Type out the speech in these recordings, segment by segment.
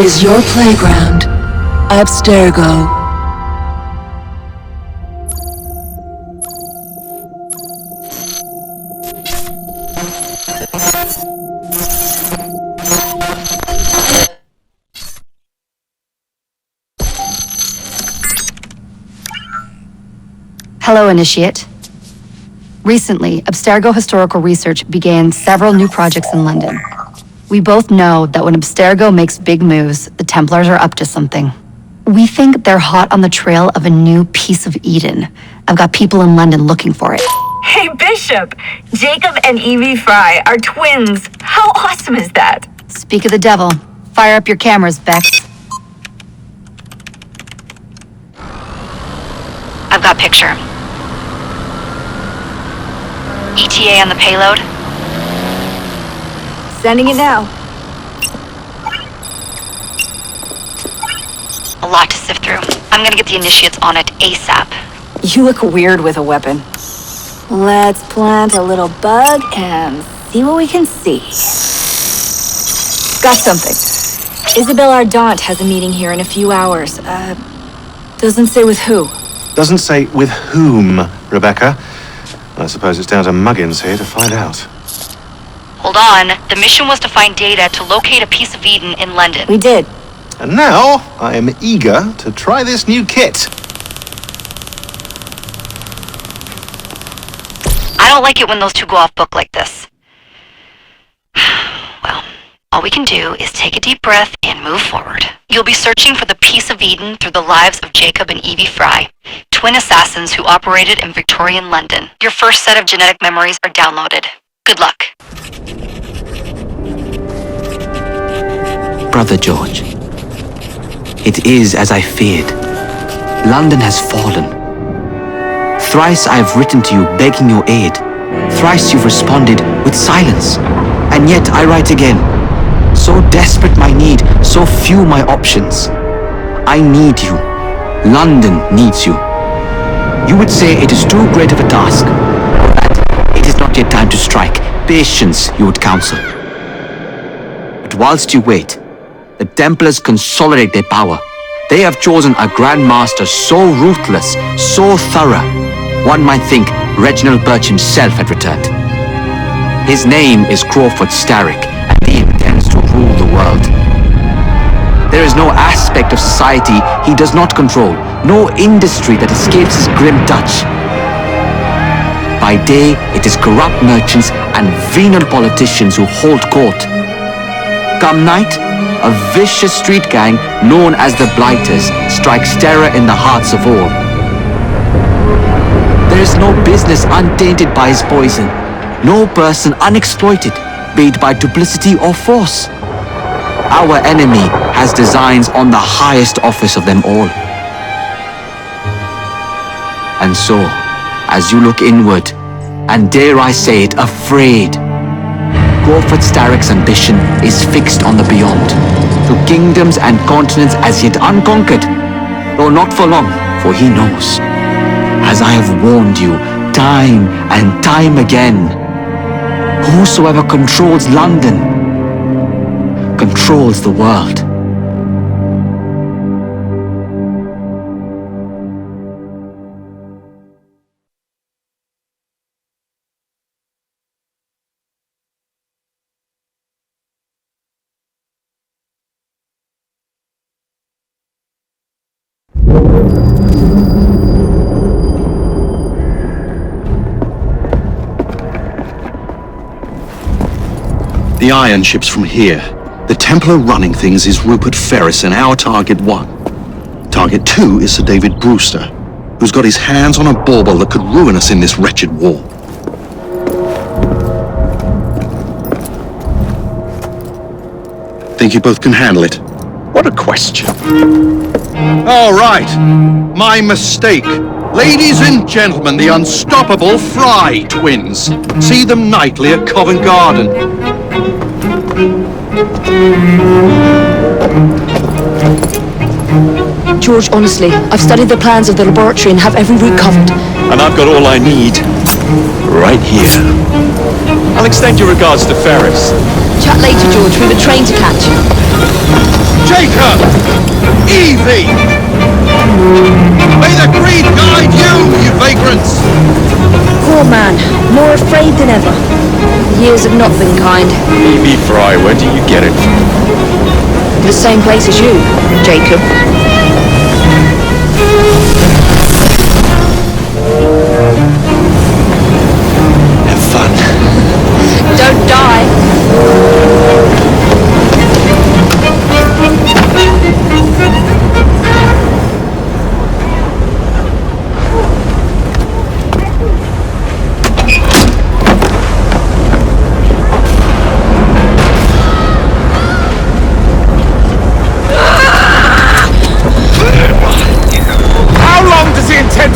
is your playground. Abstergo. Hello, Initiate. Recently, Abstergo Historical Research began several new projects in London. We both know that when Abstergo makes big moves, the Templars are up to something. We think they're hot on the trail of a new piece of Eden. I've got people in London looking for it. Hey, Bishop! Jacob and Evie Fry are twins. How awesome is that? Speak of the devil. Fire up your cameras, Bex. I've got picture. ETA on the payload? Sending it now. A lot to sift through. I'm gonna get the Initiates on it ASAP. You look weird with a weapon. Let's plant a little bug and see what we can see. Got something. Isabel Ardant has a meeting here in a few hours. Doesn't say with who. Doesn't say with whom, Rebecca. I suppose it's down to Muggins here to find out. Hold on. The mission was to find data to locate a piece of Eden in London. We did. And now, I am eager to try this new kit. I don't like it when those two go off book like this. Well, all we can do is take a deep breath and move forward. You'll be searching for the piece of Eden through the lives of Jacob and Evie Fry, twin assassins who operated in Victorian London. Your first set of genetic memories are downloaded. Good luck. Brother George, it is as I feared. London has fallen. Thrice I have written to you begging your aid. Thrice you've responded with silence. And yet I write again. So desperate my need, so few my options. I need you. London needs you. You would say it is too great of a task, or that it is not yet time to strike. Patience, you would counsel. But whilst you wait, the Templars consolidate their power. They have chosen a Grand Master so ruthless, so thorough, one might think Reginald Birch himself had returned. His name is Confronting Starrick, and he intends to rule the world. There is no aspect of society he does not control, no industry that escapes his grim touch. By day, it is corrupt merchants and venal politicians who hold court. Come night, a vicious street gang known as the Blighters strikes terror in the hearts of all. There is no business untainted by his poison, no person unexploited, be it by duplicity or force. Our enemy has designs on the highest office of them all. And so, as you look inward, and dare I say it, afraid, Confronting Starrick's ambition is fixed on the beyond, to kingdoms and continents as yet unconquered, though not for long, for he knows, as I have warned you time and time again, whosoever controls London controls the world. The iron ship's from here. The Templar running things is Rupert Ferris and our target 1. Target 2 is Sir David Brewster, who's got his hands on a bauble that could ruin us in this wretched war. Think you both can handle it? What a question. All right, my mistake. Ladies and gentlemen, the unstoppable Fry twins. See them nightly at Covent Garden. George, honestly, I've studied the plans of the laboratory and have every route covered. And I've got all I need right here. I'll extend your regards to Ferris. Chat later, George. We've a train to catch. Jacob! Evie! May the greed guide you, you vagrants! Poor man, more afraid than ever. The years have not been kind. Evie Fry, where do you get it from? The same place as you, Jacob. Have fun. Don't die.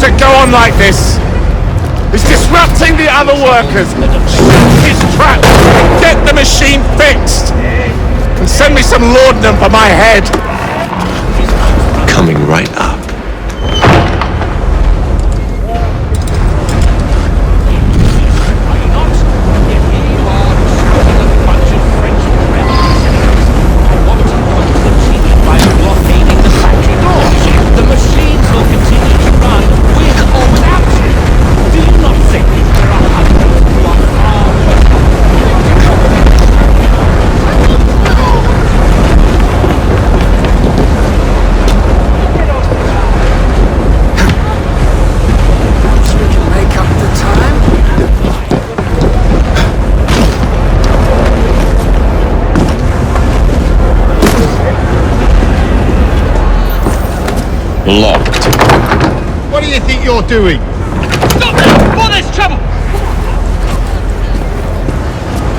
To go on like this. It's disrupting the other workers. It's trapped. Get the machine fixed. And send me some laudanum for my head. Coming right up. Locked. What do you think you're doing? Stop there! Before there's trouble!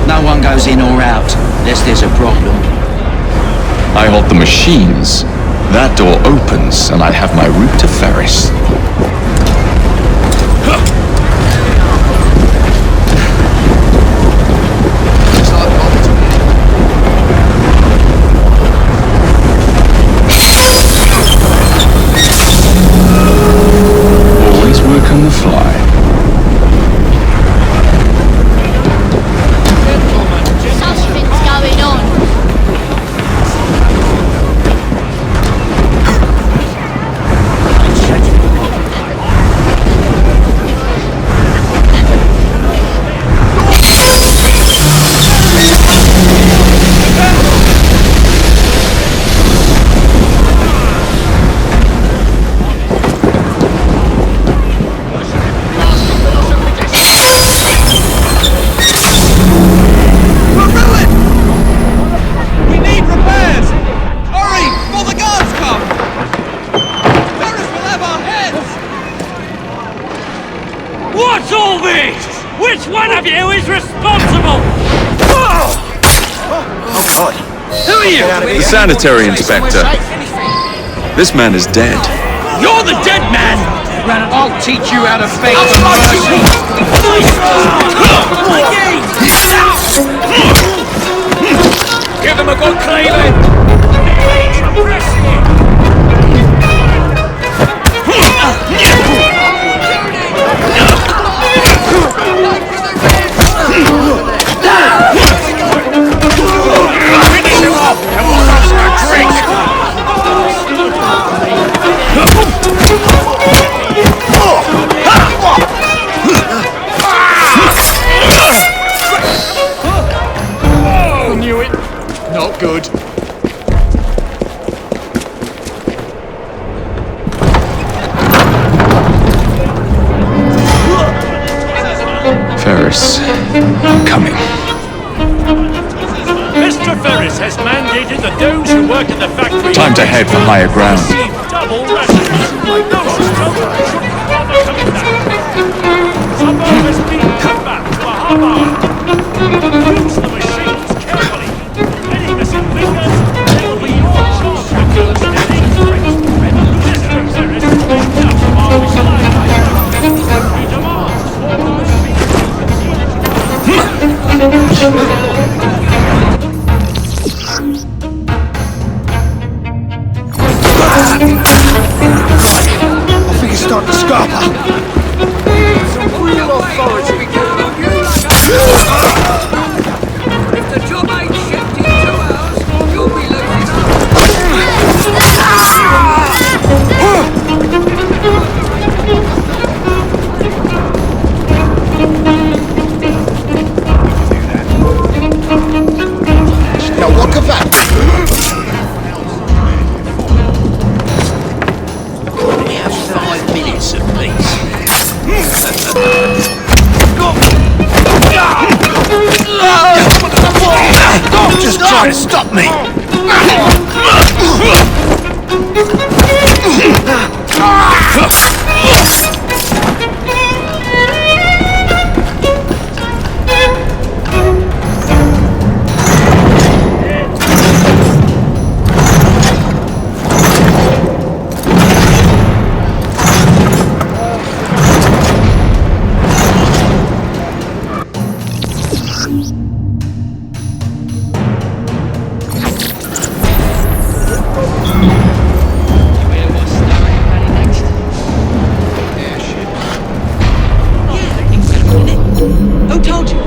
No one goes in or out, unless there's a problem. I hold the machines. That door opens, and I have my route to Ferris. Always work on the fly. Something's going on. What's all this? Which one of you is responsible? Oh God! Who are you? The sanitary inspector. This man is dead. You're the dead man! I'll teach you how to fake Give him a good cleaving! Knew it. Not good. Ferris, I'm coming. Mr. Ferris has mandated that those who work in the factory... Time to head for higher ground. ...receive double rations. Those who don't shouldn't bother coming back. Supper has been cut back to a half hour. Use the machines carefully. Any missing fingers, it will be your charge. Steady, Mr. Ferris, now from our side. He demands all the machines I think it's starting to scarp up. some real authority. If the job ain't shipped in 2 hours, you'll be losing out. Just try to stop me! Who told you?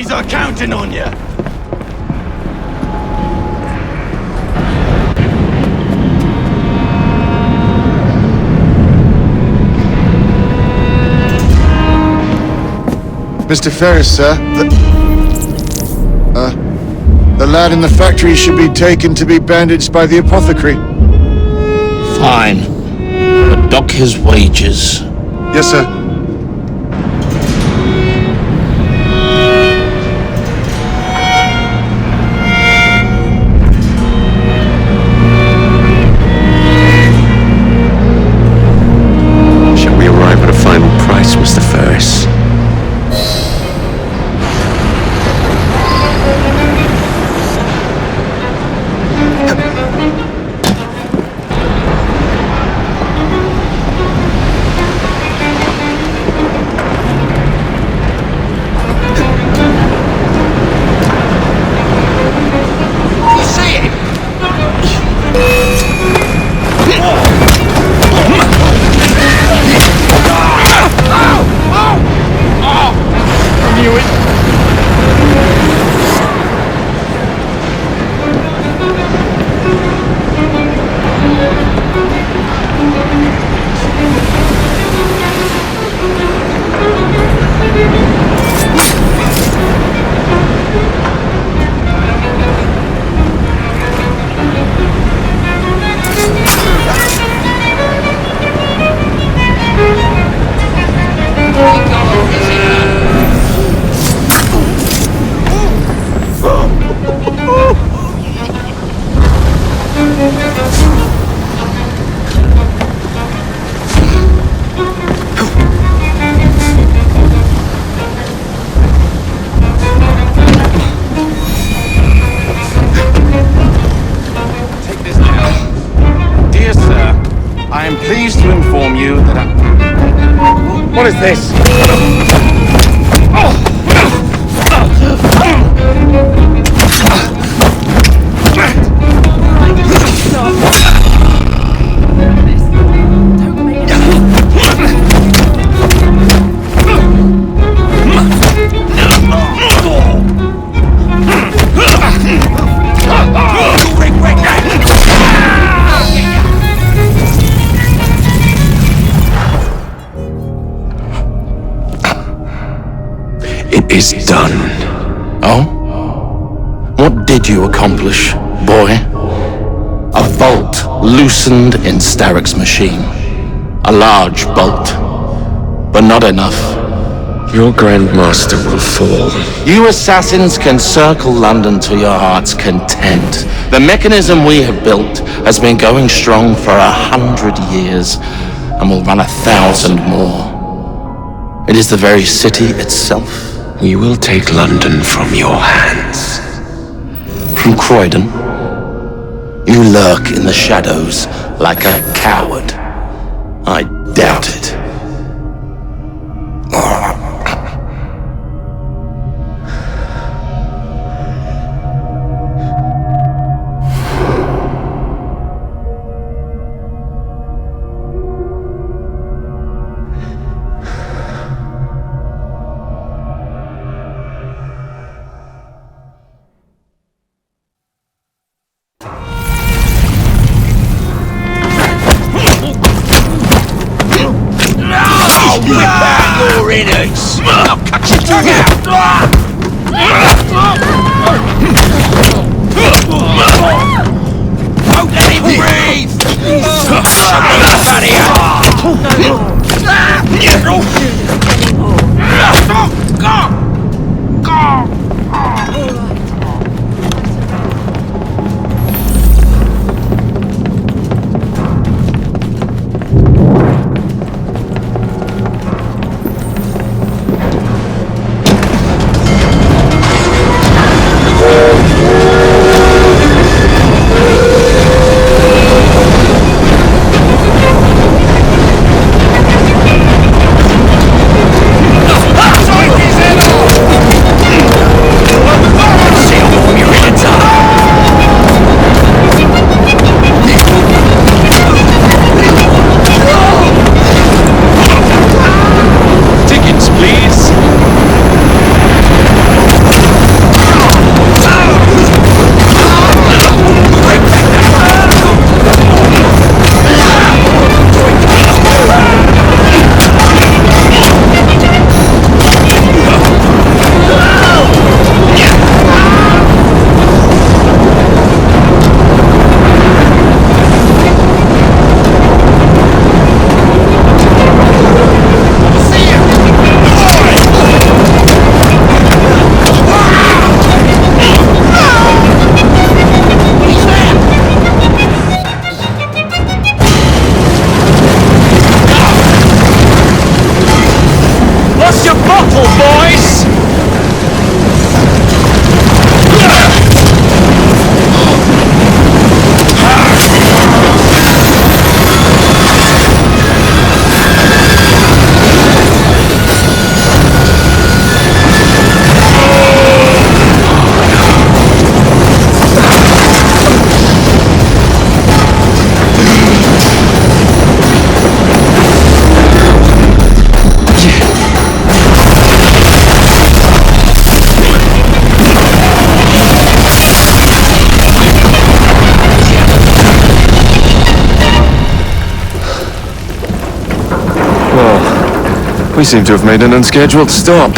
Are counting on you. Mr. Ferris, sir. The lad in the factory should be taken to be bandaged by the apothecary. Fine. But dock his wages. Yes, sir. Mr. Ferris. What is this? is done. Oh? What did you accomplish, boy? A bolt loosened in Starrick's machine. A large bolt, but not enough. Your Grandmaster will fall. You assassins can circle London to your heart's content. The mechanism we have built has been going strong for 100 years and will run 1,000 more. It is the very city itself. We will take London from your hands. From Croydon? You lurk in the shadows like a coward. I doubt it. Your innards! I'll cut your tongue out! Don't let him breathe! We seem to have made an unscheduled stop.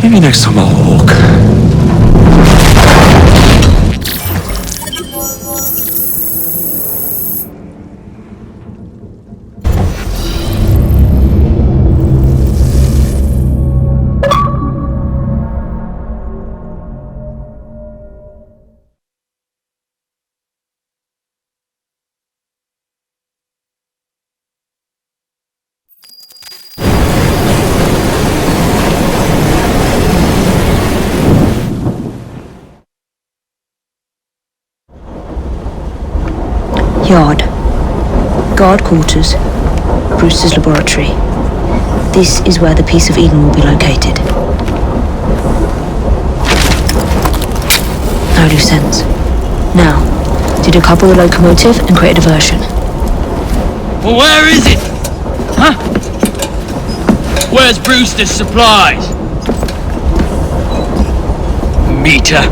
Maybe next time I'll walk. Yard. Guard quarters. Brewster's laboratory. This is where the Piece of Eden will be located. No loose ends. Now, to decouple the locomotive and create a diversion. Well, where is it? Huh? Where's Brewster's supplies? Meter.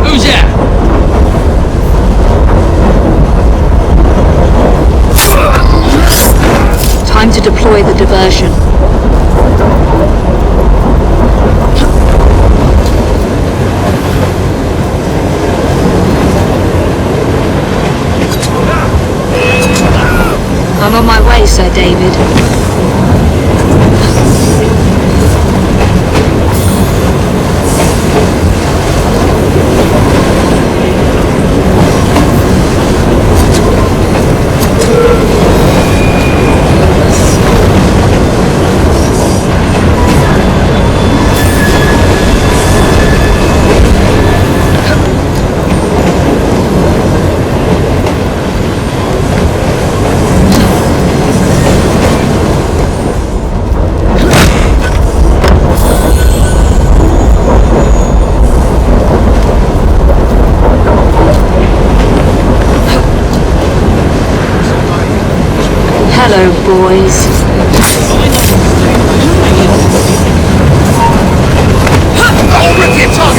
Who's that? Time to deploy the diversion. I'm on my way, Sir David. Hello, boys. I'll rip your tongue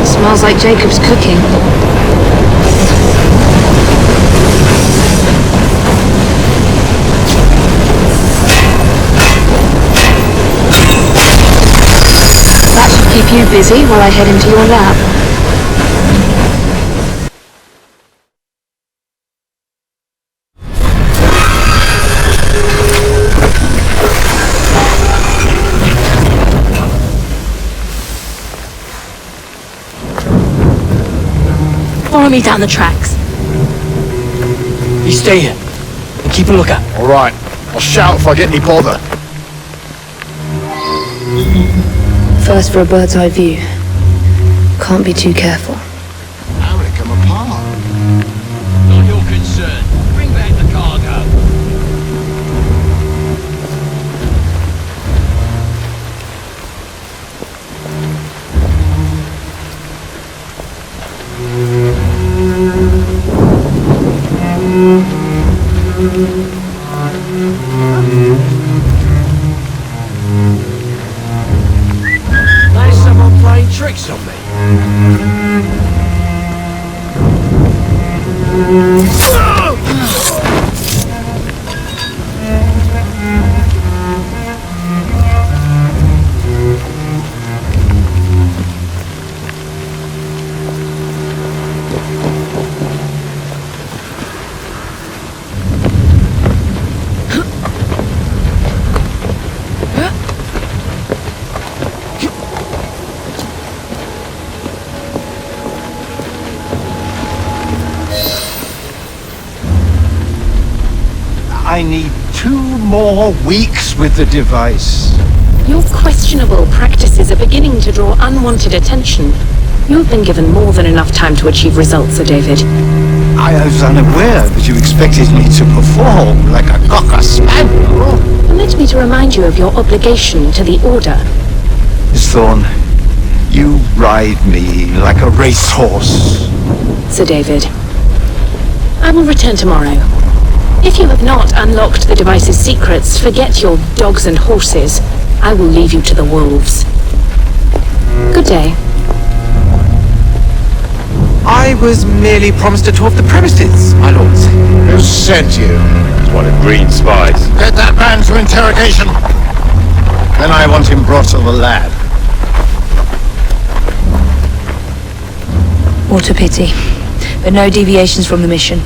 Smells like Jacob's cooking. That should keep you busy while I head into your lab. Follow me down the tracks. You stay here and keep a lookout. All right. I'll shout if I get any bother. First for a bird's eye view. Can't be too careful. How would it come apart? Not your concern. Bring back the cargo. There's someone playing tricks on me. I need 2 more weeks with the device. Your questionable practices are beginning to draw unwanted attention. You've been given more than enough time to achieve results, Sir David. I was unaware that you expected me to perform like a cocker spaniel. Permit me to remind you of your obligation to the Order. Miss Thorne, you ride me like a racehorse. Sir David, I will return tomorrow. If you have not unlocked the device's secrets, forget your dogs and horses. I will leave you to the wolves. Good day. I was merely promised a tour of the premises, my lords. Who sent you? It's one of Green's spies. Get that man to interrogation. Then I want him brought to the lab. What a pity. But no deviations from the mission.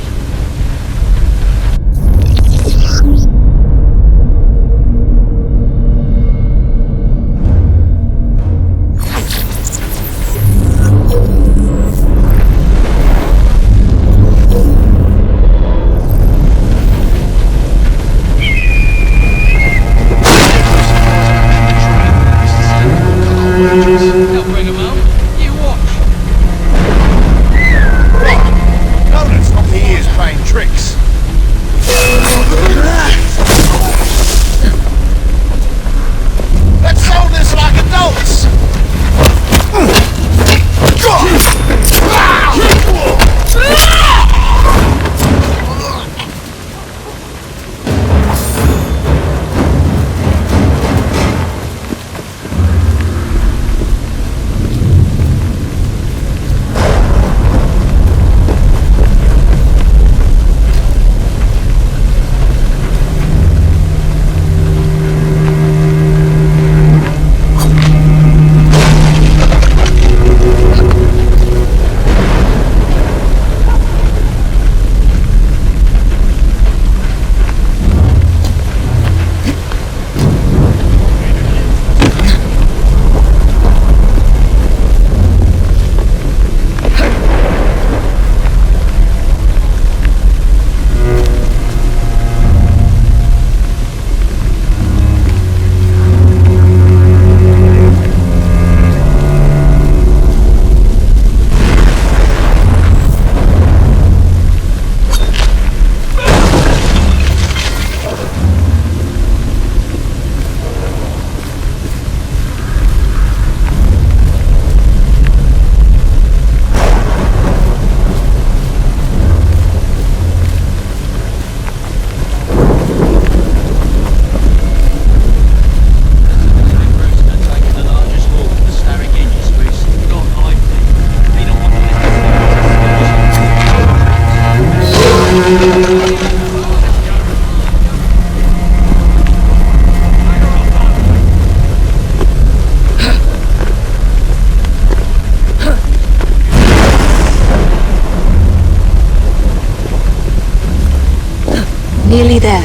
Nearly there.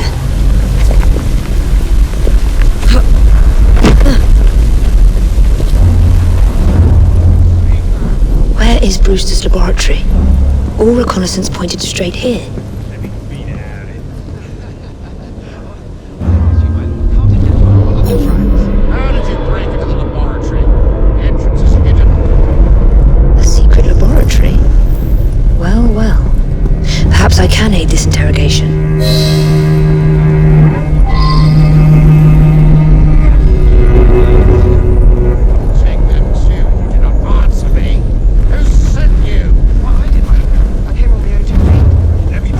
Where is Brewster's laboratory? All reconnaissance pointed straight here. How did you break into the laboratory? The entrance is hidden. A secret laboratory? Well, well. Perhaps I can aid this interrogation. Take them too. You do not answer me. Who sent you? I came on the OTV. Let me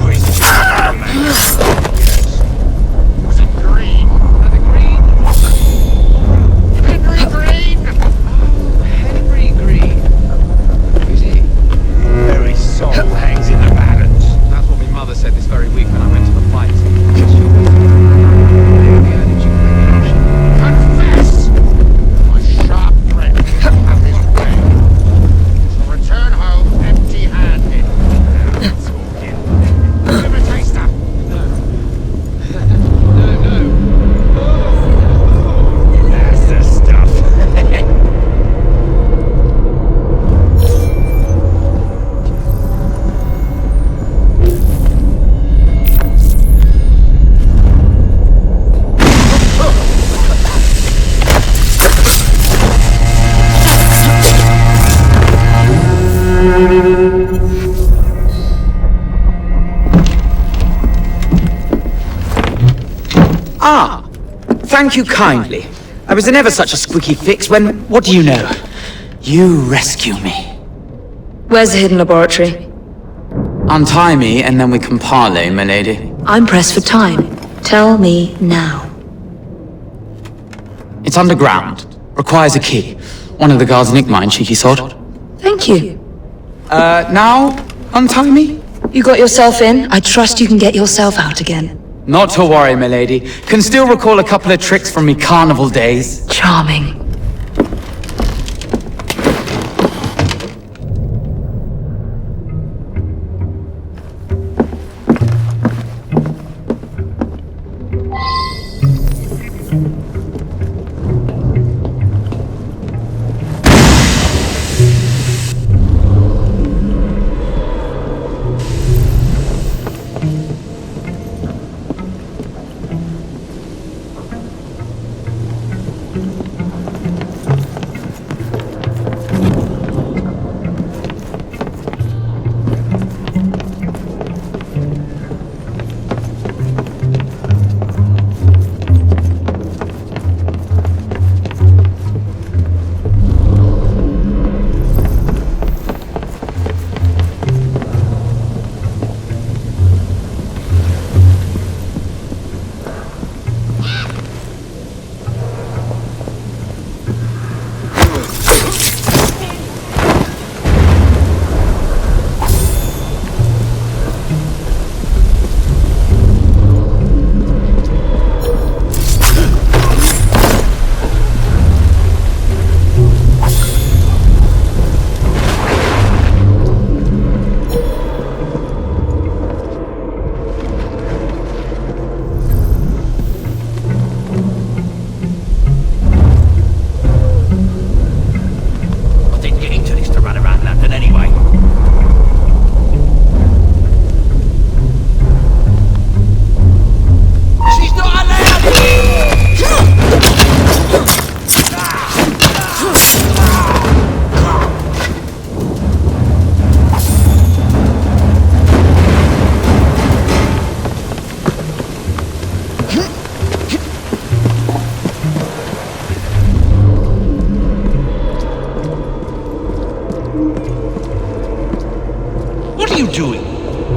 thank you kindly. I was in ever such a squeaky fix when, what do you know? You rescue me. Where's the hidden laboratory? Untie me and then we can parley, my lady. I'm pressed for time. Tell me now. It's underground. Requires a key. One of the guards nicked mine, cheeky sod. Thank you. Now, untie me? You got yourself in. I trust you can get yourself out again. Not to worry, my lady. Can still recall a couple of tricks from me carnival days. Charming.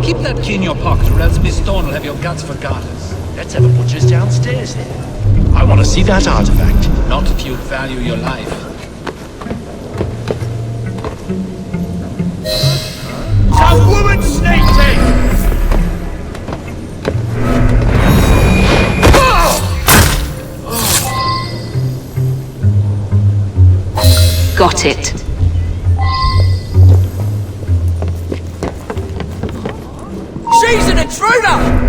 Keep that key in your pocket, or else Miss Thorne will have your guts for garters. Let's have a butcher's downstairs then. I want to see that artifact. Not if you value your life. A woman snake tape! Got it. She's an intruder!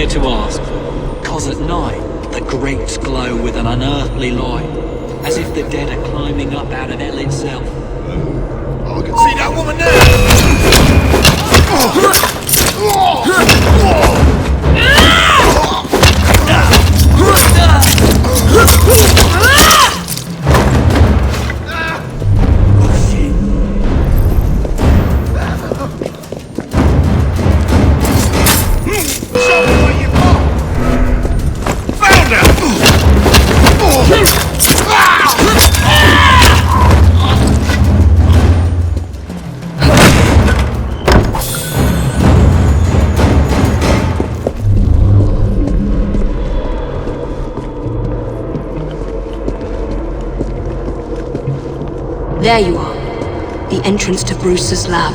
To ask, 'cause at night the grates glow with an unearthly light, as if the dead are climbing up out of hell itself. See that woman there? There you are. The entrance to Brewster's lab.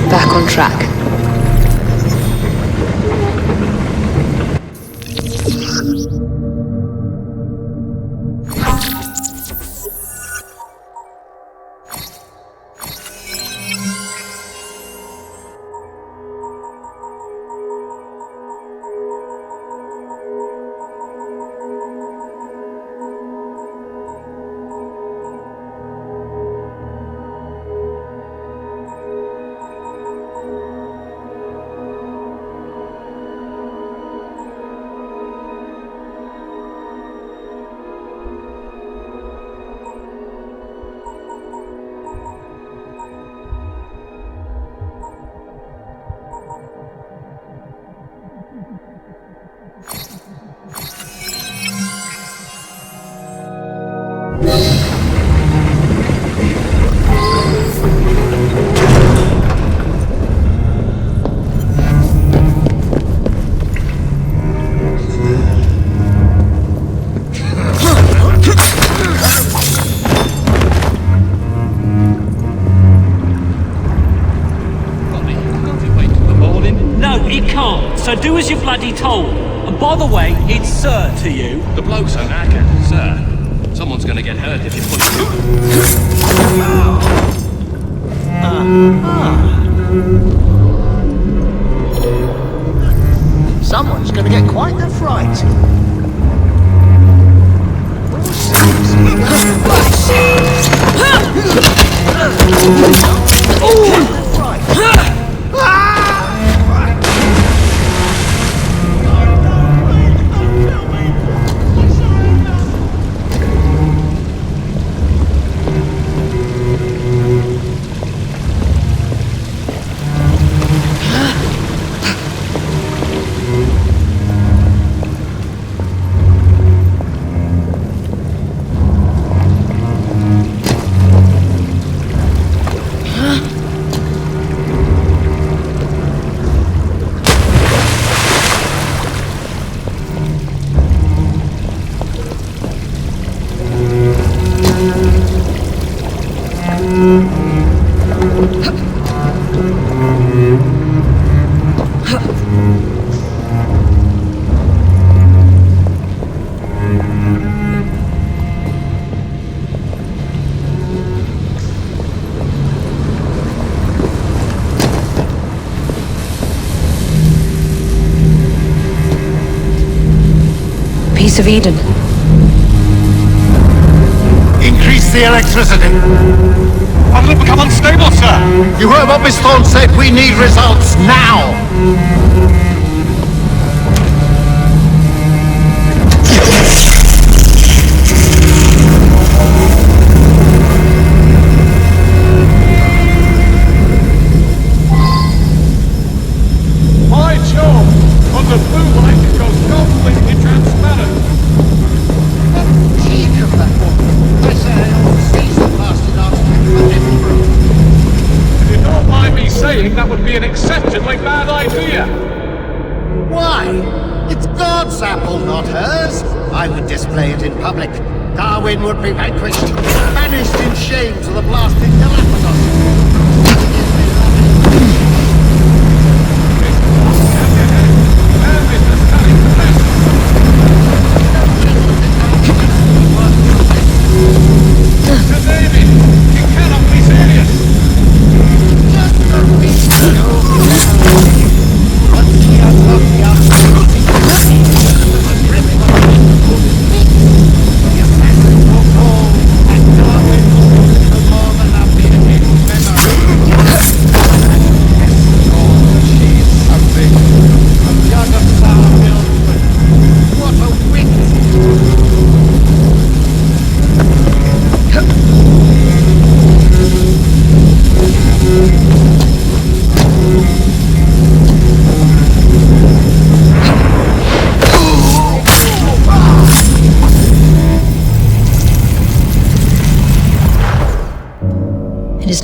Back on track. So do as you're bloody told. And by the way, it's sir to you. The bloke's are knackered, sir. Someone's gonna get hurt if you push Someone's gonna get quite the fright. Piece of Eden. Increase the electricity. Why did it become unstable, sir? You heard what Miss Thorne said. We need results now. By Jove! On the blue light, it goes completely transparent. Cheek of that woman. I say I ought to seize the bastard artifact for Edinburgh. If you don't mind me saying, that would be an exceptionally bad idea. Why? It's God's apple, not hers. I would display it in public. Darwin would be vanquished, banished in shame to the blasted Galapagos.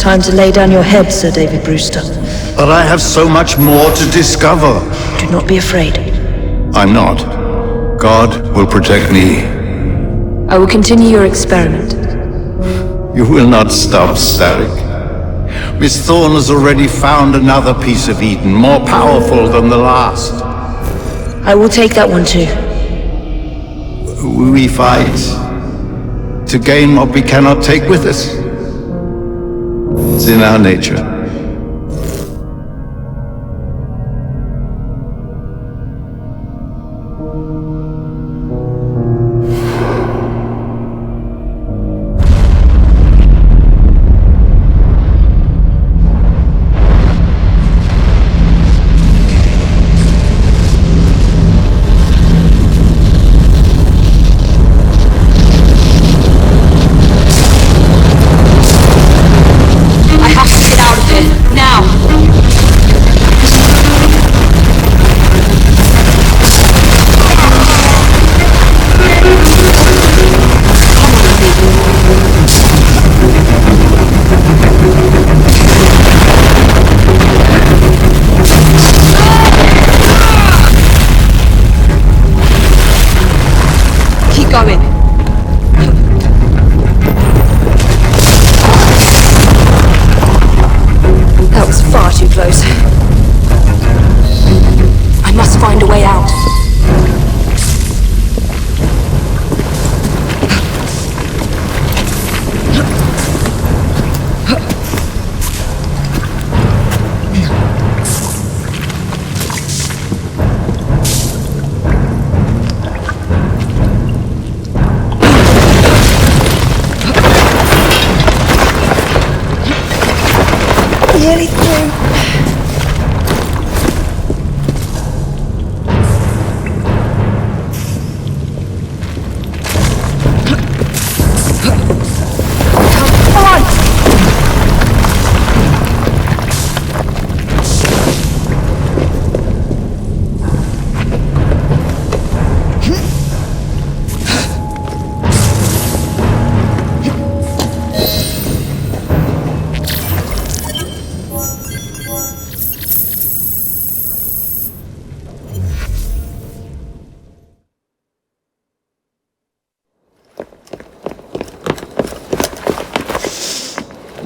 Time to lay down your head, Sir David Brewster. But I have so much more to discover. Do not be afraid. I'm not. God will protect me. I will continue your experiment. You will not stop, Starrick. Miss Thorne has already found another piece of Eden, more powerful than the last. I will take that one too. We fight to gain what we cannot take with us. It's in our nature.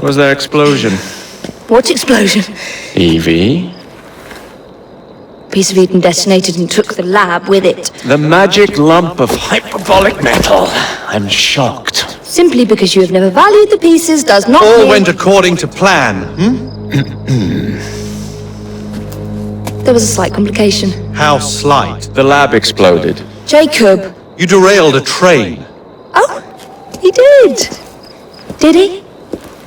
Was there explosion? What explosion? Evie? Piece of Eden detonated and took the lab with it. The magic lump of hyperbolic metal. I'm shocked. Simply because you have never valued the pieces does not All mean... went according to plan, There was a slight complication. How slight? The lab exploded. Jacob. You derailed a train. Oh, he did. Did he?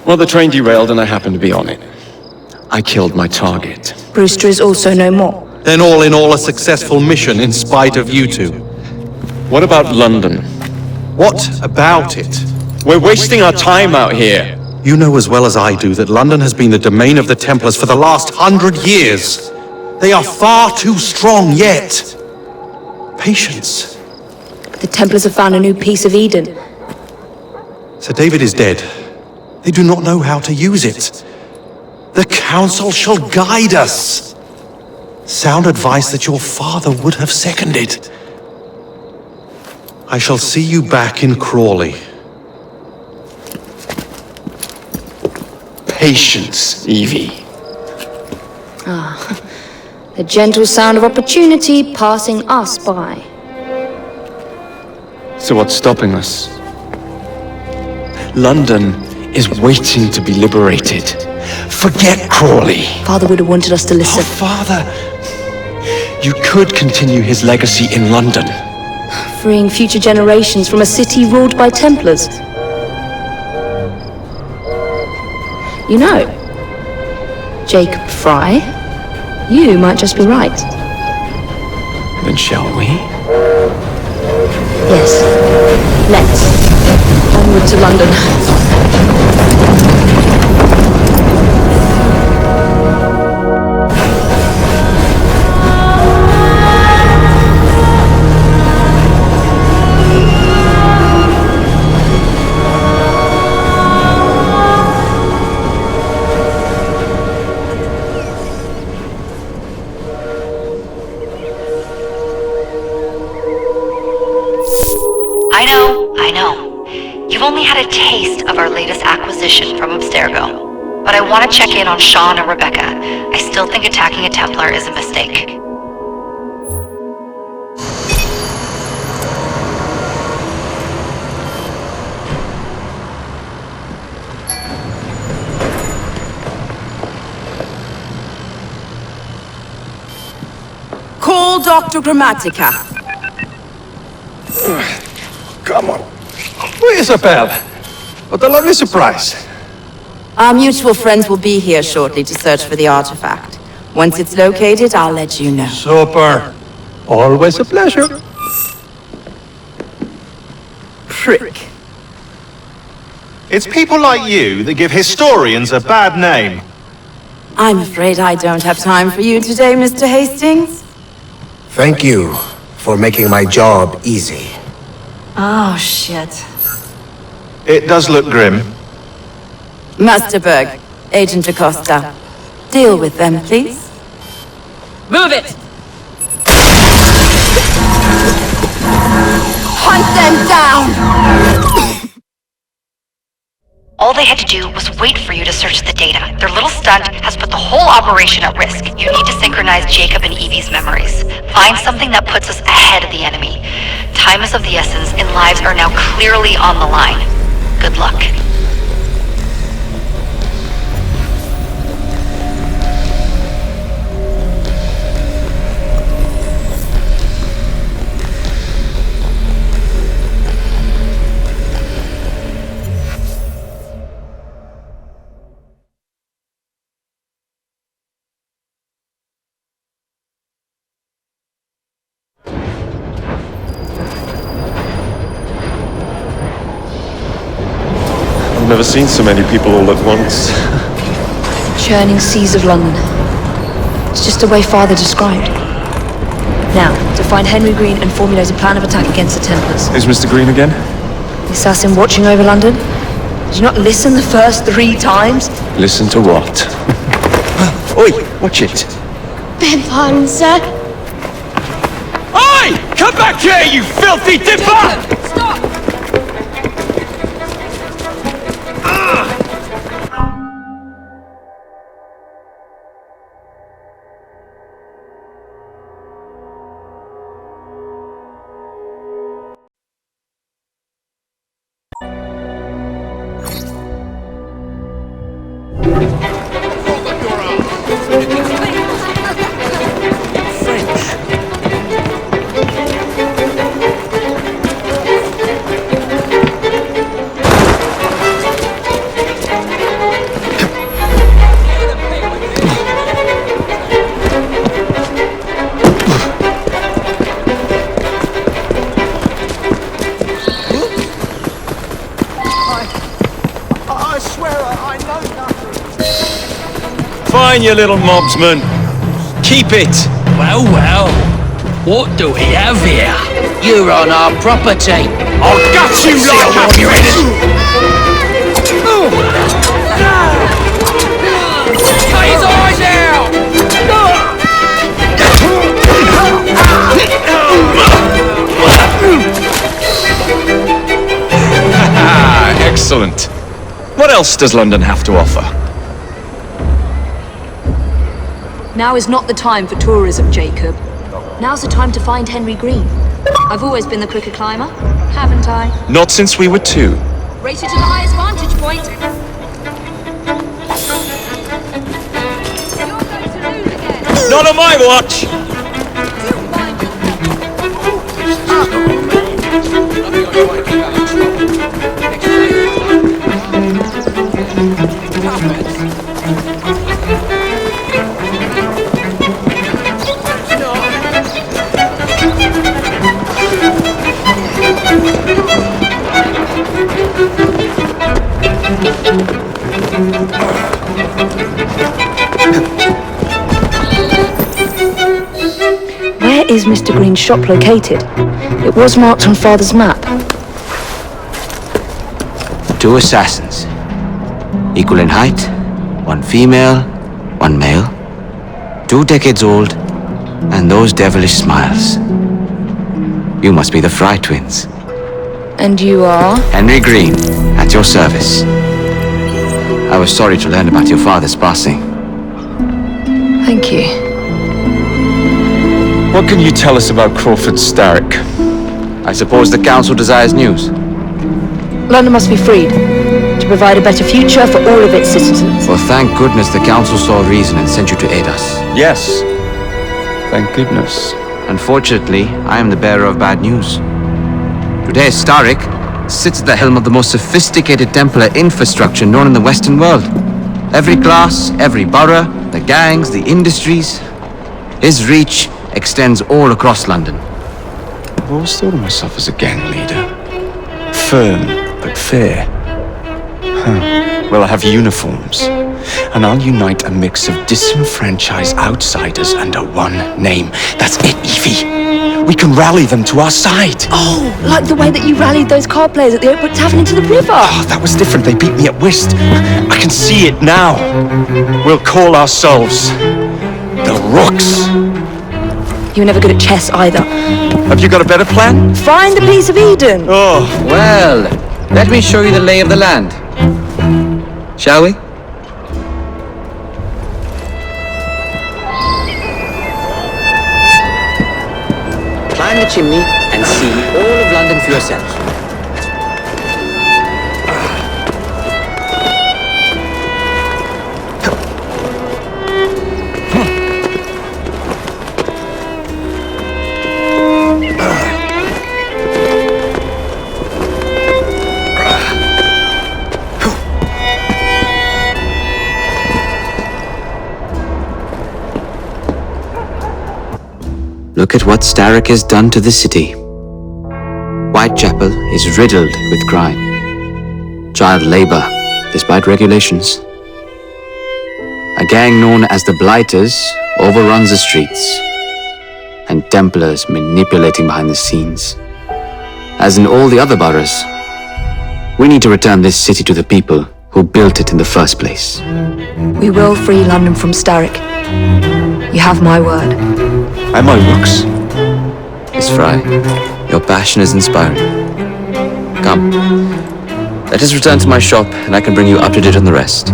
Well, the train derailed and I happened to be on it. I killed my target. Brewster is also no more. Then all in all a successful mission in spite of you two. What about London? What about it? We're wasting our time out here. You know as well as I do that London has been the domain of the Templars for the last 100 years. They are far too strong yet. Patience. But the Templars have found a new piece of Eden. Sir David is dead. They do not know how to use it. The Council shall guide us. Sound advice that your father would have seconded. I shall see you back in Crawley. Patience, Evie. Ah, the gentle sound of opportunity passing us by. So what's stopping us? London is waiting to be liberated. Forget Crawley. Father would have wanted us to listen. Oh, Father! You could continue his legacy in London. Freeing future generations from a city ruled by Templars. You know, Jacob Fry, you might just be right. Then shall we? Yes. Let's. Onward to London. only had a taste of our latest acquisition from Abstergo, but I want to check in on Sean and Rebecca. I still think attacking a Templar is a mistake. Call Dr. Grammatica. Come on. Where's Isabel? What a lovely surprise. Our mutual friends will be here shortly to search for the artifact. Once it's located, I'll let you know. Super. Always a pleasure. Prick. It's people like you that give historians a bad name. I'm afraid I don't have time for you today, Mr. Hastings. Thank you for making my job easy. Oh, shit. It does look grim. Masterberg, Agent Acosta. Deal with them, please. Move it! Hunt them down! All they had to do was wait for you to search the data. Their little stunt has put the whole operation at risk. You need to synchronize Jacob and Evie's memories. Find something that puts us ahead of the enemy. Time is of the essence, and lives are now clearly on the line. Good luck. I've never seen so many people all at once. Churning seas of London. It's just the way Father described. Now, to find Henry Green and formulate a plan of attack against the Templars. Is Mr. Green again? The assassin watching over London? Did you not listen the first 3 times? Listen to what? Oi, watch it. Beg pardon, sir. Oi! Come back here, you filthy dipper! Stop! Fine, you little mobsman. Keep it. Well, well. What do we have here? You're on our property. I'll gut you like a Cut his eyes out! Excellent. What else does London have to offer? Now is not the time for tourism, Jacob. Now's the time to find Henry Green. I've always been the quicker climber, haven't I? Not since we were 2. Race you to the highest vantage point. Not on my watch! Where is Mr. Green's shop located? It was marked on Father's map. 2 assassins. Equal in height, 1 female, 1 male. 2 decades old, and those devilish smiles. You must be the Fry twins. And you are? Henry Green, at your service. I was sorry to learn about your father's passing. Thank you. What can you tell us about Confronting Starrick? I suppose the Council desires news. London must be freed, to provide a better future for all of its citizens. Well, thank goodness the Council saw reason and sent you to aid us. Yes. Thank goodness. Unfortunately, I am the bearer of bad news. Today, Starrick sits at the helm of the most sophisticated Templar infrastructure known in the Western world. Every class, every borough, the gangs, the industries. His reach extends all across London. I've always thought of myself as a gang leader. Firm, but fair. Well, I have uniforms. And I'll unite a mix of disenfranchised outsiders under one name. That's it, Evie. We can rally them to our side. Oh, like the way that you rallied those card players at the Oakwood Tavern into the river. Oh, that was different. They beat me at whist. I can see it now. We'll call ourselves the Rooks. You were never good at chess either. Have you got a better plan? Find the piece of Eden. Oh. Well, let me show you the lay of the land. Shall we? Climb the chimney and see all of London for yourself. Look at what Starrick has done to the city. Whitechapel is riddled with crime. Child labor, despite regulations. A gang known as the Blighters overruns the streets, and Templars manipulating behind the scenes. As in all the other boroughs, we need to return this city to the people who built it in the first place. We will free London from Starrick. You have my word. Am I Rooks? Miss Fry, your passion is inspiring. Come, let us return to my shop and I can bring you up to date on the rest.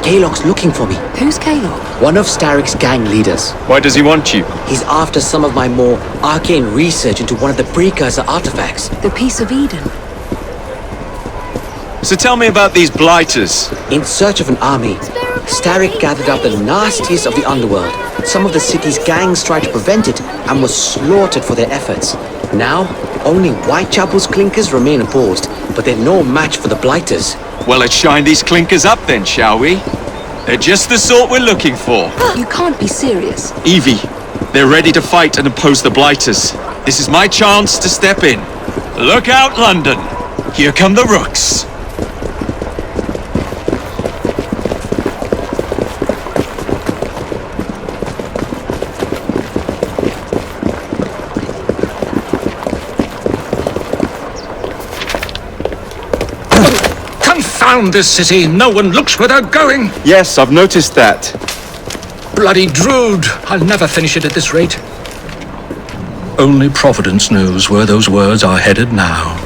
Kalok's looking for me. Who's Kalok? One of Starrick's gang leaders. Why does he want you? He's after some of my more arcane research into one of the precursor artifacts. The piece of Eden. So tell me about these Blighters. In search of an army, Starrick gathered up the nastiest of the underworld. Some of the city's gangs tried to prevent it and were slaughtered for their efforts. Now, only Whitechapel's clinkers remain opposed, but they're no match for the Blighters. Well, let's shine these clinkers up then, shall we? They're just the sort we're looking for. You can't be serious. Evie, they're ready to fight and oppose the Blighters. This is my chance to step in. Look out, London. Here come the Rooks. Confound this city! No one looks where they're going! Yes, I've noticed that. Bloody Drood! I'll never finish it at this rate. Only Providence knows where those words are headed now.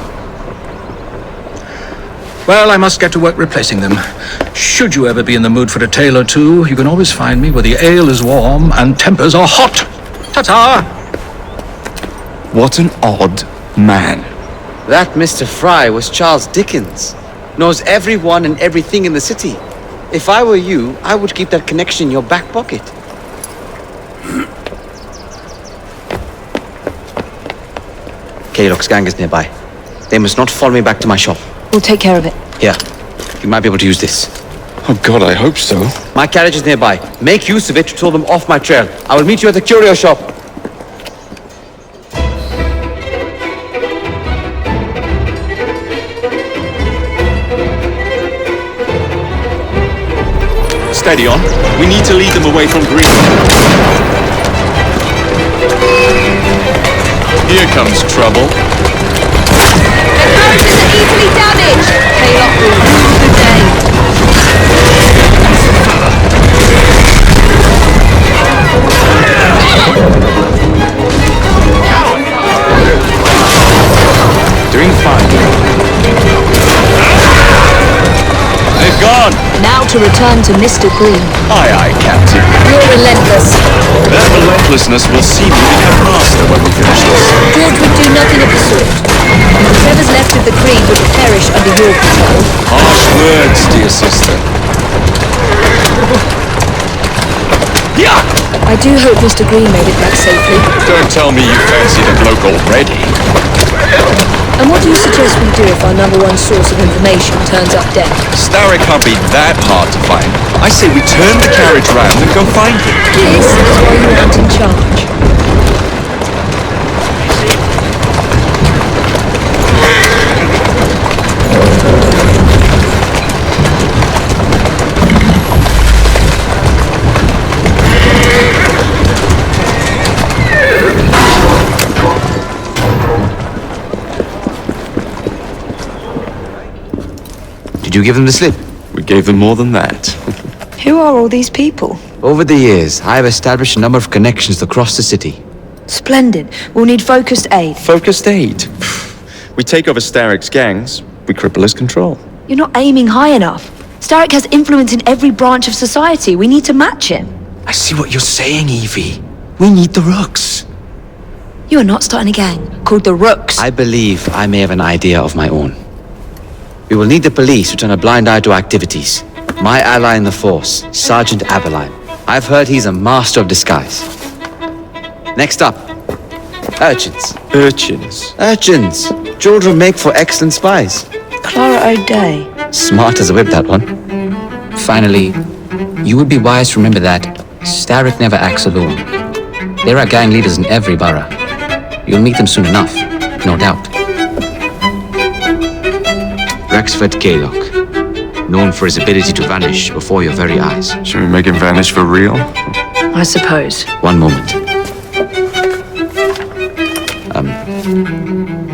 Well, I must get to work replacing them. Should you ever be in the mood for a tale or two, you can always find me where the ale is warm and tempers are hot. Ta-ta! What an odd man. That Mr. Fry was Charles Dickens. Knows everyone and everything in the city. If I were you, I would keep that connection in your back pocket. Kalok's gang is nearby. They must not follow me back to my shop. We'll take care of it. Here, you might be able to use this. Oh God, I hope so. My carriage is nearby. Make use of it to throw them off my trail. I will meet you at the curio shop. Steady on. We need to lead them away from green. Here comes trouble. Barracks are easily damaged! Haylock will rue the day. Doing fine. They've gone. Now to return to Mr. Green. Aye, aye, Captain. You're relentless. Their relentlessness will see me become master when we finish this. George would do nothing of the sort. Whatever's left of the Green would perish under your control. Harsh words, dear sister. Yeah! I do hope Mr. Green made it back safely. Don't tell me you fancy the bloke already. And what do you suggest we do if our number one source of information turns up dead? Starrick can't be that hard to find. I say we turn the carriage round and go find him. This is why you aren't in charge. Did you give them the slip? We gave them more than that. Who are all these people? Over the years, I have established a number of connections across the city. Splendid. We'll need focused aid. Focused aid? We take over Starrick's gangs, we cripple his control. You're not aiming high enough. Starrick has influence in every branch of society. We need to match him. I see what you're saying, Evie. We need the Rooks. You are not starting a gang called the Rooks. I believe I may have an idea of my own. We will need the police to turn a blind eye to activities. My ally in the force, Sergeant Aberline. I've heard he's a master of disguise. Next up, urchins. Urchins? Urchins. Children make for excellent spies. Clara O'Day. Smart as a whip, that one. Finally, you would be wise to remember that Starrick never acts alone. There are gang leaders in every borough. You'll meet them soon enough, no doubt. Rexford Kaylock, known for his ability to vanish before your very eyes. Should we make him vanish for real? I suppose. One moment.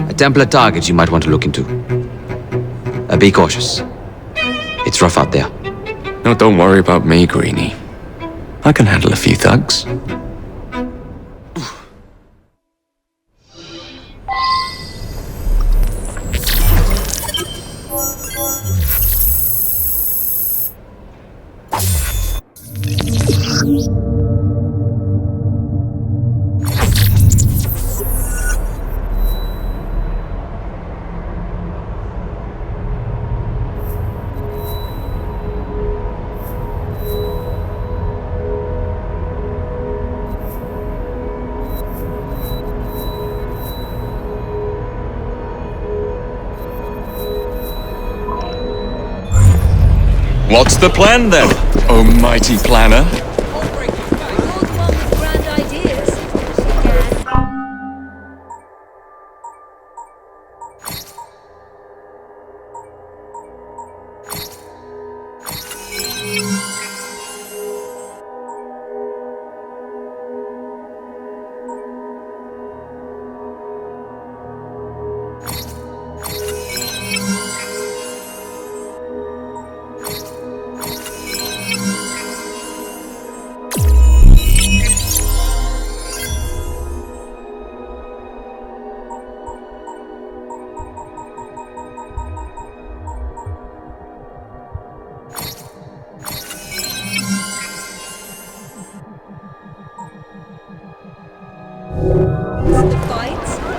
A Templar target you might want to look into. Be cautious. It's rough out there. No, don't worry about me, Greenie. I can handle a few thugs. What's the plan then, oh mighty planner?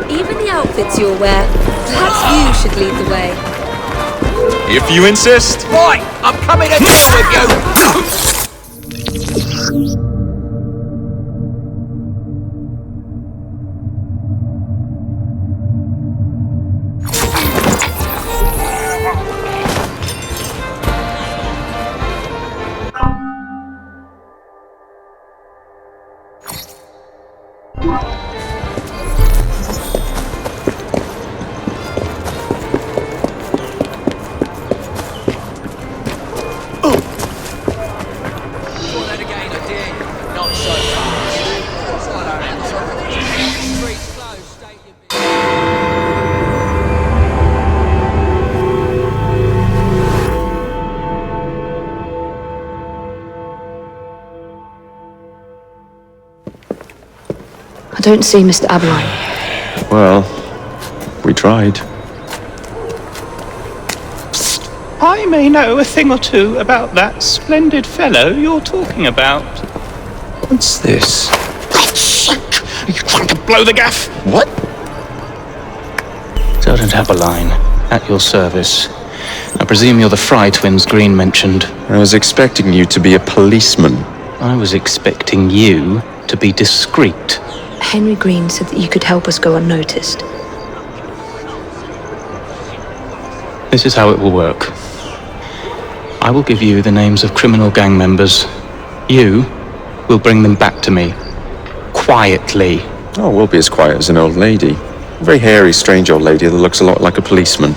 Even the outfits you'll wear. Perhaps you should lead the way. If you insist. Right, I'm coming to deal with you! I don't see Mr. Aberline. Well, we tried. I may know a thing or two about that splendid fellow you're talking about. What's this? God's sake! Are you trying to blow the gaff? What? Sergeant Aberline, at your service. I presume you're the Fry twins Green mentioned. I was expecting you to be a policeman. I was expecting you to be discreet. Henry Green said that you could help us go unnoticed. This is how it will work. I will give you the names of criminal gang members. You will bring them back to me. Quietly. Oh, we'll be as quiet as an old lady. A very hairy, strange old lady that looks a lot like a policeman.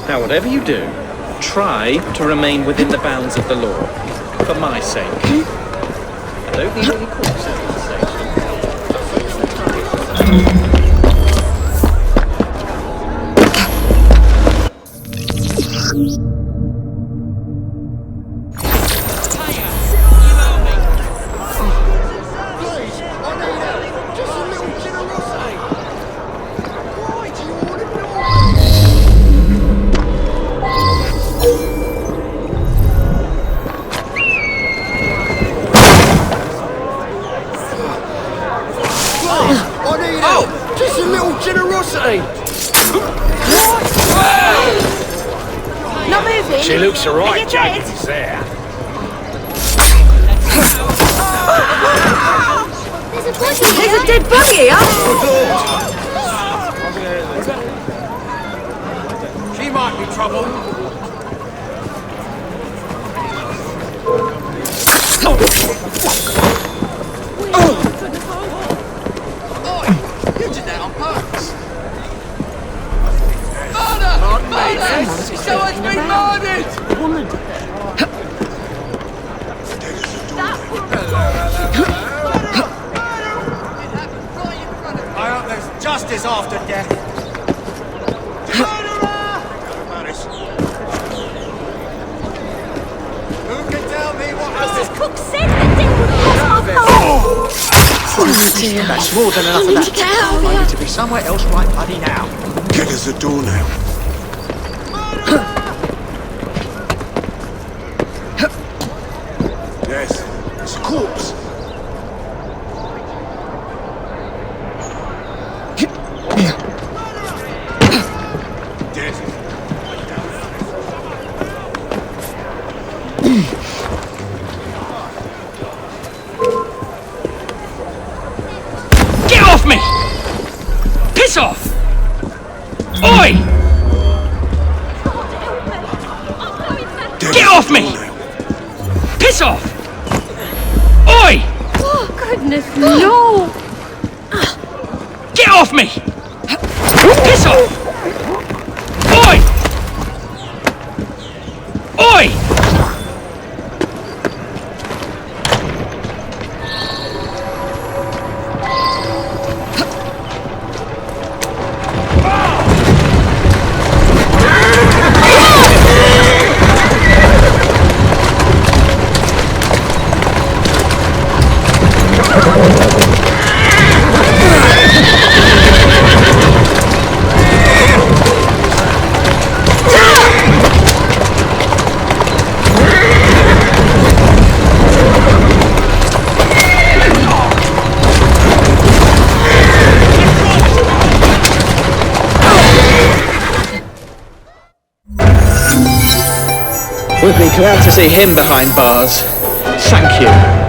Now, whatever you do, try to remain within the bounds of the law. For my sake. I don't need any court She looks alright, Jake. He's there. There's a dead body here! She might be trouble. You did that on purpose. Someone's been murdered! I hope there's justice after death. Who can tell me what Mrs. Cook said the death was Oh dear. That's more than enough of that. I need to be somewhere else right bloody now. Get us a door now. Yes, it's a corpse. Get off me! Piss off! Oi! Get off me! Piss off! Oi! Oh, goodness, no! Get off me! Piss off! Oi! Oi! Would be glad to see him behind bars. Thank you.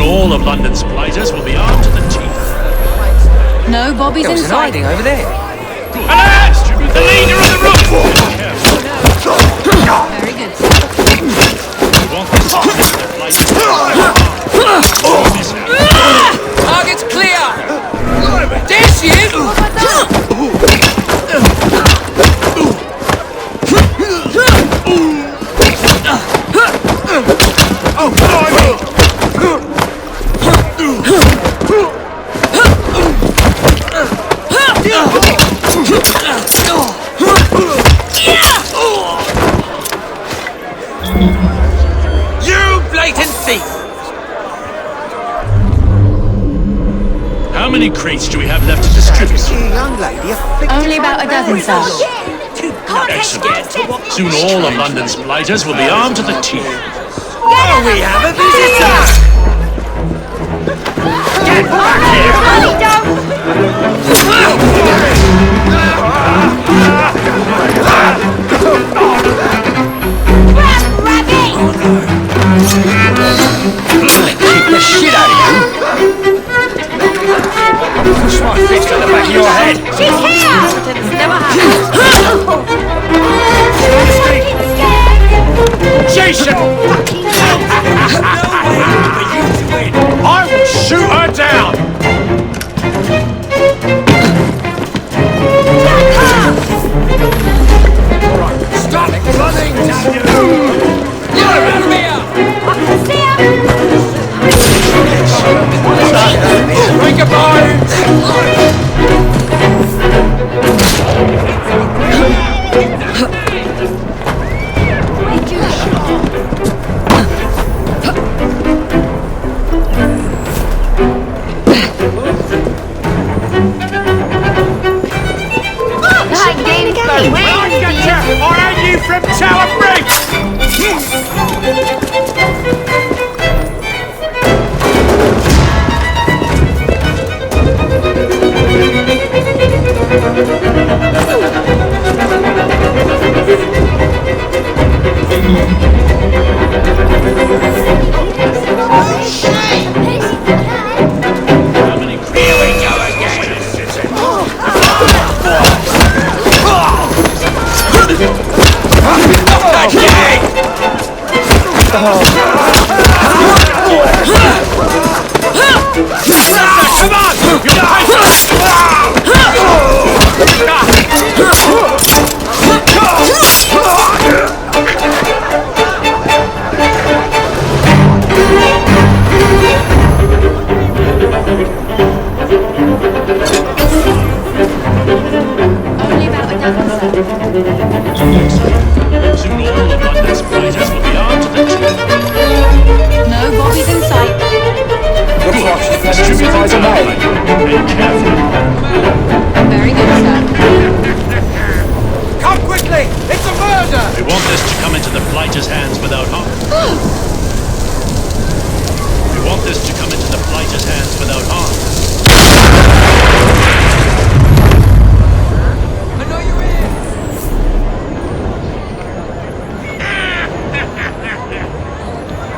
all of London's blighters will be armed to the teeth. No Bobby's in sight. over there. Alert! The leader of the Rooks! Very good. We want this to be the blighters. Target's clear! This you! You blatant thief! How many crates do we have left to distribute? Only about a dozen, sir. Excellent. Soon all of London's blighters will be armed to the teeth. Oh, we have a visitor! Get back here! Kick the shit out of you! Push my fist at the back of your head! She's here! It's never happened. Jason! I will shoot her down! Stop running, damn you! You're out of here! I can see him! Say goodbye! Or are you from Tower Bridge?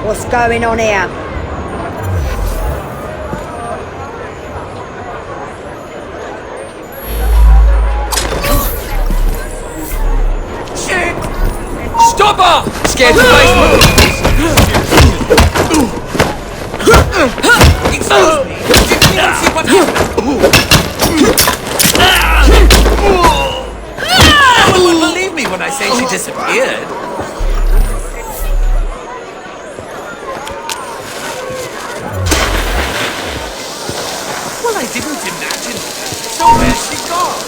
What's going on here? Stop her! Scared to face me! Excuse me! Did anyone see what happened? No one would believe me when I say she disappeared. Well, I didn't imagine that. So where's she gone?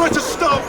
her to stop!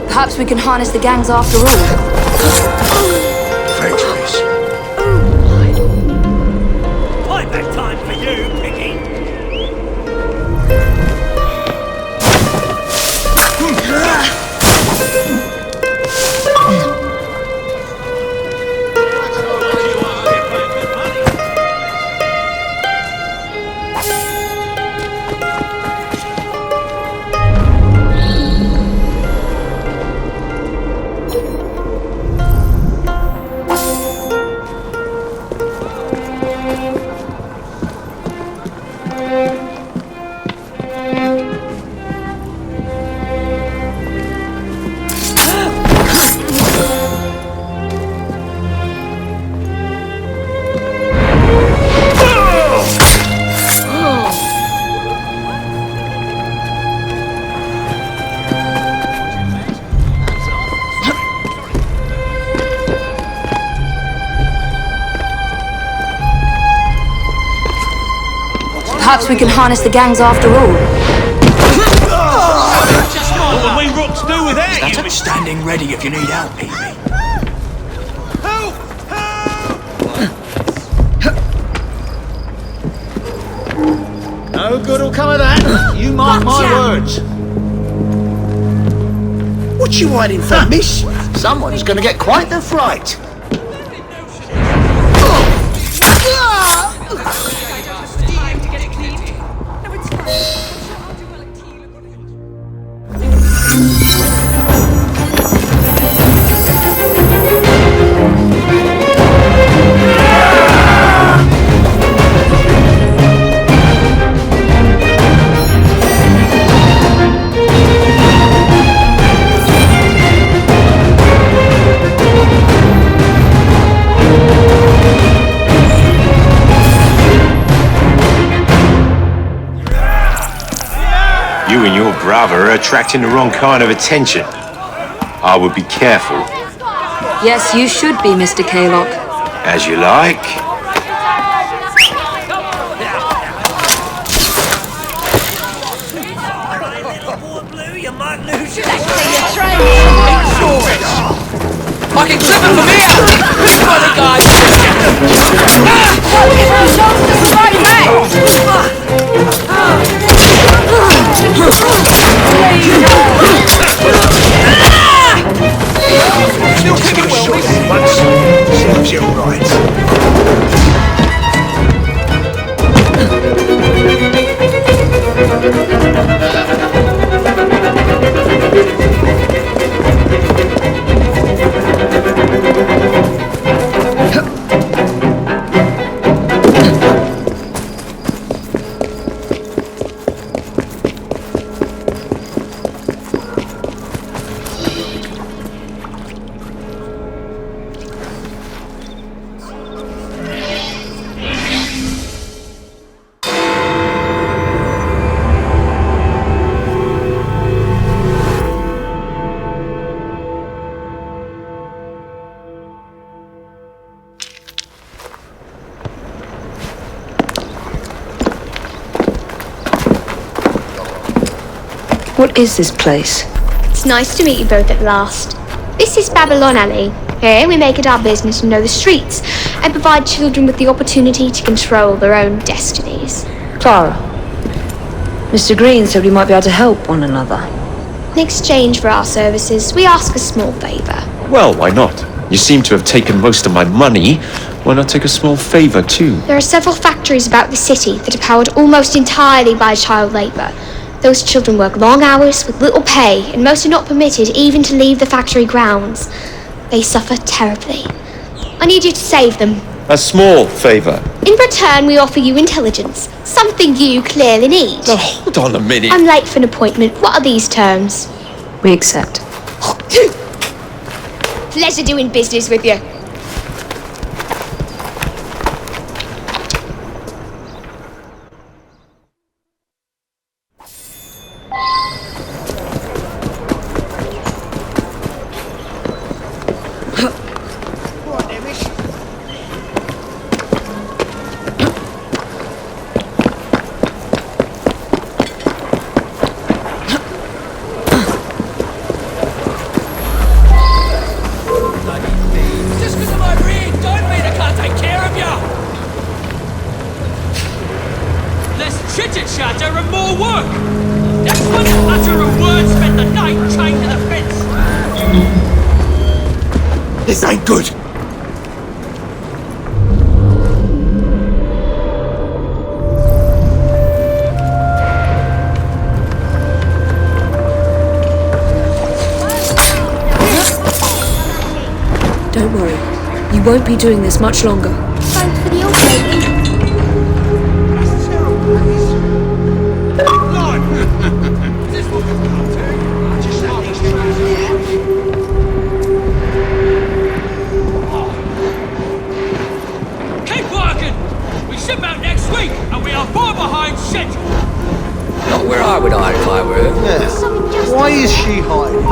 Perhaps we can harness the gangs after all. Victories. Playback time for you, Piggy. Perhaps we can harness the gangs after all. What would we Rooks do without you? Standing ready if you need help, Evie. No good will come of that. You mark my words. What you hiding for, miss? Someone's gonna get quite the fright. You and your brother are attracting the wrong kind of attention. I would be careful. Yes, you should be, Mr. Kaylock. As you like. I can clip him from here! Bloody guy! Don't give her a chance to fight back! What is this place? It's nice to meet you both at last. This is Babylon Alley. Here we make it our business to know the streets and provide children with the opportunity to control their own destinies. Clara, Mr. Green said we might be able to help one another. In exchange for our services, we ask a small favour. Well, why not? You seem to have taken most of my money. Why not take a small favor, too? There are several factories about the city that are powered almost entirely by child labour. Those children work long hours with little pay, and most are not permitted even to leave the factory grounds. They suffer terribly. I need you to save them. A small favor. In return, we offer you intelligence, something you clearly need. Oh, hold on a minute. I'm late for an appointment. What are these terms? We accept. Pleasure doing business with you. This ain't good. Don't worry. You won't be doing this much longer. Thanks for the old lady. Keep working! We ship out next week, and we are far behind schedule. Not where I would hide if I were her. Yeah. Why is she hiding?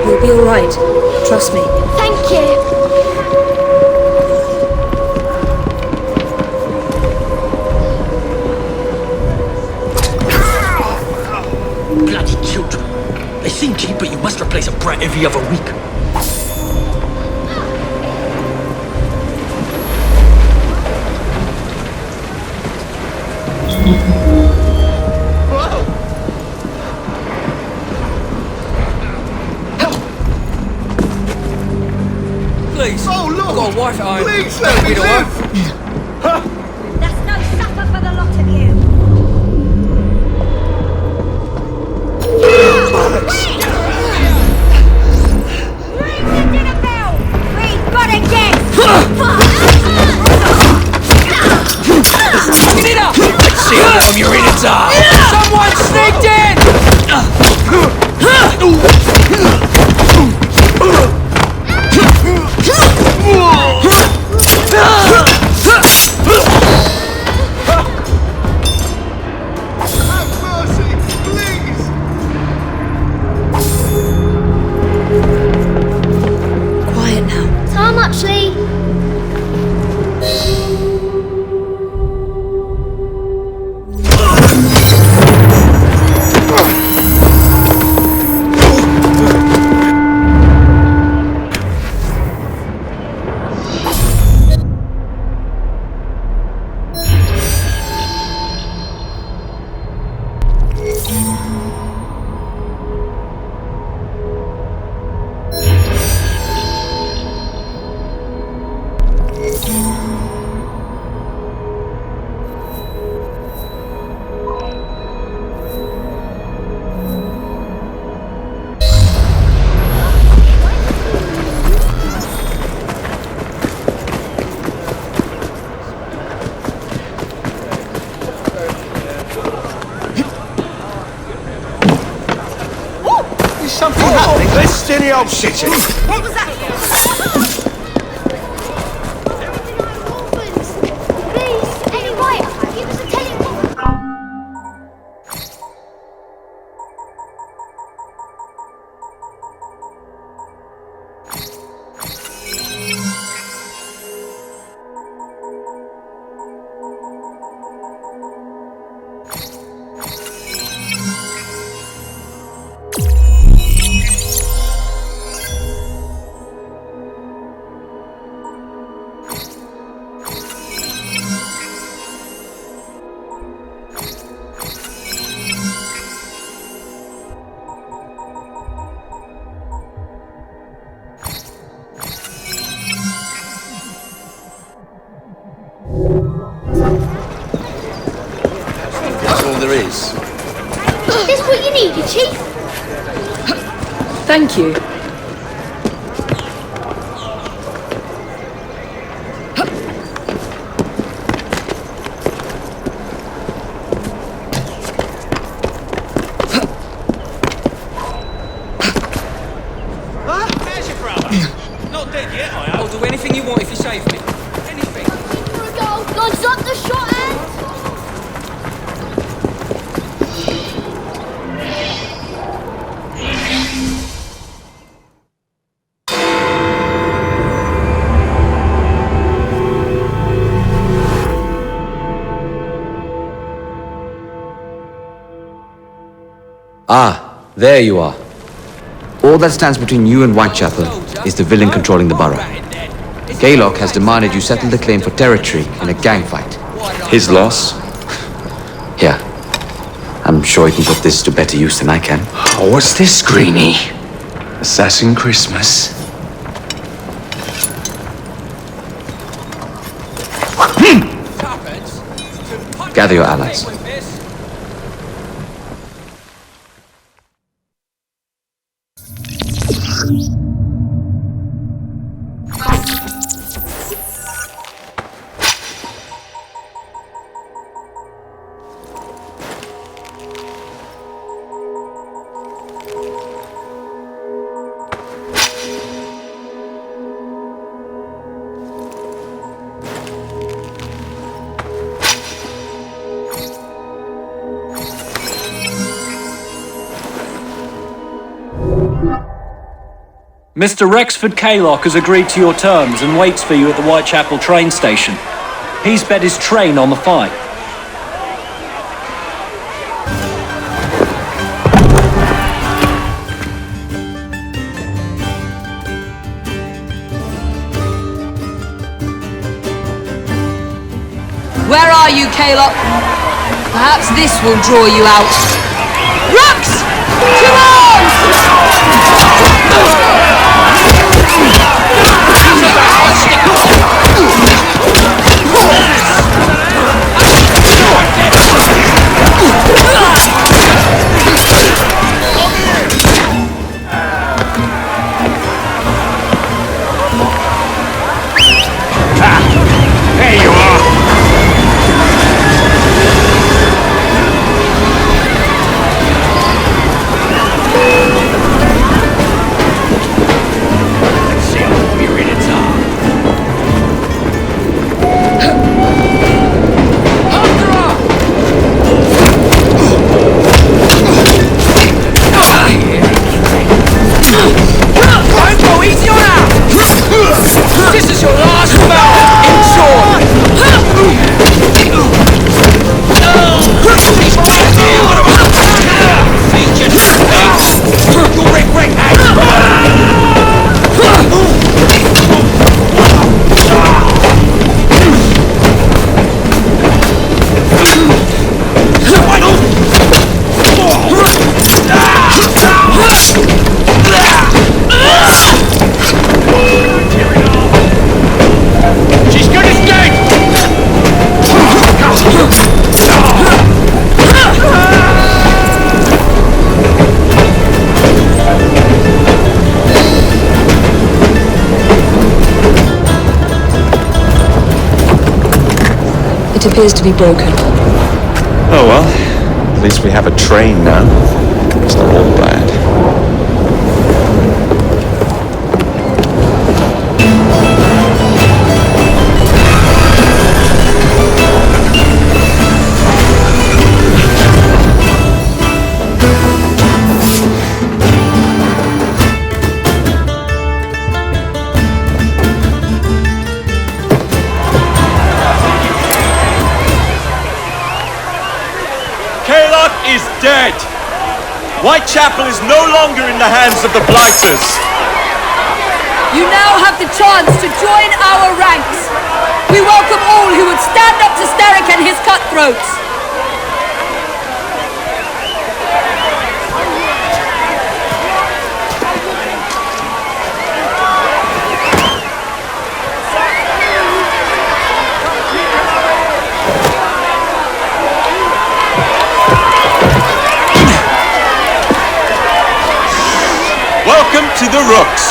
You'll be alright. Trust me. Thank you. Bloody children. They seem cheap, but you must replace a brat every other week. Please. Oh, look! I've got a wife at home. Please let me live! That's no supper for the lot of you. Ring the dinner bell! We've got a guest! Get it up! Let's see how long your innards are! Someone sneaked in! Have mercy, please! Quiet now. So much, Lee. Something happening. Let's steady old city. What was that? Please. That's all there is. Is this what you needed, Chief? Thank you. How's your brother? Not dead yet, I hope. I'll do anything you want if you save me. Anything. Guns up the shot end! Ah, there you are. All that stands between you and Whitechapel is the villain controlling the borough. Gaylock has demanded you settle the claim for territory in a gang fight. His loss? Yeah. I'm sure he can put this to better use than I can. Oh, what's this, Greenie? Assassin Christmas? Gather your allies. Mr. Rexford Kaylock has agreed to your terms and waits for you at the Whitechapel train station. He's bet his train on the fight. Where are you, Kaylock? Perhaps this will draw you out. Rooks! To arms! There you are! Let's see how myriads are. Go easy on out! This is your last battle! Enjoy! She's good as dead! It appears to be broken. Oh well, at least we have a train now. It's not all bad. dead. Whitechapel is no longer in the hands of the Blighters. You now have the chance to join our ranks. We welcome all who would stand up to Starrick and his cutthroats. Welcome to the Rooks.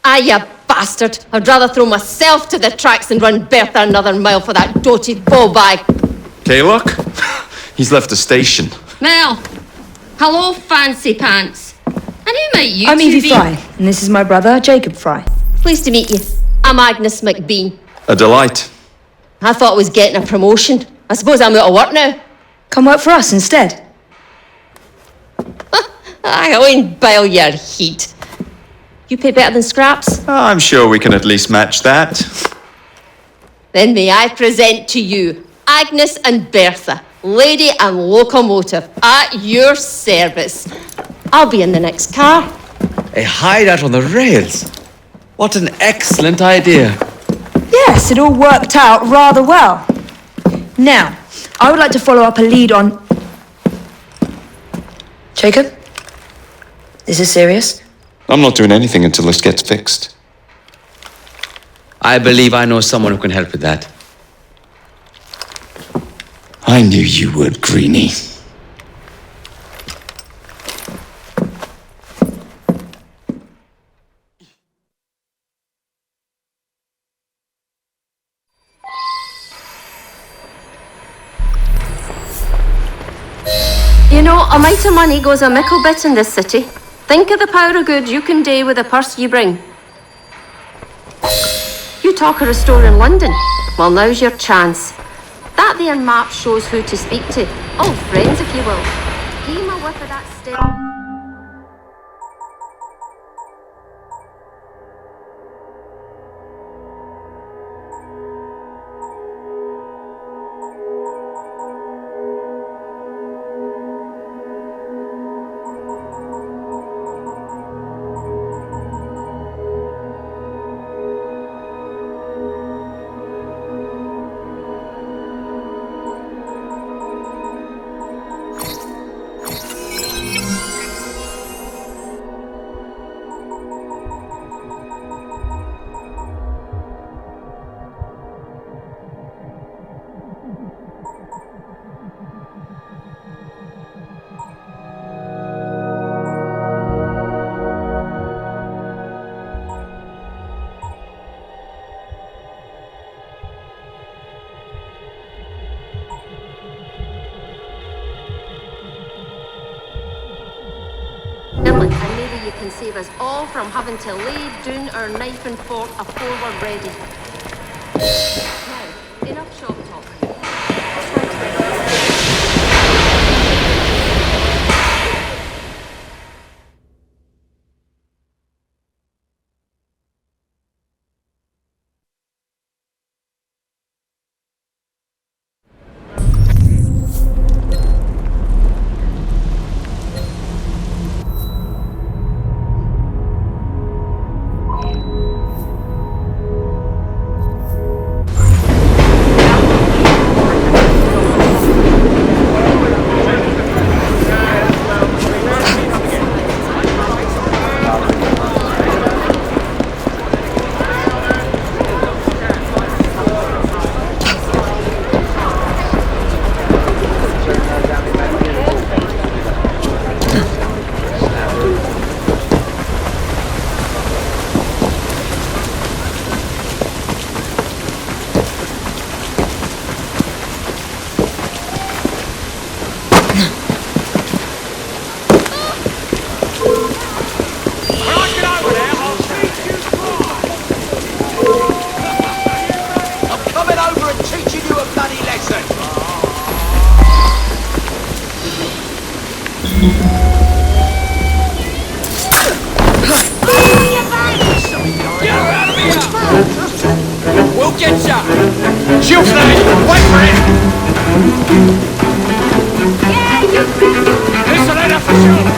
Ah, you bastard! I'd rather throw myself to the tracks than run Bertha another mile for that doted bowbag. Kaylock? He's left the station. Mel! Hello, fancy pants. And who might you I'm two Evie be? Fry, and this is my brother, Jacob Fry. Pleased to meet you. I'm Agnes McBean. A delight. I thought I was getting a promotion. I suppose I'm out of work now. Come work for us instead. I won't bile your heat. You pay better than scraps? I'm sure we can at least match that. Then may I present to you Agnes and Bertha, lady and locomotive, at your service. I'll be in the next car. A hideout on the rails. What an excellent idea. Yes, it all worked out rather well. Now, I would like to follow up a lead on... Jacob? Is this serious? I'm not doing anything until this gets fixed. I believe I know someone who can help with that. I knew you would, Greenie. You know, a mite of money goes a mickle bit in this city. Think of the power of good you can do with the purse you bring. You talk of a store in London. Well, now's your chance. That there map shows who to speak to. Old friends, if you will. Give 'em a whiff of that still. And maybe you can save us all from having to lay down our knife and fork afore we're ready. Now, enough shop talk. Thursday! Wait for it! This will end up for sure!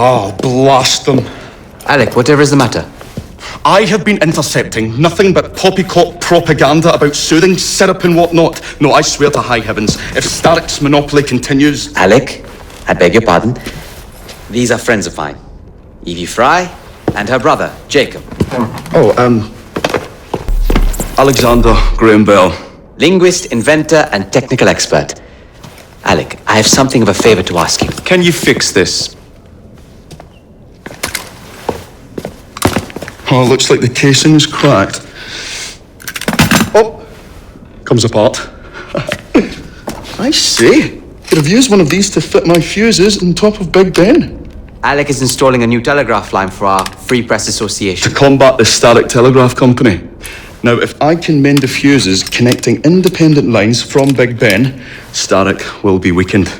Oh, blast them. Alec, whatever is the matter? I have been intercepting nothing but poppycock propaganda about soothing syrup and whatnot. No, I swear to high heavens, if Starrick's monopoly continues... Alec, I beg your pardon. These are friends of mine. Evie Fry and her brother, Jacob. Oh, Alexander Graham Bell. Linguist, inventor, and technical expert. Alec, I have something of a favor to ask you. Can you fix this? Oh, looks like the casing is cracked. Oh, comes apart. I see. Could have used one of these to fit my fuses on top of Big Ben. Alec is installing a new telegraph line for our Free Press Association. To combat the Starrick Telegraph Company. Now, if I can mend the fuses connecting independent lines from Big Ben, Starrick will be weakened.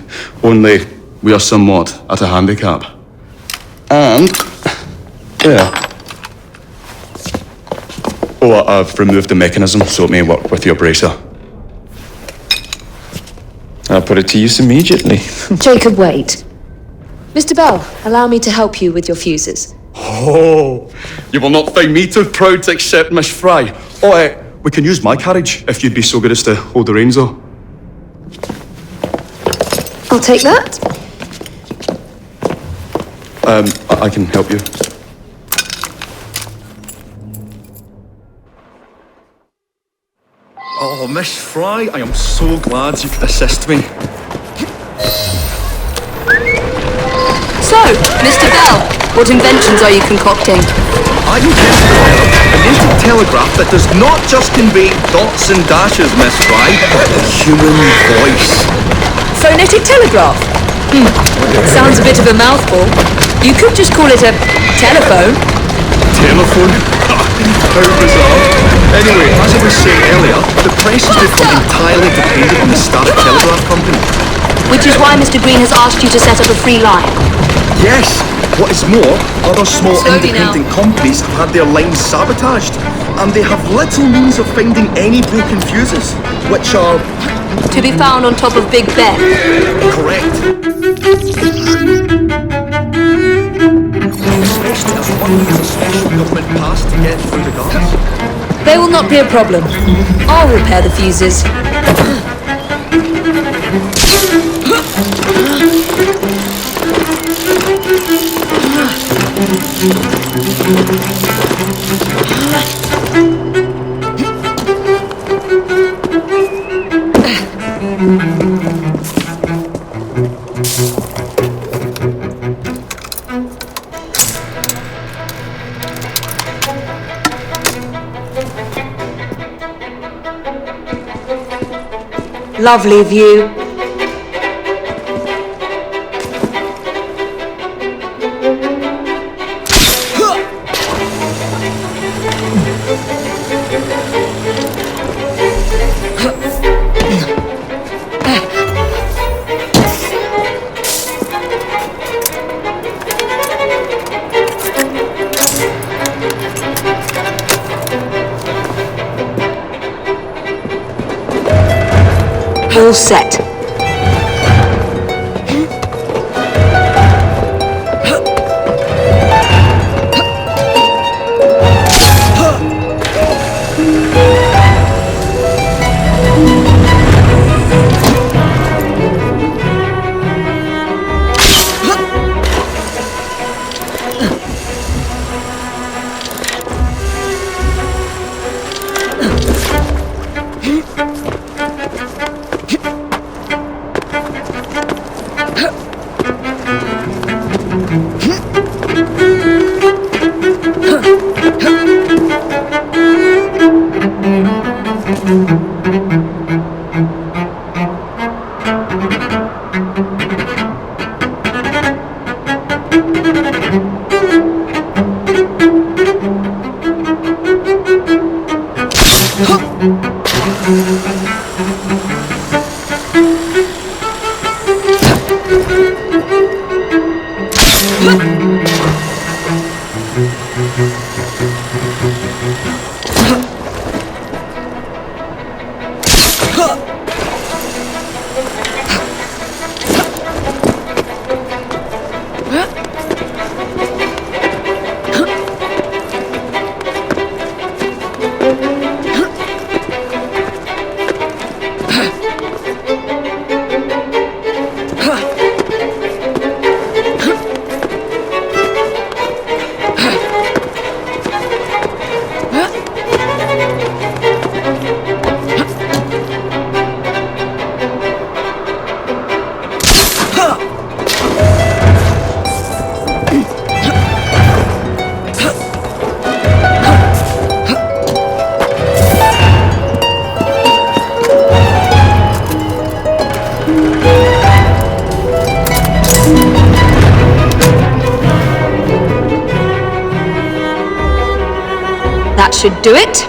Only we are somewhat at a handicap. And... yeah. Oh, I've removed the mechanism so it may work with your bracer. I'll put it to use immediately. Jacob, wait. Mr. Bell, allow me to help you with your fuses. Oh, you will not find me too proud to accept Miss Fry. Oh, we can use my carriage if you'd be so good as to hold the reins, though. I'll take that. I can help you. Oh, Miss Fry, I am so glad you could assist me. So, Mr. Bell, what inventions are you concocting? I intend to develop a native telegraph that does not just convey dots and dashes, Miss Fry, but the human voice. Phonetic telegraph? Sounds a bit of a mouthful. You could just call it a telephone. Telephone? How bizarre. Anyway, as I was saying earlier, the press has become entirely dependent on the Starrick Telegraph Company. Which is why Mr. Green has asked you to set up a free line. Yes! What is more, other small independent companies have had their lines sabotaged, and they have little means of finding any broken fuses, which are... to be found on top of Big Ben. Correct. Especially as one needs a special government pass to get through the guards. They will not be a problem. I'll repair the fuses. Lovely view. All set. That should do it.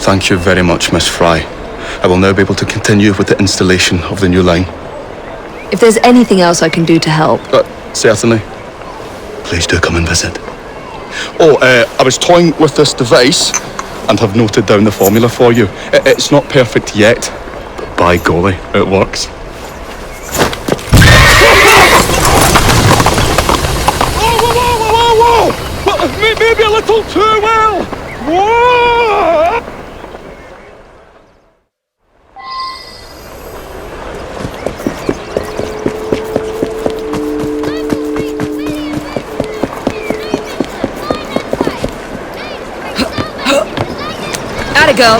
Thank you very much, Miss Fry. I will now be able to continue with the installation of the new line. If there's anything else I can do to help... Certainly. Please do come and visit. Oh, I was toying with this device and have noted down the formula for you. It's not perfect yet, but by golly, it works. Whoa! Maybe a little too well! Whoa! Atta go.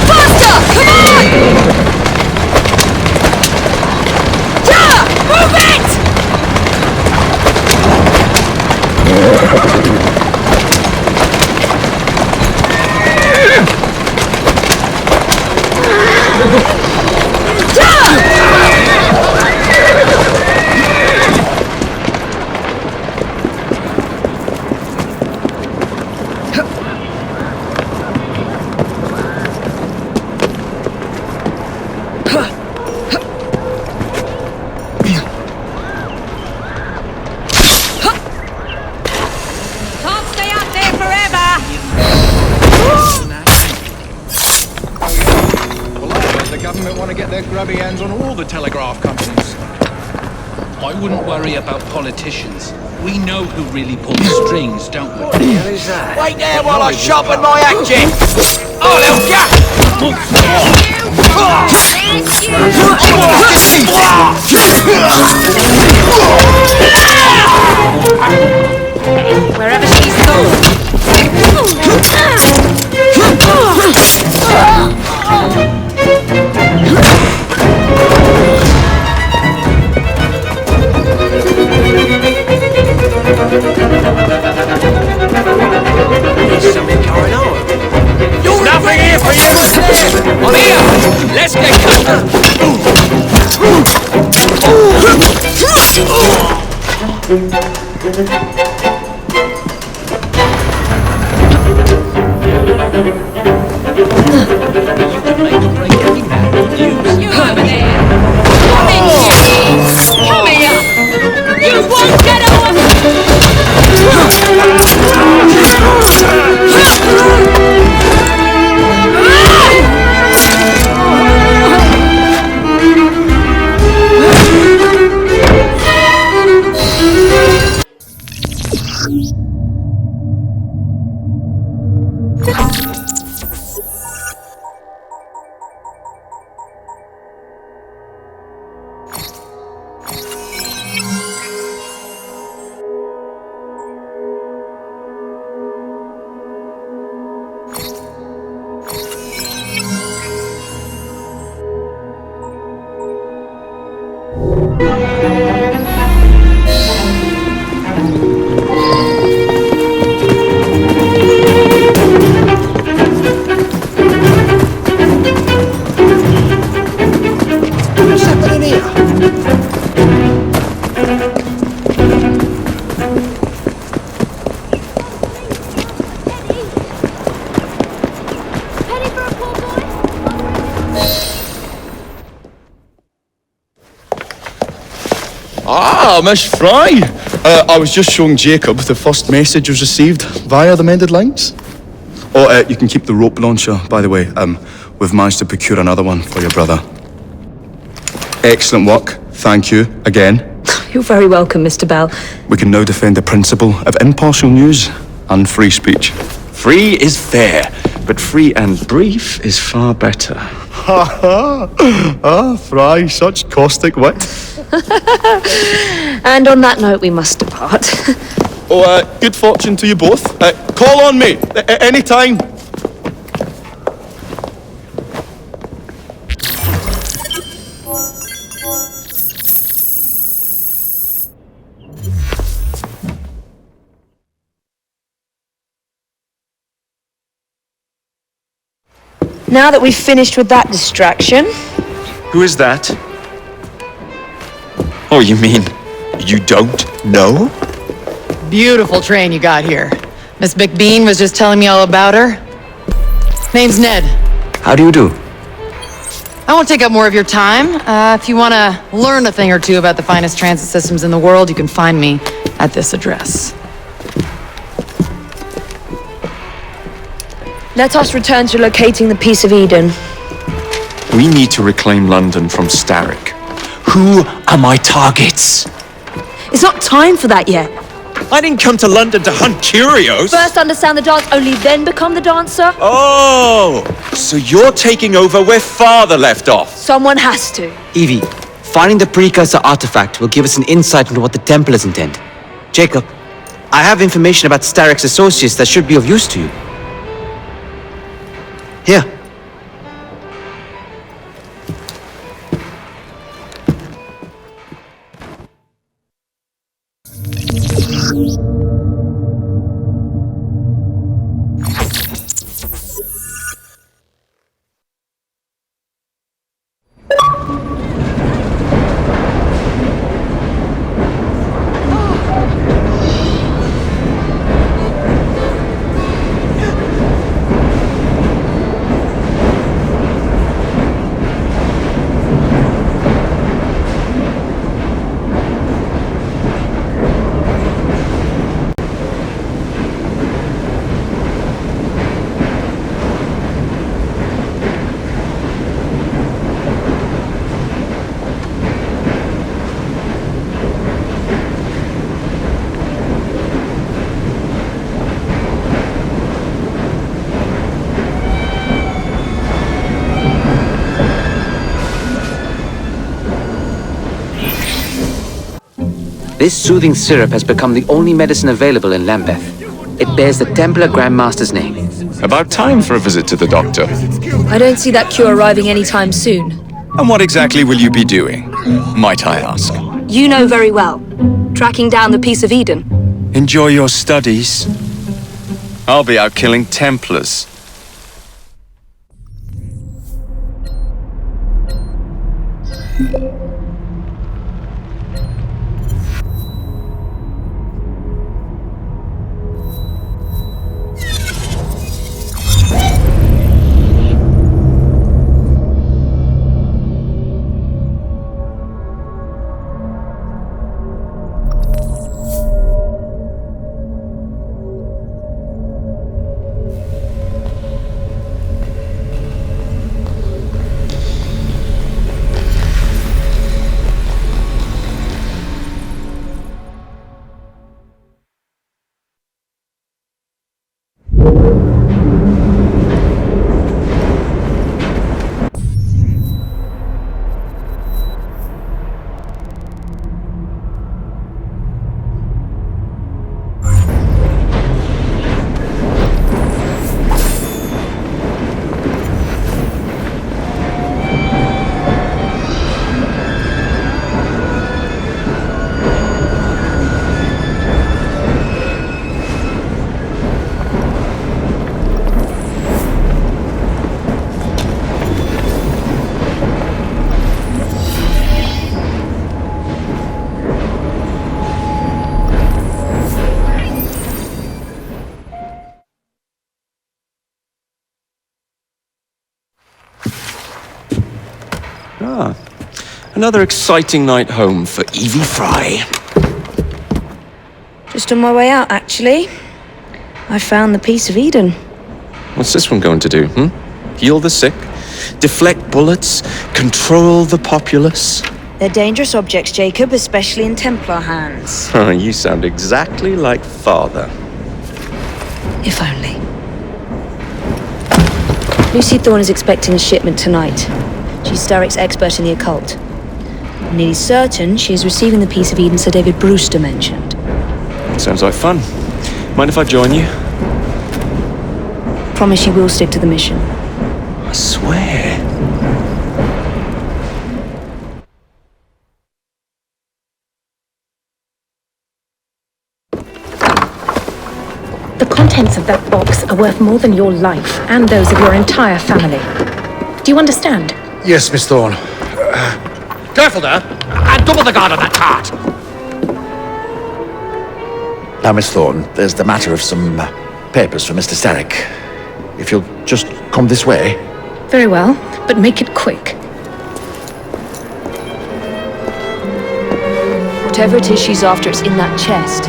Faster! Come on! Yeah! Move it! Grubby hands on all the telegraph companies. I wouldn't worry about politicians. We know who really pulls the strings, don't we? What the hell is that? Wait there while I sharpen my hatchet! I'll help ya! Wherever she's gone. There's something going on. There's nothing here for you to say. I'm here. Let's get You over there! Come in, Jimmy! Come here! You won't get Ah, Miss Fry! I was just showing Jacob the first message was received via the mended lines. Oh, you can keep the rope launcher, by the way. We've managed to procure another one for your brother. Excellent work. Thank you, again. You're very welcome, Mr. Bell. We can now defend the principle of impartial news and free speech. Free is fair, but free and brief is far better. Ha ha! Ah, Fry, such caustic wit. And on that note, we must depart. Good fortune to you both. Call on me, anytime. Now that we've finished with that distraction... Who is that? Oh, you mean you don't know? Beautiful train you got here. Miss McBean was just telling me all about her. Name's Ned. How do you do? I won't take up more of your time. If you want to learn a thing or two about the finest transit systems in the world, you can find me at this address. Let us return to locating the Piece of Eden. We need to reclaim London from Starrick. Who are my targets? It's not time for that yet. I didn't come to London to hunt curios. First understand the dance, only then become the dancer. Oh, so you're taking over where Father left off. Someone has to. Evie, finding the precursor artifact will give us an insight into what the Templars intend. Jacob, I have information about Starrick's associates that should be of use to you. Here. This soothing syrup has become the only medicine available in Lambeth. It bears the Templar Grandmaster's name. About time for a visit to the doctor. I don't see that cure arriving anytime soon. And what exactly will you be doing, might I ask? You know very well. Tracking down the Piece of Eden. Enjoy your studies. I'll be out killing Templars. Another exciting night home for Evie Fry. Just on my way out, actually. I found the Piece of Eden. What's this one going to do, Heal the sick, deflect bullets, control the populace? They're dangerous objects, Jacob, especially in Templar hands. You sound exactly like Father. If only. Lucy Thorne is expecting a shipment tonight. She's Starrick's expert in the occult. I'm nearly certain she is receiving the Piece of Eden Sir David Brewster mentioned. Sounds like fun. Mind if I join you? Promise you will stick to the mission. I swear. The contents of that box are worth more than your life and those of your entire family. Do you understand? Yes, Miss Thorne. Careful there! And double the guard on that cart! Now, Miss Thorne, there's the matter of some papers for Mr. Starrick. If you'll just come this way. Very well, but make it quick. Whatever it is she's after, it's in that chest.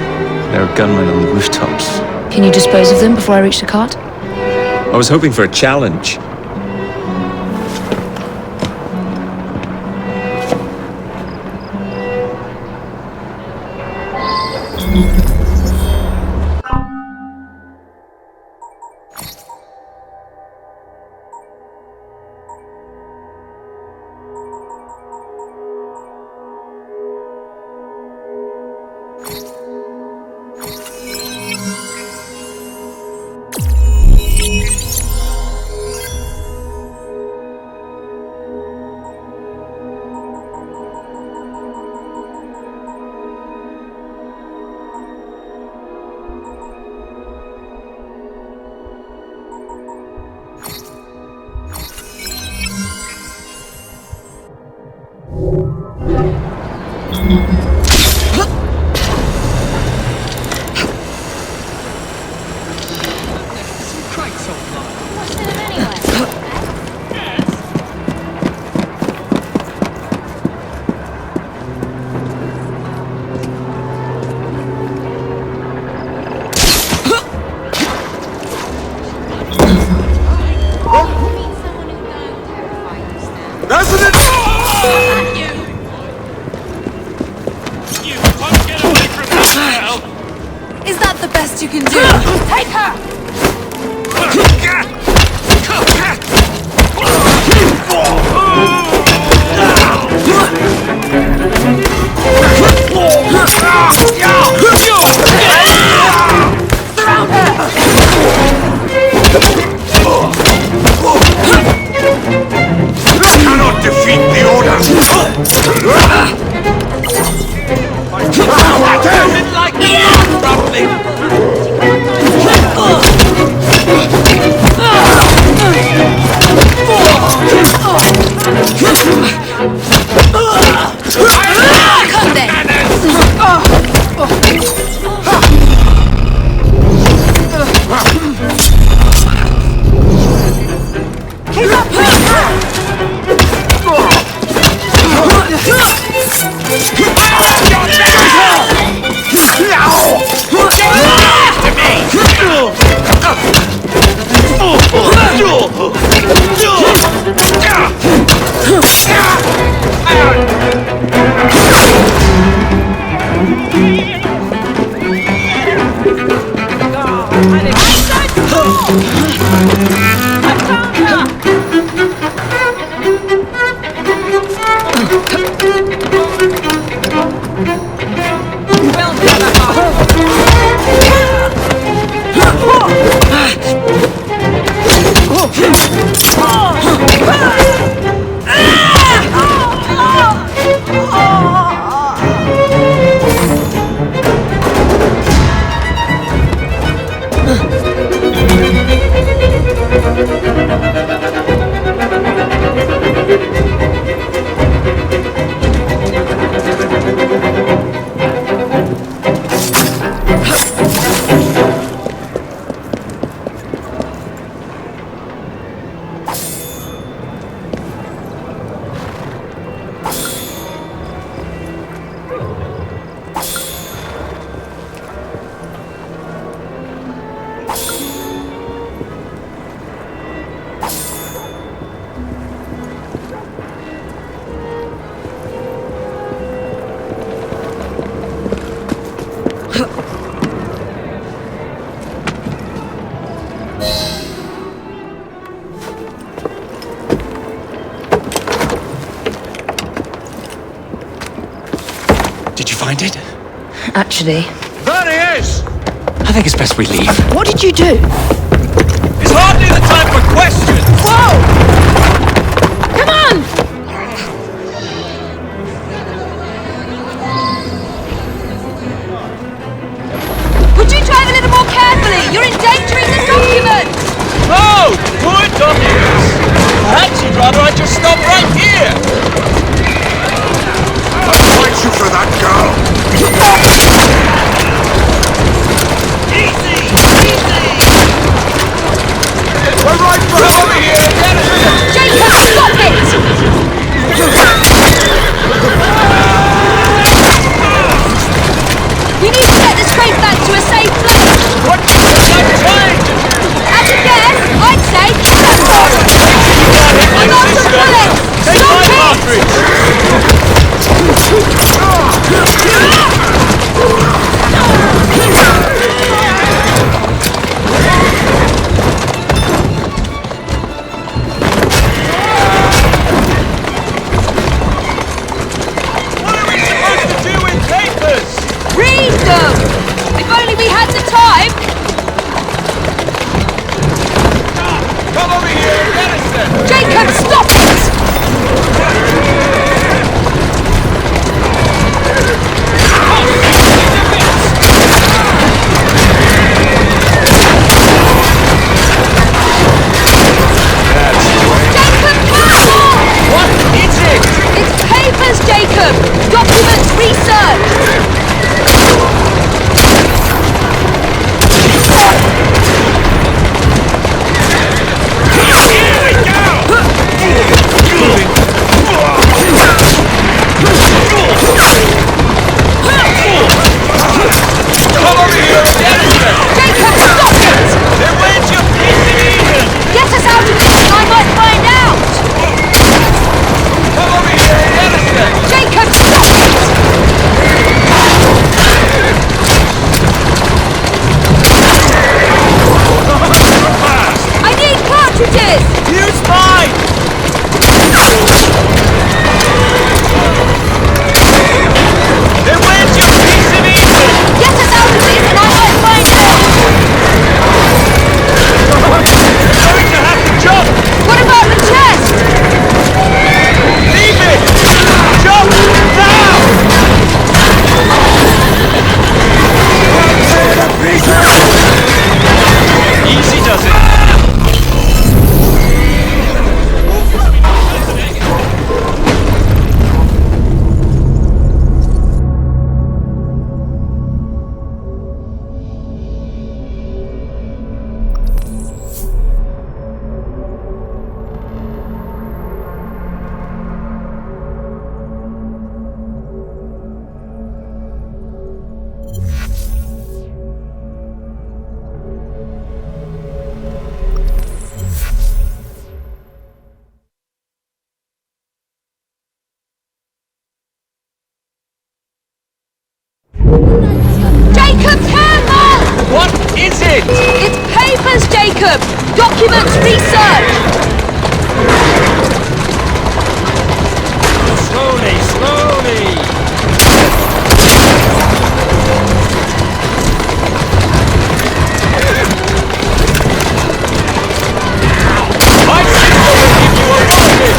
There are gunmen on the rooftops. Can you dispose of them before I reach the cart? I was hoping for a challenge. Find it? Actually... There he is! I think it's best we leave. What did you do? It's hardly the time for questions! Whoa! Come on! Would you drive a little more carefully? You're endangering the documents! Oh! Good documents! Perhaps you'd rather I just stop right here! I'll fight you for that, girl! Easy! Easy! We're right for him over here! Jacob, stop it! We need to get this train back to a safe place! What do you think I'm trying to do? As a guess, I'd say Templar! Like Lots of sister! bullets! Take Stop my it! cartridge! What are we supposed to do with papers? Read them! If only we had the time! Documents research! Slowly, slowly! My sister will give you a rocket!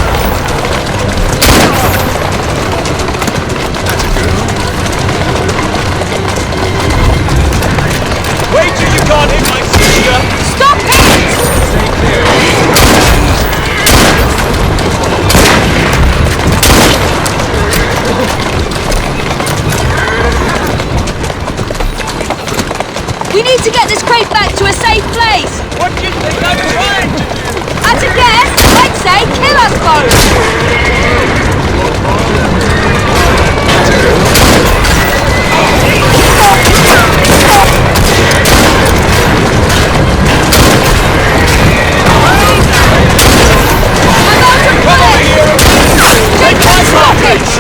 Wait till you can't hit my sister! Stop it! We need to get this crate back to a safe place! What do you think I'm trying to do? At a guess, I'd say kill us both! Take my rockets!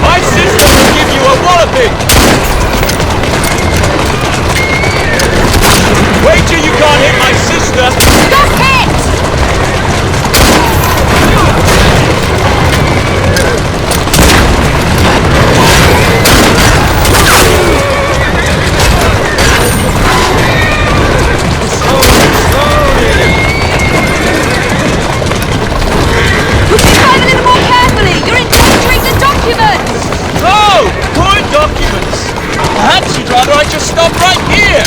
My sister will give you a walloping! Wait till you can't hit my sister! Stop it! We should drive a little more carefully! You're endangering the documents! Oh! Poor documents! Perhaps you'd rather I just stop right here!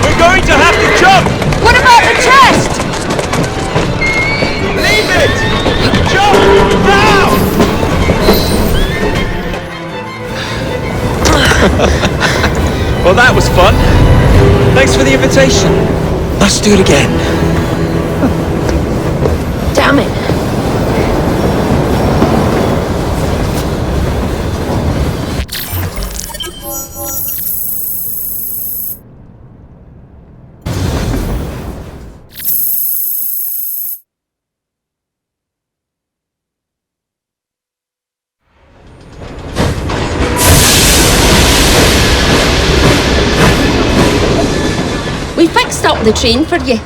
We're going to have to jump! What about the chest? Leave it! Jump! Now! Well, that was fun. Thanks for the invitation. Let's do it again. Damn it. We fixed up the train for you.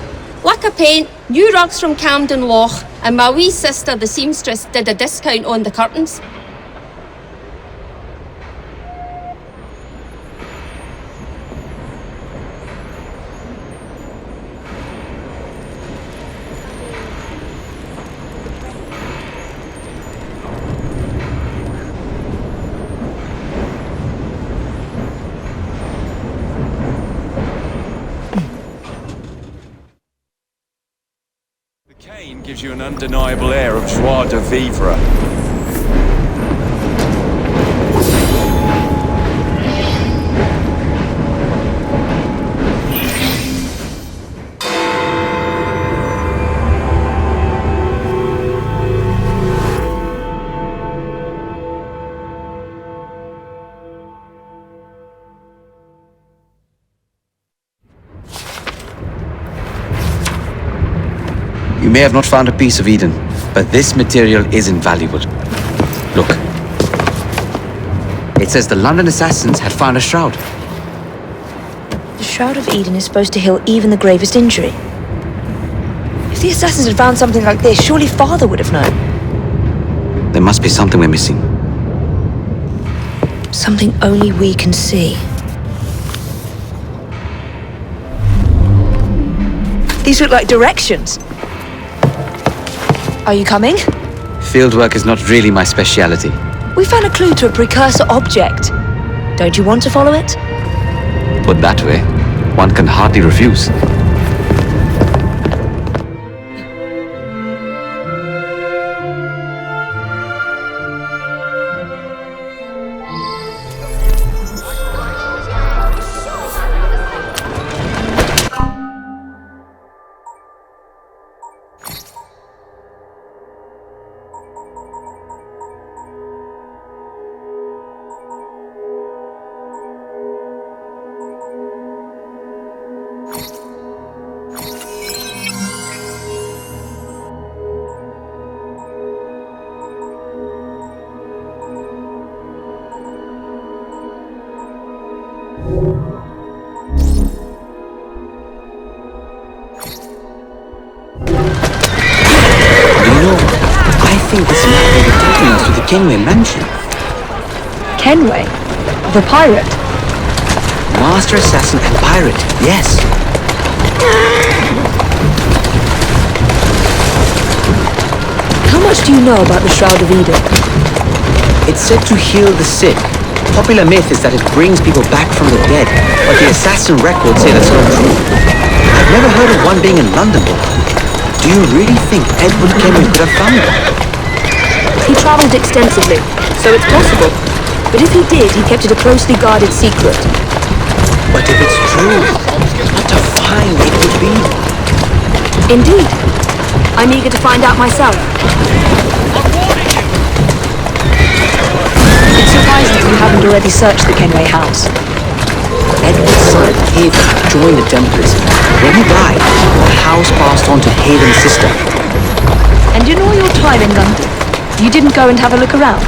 Lacquer paint, new rugs from Camden Loch, and my wee sister, the seamstress, did a discount on the curtains. The cane gives you an undeniable air of joie de vivre. You may have not found a piece of Eden, but this material is invaluable. Look. It says the London assassins had found a shroud. The Shroud of Eden is supposed to heal even the gravest injury. If the assassins had found something like this, surely Father would have known. There must be something we're missing. Something only we can see. These look like directions. Are you coming? Fieldwork is not really my speciality. We found a clue to a precursor object. Don't you want to follow it? Put that way, one can hardly refuse. think this map may be taking us to the Kenway Mansion? Kenway? The pirate? Master assassin and pirate, yes. How much do you know about the Shroud of Eden? It's said to heal the sick. Popular myth is that it brings people back from the dead, but the assassin records say that's not true. I've never heard of one being in London, though. Do you really think Edward Kenway could have found it? He travelled extensively, so it's possible. But if he did, he kept it a closely guarded secret. But if it's true, what a find it would be. Indeed. I'm eager to find out myself. It's surprising you haven't already searched the Kenway house. Edward's son, Haven, joined the Templars. When he died, the house passed on to Haven's sister. And in all your time in London, you didn't go and have a look around?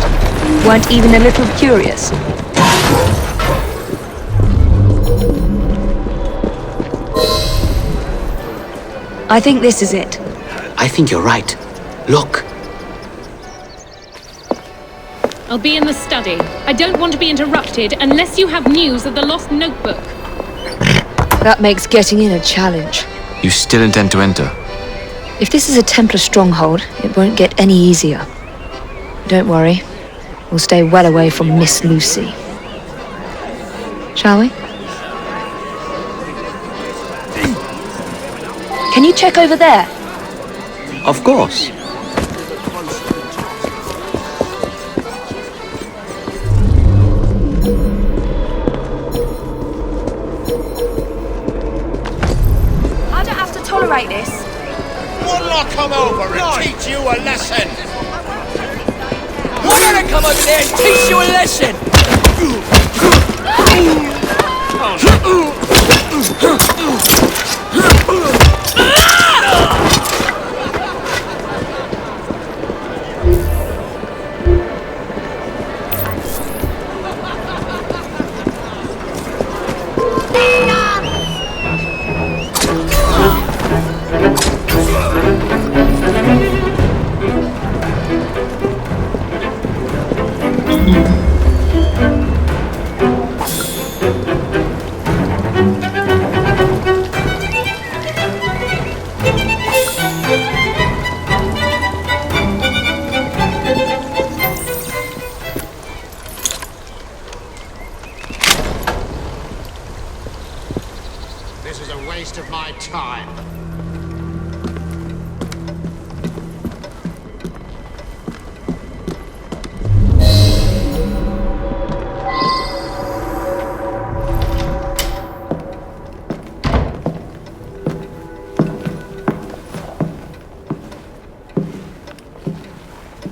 Weren't even a little curious? I think this is it. I think you're right. Look. I'll be in the study. I don't want to be interrupted unless you have news of the lost notebook. That makes getting in a challenge. You still intend to enter? If this is a Templar stronghold, it won't get any easier. Don't worry. We'll stay well away from Miss Lucy. Shall we? Can you check over there? Of course. I don't have to tolerate this. What'll I come over and teach you a lesson? I'm gonna come over there and teach you a lesson! This is a waste of my time.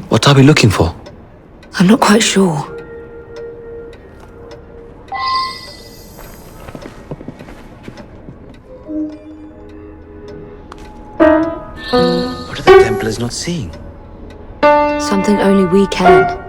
What are we looking for? I'm not quite sure. What are the Templars not seeing? Something only we can.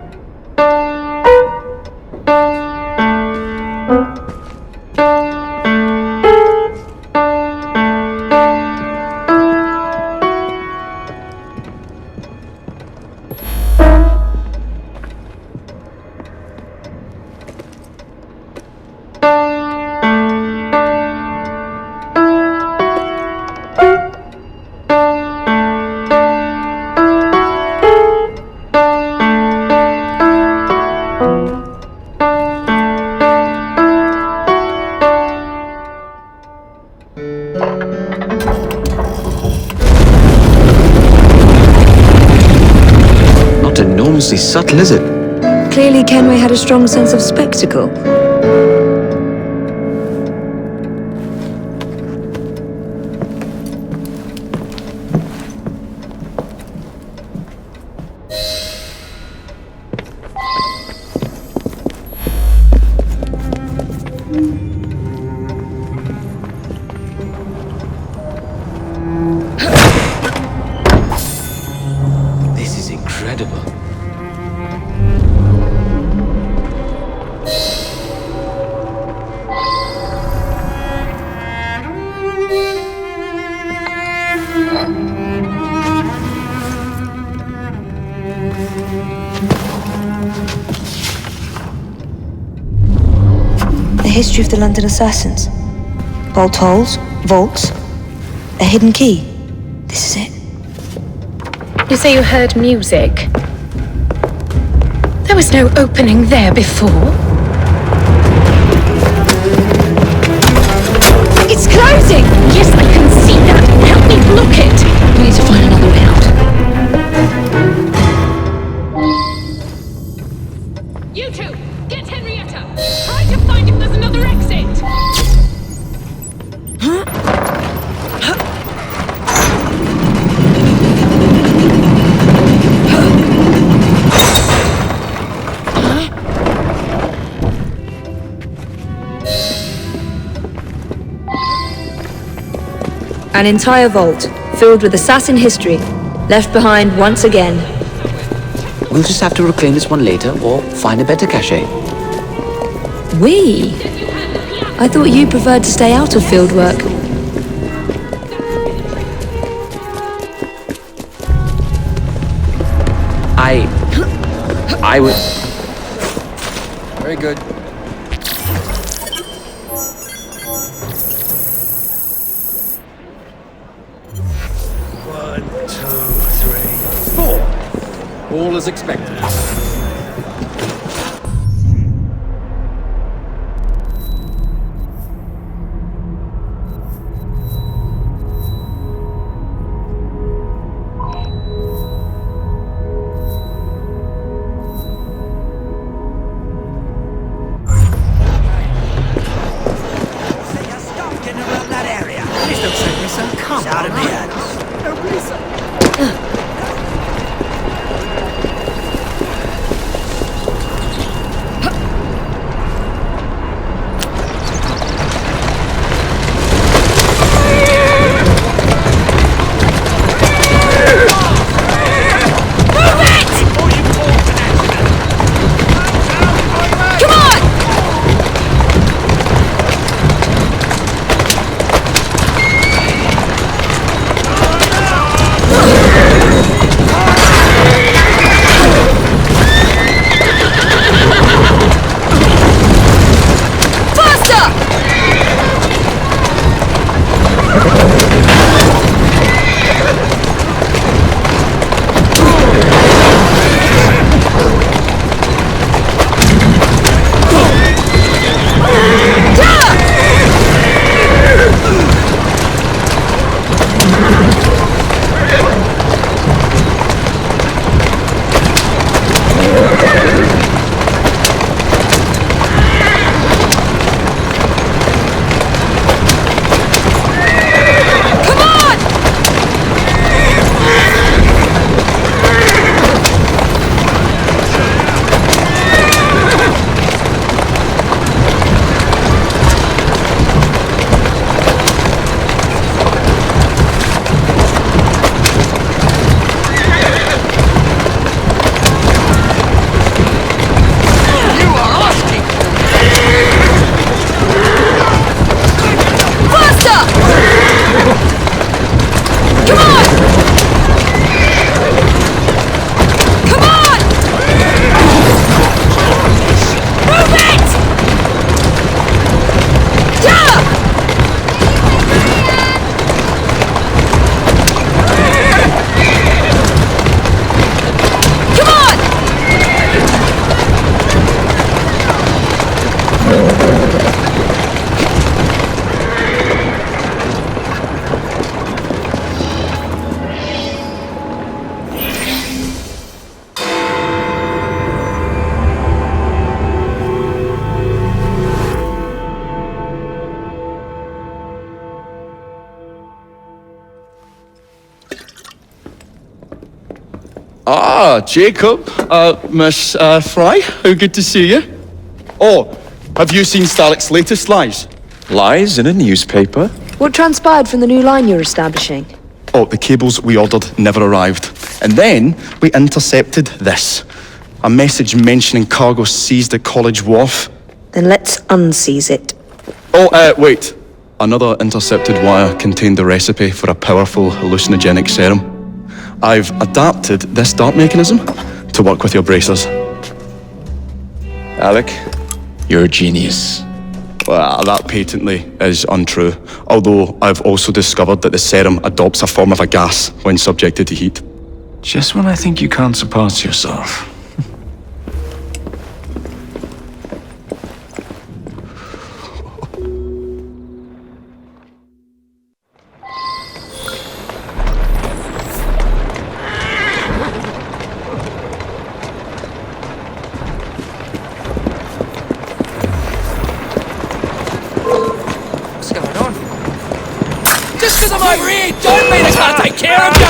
Enormously subtle, is it? Clearly Kenway had a strong sense of spectacle. This is incredible. history of the London assassins. Bolt holes, vaults, a hidden key. This is it. You say you heard music? There was no opening there before. It's closing! Yes, I can see that. Help me block it. We need to find another way out. You two, get Henrietta. Try to find if there's another exit. An entire vault, filled with assassin history, left behind once again. We'll just have to reclaim this one later, or find a better cache. We? I thought you preferred to stay out of field work. I would... Very good. All as expected. Ah, Jacob, Miss Fry, how good to see you. Oh, have you seen Starrick's latest lies? Lies in a newspaper? What transpired from the new line you're establishing? Oh, the cables we ordered never arrived. And then we intercepted this. A message mentioning cargo seized at College Wharf. Then let's unseize it. Oh, wait. Another intercepted wire contained the recipe for a powerful hallucinogenic serum. I've adapted this dart mechanism to work with your bracers. Alec, you're a genius. Well, that patently is untrue. Although I've also discovered that the serum adopts a form of a gas when subjected to heat. Just when I think you can't surpass yourself. Just because I'm over here, don't mean I can't take care of you!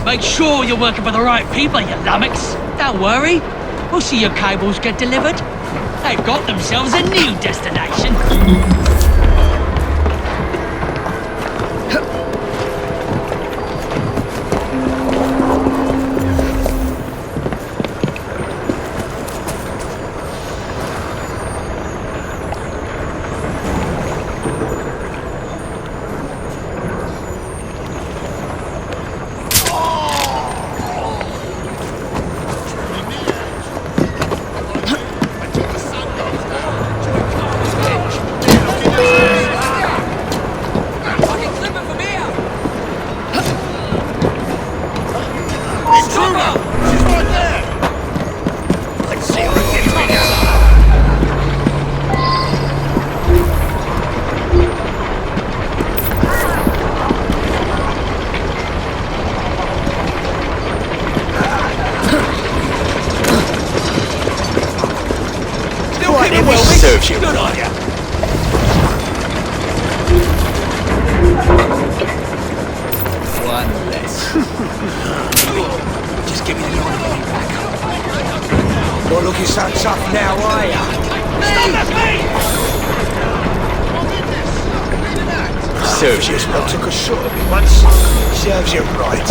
Make sure you're working for the right people, you lummox. Don't worry. We'll see your cables get delivered. They've got themselves a new destination. Serves you. Good on ya. One less. Just give me the order back. Not looking so tough now, are ya? Stop at me! Serves you. I took a shot at me once. Serves you right.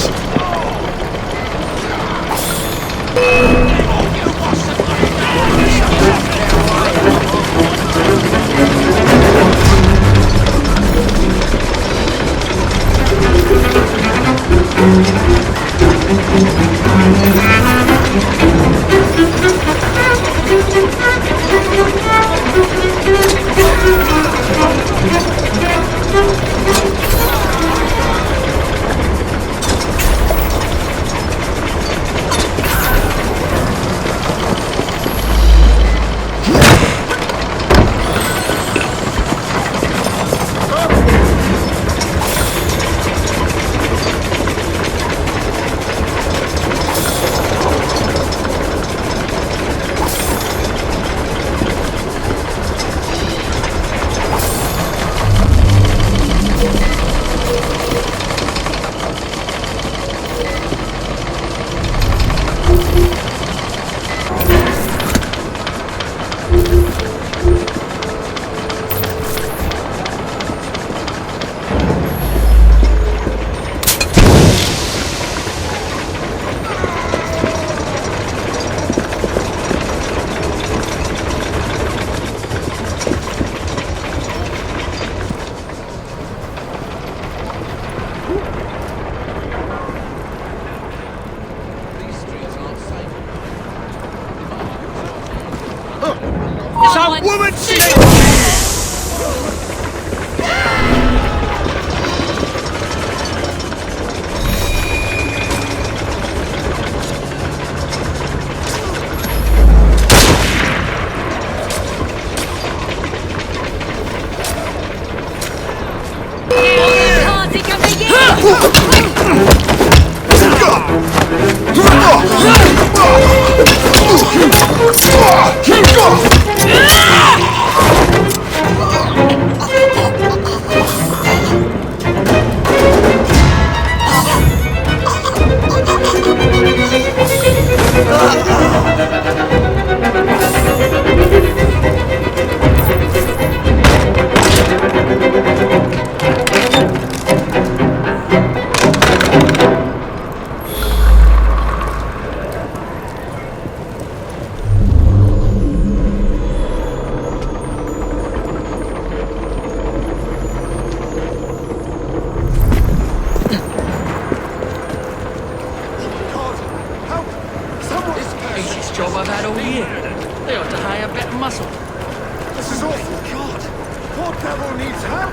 devil needs help.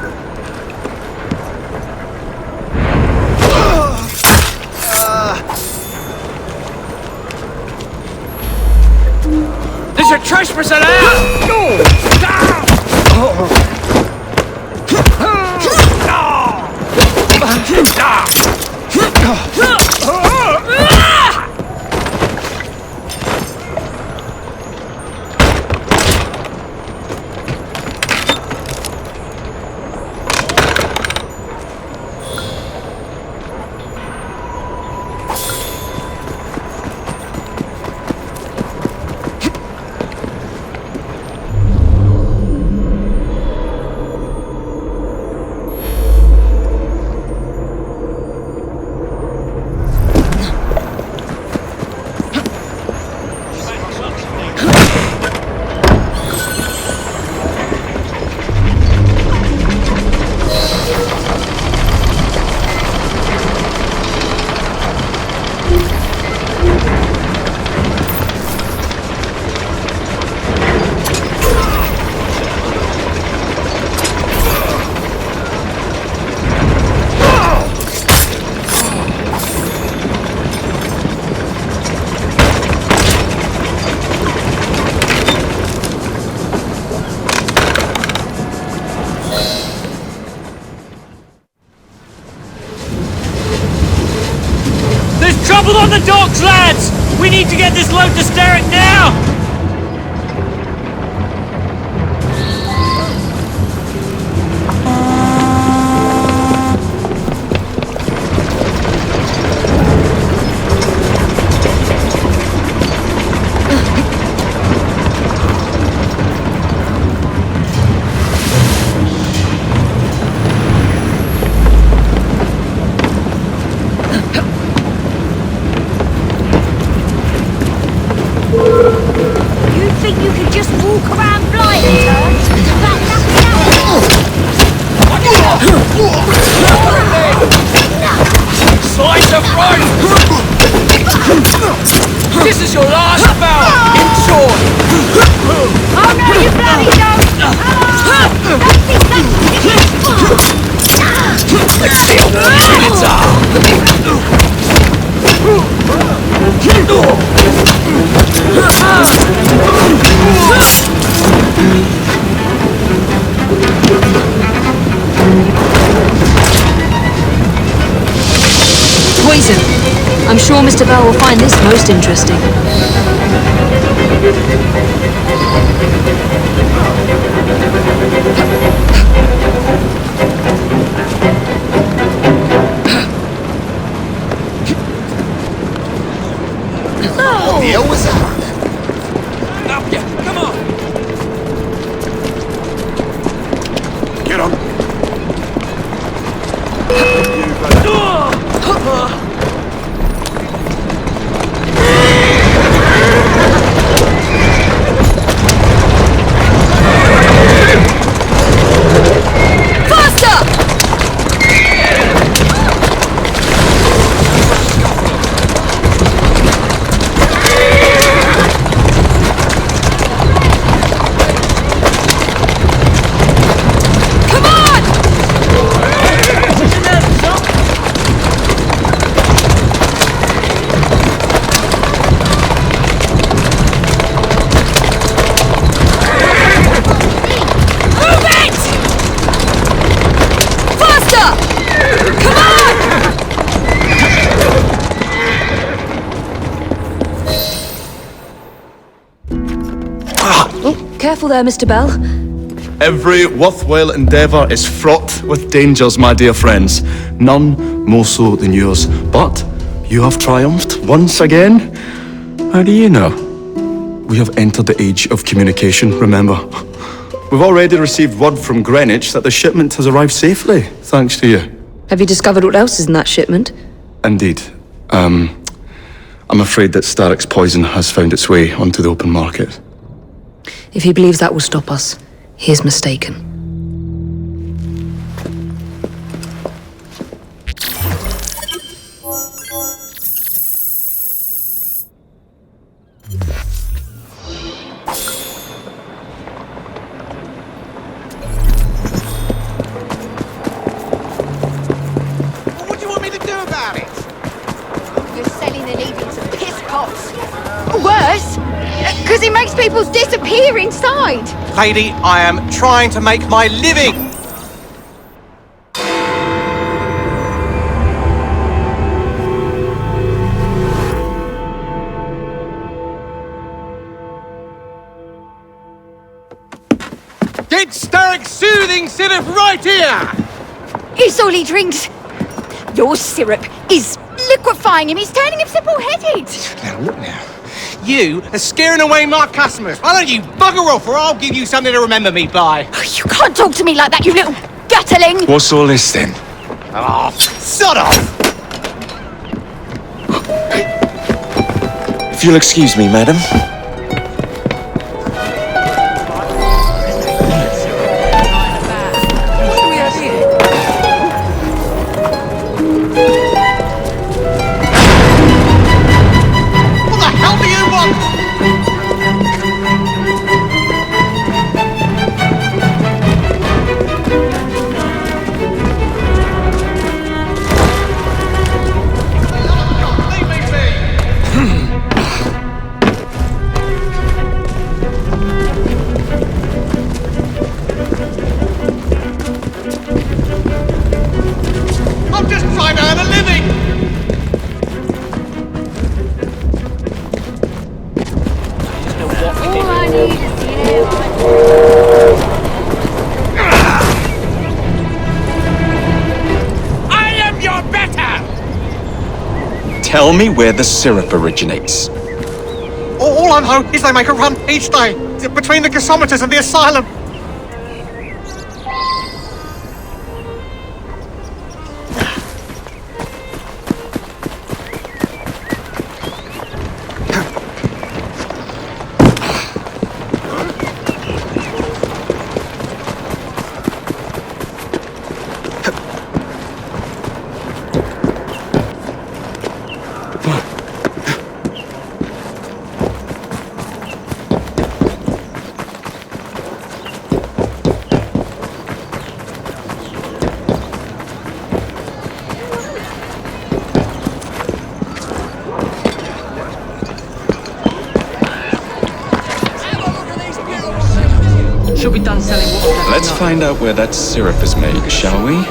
There's a trespasser there! Trouble on the docks, lads! We need to get this load to Starrick now! This is your last bout! In short! Oh no, you bloody don't! Let's see how minutes are! Poison. I'm sure Mr. Bell will find this most interesting. Oh, the hell was that? Up ya! Come on! Get on. Careful there, Mr. Bell. Every worthwhile endeavour is fraught with dangers, my dear friends. None more so than yours. But you have triumphed once again. How do you know? We have entered the age of communication, remember. We've already received word from Greenwich that the shipment has arrived safely, thanks to you. Have you discovered what else is in that shipment? Indeed. I'm afraid that Starrick's poison has found its way onto the open market. If he believes that will stop us, he is mistaken. Because he makes people disappear inside. Lady, I am trying to make my living. Get Starrick soothing syrup right here! It's all he drinks. Your syrup is liquefying him. It's turning him simple-headed. Now, look now. You are scaring away my customers. Why don't you bugger off or I'll give you something to remember me by. Oh, you can't talk to me like that, you little gutterling. What's all this then? Oh, sod off! If you'll excuse me, madam. Tell me where the syrup originates. All I know is they make a run each day between the gasometers and the asylum. Let's find out where that syrup is made, shall we?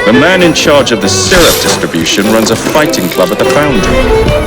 The man in charge of the syrup distribution runs a fighting club at the Foundry.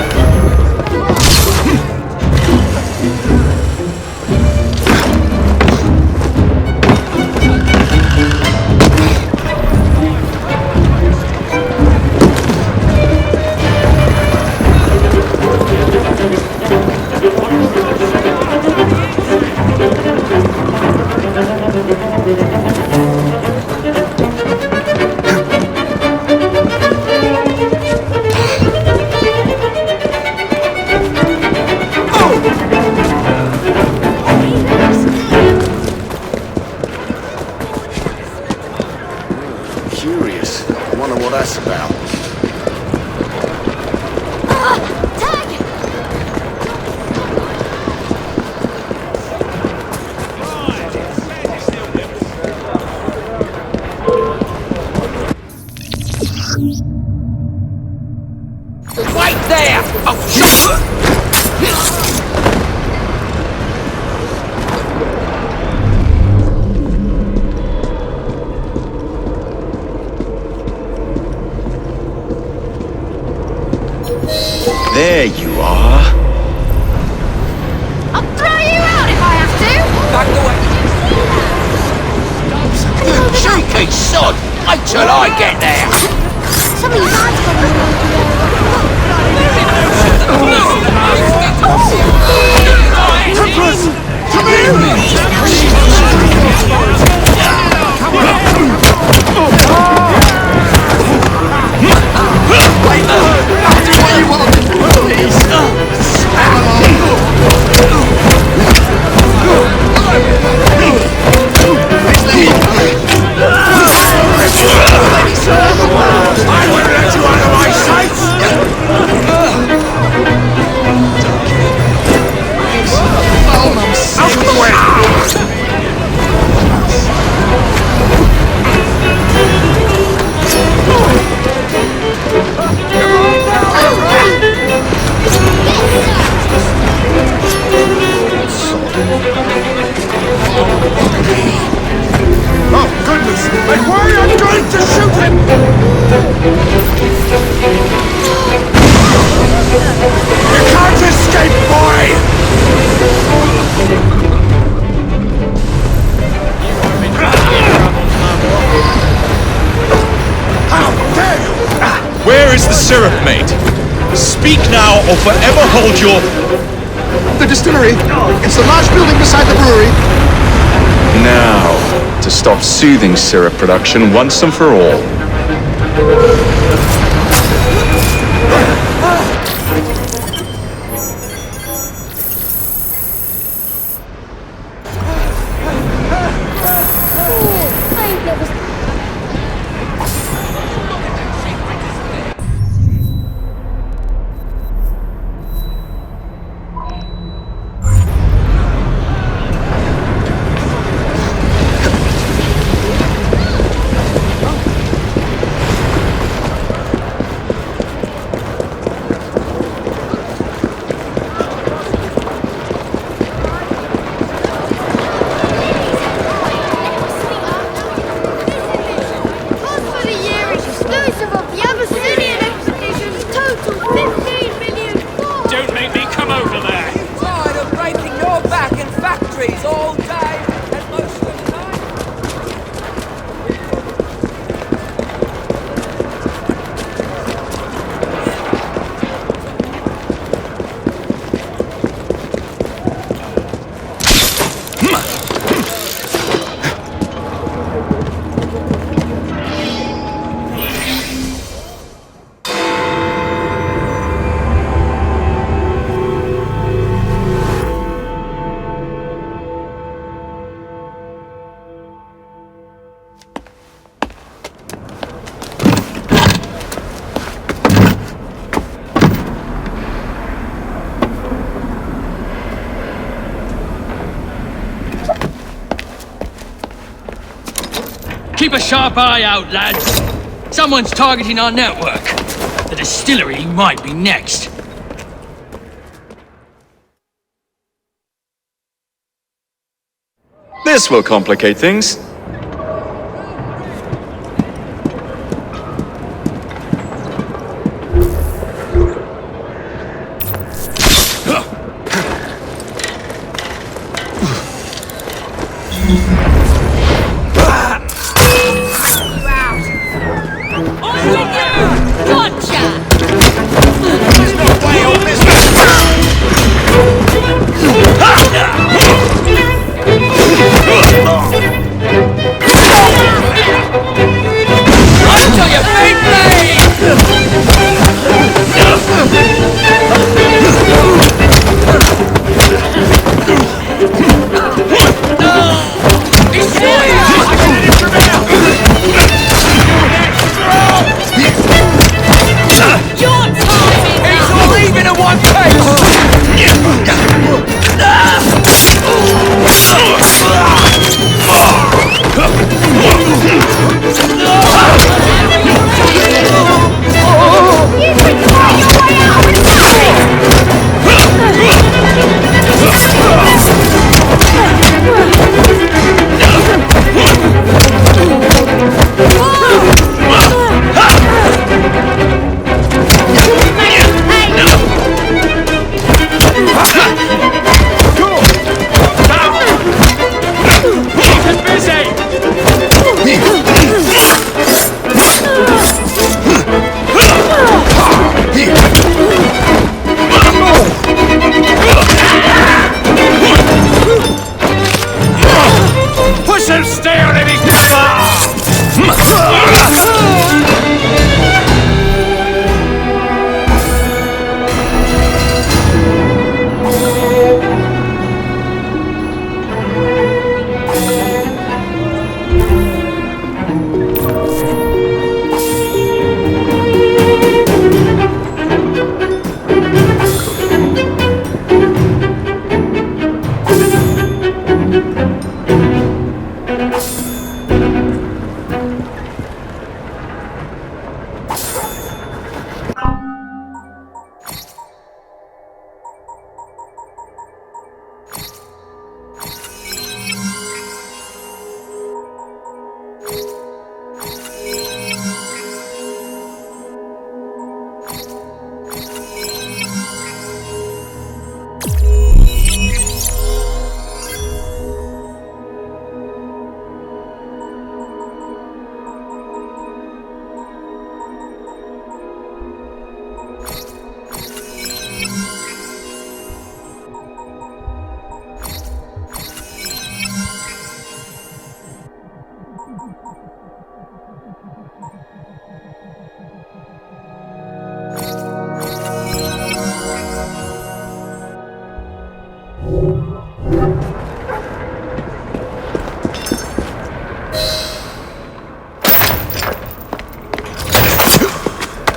Wait there! Oh, shit! There you are. I'll throw you out if I have to! Back away! You cheeky sod! Wait till I get there! Some of you lads got Templars! Come I won't let you out of my sights! Out of the way! Oh, goodness! And why are you going to shoot him? You can't escape, boy! How dare you! Where is the syrup, mate? Speak now or forever hold your... The distillery. It's the large building beside the brewery. Now, to stop soothing syrup production once and for all. Keep a sharp eye out, lads. Someone's targeting our network. The distillery might be next. This will complicate things.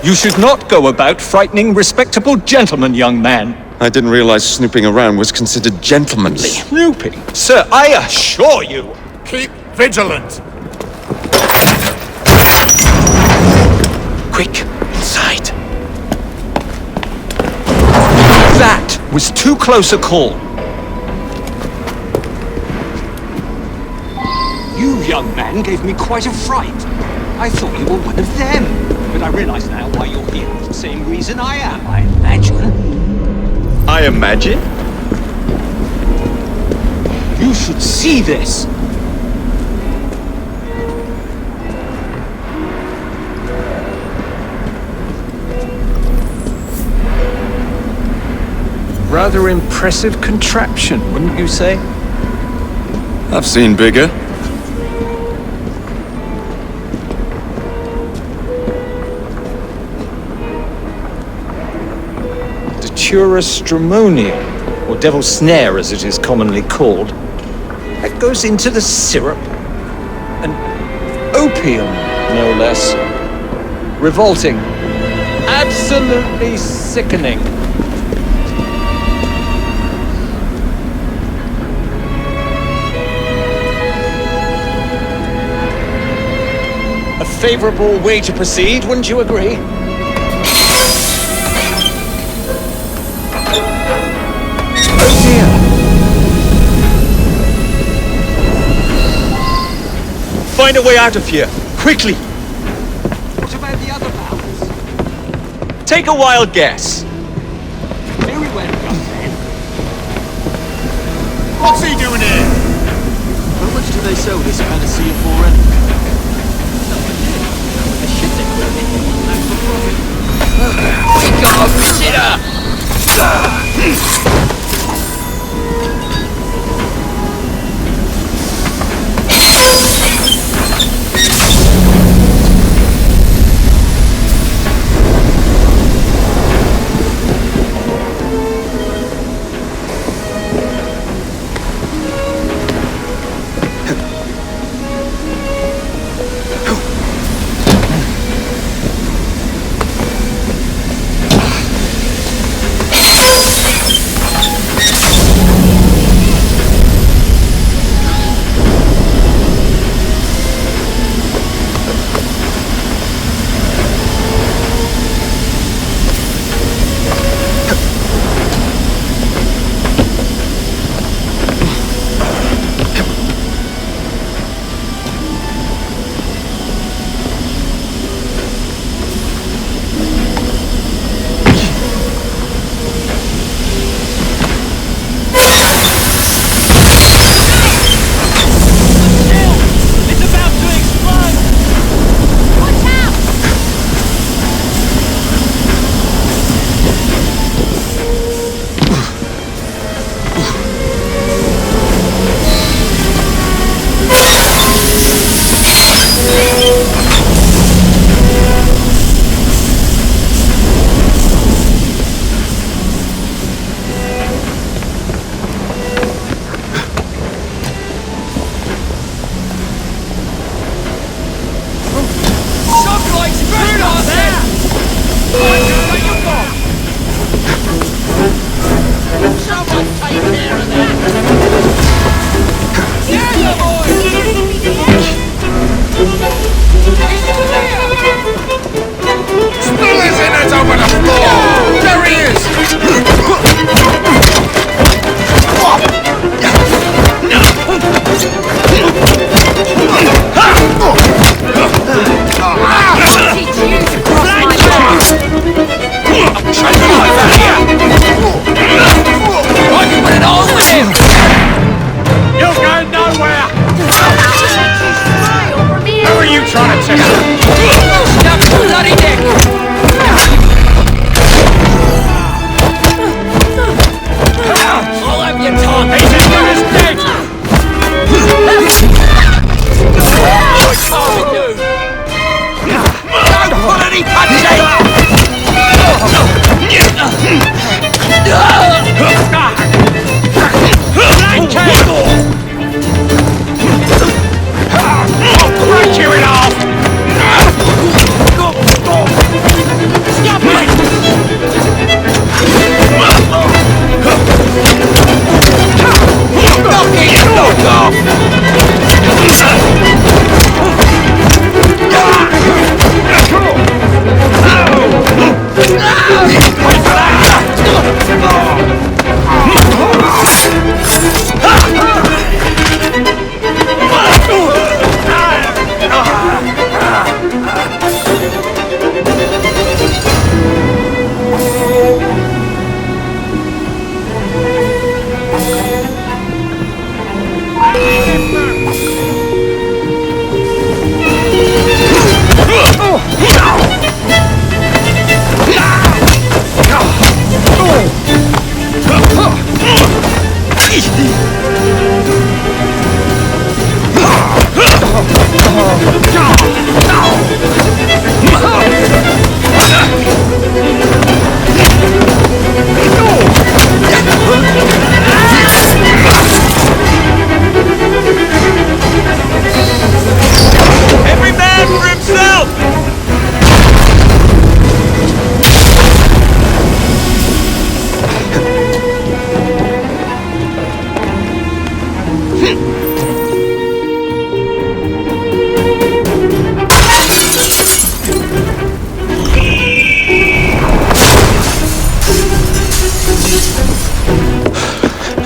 You should not go about frightening respectable gentlemen, young man. I didn't realize snooping around was considered gentlemanly. Snooping? Sir, I assure you. Keep vigilant. Quick, inside. That was too close a call. You, young man, gave me quite a fright. I thought you were one of them. But I realize now why you're here. For the same reason I am, I imagine. I imagine? You should see this. Rather impressive contraption, wouldn't you say? I've seen bigger. Datura stramonium, or devil's snare as it is commonly called. That goes into the syrup. And opium, no less. Revolting. Absolutely sickening. A favorable way to proceed, wouldn't you agree? Oh dear. Find a way out of here, quickly. What about the other valves? Take a wild guess. Very well done, then. What's he doing here? How much do they sell this panacea for anyway? The shit they put in it, that's for profit. We got a visitor!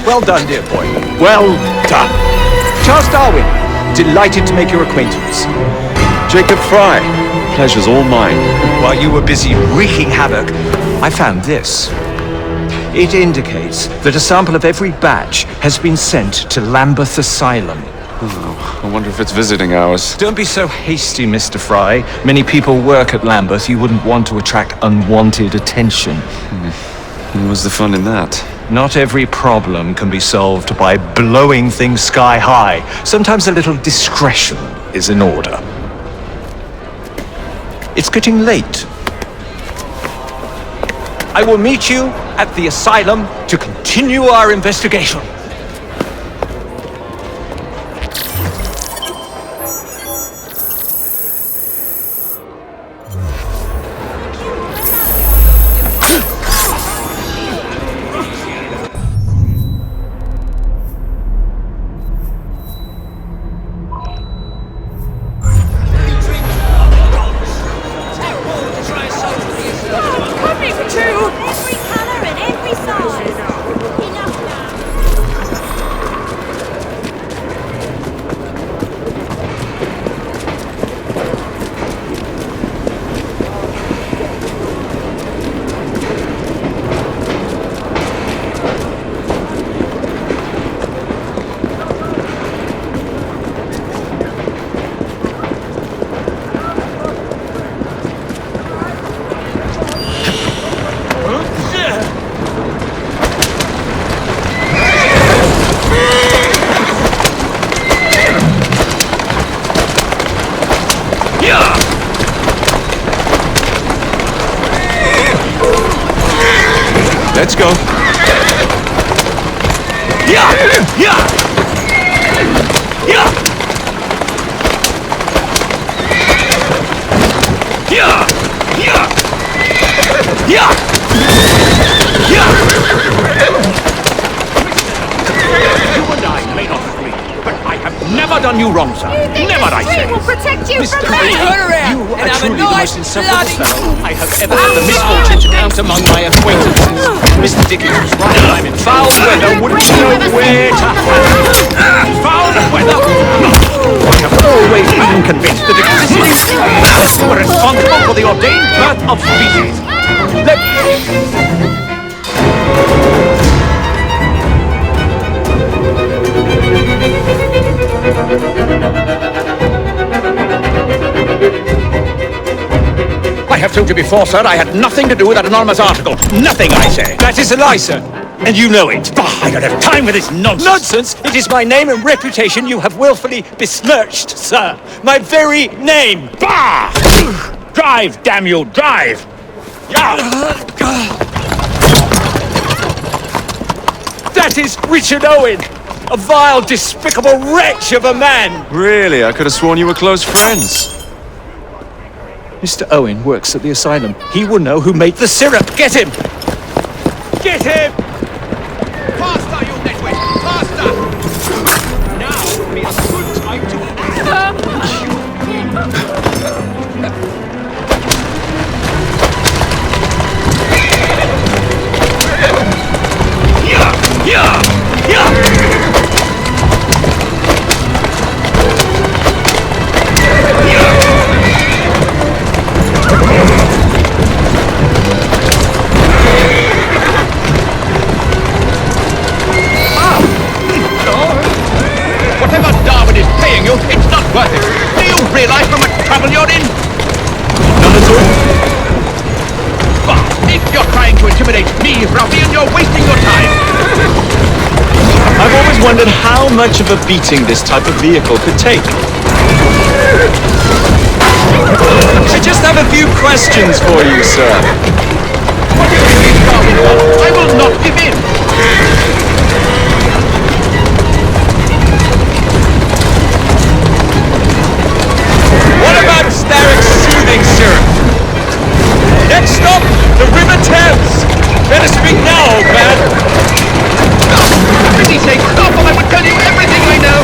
Well done, dear boy. Well done. Charles Darwin, delighted to make your acquaintance. Jacob Fry, pleasure's all mine. While you were busy wreaking havoc, I found this. It indicates that a sample of every batch has been sent to Lambeth Asylum. Oh, I wonder if it's visiting hours. Don't be so hasty, Mr. Fry. Many people work at Lambeth. You wouldn't want to attract unwanted attention. And what's the fun in that? Not every problem can be solved by blowing things sky high. Sometimes a little discretion is in order. It's getting late. I will meet you at the asylum to continue our investigation. Let's go. Yeah! Yeah! Yeah! Yeah! Yeah! Yeah! Yeah! You and I may not agree, but I have never done you wrong, sir. Never, I say. will protect you Mr. from me! Turn around! You are truly the most insufferable fellow I have ever had the misfortune to count among my acquaintances. Mr. Dickens was right. I'm in foul weather, wouldn't know where to hide. Foul weather! I have always been convinced that existence were responsible for the ordained birth of species. I have told you before, sir, I had nothing to do with that anonymous article. Nothing, I say. That is a lie, sir. And you know it. Bah, I don't have time for this nonsense. Nonsense? It is my name and reputation you have willfully besmirched, sir. My very name. Bah! Drive, damn you, drive! That is Richard Owen, a vile, despicable wretch of a man. Really? I could have sworn you were close friends. Mr. Owen works at the asylum. He will know who made the syrup. Get him! Get him! Faster, you nitwit! Faster! Now would be a good time to Yeah! Yeah! Yeah! Whatever Darwin is paying you, it's not worth it. Do you realize how much trouble you're in? None at all. But if you're trying to intimidate me, ruffian, you're wasting your time. I've always wondered how much of a beating this type of vehicle could take. I just have a few questions for you, sir. What do you think, Darwin? I will not give in. What about Starrick's soothing syrup? Next stop, the River Thames. Better speak now, old man. For pity's sake, stop, or I would tell you everything I know.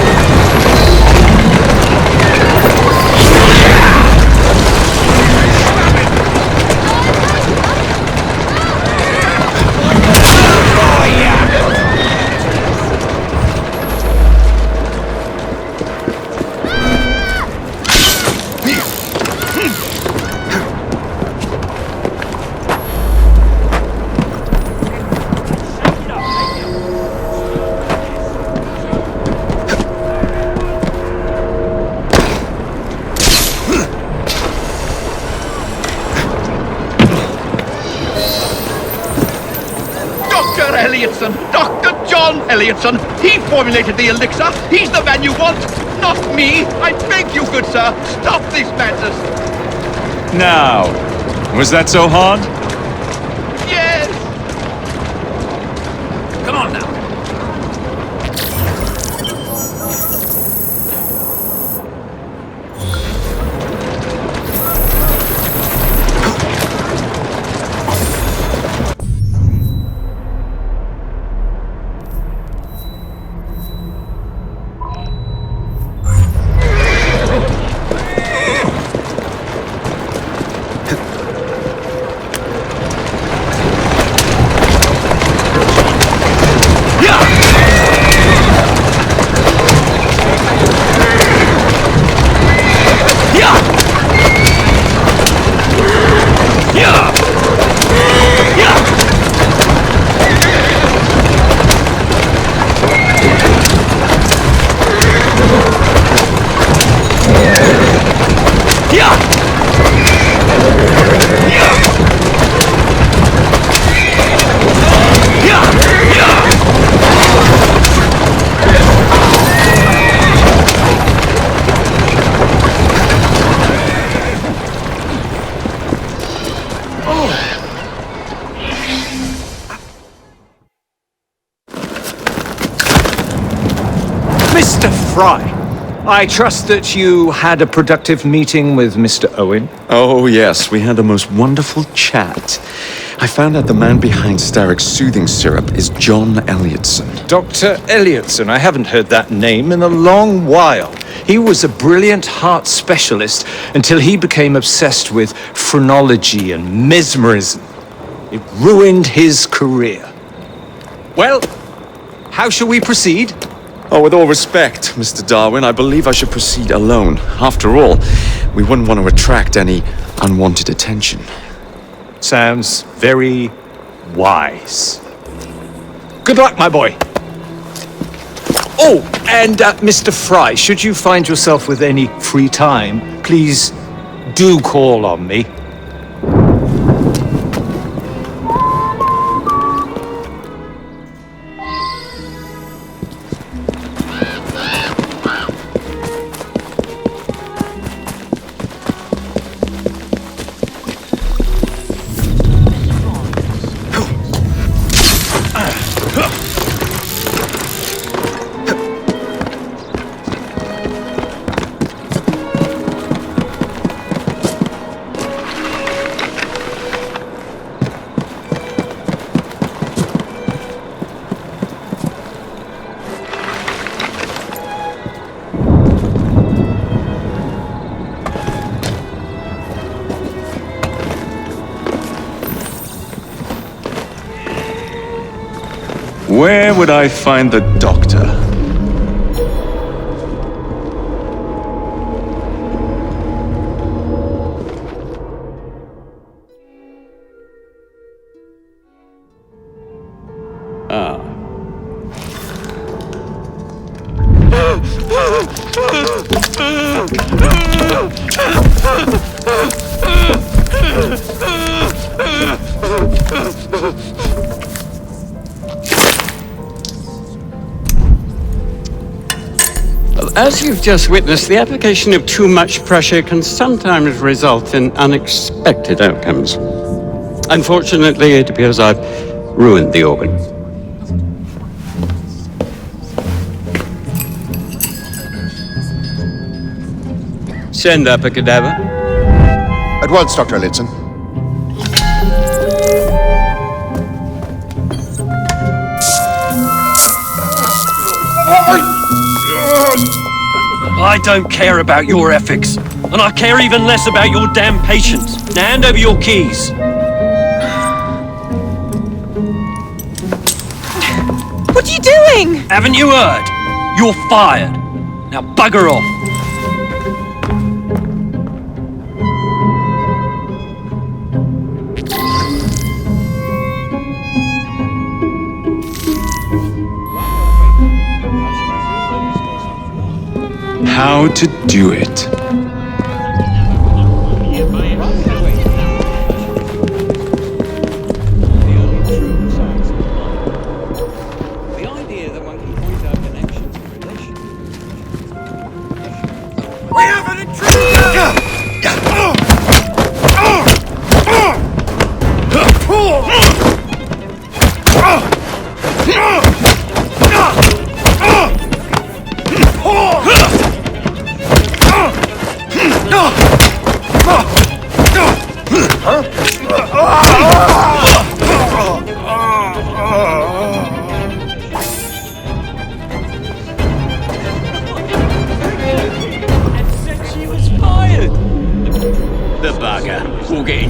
Dr. Elliotson! Dr. John Elliotson! He formulated the elixir! He's the man you want! Not me! I beg you, good sir! Stop this madness! Now, was that so hard? Yes! Come on now. Mr. Fry, I trust that you had a productive meeting with Mr. Owen? Oh, yes, we had the most wonderful chat. I found out the man behind Starrick's soothing syrup is John Elliotson. Dr. Elliotson, I haven't heard that name in a long while. He was a brilliant heart specialist until he became obsessed with phrenology and mesmerism. It ruined his career. Well, how shall we proceed? Oh, with all respect, Mr. Darwin, I believe I should proceed alone. After all, we wouldn't want to attract any unwanted attention. Sounds very wise. Good luck, my boy. Oh, and Mr. Fry, should you find yourself with any free time, please do call on me. Where would I find the doctor? As you've just witnessed, the application of too much pressure can sometimes result in unexpected outcomes. Unfortunately, it appears I've ruined the organ. Send up a cadaver. At once, Dr. Elliotson. I don't care about your ethics, and I care even less about your damn patience. Now hand over your keys. What are you doing? Haven't you heard? You're fired. Now bugger off. How to do it.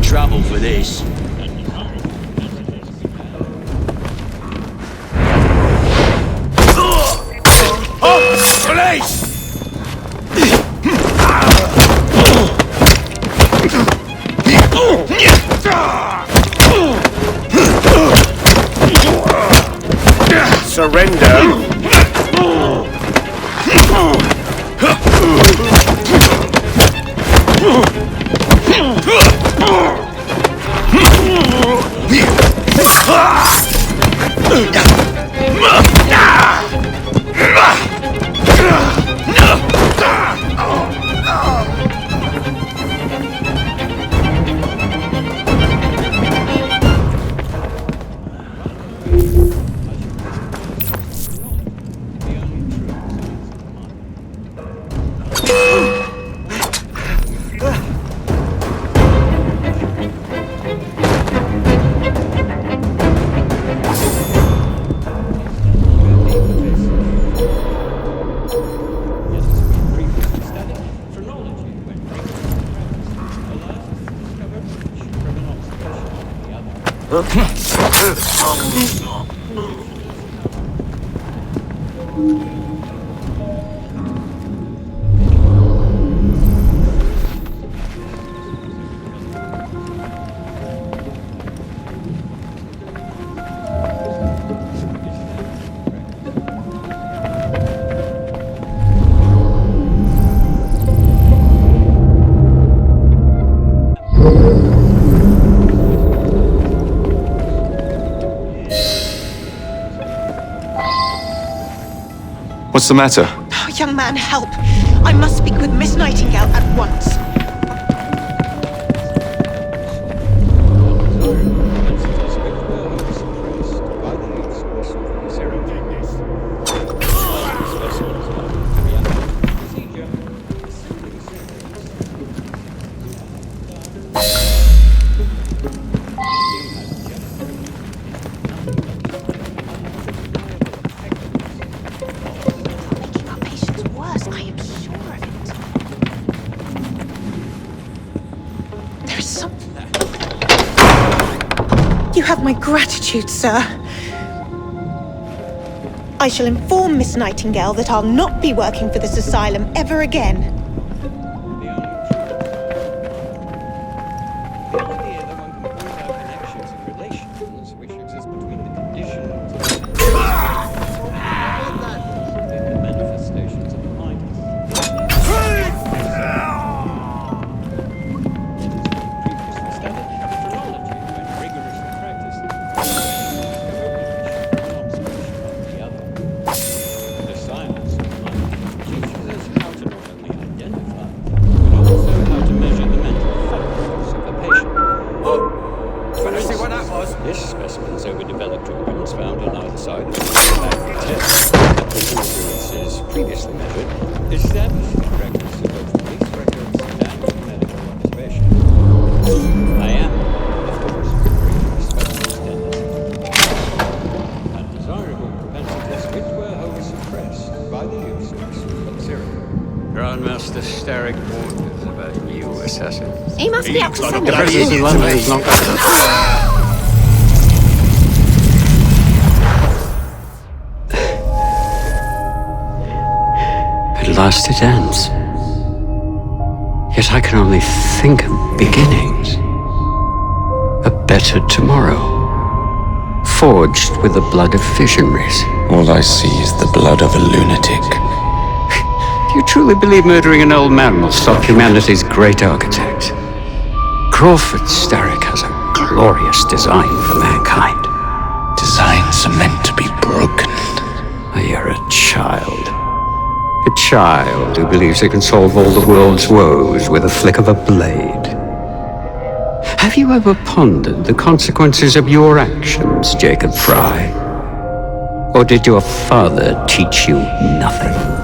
trouble for this. Police! Surrender. What's the matter? Oh, young man, help! I must speak with Miss Nightingale at once. My gratitude, sir. I shall inform Miss Nightingale that I'll not be working for this asylum ever again. Grandmaster Starrick warned us about new assassins. He must be up to something. The presence in London is not At last it ends. Yet I can only think of beginnings. A better tomorrow. Forged with the blood of visionaries. All I see is the blood of a lunatic. Do you truly believe murdering an old man will stop humanity's great architect? Crawford Starrick has a glorious design for mankind. Designs are meant to be broken. You're a child. A child who believes he can solve all the world's woes with a flick of a blade. Have you ever pondered the consequences of your actions, Jacob Fry? Or did your father teach you nothing?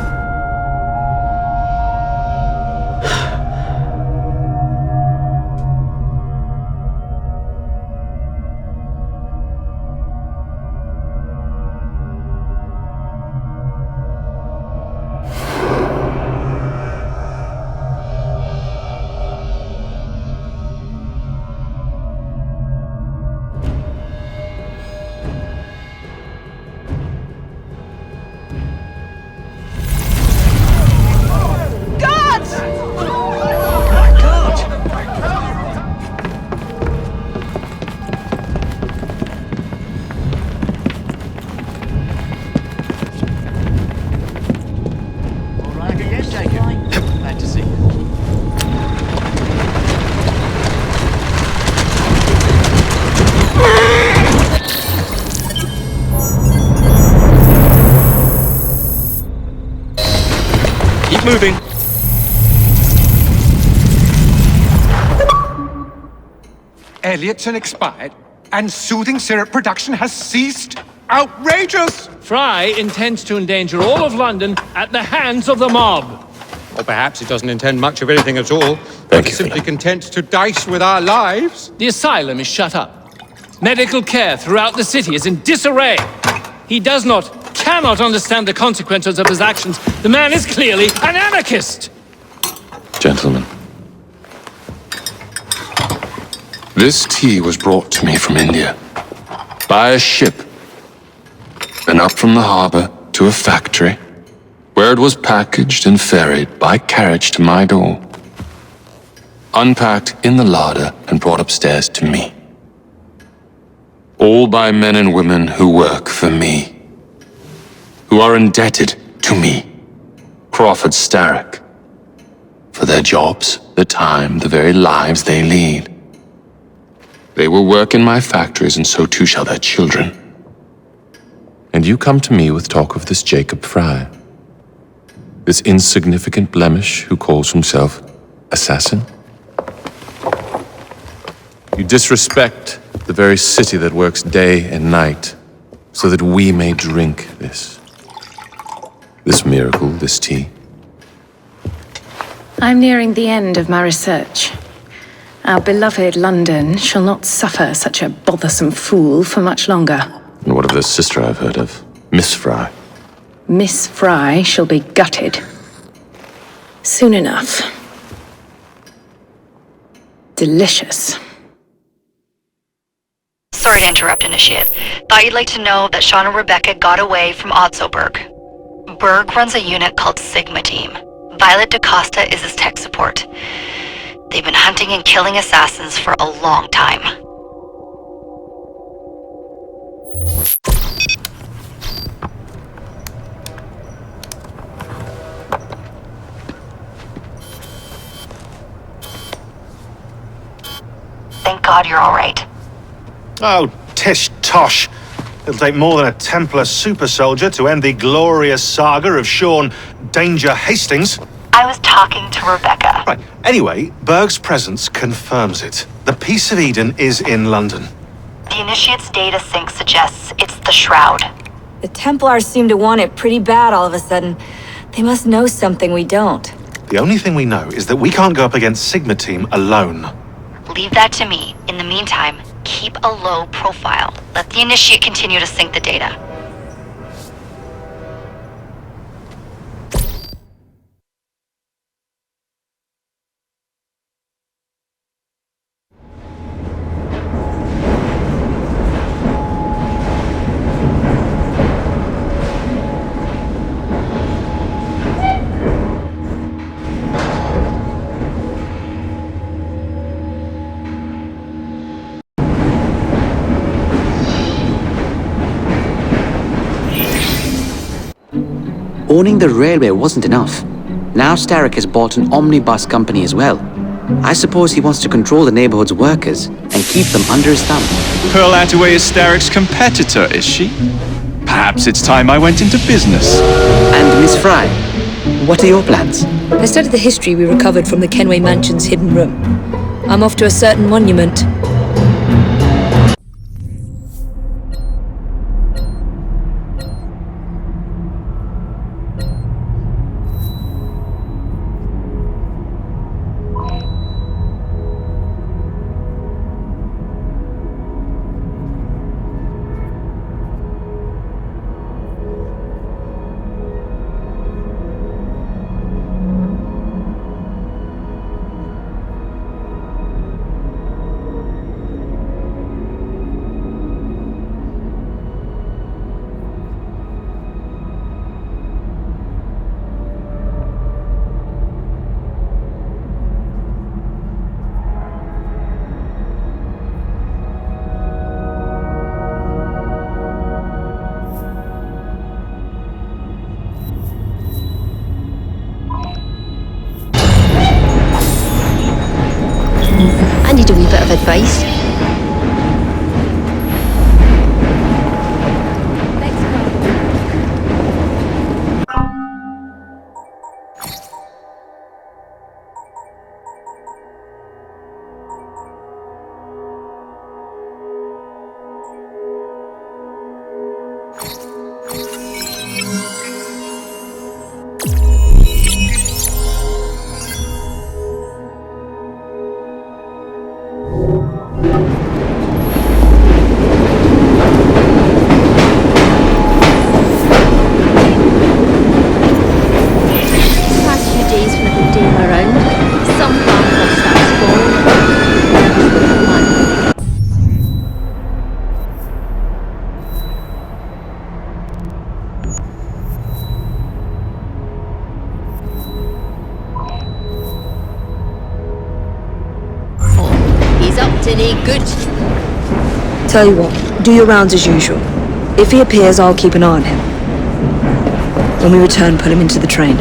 Keep moving. Elliotson expired, and soothing syrup production has ceased? Outrageous! Fry intends to endanger all of London at the hands of the mob. Or perhaps he doesn't intend much of anything at all. But is simply content to dice with our lives. The asylum is shut up. Medical care throughout the city is in disarray. He cannot understand the consequences of his actions. The man is clearly an anarchist! Gentlemen, this tea was brought to me from India by a ship, then up from the harbor to a factory, where it was packaged and ferried by carriage to my door, unpacked in the larder and brought upstairs to me. All by men and women who work for me, who are indebted to me, Crawford Starrick, for their jobs, the time, the very lives they lead. They will work in my factories, and so too shall their children. And you come to me with talk of this Jacob Fry, this insignificant blemish who calls himself assassin? You disrespect the very city that works day and night so that we may drink this miracle, this tea. I'm nearing the end of my research. Our beloved London shall not suffer such a bothersome fool for much longer. And what of the sister I've heard of, Miss Fry? Miss Fry shall be gutted. Soon enough. Delicious. Sorry to interrupt, Initiate. Thought you'd like to know that Sean and Rebecca got away from Otzoberg. Berg runs a unit called Sigma Team. Violet DaCosta is his tech support. They've been hunting and killing assassins for a long time. Thank God you're all right. Oh, tish tosh. It'll take more than a Templar super soldier to end the glorious saga of Sean Danger Hastings. I was talking to Rebecca. Right. Anyway, Berg's presence confirms it. The Peace of Eden is in London. The Initiate's data sync suggests it's the Shroud. The Templars seem to want it pretty bad all of a sudden. They must know something we don't. The only thing we know is that we can't go up against Sigma Team alone. Leave that to me. In the meantime, keep a low profile. Let the Initiate continue to sync the data. Owning the railway wasn't enough. Now Starrick has bought an omnibus company as well. I suppose he wants to control the neighborhood's workers and keep them under his thumb. Pearl Attaway is Starrick's competitor, is she? Perhaps it's time I went into business. And Miss Fry, what are your plans? I studied the history we recovered from the Kenway Mansion's hidden room. I'm off to a certain monument. Tell you what, do your rounds as usual. If he appears, I'll keep an eye on him. When we return, put him into the train.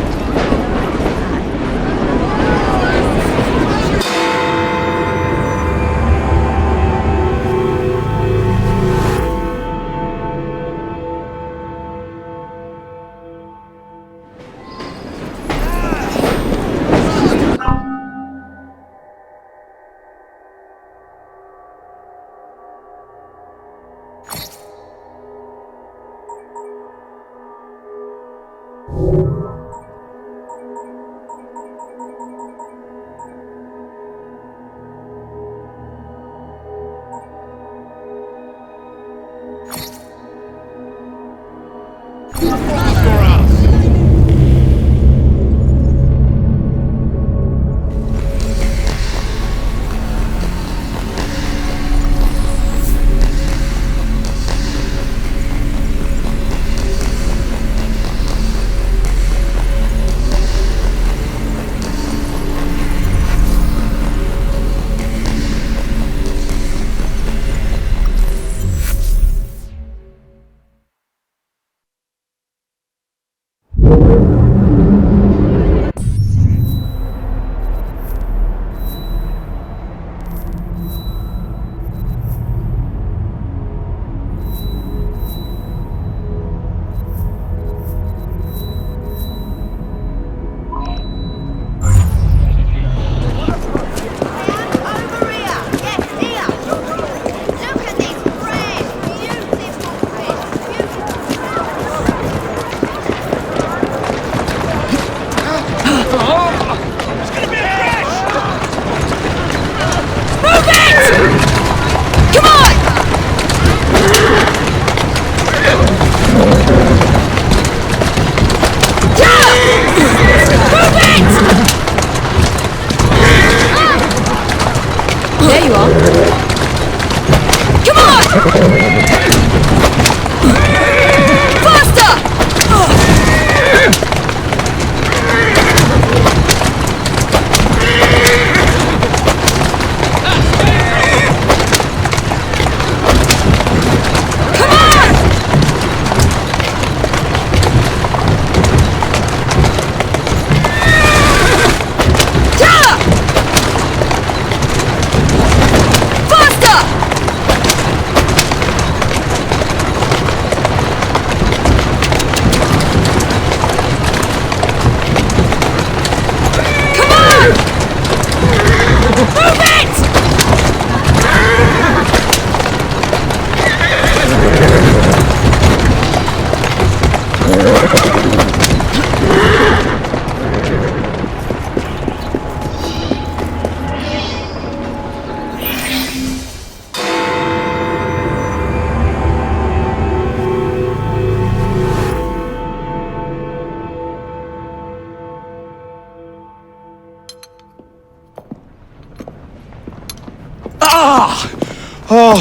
Oh,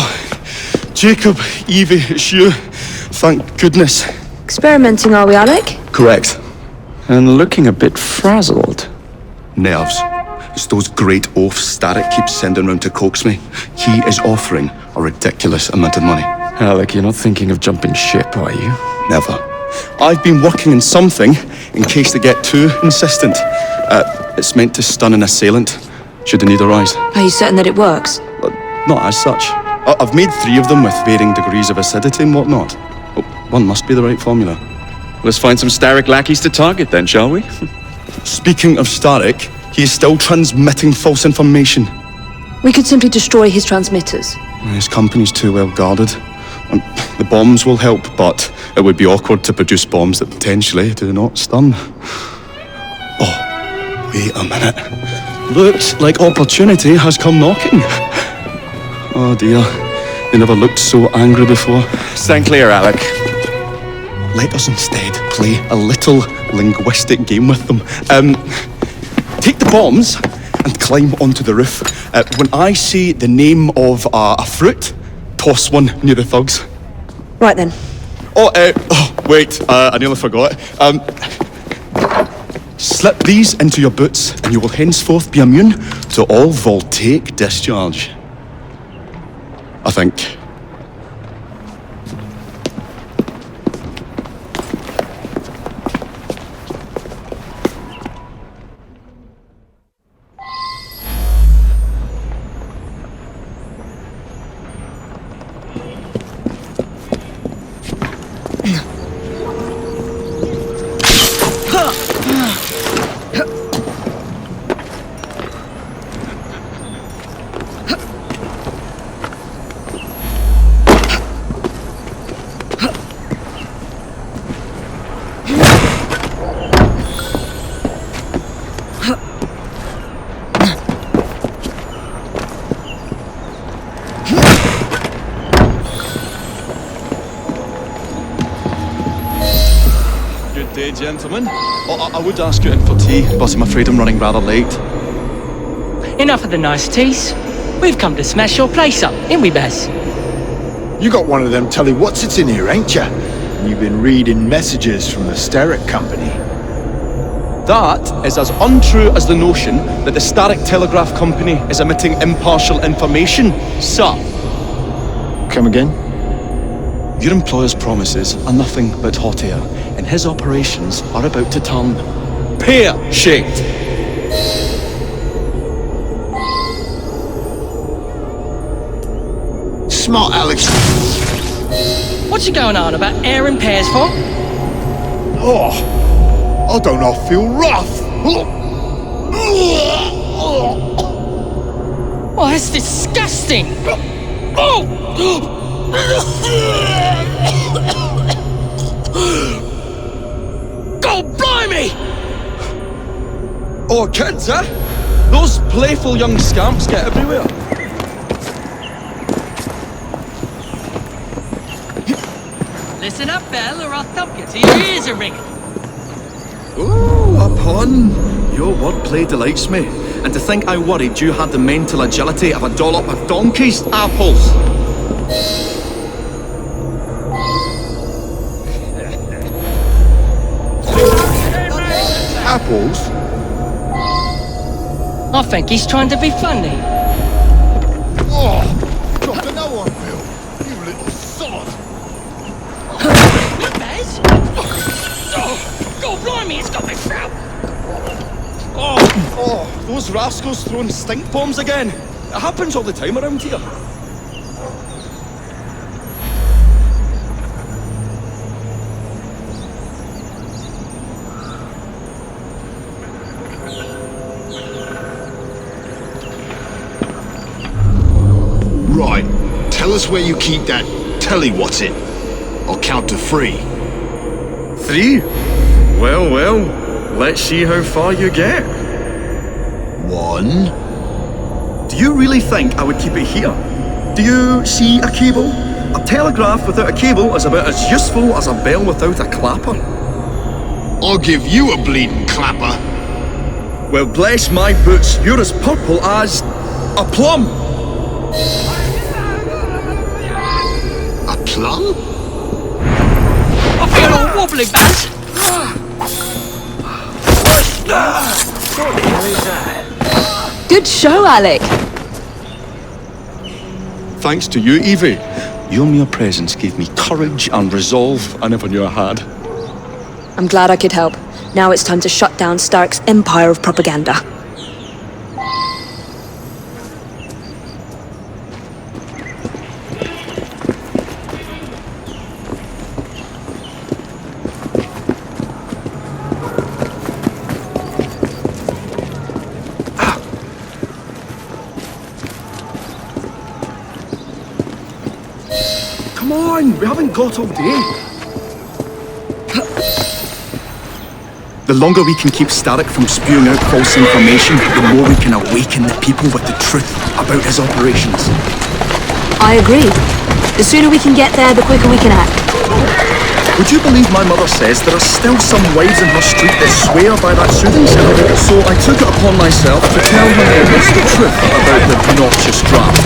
Jacob, Evie, it's you. Thank goodness. Experimenting, are we, Alec? Correct. And looking a bit frazzled. Nerves. It's those great oafs Starrick keeps sending round to coax me. He is offering a ridiculous amount of money. Alec, you're not thinking of jumping ship, are you? Never. I've been working on something in case they get too insistent. It's meant to stun an assailant, should the need arise. Are you certain that it works? Not as such. I've made 3 of them with varying degrees of acidity and whatnot. Oh, one must be the right formula. Let's find some Starrick lackeys to target then, shall we? Speaking of Starrick, he is still transmitting false information. We could simply destroy his transmitters. His company's too well guarded. The bombs will help, but it would be awkward to produce bombs that potentially do not stun. Oh, wait a minute. Looks like opportunity has come knocking. Oh dear, they never looked so angry before. Stand clear, Alec. Let us instead play a little linguistic game with them. Take the bombs and climb onto the roof. When I say the name of a fruit, toss one near the thugs. Right then. Wait, I nearly forgot. Slip these into your boots and you will henceforth be immune to all voltaic discharge. I think. Gentlemen, I would ask you in for tea, but I'm afraid I'm running rather late. Enough of the niceties. We've come to smash your place up, ain't we, Bess? You got one of them telly what's-its in here, ain't ya? You've been reading messages from the Starrick Company. That is as untrue as the notion that the Starrick Telegraph Company is emitting impartial information, sir. Come again? Your employer's promises are nothing but hot air, and his operations are about to turn pear-shaped. Smart, Alex. What's you going on about air and pears for? Oh, I don't know, I feel rough. Oh, that's disgusting. Oh! God blimey! Oh, kids, eh? Those playful young scamps get everywhere. Listen up, Belle, or I'll thump you till your ears are ringing. Ooh, a pun. Your wordplay delights me. And to think I worried you had the mental agility of a dollop of donkey's apples. Apples? I think he's trying to be funny. Oh, dropped another one, Bill. You little sod. Bez? Oh, God blimey, it's got me throat. Oh, those rascals throwing stink bombs again. It happens all the time around here. Right, tell us where you keep that telly-what's-it. I'll count to 3. 3? Well, let's see how far you get. 1. Do you really think I would keep it here? Do you see a cable? A telegraph without a cable is about as useful as a bell without a clapper. I'll give you a bleeding clapper. Well, bless my boots, you're as purple as a plum. A plum? I feel all wobbly, Baz. Good show, Alec. Thanks to you, Evie. Your mere presence gave me courage and resolve I never knew I had. I'm glad I could help. Now it's time to shut down Starrick's empire of propaganda. Come on! on, we haven't got all day. The longer we can keep Starrick from spewing out false information, the more we can awaken the people with the truth about his operations. I agree. The sooner we can get there, the quicker we can act. Would you believe my mother says there are still some wives in her street that swear by that soothing syrup? So I took it upon myself to tell her neighbours the truth about the noxious draught.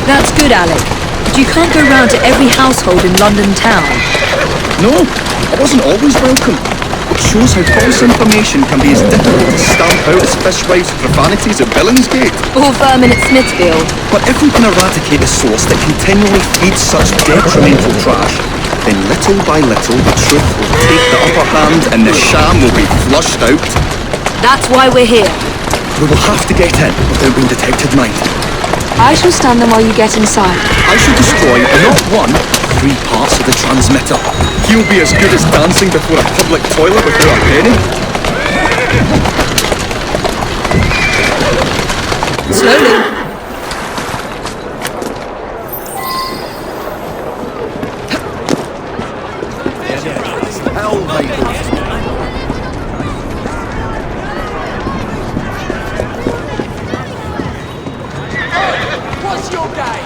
That's good, Alec. But you can't go round to every household in London town. No, I wasn't always welcome. It shows how false information can be as difficult to stamp out as fishwives' profanities at Billingsgate. Or vermin at Smithfield. But if we can eradicate the source that continually feeds such detrimental trash, then little by little the truth will take the upper hand and the sham will be flushed out. That's why we're here. We will have to get in without being detected, mind. I shall stand them while you get inside. I shall destroy not one, 3 parts of the transmitter. He'll be as good as dancing before a public toilet without a penny. Slowly. What's your game?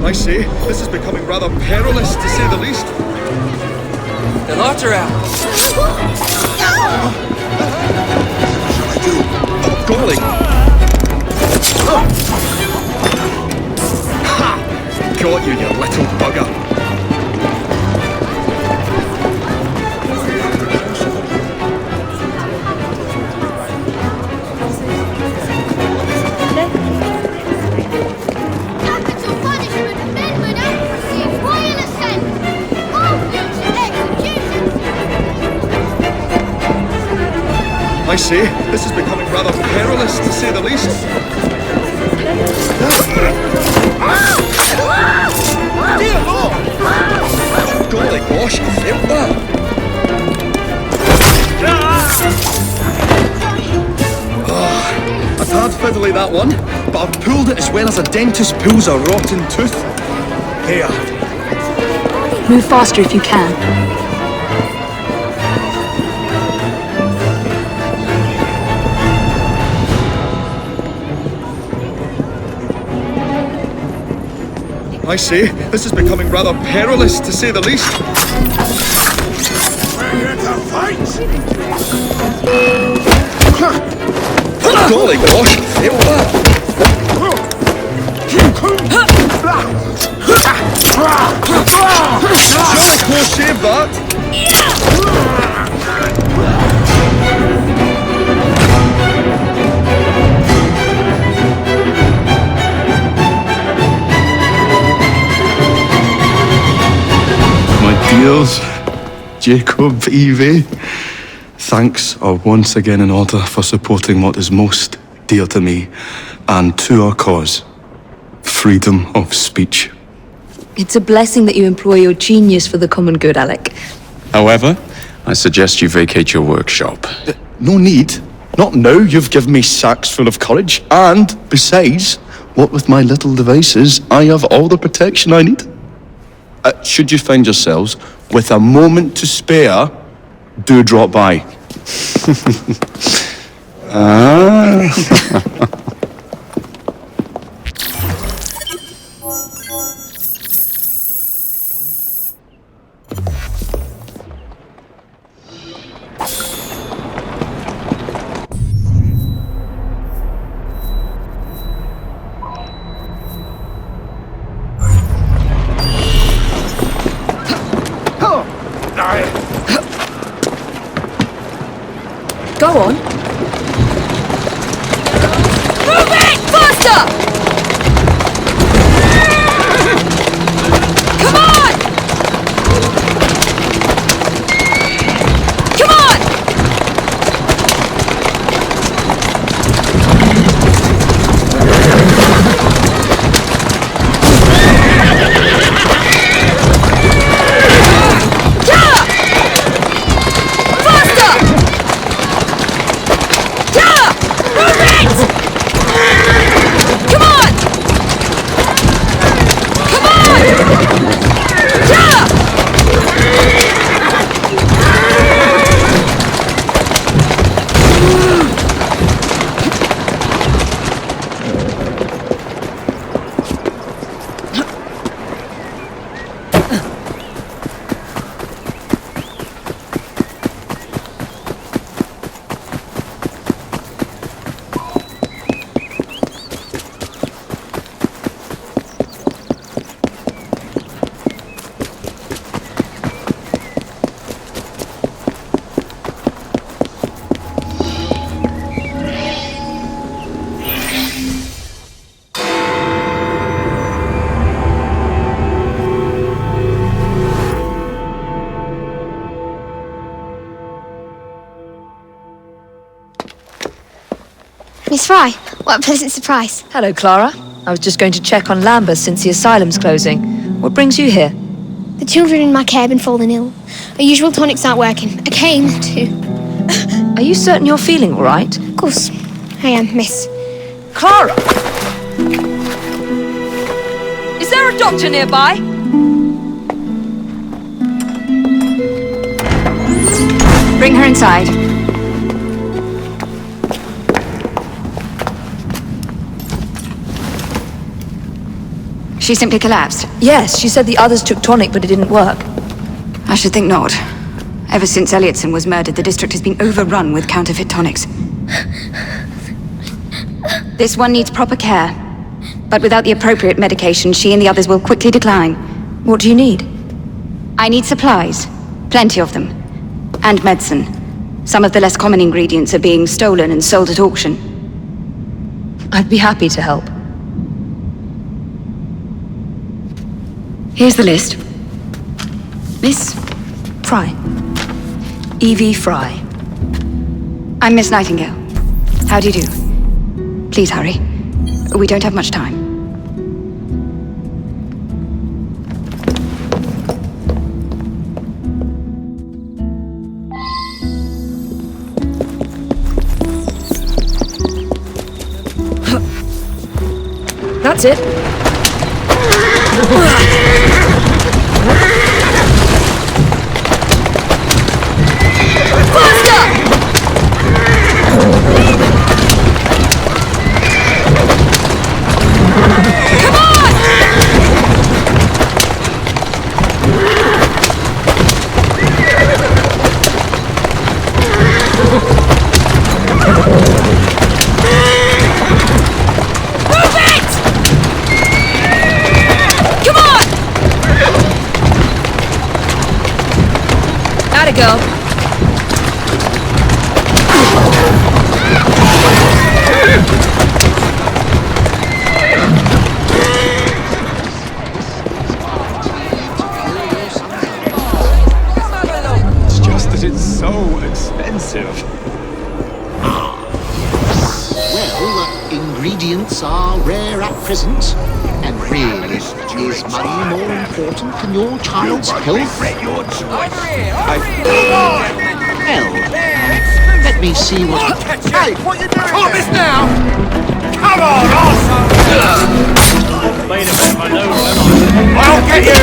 I say, this is becoming rather perilous, to say the least. The lights are out. Oh, golly! Ha! Got you, you little bugger. I say, this is becoming rather perilous, to say the least. Dear Lord! Golly gosh, I felt that. A tad fiddly, that one, but I've pulled it as well as a dentist pulls a rotten tooth. Here. Move faster if you can. I say, this is becoming rather perilous, to say the least. We're here to fight! Golly gosh, feel that. Jolly close shave, that. Dears, Jacob, Evie, thanks are once again in order for supporting what is most dear to me and to our cause, freedom of speech. It's a blessing that you employ your genius for the common good, Alec. However, I suggest you vacate your workshop. No need. Not now you've given me sacks full of courage. And, besides, what with my little devices, I have all the protection I need. Should you find yourselves with a moment to spare, do drop by. Go on. Move it! Faster! Come on! Come on! Clara! Faster! Clara! Move it! Come on! Come on! Clara! Miss Fry, what a pleasant surprise. Hello, Clara. I was just going to check on Lambeth since the asylum's closing. What brings you here? The children in my care have been falling ill. Our usual tonics aren't working. I came to... Are you certain you're feeling all right? Of course, I am, miss. Clara! Is there a doctor nearby? Bring her inside. She simply collapsed. Yes, she said the others took tonic, but it didn't work. I should think not. Ever since Elliotson was murdered, the district has been overrun with counterfeit tonics. This one needs proper care. But without the appropriate medication, she and the others will quickly decline. What do you need? I need supplies. Plenty of them. And medicine. Some of the less common ingredients are being stolen and sold at auction. I'd be happy to help. Here's the list. Miss? Fry. Evie Fry. I'm Miss Nightingale. How do you do? Please hurry. We don't have much time. That's it. Go. It's just that it's so expensive. Well, ingredients are rare at present. And really, is money more important than your child's health? Well, let me see what... Hey, what you doing? Hold this now! Come on, I'll get you!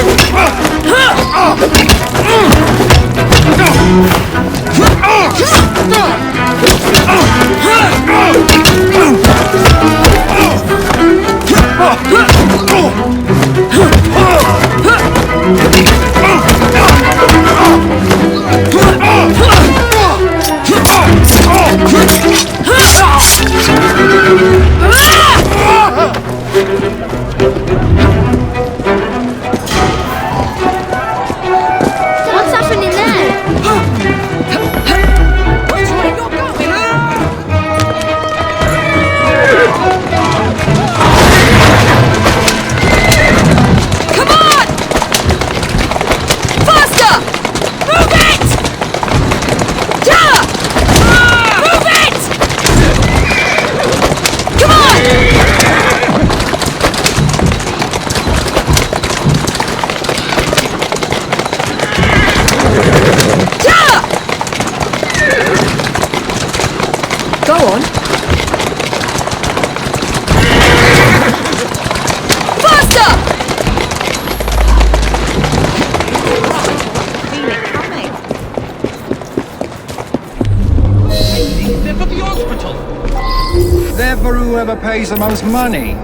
whoever pays the most money.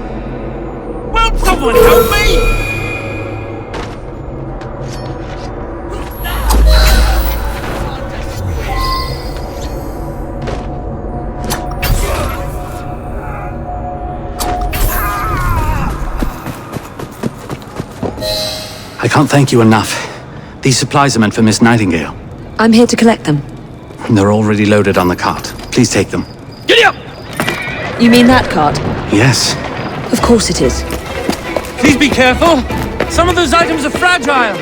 Won't someone help me? I can't thank you enough. These supplies are meant for Miss Nightingale. I'm here to collect them. They're already loaded on the cart. Please take them. Giddy up! You mean that cart? Yes. Of course it is. Please be careful. Some of those items are fragile.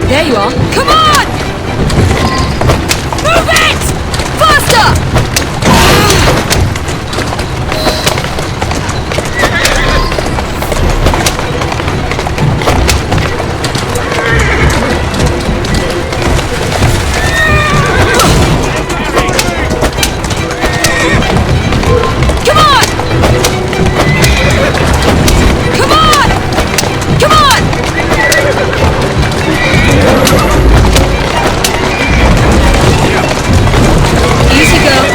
There you are. Come on! Move it! Faster! Come on! Come on! Come on! Easy, girl.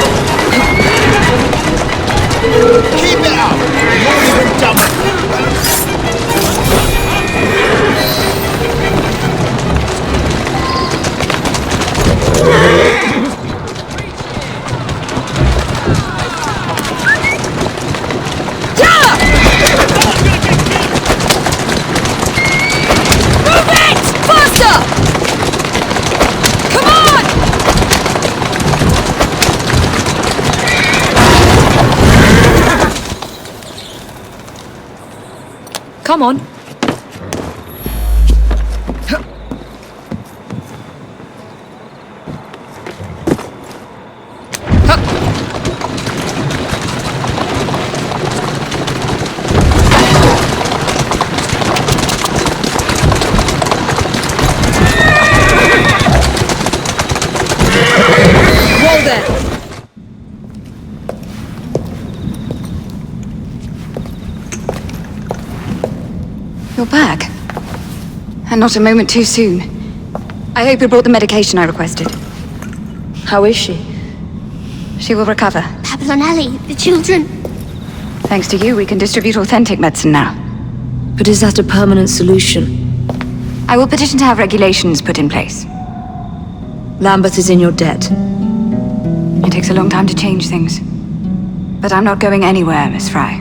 Keep it up! You're even dumber! Clara! Move it! Faster! Come on! Come on. Whoa there! You're back. And not a moment too soon. I hope you brought the medication I requested. How is she? She will recover. Babylon Alley, the children. Thanks to you, we can distribute authentic medicine now. But is that a permanent solution? I will petition to have regulations put in place. Lambeth is in your debt. It takes a long time to change things. But I'm not going anywhere, Miss Fry.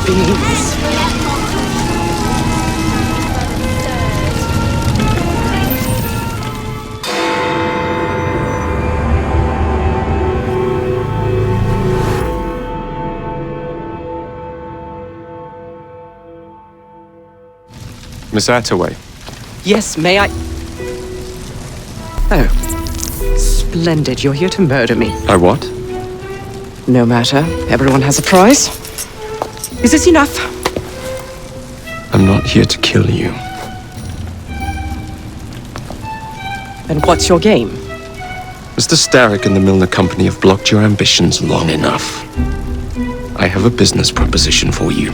beans. Miss Attaway. Yes, may I? Oh. Splendid, you're here to murder me. I what? No matter. Everyone has a price. Is this enough? I'm not here to kill you. Then what's your game? Mr. Starrick and the Milner Company have blocked your ambitions long enough. I have a business proposition for you.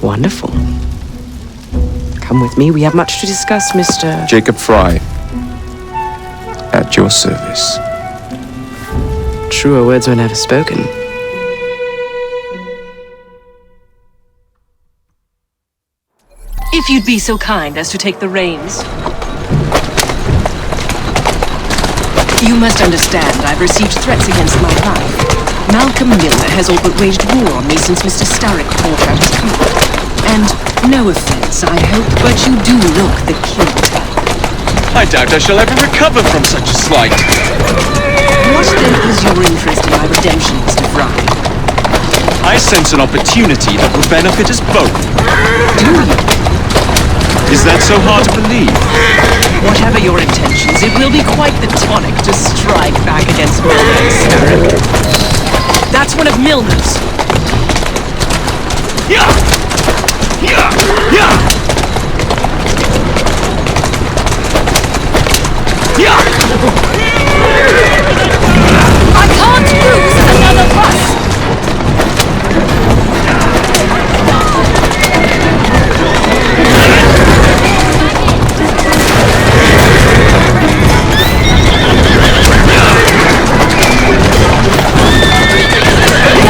Wonderful. Come with me. We have much to discuss, Mr. Jacob Fry. At your service. Truer words were never spoken. If you'd be so kind as to take the reins. You must understand, I've received threats against my life. Malcolm Milner has all but waged war on me since Mr. Starrick brought out his company. And no offense, I hope, but you do look the cute type. I doubt I shall ever recover from such a slight. What then is your interest in my redemption, Mr. Fry? I sense an opportunity that will benefit us both. Do you? Is that so hard to believe? Whatever your intentions, it will be quite the tonic to strike back against Milner and Starrick. That's one of Milner's. Yeah! Yeah! Yeah! Yeah! I can't lose another bus!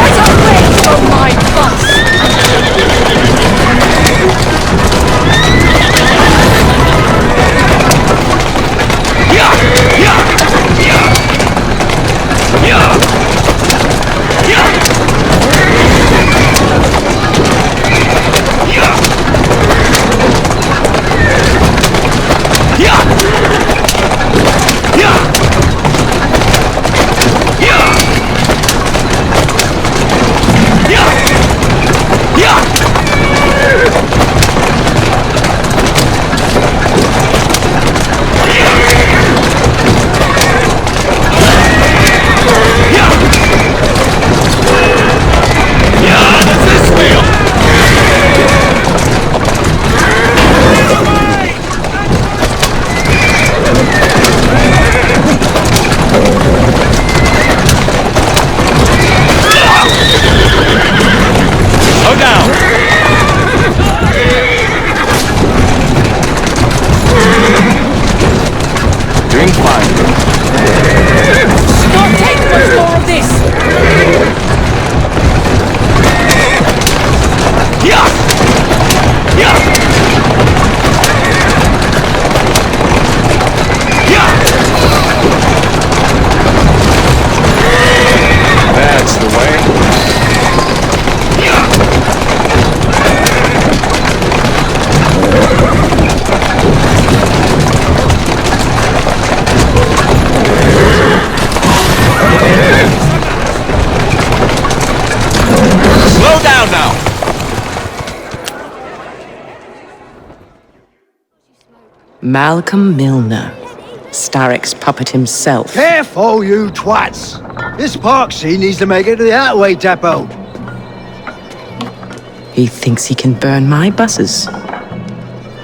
Get away from my bus! Malcolm Milner, Starrick's puppet himself. Careful, you twats! This Parksy needs to make it to the Attaway depot. He thinks he can burn my buses.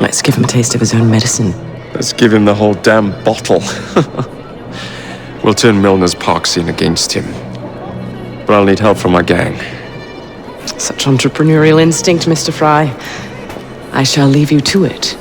Let's give him a taste of his own medicine. Let's give him the whole damn bottle. We'll turn Milner's park scene against him. But I'll need help from my gang. Such entrepreneurial instinct, Mr. Fry. I shall leave you to it.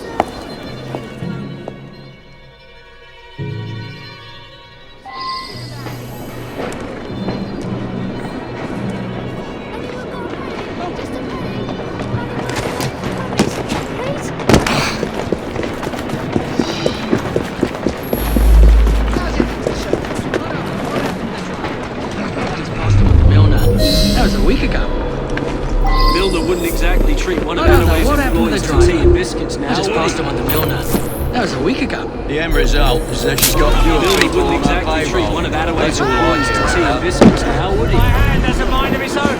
That was a week ago. Milner wouldn't exactly treat one of Attaway's employees to tea and biscuits now. I just passed him on the Milner. That was a week ago. The end result is that she's got fewer Milner people wouldn't on her exactly treat payroll. one of Attaway's employees to tea and biscuits now, would he? There's a mind of his own.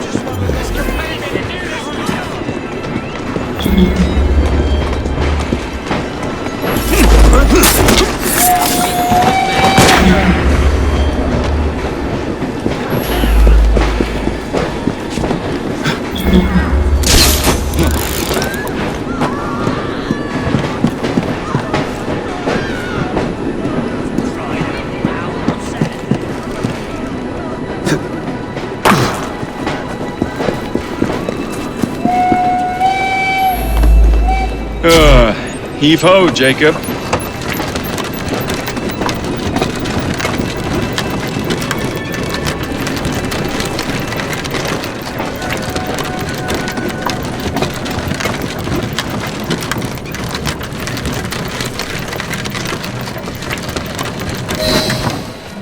Heave-ho, Jacob.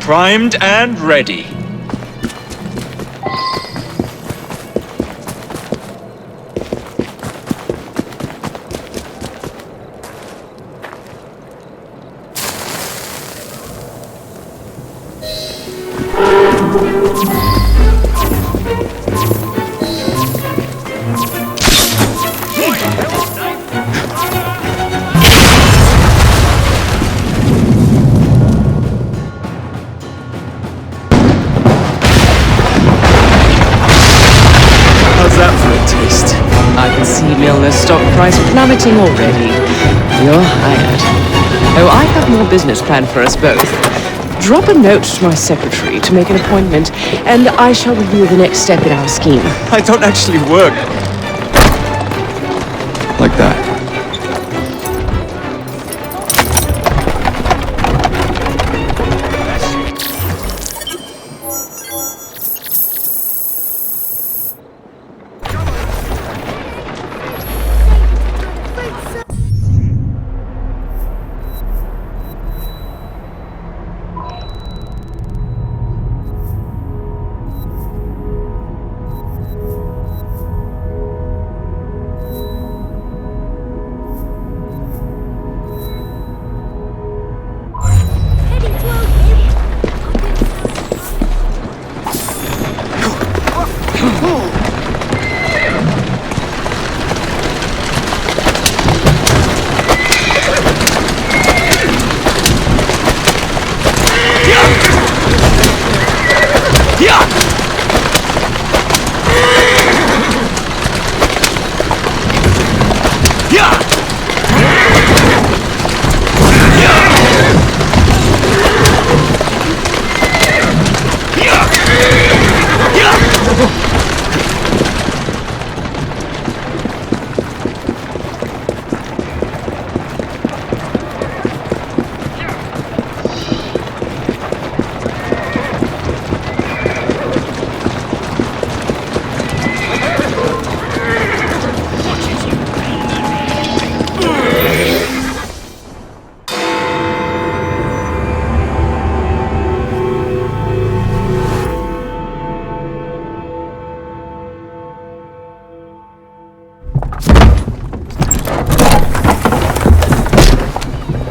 Primed and ready. Milner's stock price plummeting already. You're hired. Oh, I have more business planned for us both. Drop a note to my secretary to make an appointment, and I shall reveal the next step in our scheme. I don't actually work like that.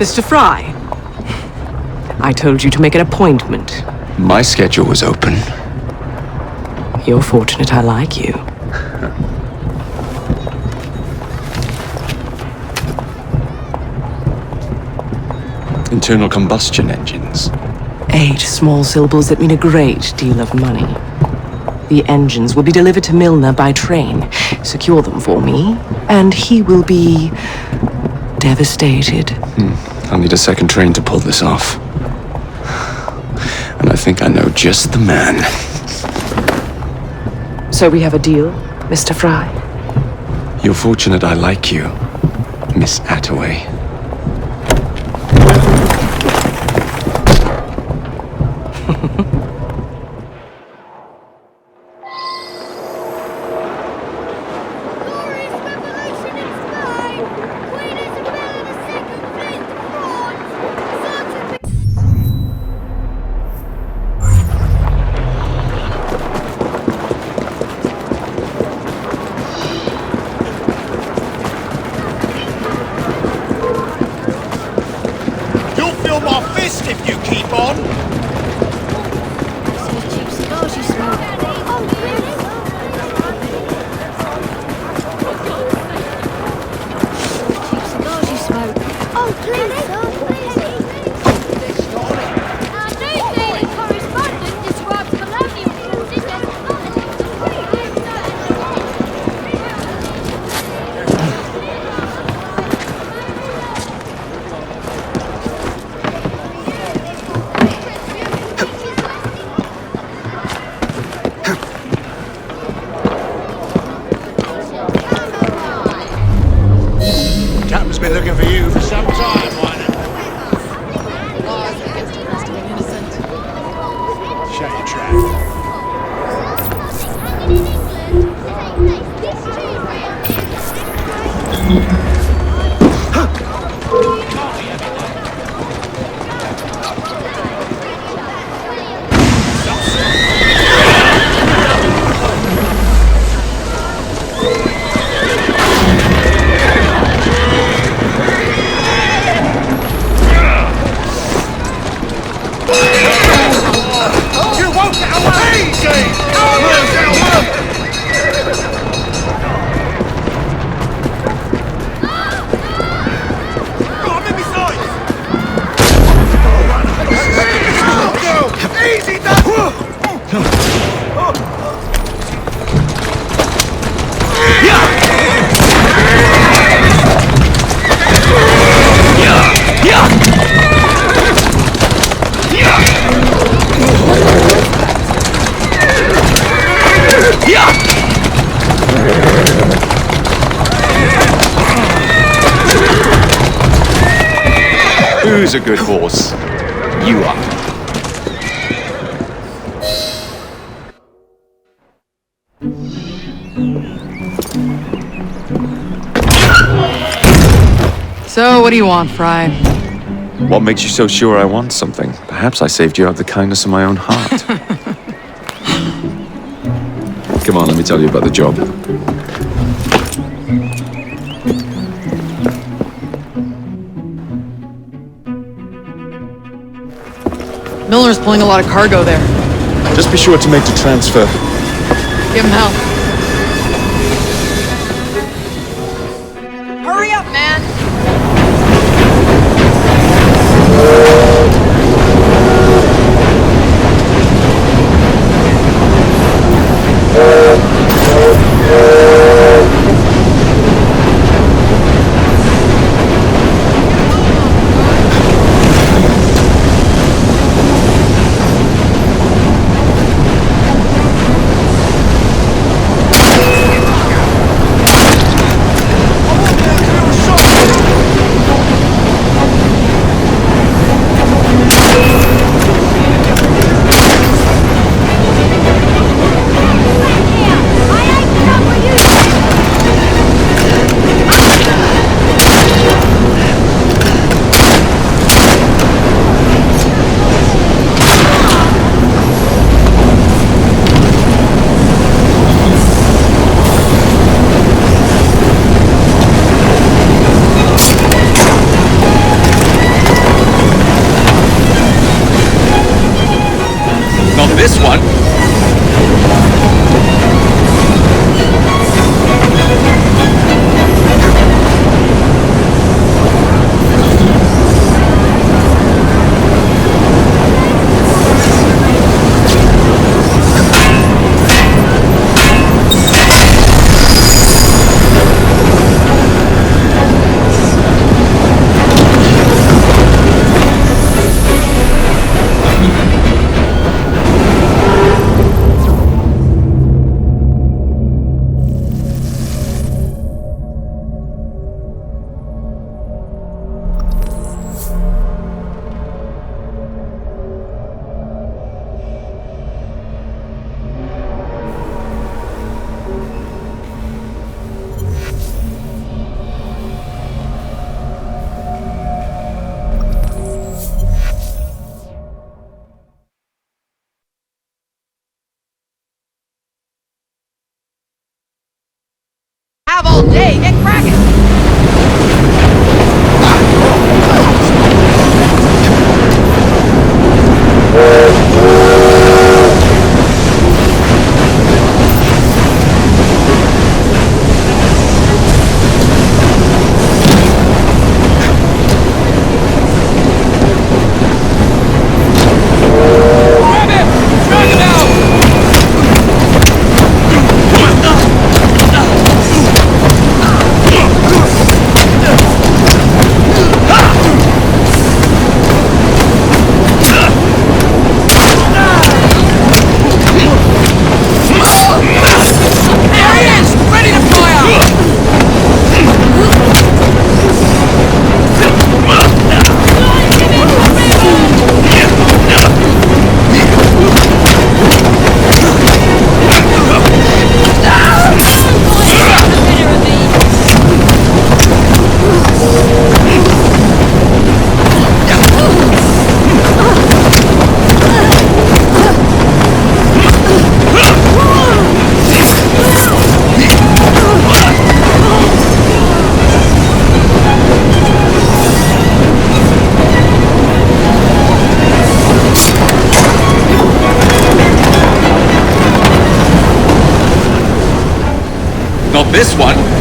Mr. Fry, I told you to make an appointment. My schedule was open. You're fortunate I like you. Internal combustion engines. 8 small syllables that mean a great deal of money. The engines will be delivered to Milner by train. Secure them for me, and he will be devastated. I'll need a second train to pull this off. And I think I know just the man. So we have a deal, Mr. Fry? You're fortunate I like you, Miss Attaway. keep on. Cheap cigars you smoke. Oh, please. Cheap cigars you smoke. Oh, please, sir. Correspondent describes colonial conditions. Captain's been looking for you for some time, Wyner. Shut your trap. You won't get away! Easy! Easy Who's a good horse? You are. So, what do you want, Fry? What makes you so sure I want something? Perhaps I saved you out of the kindness of my own heart. Come on, let me tell you about the job. Milner's pulling a lot of cargo there. Just be sure to make the transfer. Give him hell. Hurry up, man! This one? Have all day, get cracking! This one.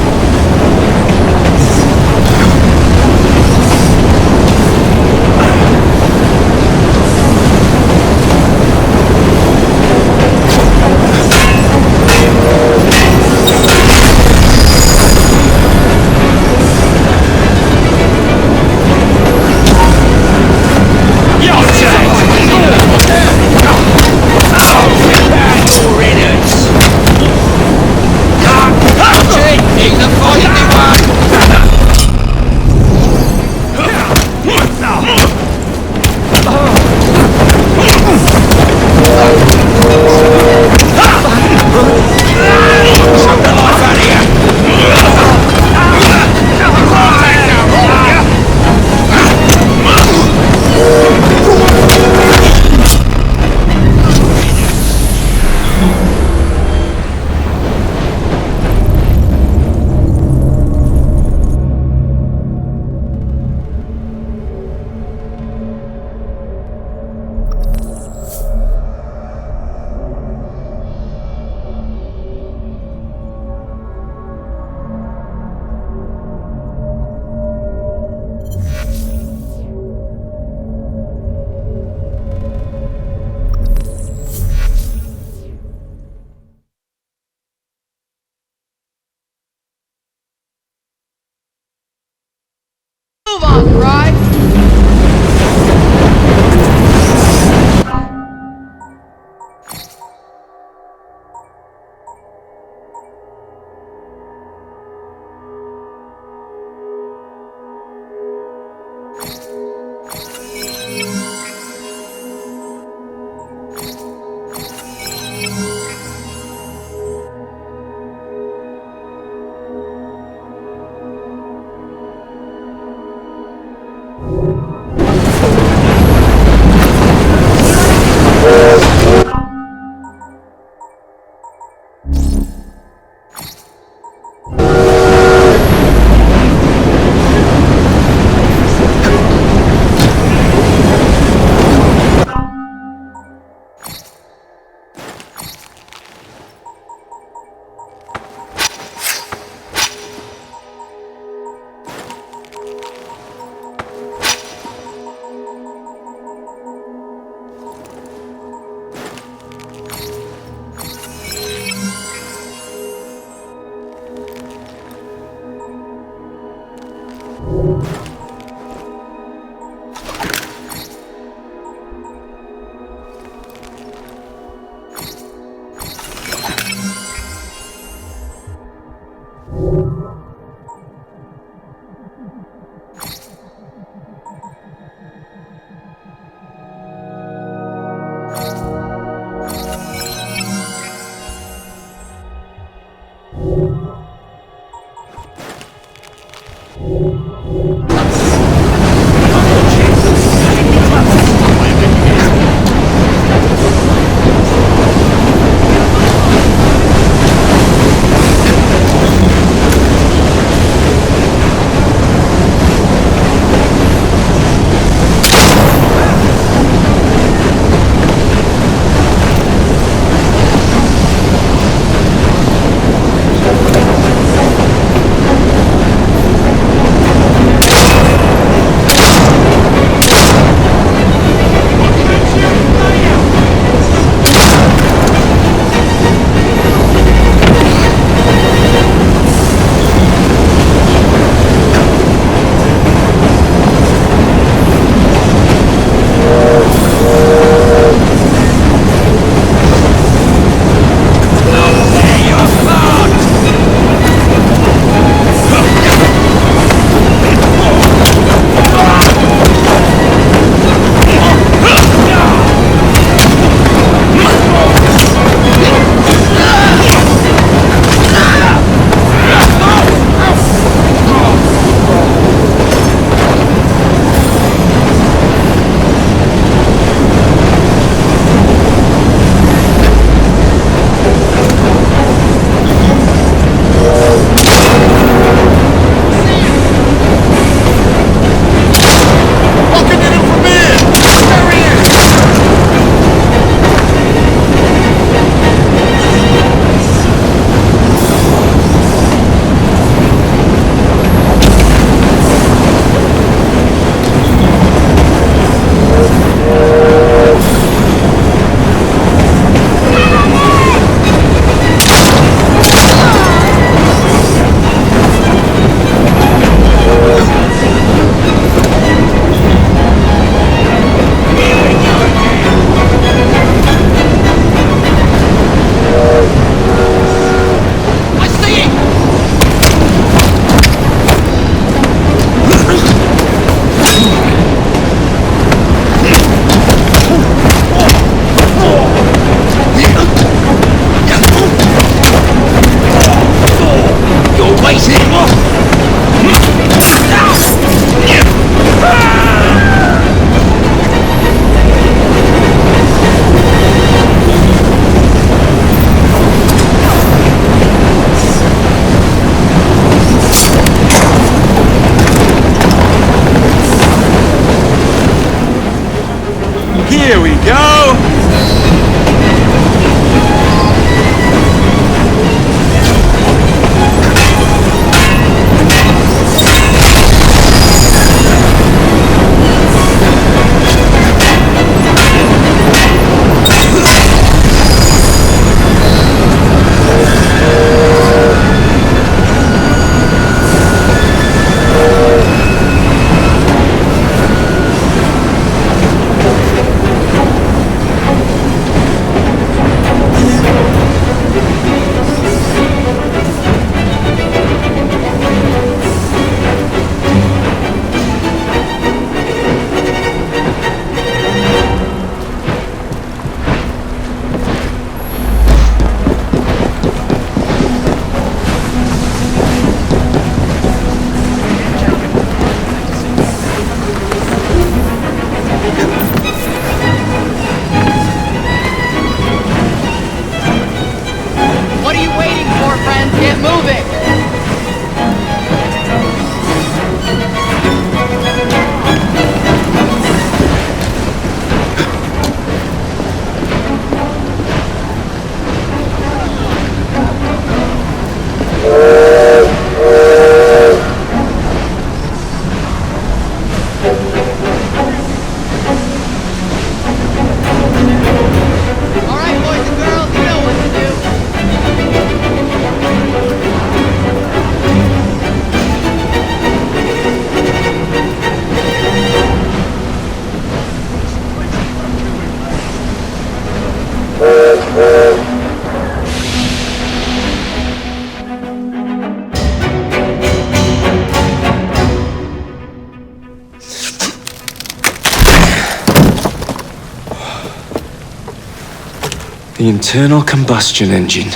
internal combustion engine.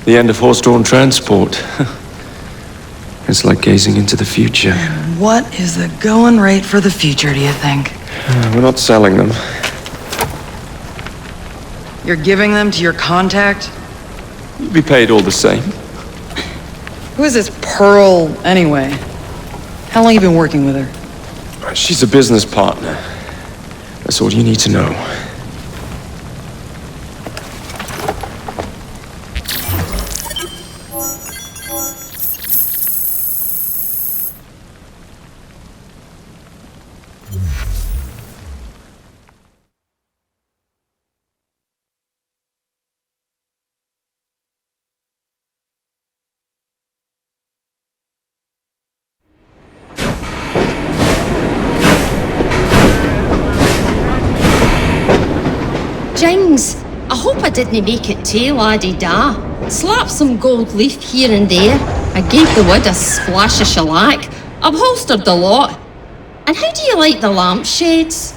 The end of horse-drawn transport. It's like gazing into the future. What is the going rate for the future, do you think? We're not selling them. You're giving them to your contact? You'll be paid all the same. Who is this Pearl, anyway? How long you been working with her? She's a business partner. That's all you need to know. Jings, I hope I didn't make it too la-di-da. Slap some gold leaf here and there. I gave the wood a splash of shellac. Upholstered the lot. And how do you like the lampshades?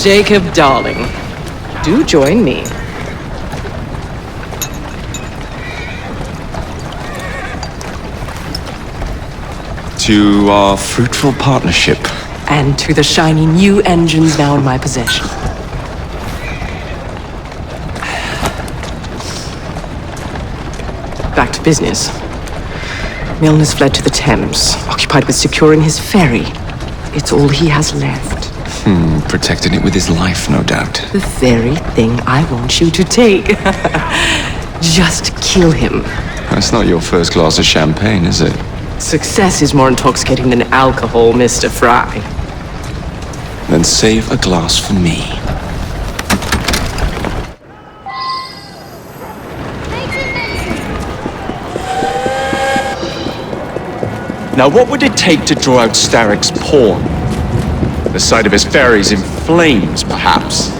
Jacob, darling, do join me. To our fruitful partnership. And to the shiny new engines now in my possession. back to business. Milner's fled to the Thames, occupied with securing his ferry. It's all he has left. Protecting it with his life, no doubt. The very thing I want you to take. Just kill him. That's not your first glass of champagne, is it? Success is more intoxicating than alcohol, Mr. Fry. Then save a glass for me. Now, what would it take to draw out Starrick's pawn? The sight of his ferries in flames, perhaps.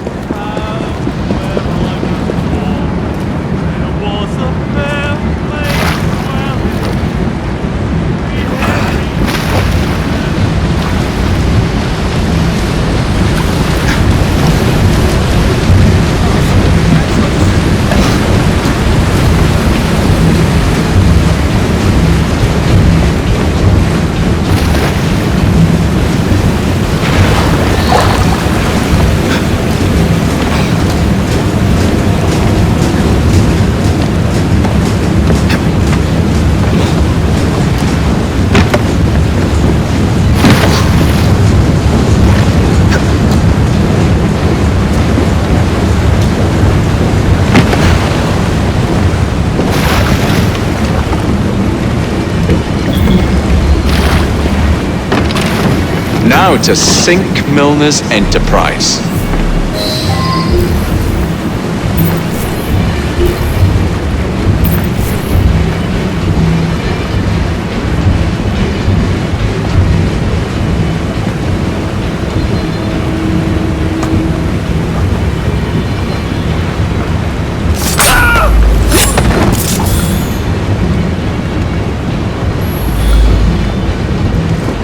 Now to sink Milner's enterprise.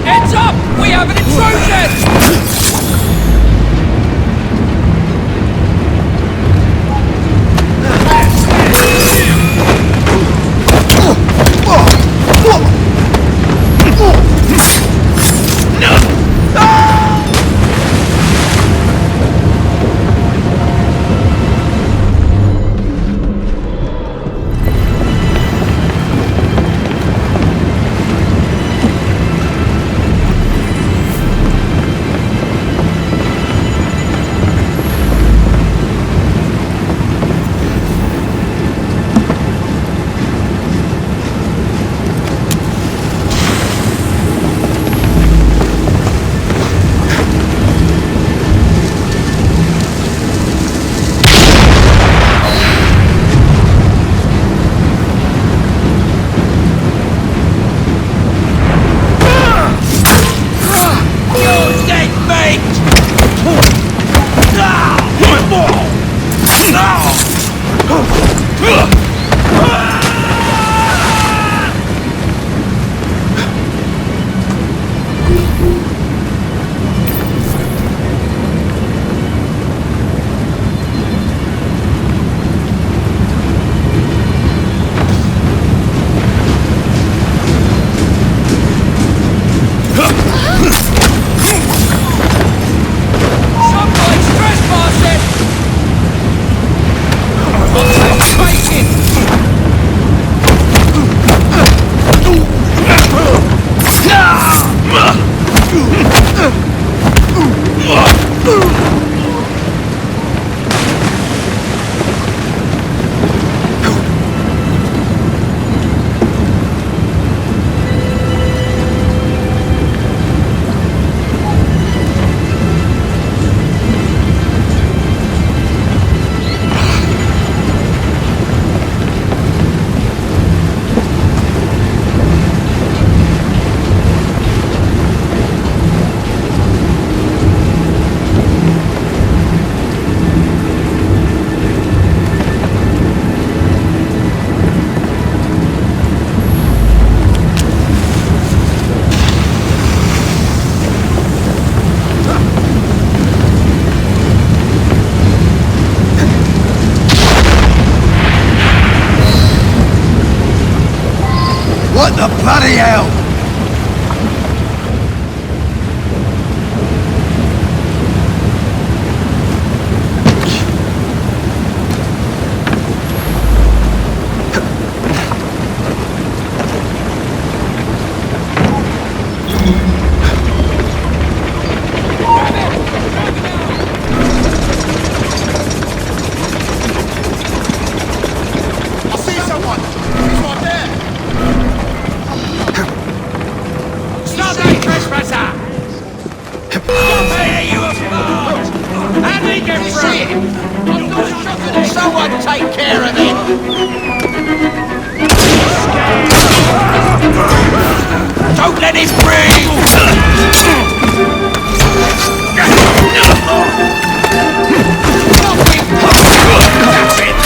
Heads up! We have an intrusion! What the bloody hell? take care of it! Don't let him breathe! That's it!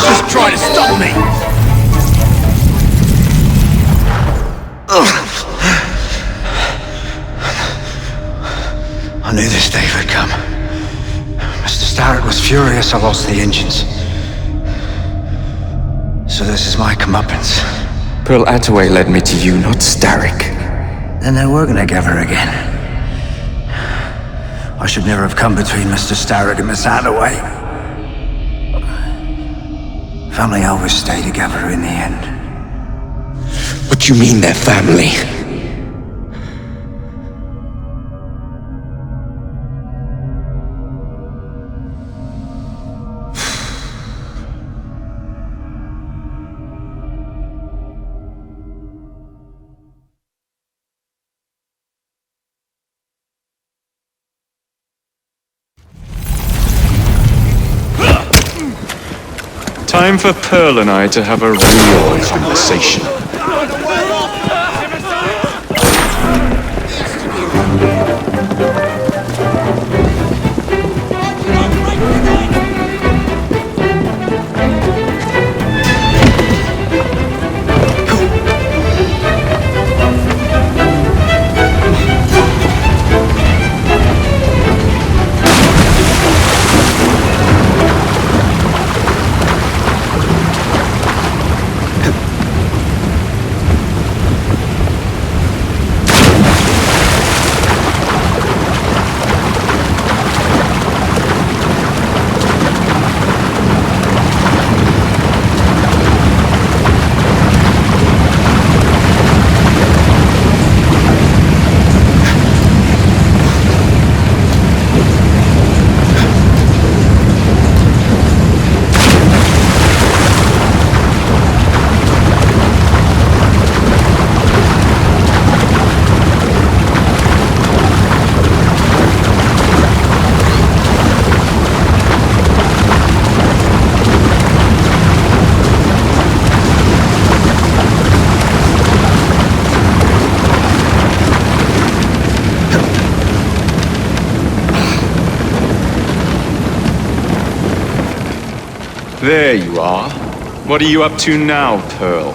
Just try to stop me! I knew this day would come. Mr. Starrick was furious I lost the engines. So this is my comeuppance. Pearl Attaway led me to you, not Starrick. Then they're working together again. I should never have come between Mr. Starrick and Miss Attaway. Family always stay together in the end. What do you mean they're family? Time for Pearl and I to have a real conversation. There you are. What are you up to now, Pearl?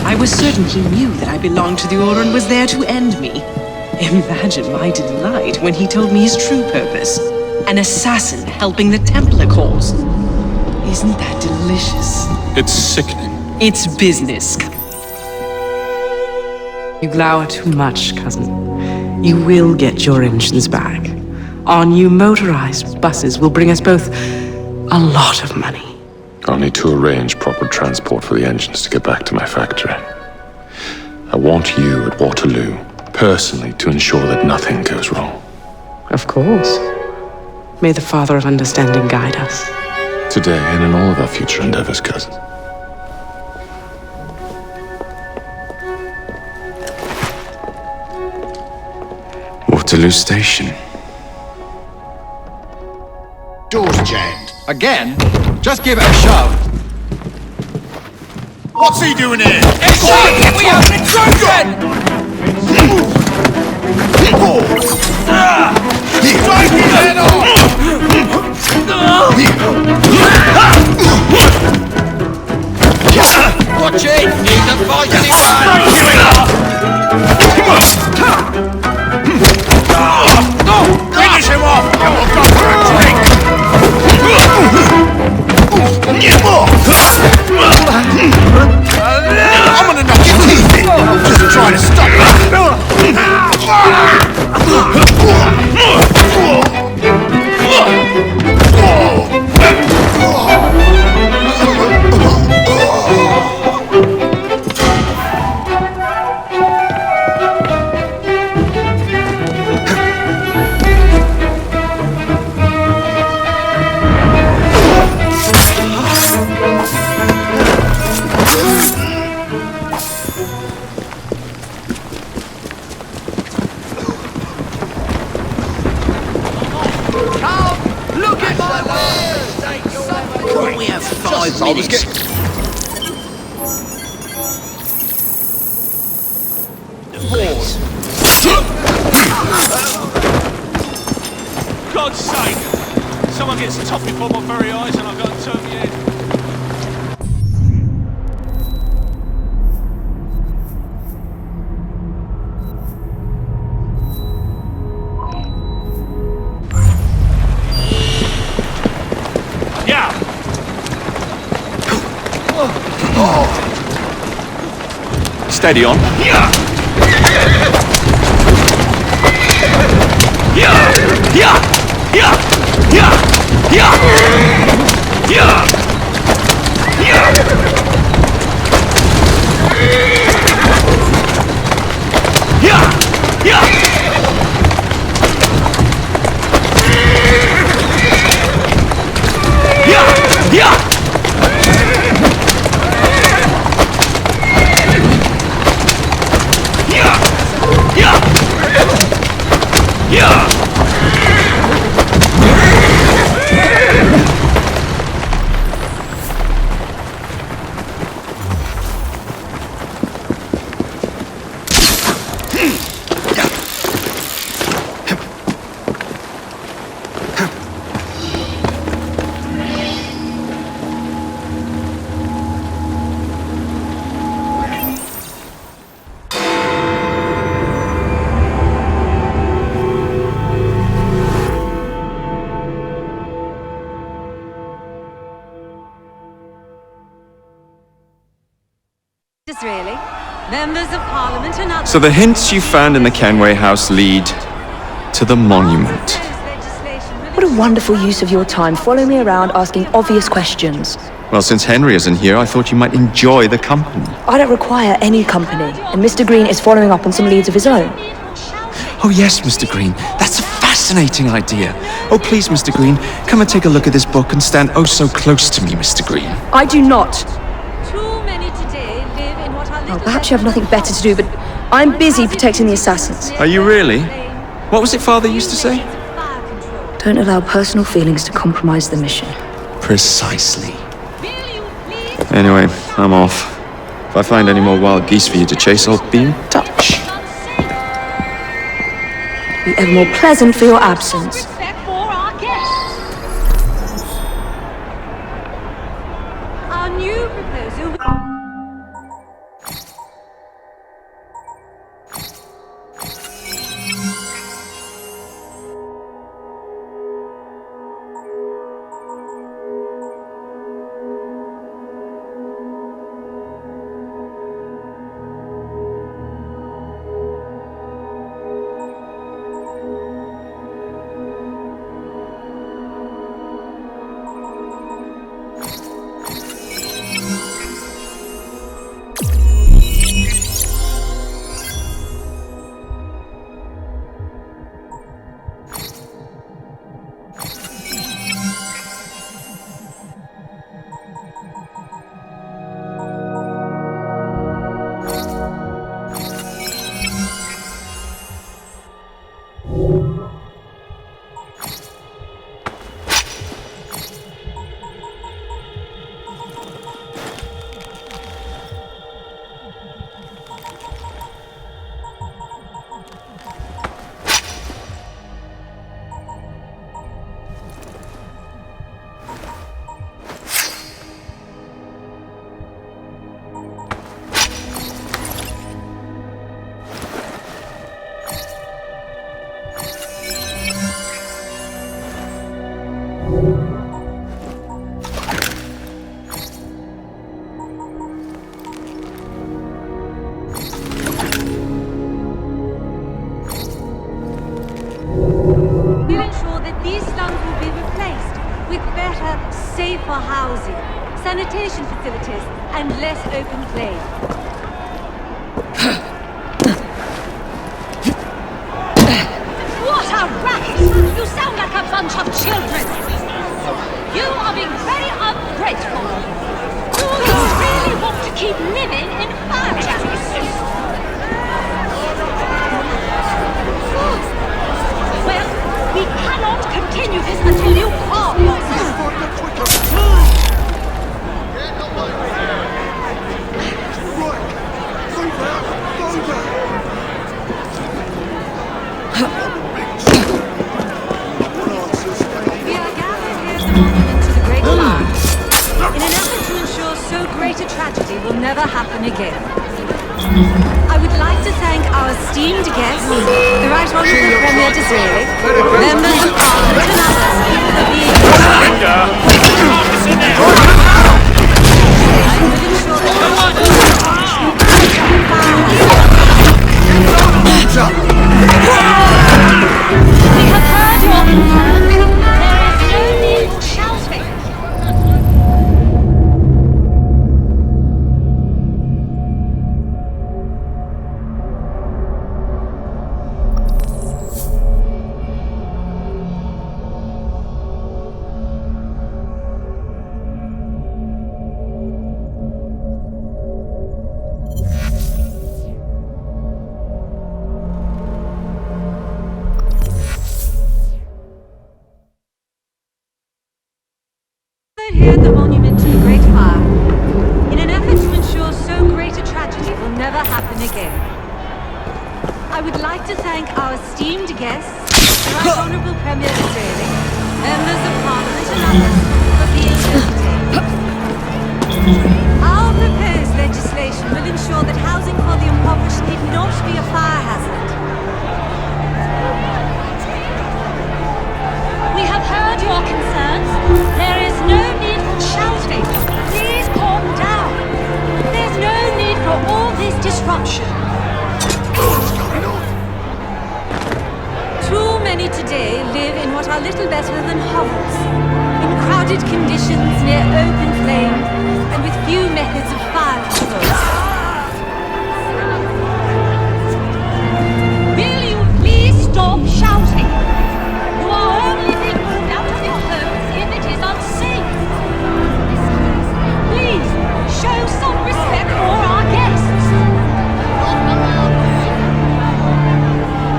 I was certain he knew that I belonged to the Order and was there to end me. Imagine my delight when he told me his true purpose. An assassin helping the Templar cause. Isn't that delicious? It's sickening. It's business. You glower too much, cousin. You will get your engines back. Our new motorized buses will bring us both a lot of money. I'll need to arrange proper transport for the engines to get back to my factory. I want you at Waterloo, personally, to ensure that nothing goes wrong. Of course. May the Father of Understanding guide us. Today and in all of our future endeavors, cousin. Waterloo Station. Door's jammed. Again? Just give it a shove. What's he doing here? Inside! We have an intrusion! Strike his head off! Watch it! Need to fight anyone! Finish him off! And we'll go for a drink! I'm gonna knock your teeth in! Just trying to stop me! Can't we have 5 minutes? God's sake! Someone gets topped before my very eyes and I've got to turn my head. Yeah! Steady on. Yeah! Yeah! Yeah! Yeah! Yeah! Yeah! Yeah! Yeah! Yeah! Yeah! Yeah! Yeah! Yeah! Really? Members of Parliament and others. So the hints you found in the Kenway house lead to the monument. What a wonderful use of your time, following me around asking obvious questions. Well, since Henry isn't here, I thought you might enjoy the company. I don't require any company, and Mr. Green is following up on some leads of his own. Oh yes, Mr. Green, that's a fascinating idea. Oh please, Mr. Green, come and take a look at this book and stand oh so close to me, Mr. Green. I do not. Well, perhaps you have nothing better to do, but I'm busy protecting the assassins. Are you really? What was it Father used to say? Don't allow personal feelings to compromise the mission. Precisely. Anyway, I'm off. If I find any more wild geese for you to chase, I'll be in touch. Be ever more pleasant for your absence. Our new proposal. Safer housing, sanitation facilities, and less open claim. What a racket! You sound like a bunch of children! You are being very ungrateful! Do you really want to keep living in firetraps? Well, we cannot continue this until you calm yourself! tragedy will never happen again. I would like to thank our esteemed guests, the Right Honourable Premier Disraeli, members of Parliament and others for being We have heard your concerns. There is no need for shouting. Here at the monument to the Great Fire, in an effort to ensure so great a tragedy will never happen again. I would like to thank our esteemed guests, the Right Honourable Premier Disraeli, members of Parliament and others for being entertained. Our proposed legislation will ensure that housing for the impoverished need not be a fire hazard. We have heard your concerns. There is no need for shouting. Please calm down. There's no need for all this disruption. Too many today live in what are little better than hovels, in crowded conditions near open flame, and with few methods of fire control. Will you please stop shouting? You are only being moved out of your homes if it is unsafe. Please, show some respect for our guests.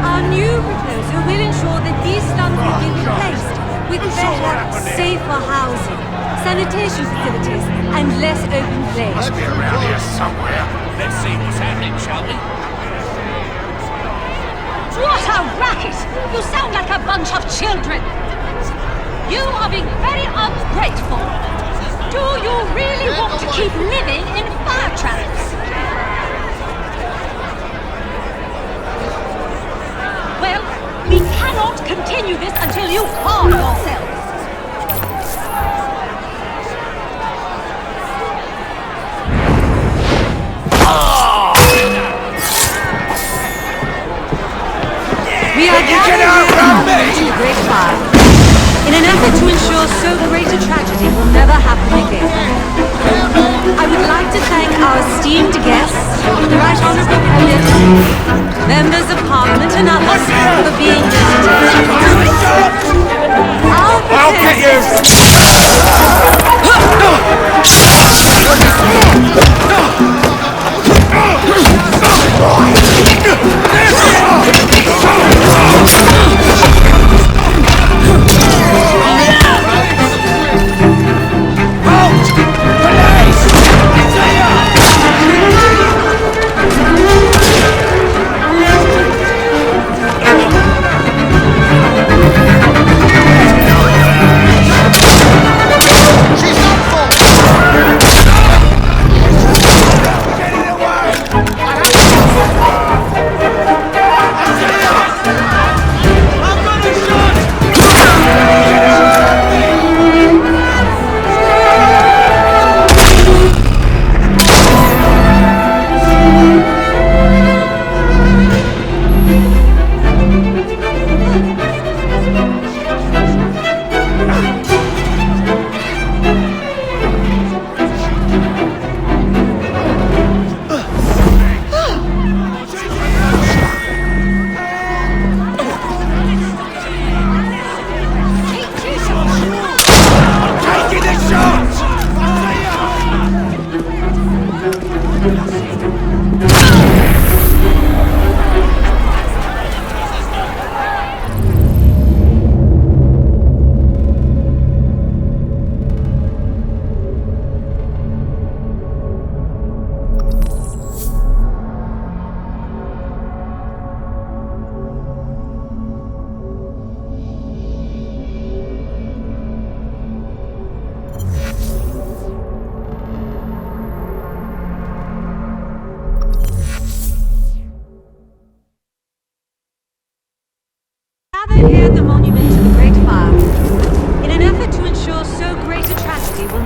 Our new proposal will ensure that these slums will be replaced with better, safer housing, sanitation facilities, and less open flame. Must be around here somewhere. Let's see what's happening, shall we? What a racket! You sound like a bunch of children! You are being very ungrateful. Do you really want to keep living in fire traps? Well, we cannot continue this until you calm yourselves. We are gathered here to the Great Fire, in an effort to ensure so great a tragedy will never happen again. I would like to thank our esteemed guests, the Right Honourable Premier, members of Parliament and others for being here today. I'll get you!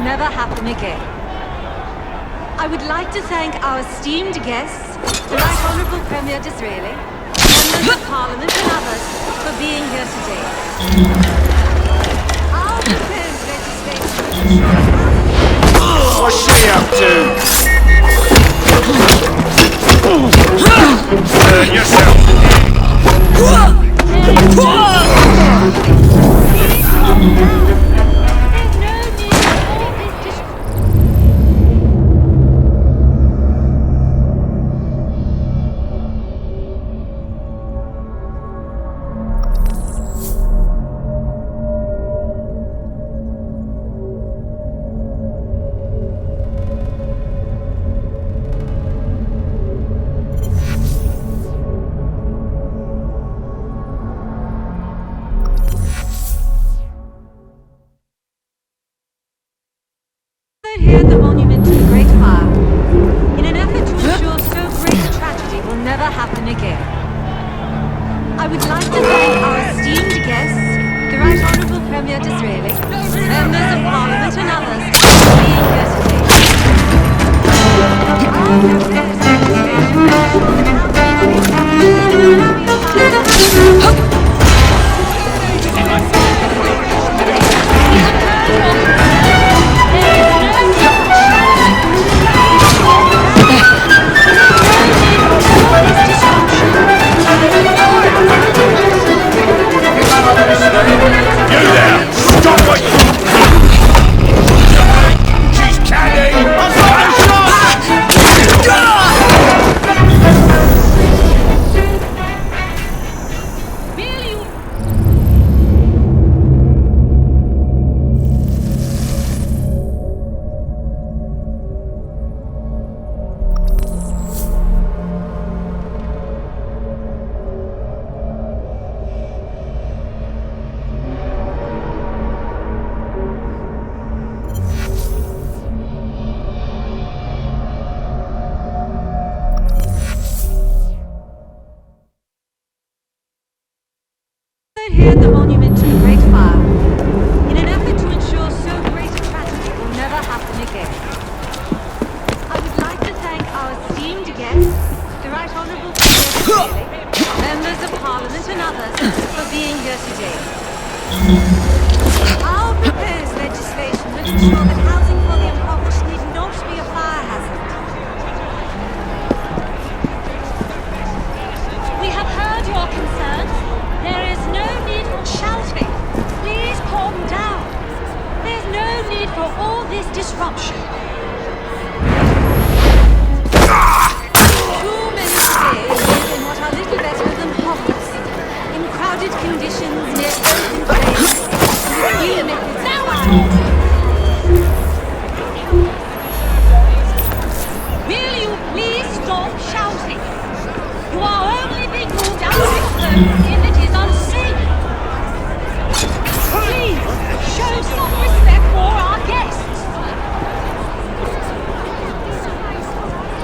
will never happen again. I would like to thank our esteemed guests, the Right Honourable Premier Disraeli, members of Parliament and others, for being here today. Our proposed legislation... What's she up to? Turn yourself! Here at the monument to the Great Fire, in an effort to ensure so great a tragedy will never happen again. I would like to thank our esteemed guests, the Right Honourable Premier Disraeli, members of Parliament and others, for being here today. Here at the monument to the Great Fire, in an effort to ensure so great a tragedy will never happen again. I would like to thank our esteemed guests, the Right Honourable Premier Disraeli, members of Parliament and others, for being here today. Our proposed legislation will ensure that housing for the impoverished need not be a fire hazard. We have heard your concerns. There is no need for shouting. Please calm down. There's no need for all this disruption. Too many today live in what are little better than hovels, in crowded conditions near open flames, with few methods of fire. Will you please stop shouting? You are only being moved out of your home if it is unsafe. Please, show some respect for our guests.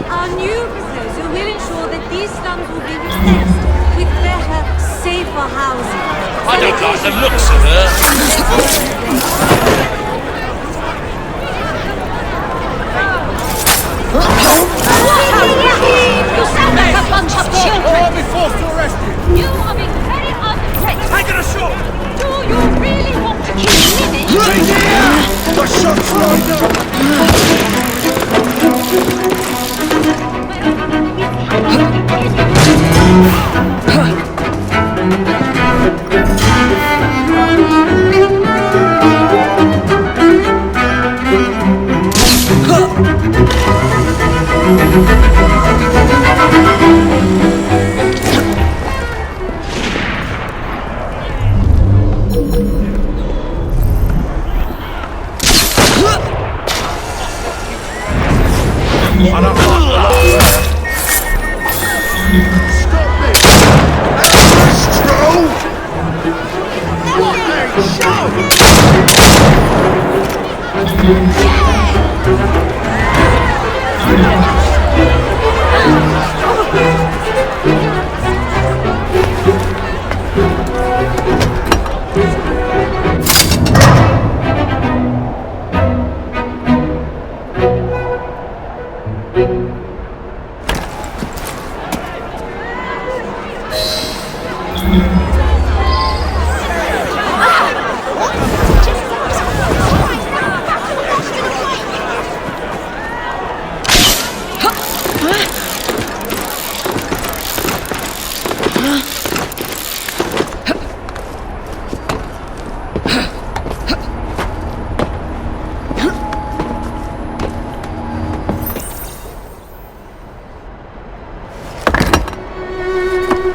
Our new proposal will ensure that these slums will be replaced with better, safer housing. I don't like the looks of her. You sound like a bunch of children! I'll be forced to arrest you! You are being very ungrateful! Take it ashore! Do you really want to keep living? Right here! The shot's lined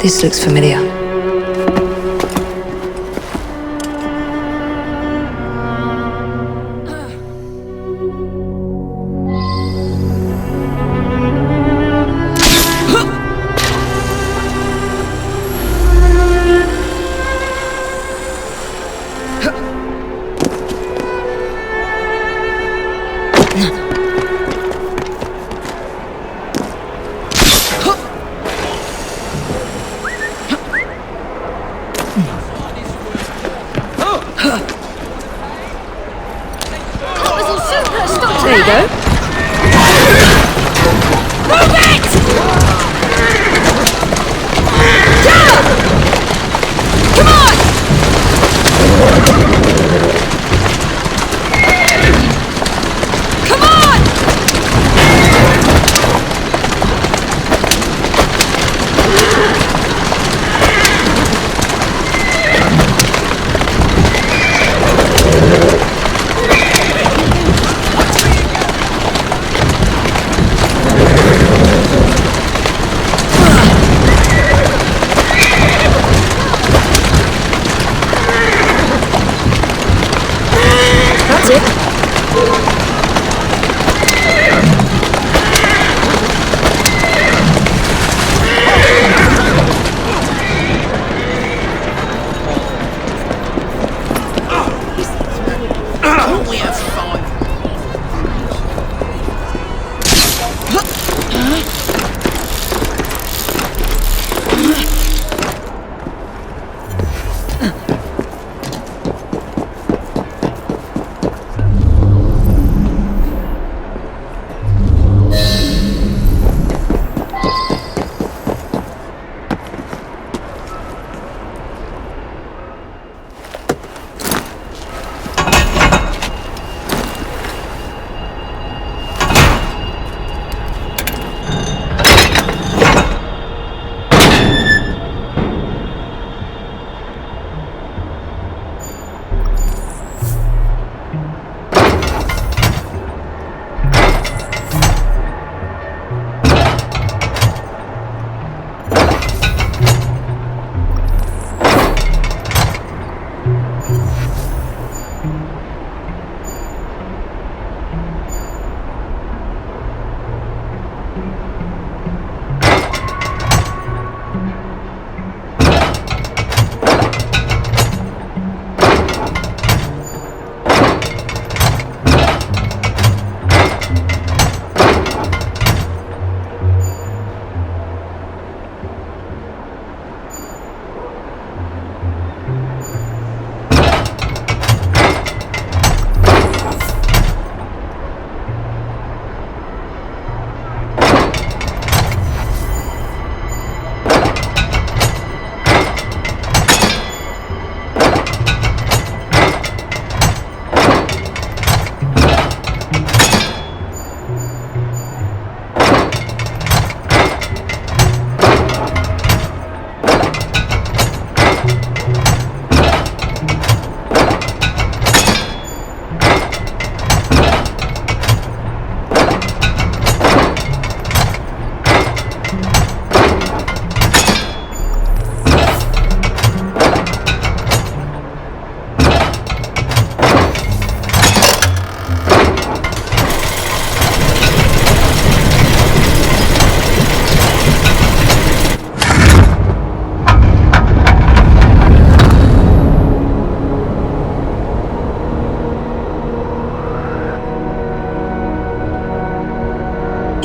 This looks familiar. There you go. Move it! Down! Come on! Come on! That's it. We have five.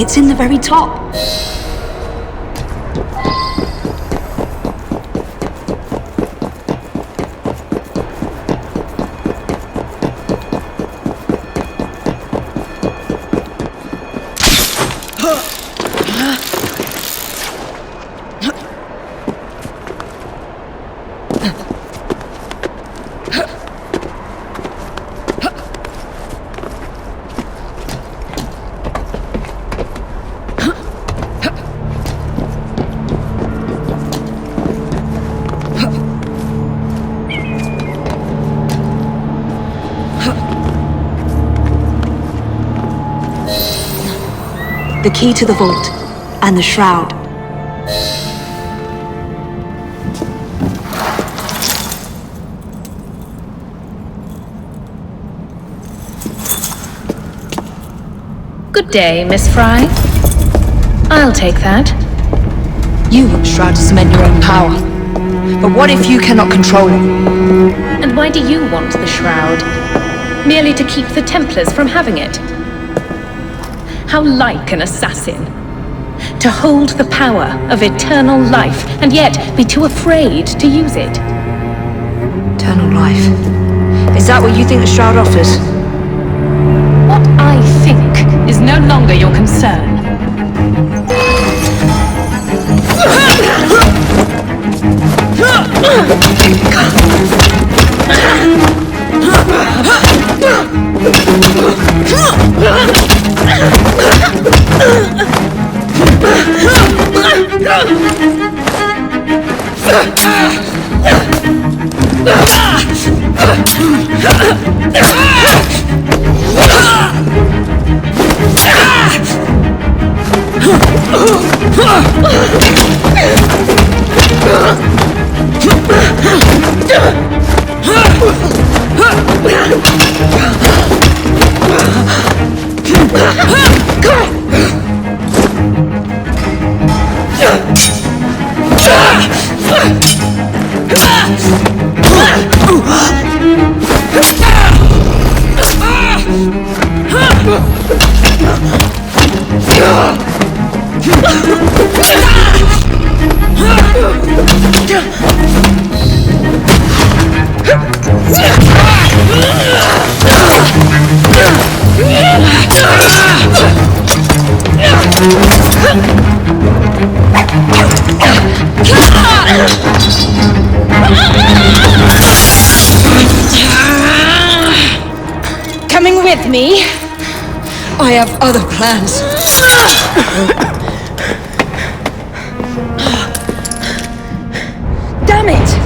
It's in the very top. The key to the vault, and the shroud. Good day, Miss Fry. I'll take that. You want the Shroud to cement your own power. But what if you cannot control it? And why do you want the Shroud? Merely to keep the Templars from having it? How like an assassin. To hold the power of eternal life, and yet be too afraid to use it. Eternal life. Is that what you think the Shroud offers? What I think is no longer your concern. Coming with me? I have other plans. Damn it!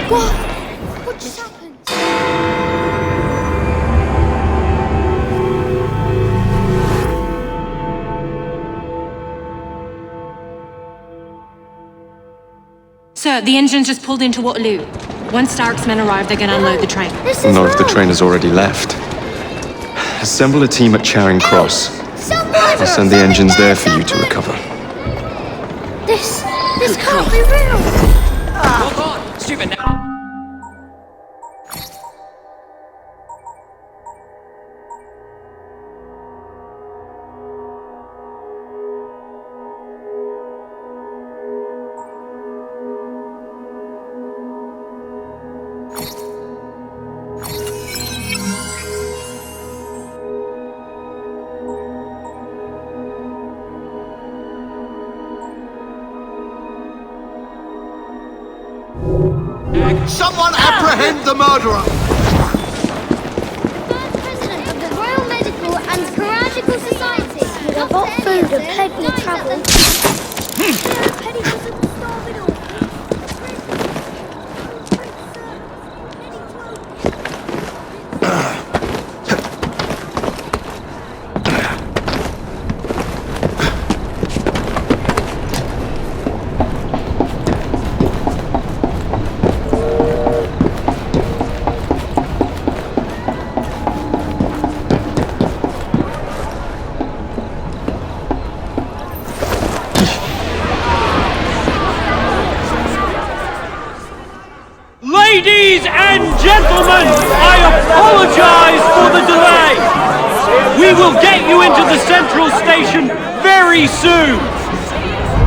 What? What just happened? Sir, the engine's just pulled into Waterloo. Once Starrick's men arrive, they're gonna unload the train. Not if the train has already left. Assemble a team at Charing Cross. I'll send the engines there for you to recover. This can't be real. Hold on, stupid now. Someone apprehend the murderer! First president of the Royal Medical and Chirurgical Society. With a hot food and plenty of travel. Ladies and gentlemen, I apologize for the delay. We will get you into the central station very soon.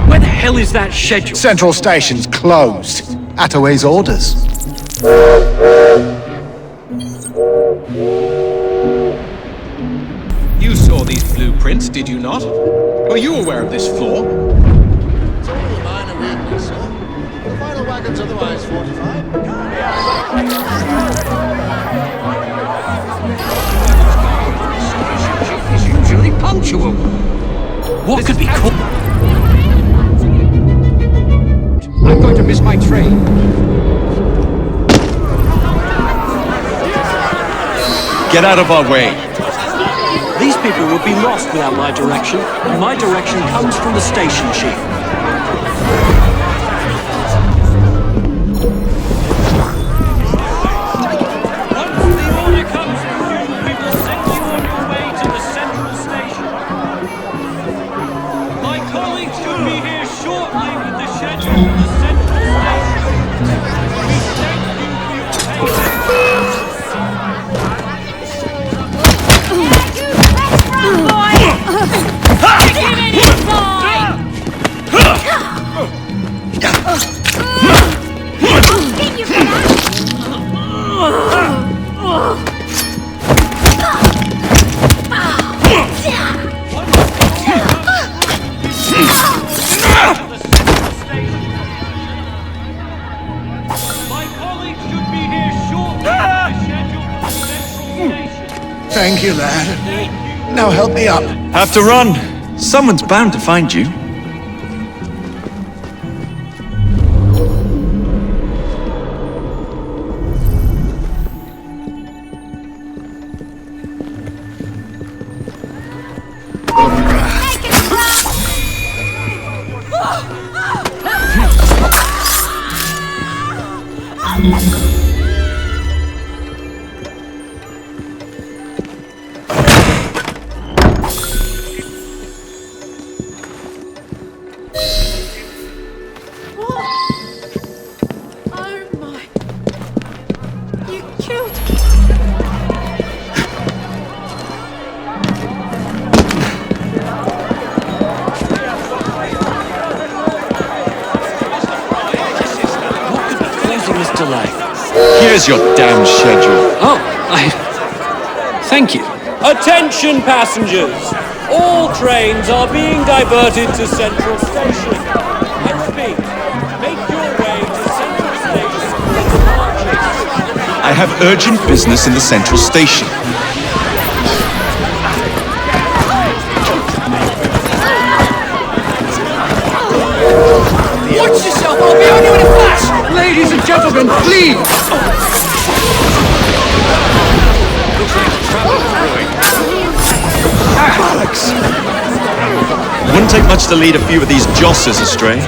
Where the hell is that schedule? Central Station's closed. Attaway's orders. You saw these blueprints, did you not? Were you aware of this flaw? It's only a minor weakness, sir. The final wagon's otherwise fortified. It's usually punctual. What could be called? I'm going to miss my train. Get out of our way. These people would be lost without my direction, and my direction comes from the station chief. Thank you, lad. Now help me up. Have to run. Someone's bound to find you. Here's your damn schedule. Oh, thank you. Attention passengers! All trains are being diverted to Central Station. And speed, make your way to Central Station for departure. I have urgent business in the Central Station. Watch yourself, I'll be on you in a flash! Ladies and gentlemen, please! Alex! It wouldn't take much to lead a few of these josses astray.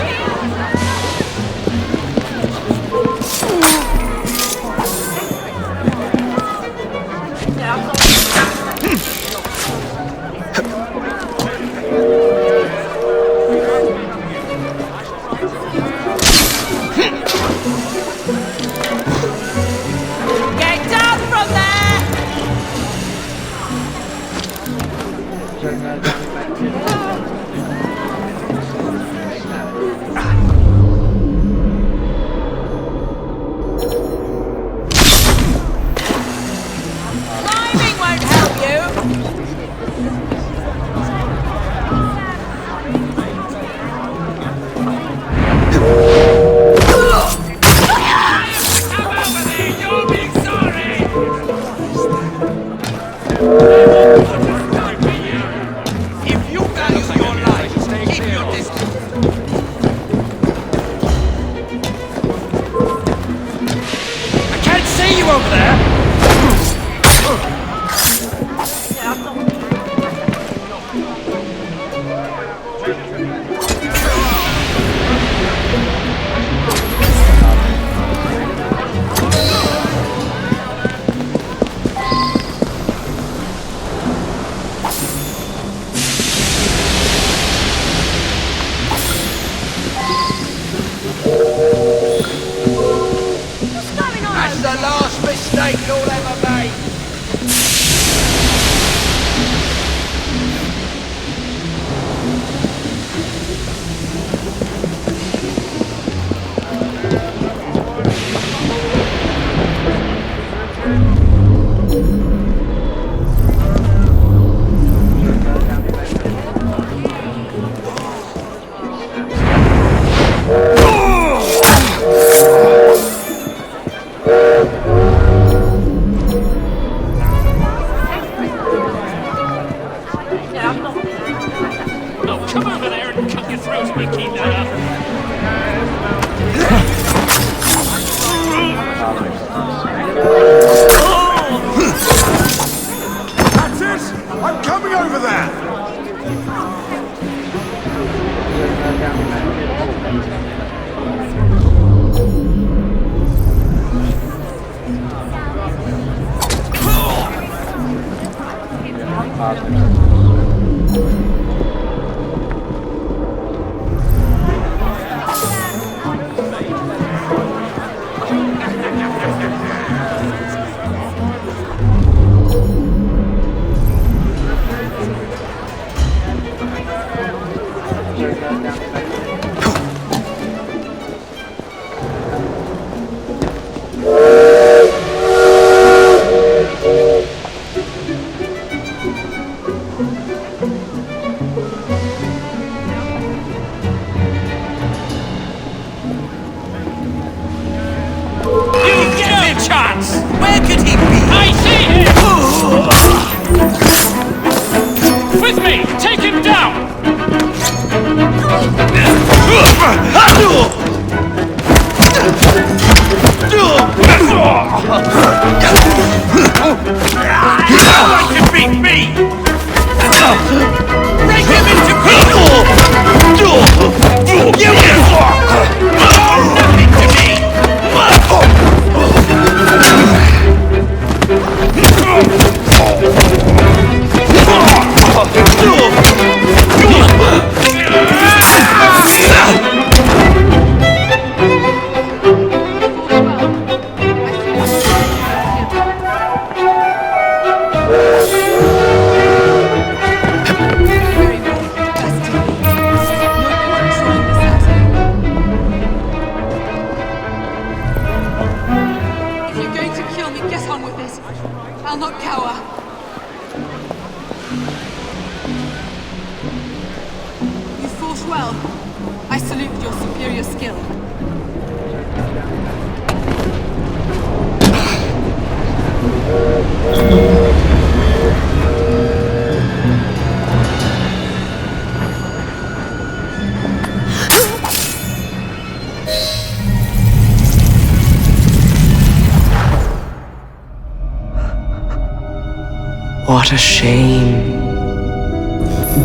What a shame.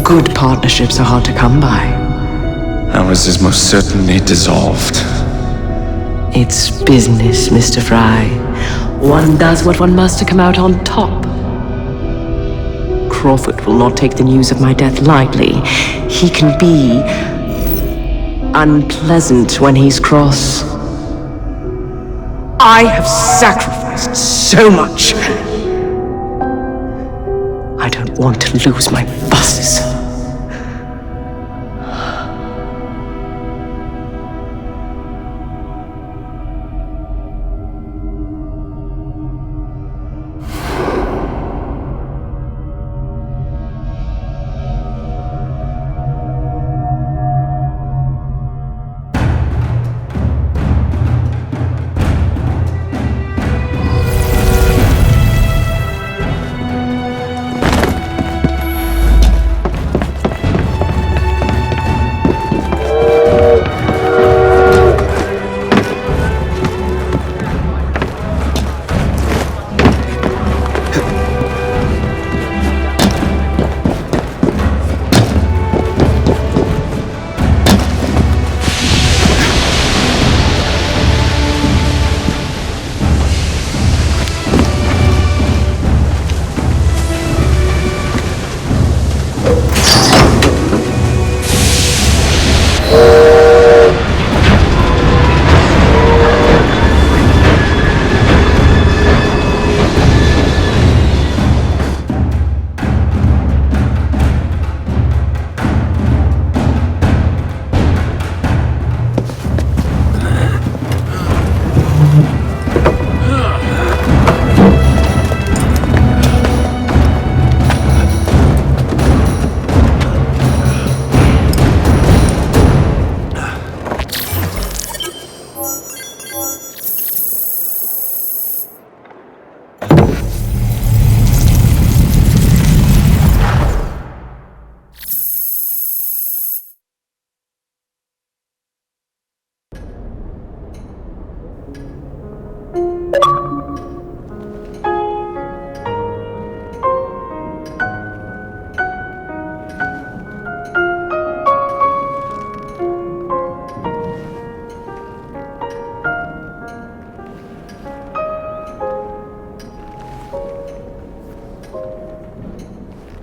Good partnerships are hard to come by. Ours is most certainly dissolved. It's business, Mr. Fry. One does what one must to come out on top. Crawford will not take the news of my death lightly. He can be unpleasant when he's cross. I have sacrificed so much. I don't want to lose my buses.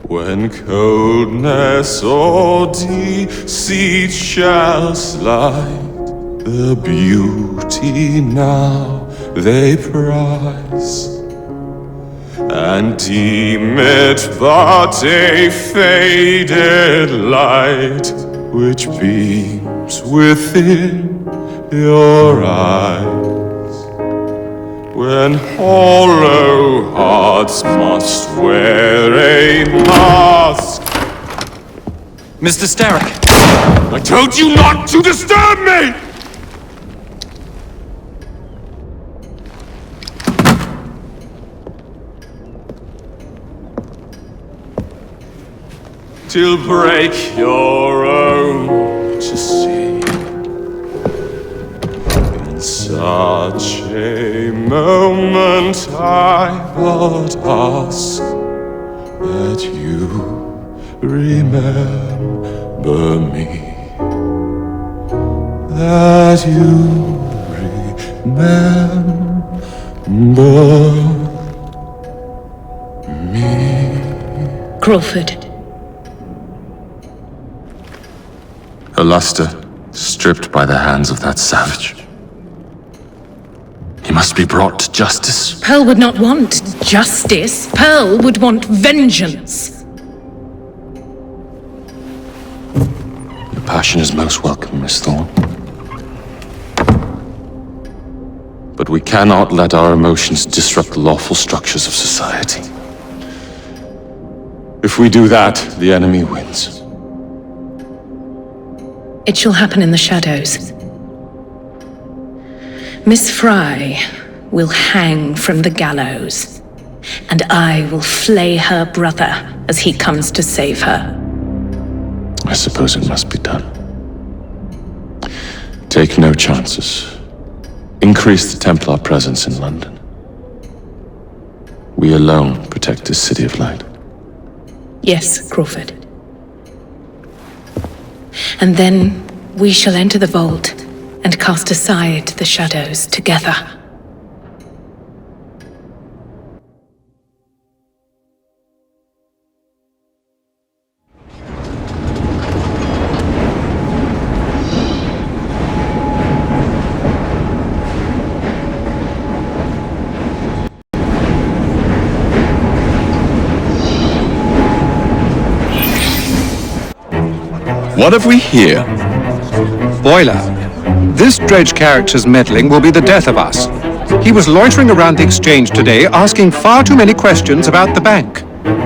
When coldness or deceit shall slide, the beauty now they prize, and deem it but a faded light which beams within your eyes. When hollow hearts must wear a mask. Mr. Starrick! I told you not to disturb me! Till break your own to see. In such a moment I would ask that you remember me. That you remember me. Crawford. Her luster stripped by the hands of that savage. He must be brought to justice. Pearl would not want justice. Pearl would want vengeance. Your passion is most welcome, Miss Thorne. But we cannot let our emotions disrupt the lawful structures of society. If we do that, the enemy wins. It shall happen in the shadows. Miss Fry will hang from the gallows, and I will flay her brother as he comes to save her. I suppose it must be done. Take no chances. Increase the Templar presence in London. We alone protect this city of light. Yes, Crawford. And then we shall enter the vault and cast aside the shadows together. What have we here? Boiler. This Dredge character's meddling will be the death of us. He was loitering around the exchange today, asking far too many questions about the bank.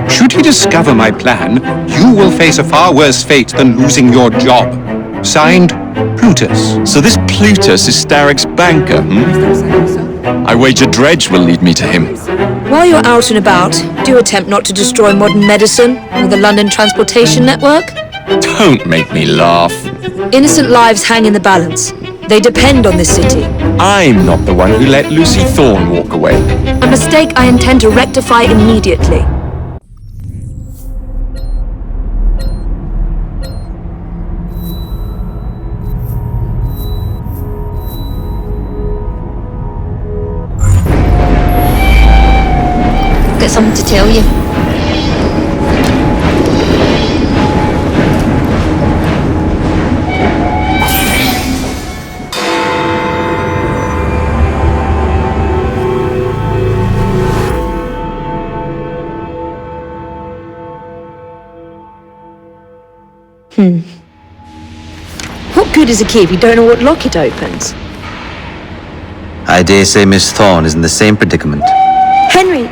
Should he discover my plan, you will face a far worse fate than losing your job. Signed, Plutus. So this Plutus is Starrick's banker, I wager Dredge will lead me to him. While you're out and about, do attempt not to destroy modern medicine or the London transportation network. Don't make me laugh. Innocent lives hang in the balance. They depend on this city. I'm not the one who let Lucy Thorne walk away. A mistake I intend to rectify immediately. Got something to tell you. What good is a key if you don't know what lock it opens? I dare say Miss Thorne is in the same predicament. Henry!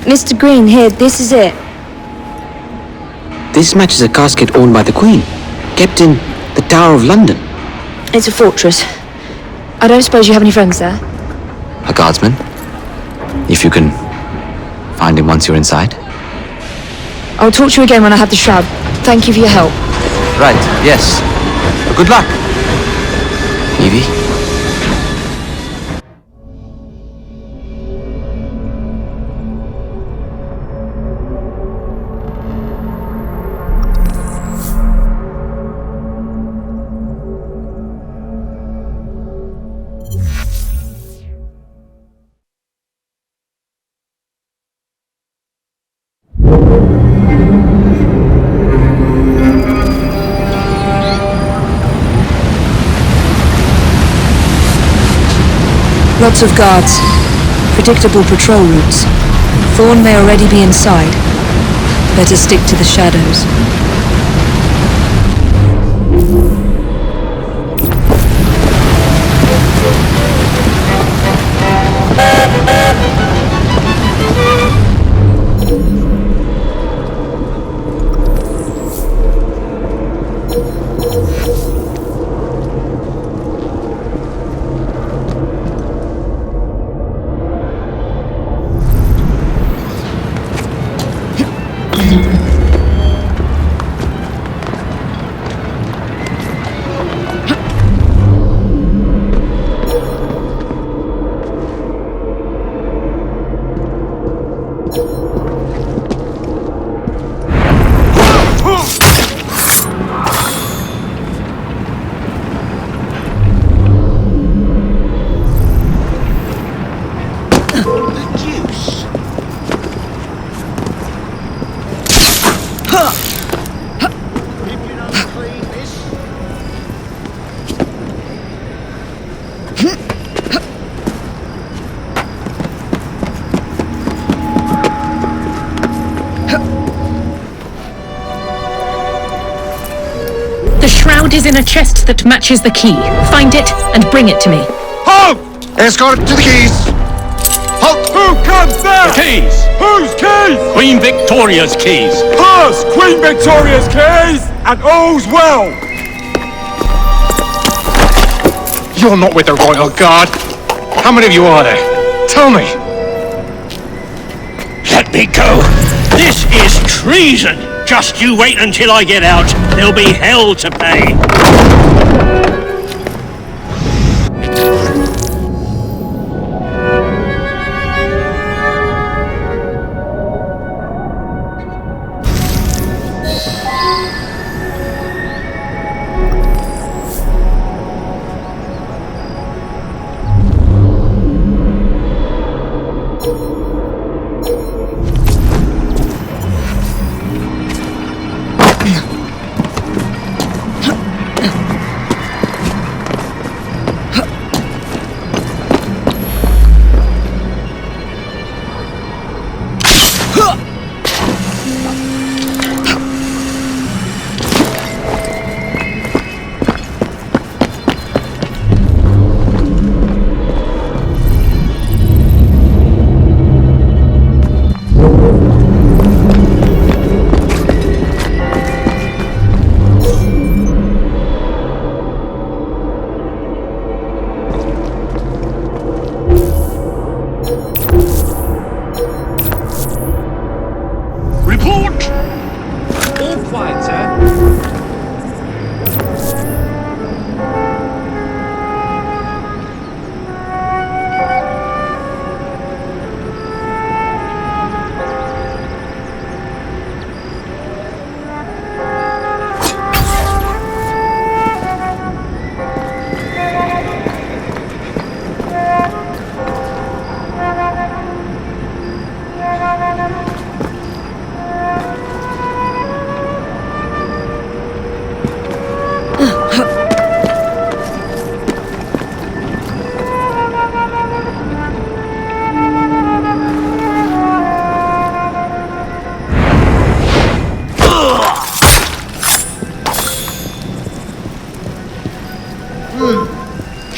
Mr. Green, here, this is it. This matches a casket owned by the Queen, kept in the Tower of London. It's a fortress. I don't suppose you have any friends there? A guardsman? If you can find him once you're inside. I'll talk to you again when I have the shroud. Thank you for your help. Right, yes. Good luck. Evie? Lots of guards. Predictable patrol routes. Thorne may already be inside. Better stick to the shadows. The shroud is in a chest that matches the key. Find it and bring it to me. Halt! Escort to the keys! Halt! Who comes there? The keys! Whose keys? Queen Victoria's keys! Hers! Queen Victoria's keys! And all's well! You're not with the Royal Guard. How many of you are there? Tell me. Let me go! This is treason! Just you wait until I get out. There'll be hell to pay.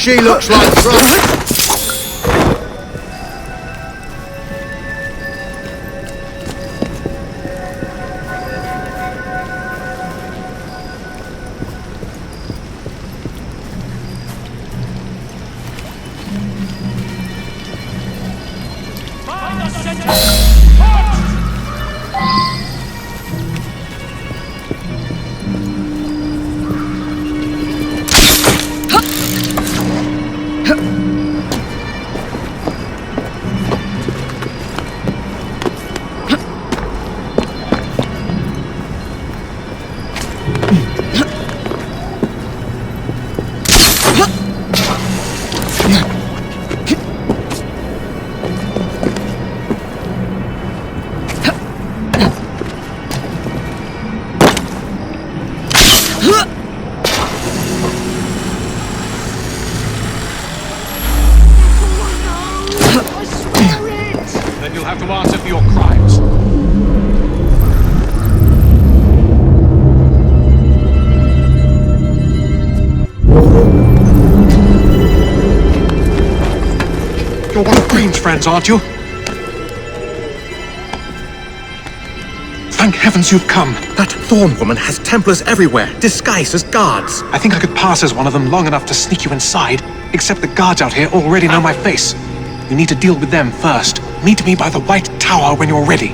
She looks like trouble. Then you'll have to answer for your crimes. You're one of Green's friends, aren't you? Thank heavens you've come. That Thorn woman has Templars everywhere, disguised as guards. I think I could pass as one of them long enough to sneak you inside, except the guards out here already know my face. You need to deal with them first. Meet me by the White Tower when you're ready.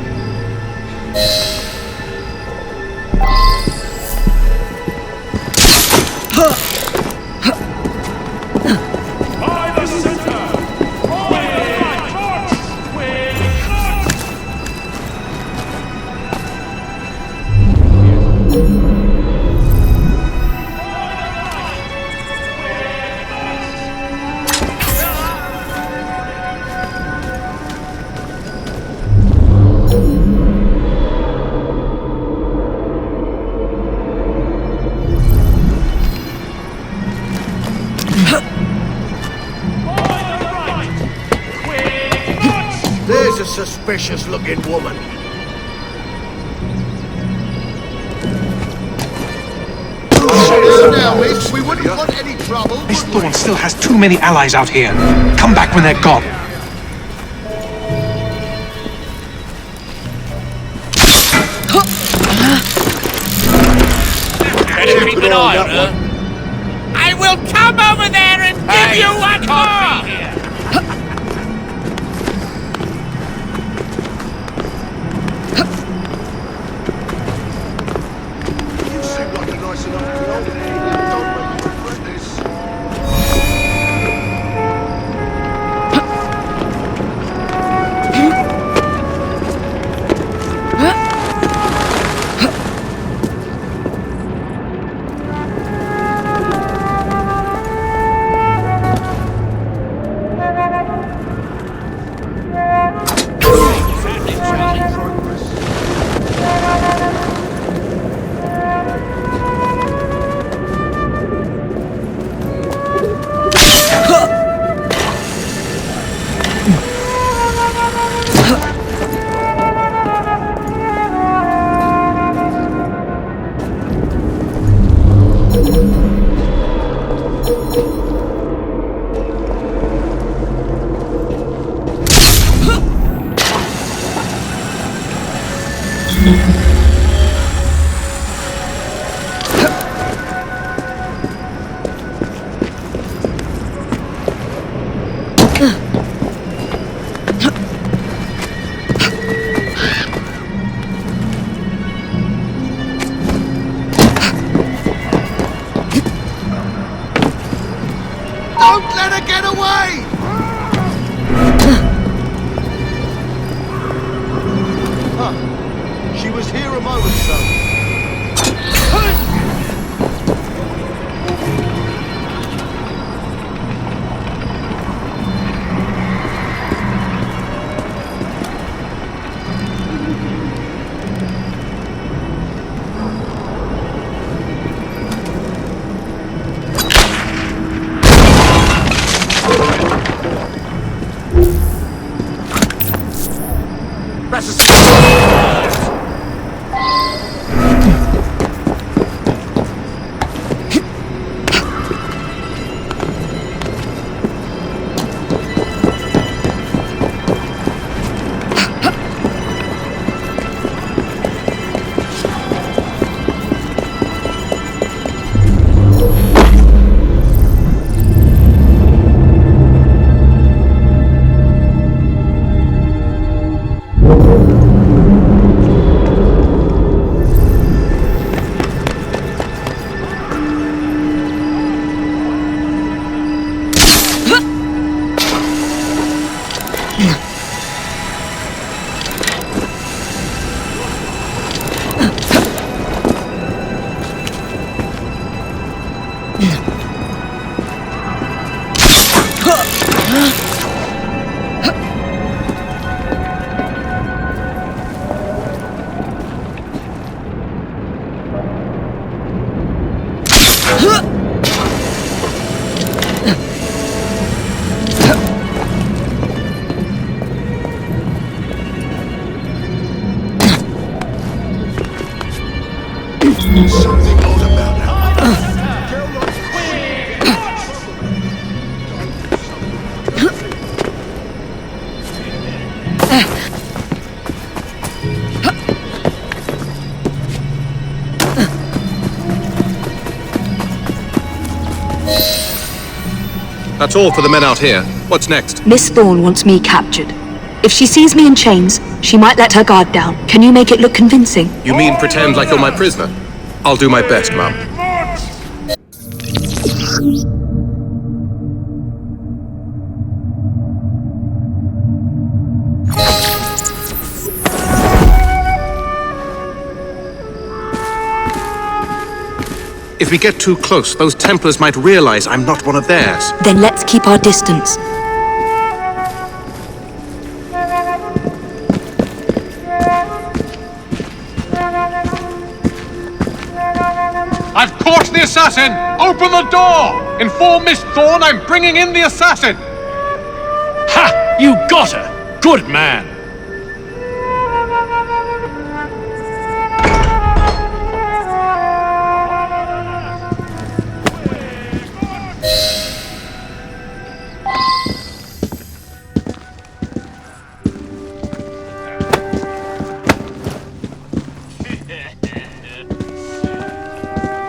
There's a suspicious-looking woman. Now, miss, we wouldn't want any trouble. This Thorn still has too many allies out here. Come back when they're gone. Better keep an eye on her. I will come over there and give you one more! You seem like a nice enough girl. Don't make me regret this. Don't let her get away! Huh. She was here a moment ago. That's all for the men out here. What's next? Miss Thorne wants me captured. If she sees me in chains, she might let her guard down. Can you make it look convincing? You mean pretend like you're my prisoner? I'll do my best, Mum. If we get too close, those Templars might realize I'm not one of theirs. Then let's keep our distance. I've caught the assassin! Open the door! Inform Miss Thorne I'm bringing in the assassin! Ha! You got her! Good man!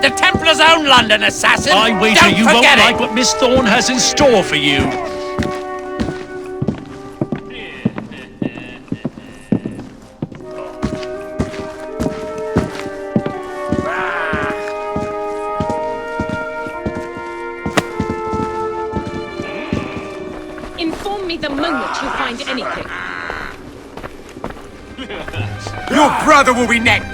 The Templar's own London assassin! I wager Don't you won't forget like it. what Miss Thorne has in store for you. Inform me the moment you find anything. Your brother will be next!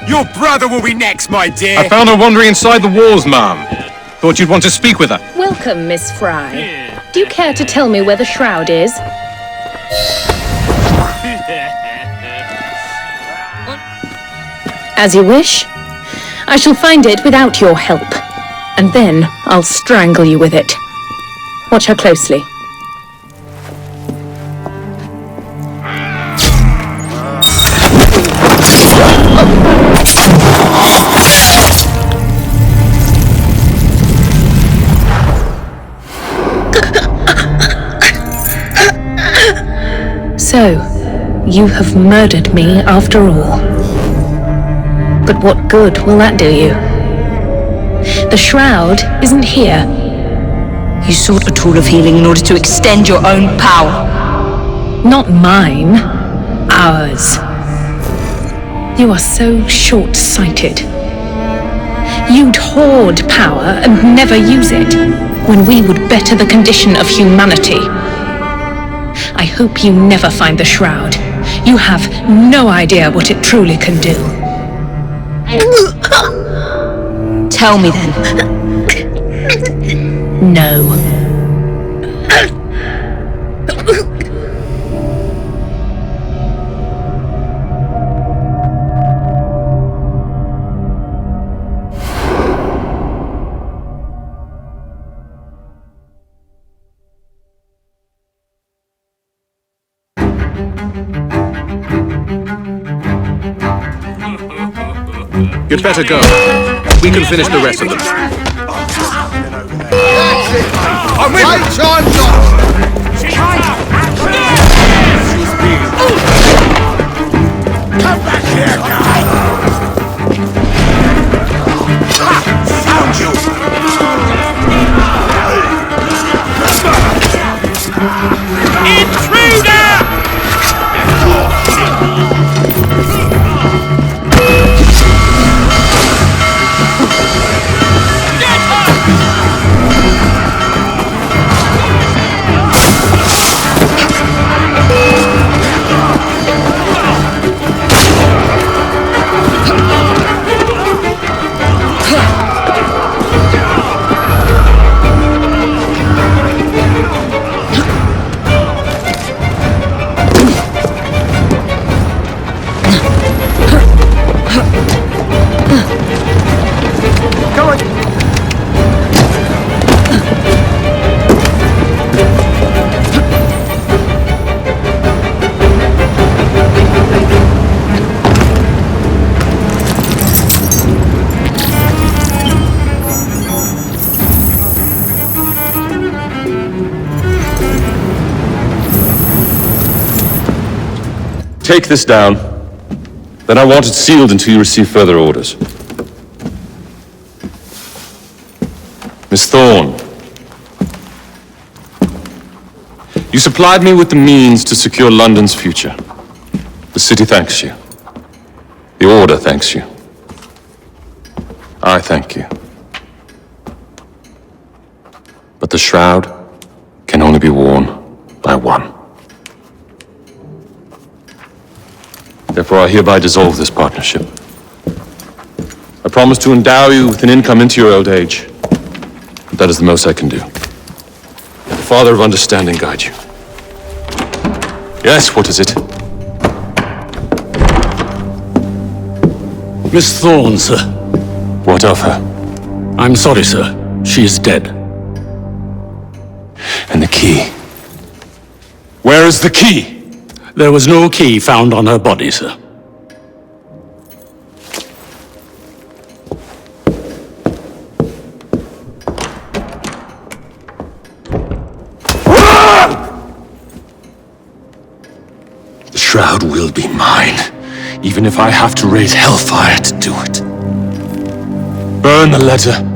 Your brother will be next, my dear! I found her wandering inside the walls, Ma'am. Thought you'd want to speak with her. Welcome, Miss Fry. Do you care to tell me where the shroud is? As you wish. I shall find it without your help. And then I'll strangle you with it. Watch her closely. So, you have murdered me after all. But what good will that do you? The shroud isn't here. You sought a tool of healing in order to extend your own power. Not mine. Ours. You are so short-sighted. You'd hoard power and never use it, when we would better the condition of humanity. I hope you never find the shroud. You have no idea what it truly can do. Tell me then. No. You'd better go. We can finish the rest of them. I'm with you! Time, Jonathan! Come back here, guy! Found you! Intruder! Take this down. Then I want it sealed until you receive further orders. Miss Thorne. You supplied me with the means to secure London's future. The city thanks you. The Order thanks you. I thank you. But the shroud can only be worn by one. Therefore, I hereby dissolve this partnership. I promise to endow you with an income into your old age. That is the most I can do. The Father of Understanding guide you. Yes, what is it? Miss Thorne, sir. What of her? I'm sorry, sir. She is dead. And the key? Where is the key? There was no key found on her body, sir. The shroud will be mine, even if I have to raise hellfire to do it. Burn the letter.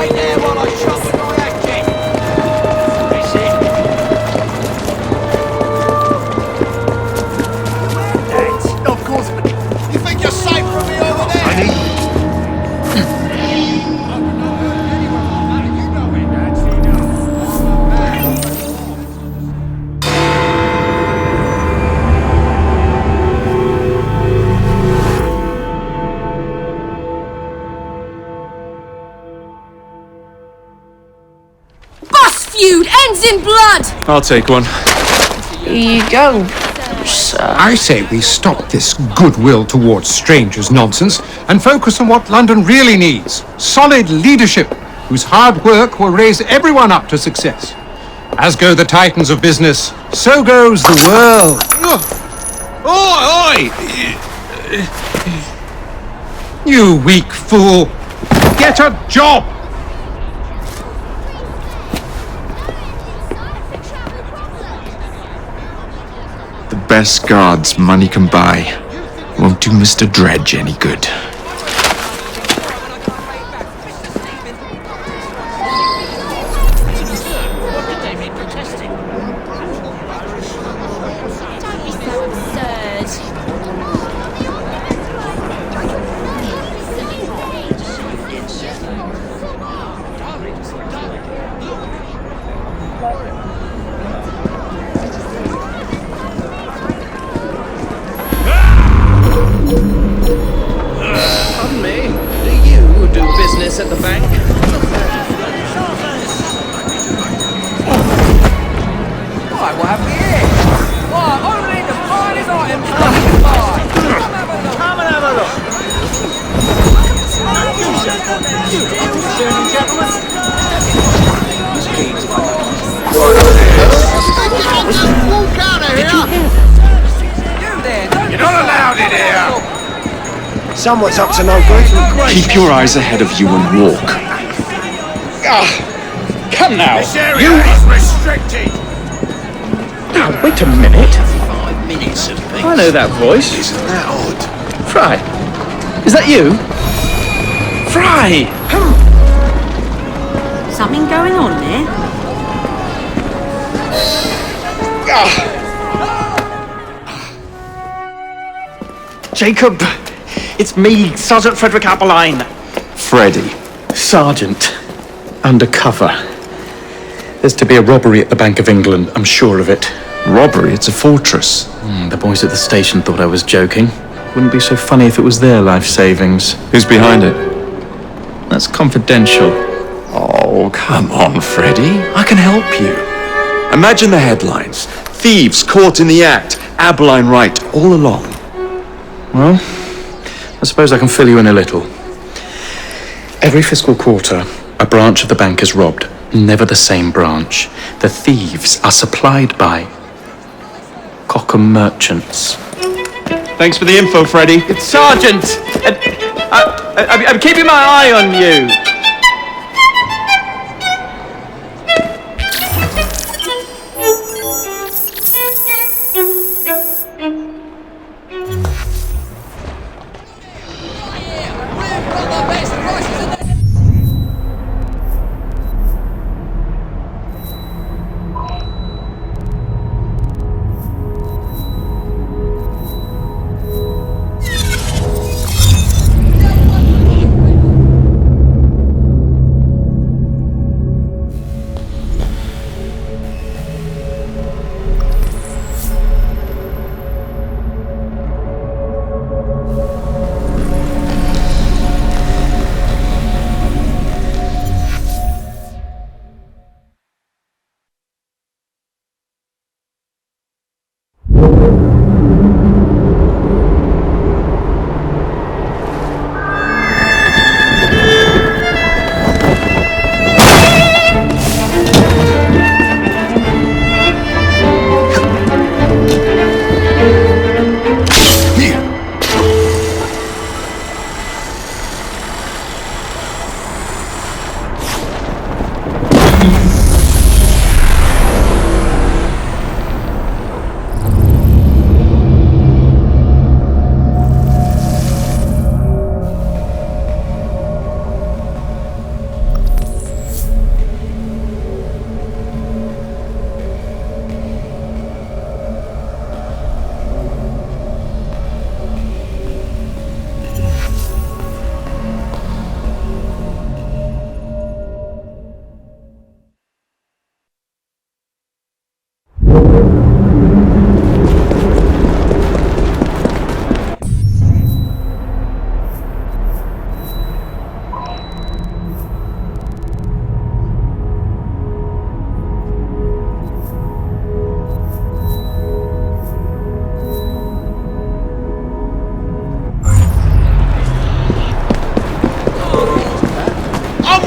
Wait there while I chop the guy acting. That's it. Of course. You think you're safe from me over there? Feud ends in blood! I'll take one. Here you go, sir. I say we stop this goodwill towards strangers nonsense and focus on what London really needs. Solid leadership, whose hard work will raise everyone up to success. As go the titans of business, so goes the world. Oi! You weak fool! Get a job! The best guards money can buy won't do Mr. Dredge any good. Pardon me, do you do business at the bank? Why, what have we here? Why, only the finest items you can buy. Come and have a look. Walk out of here! You're not allowed in here! Someone's up to no good. Keep your eyes ahead of you and walk. Come now! This area is restricted. Now, wait a minute. 5 minutes of peace. I know that voice. Isn't that odd? Fry. Is that you? Fry! Something going on there? Jacob, it's me, Sergeant Frederick Appeline. Freddy. Sergeant, undercover. There's to be a robbery at the Bank of England, I'm sure of it. Robbery? It's a fortress. The boys at the station thought I was joking. Wouldn't be so funny if it was their life savings. Who's behind it? That's confidential. Oh, come on, Freddy. I can help you. Imagine the headlines. Thieves caught in the act. Abeline right, all along. Well, I suppose I can fill you in a little. Every fiscal quarter, a branch of the bank is robbed. Never the same branch. The thieves are supplied by Cockham merchants. Thanks for the info, Freddy. It's Sergeant! I'm keeping my eye on you.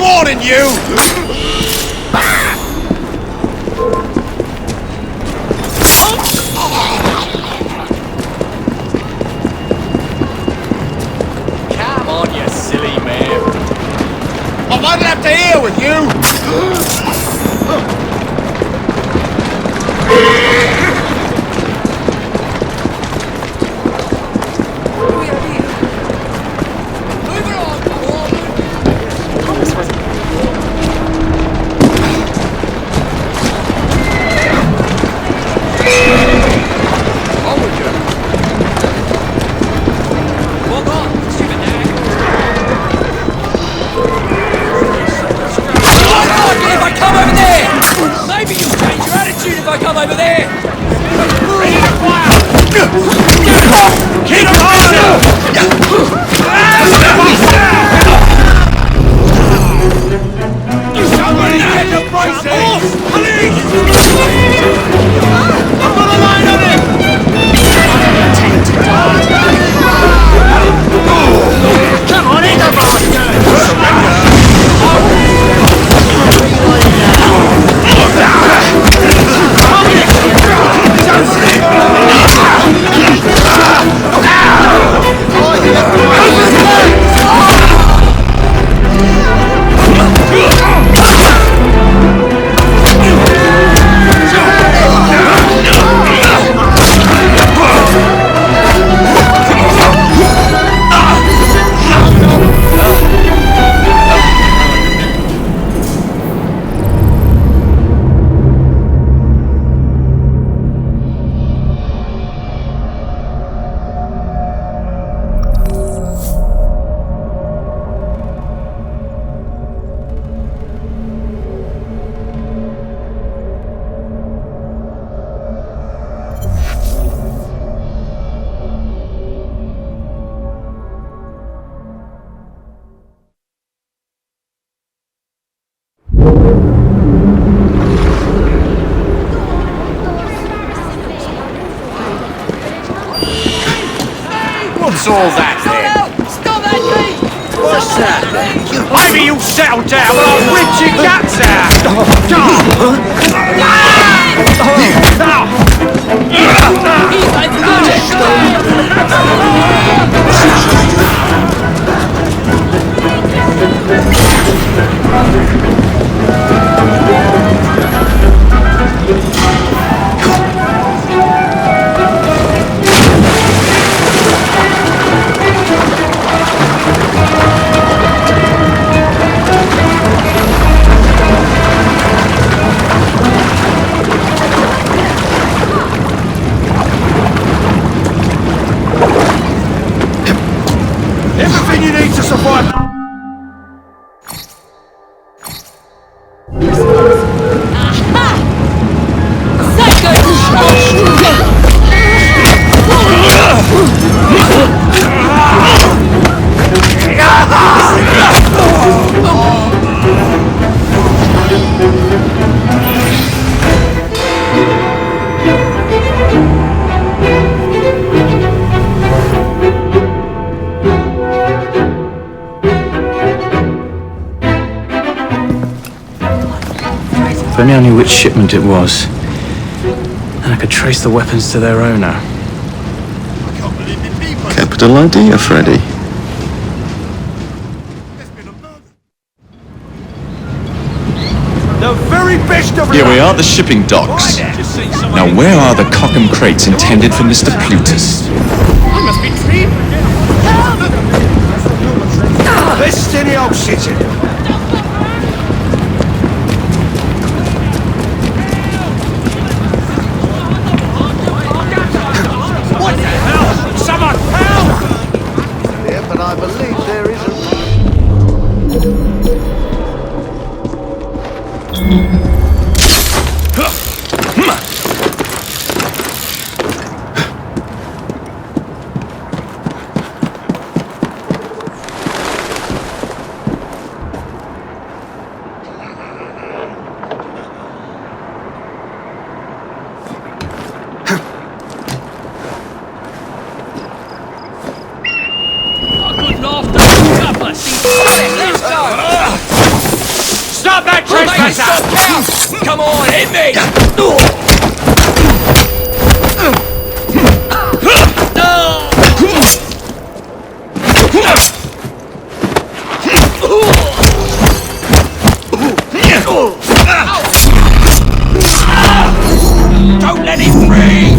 warning you! Come on, you silly man. I won't have to hear with you! What's all that then? Stop that, mate! What's that then? Maybe you'll settle down when I'll rip your guts Everything you need to survive! If only I knew which shipment it was, then I could trace the weapons to their owner. Capital idea, Freddy. The very best of Here we are at the shipping docks. Now where are the Cockham crates intended for Mr. Plutus? We must be treated. Let's steady the old city. What the hell? Someone help! Yeah, but I believe there isn't. stop down! Come on, hit me! Don't let him free!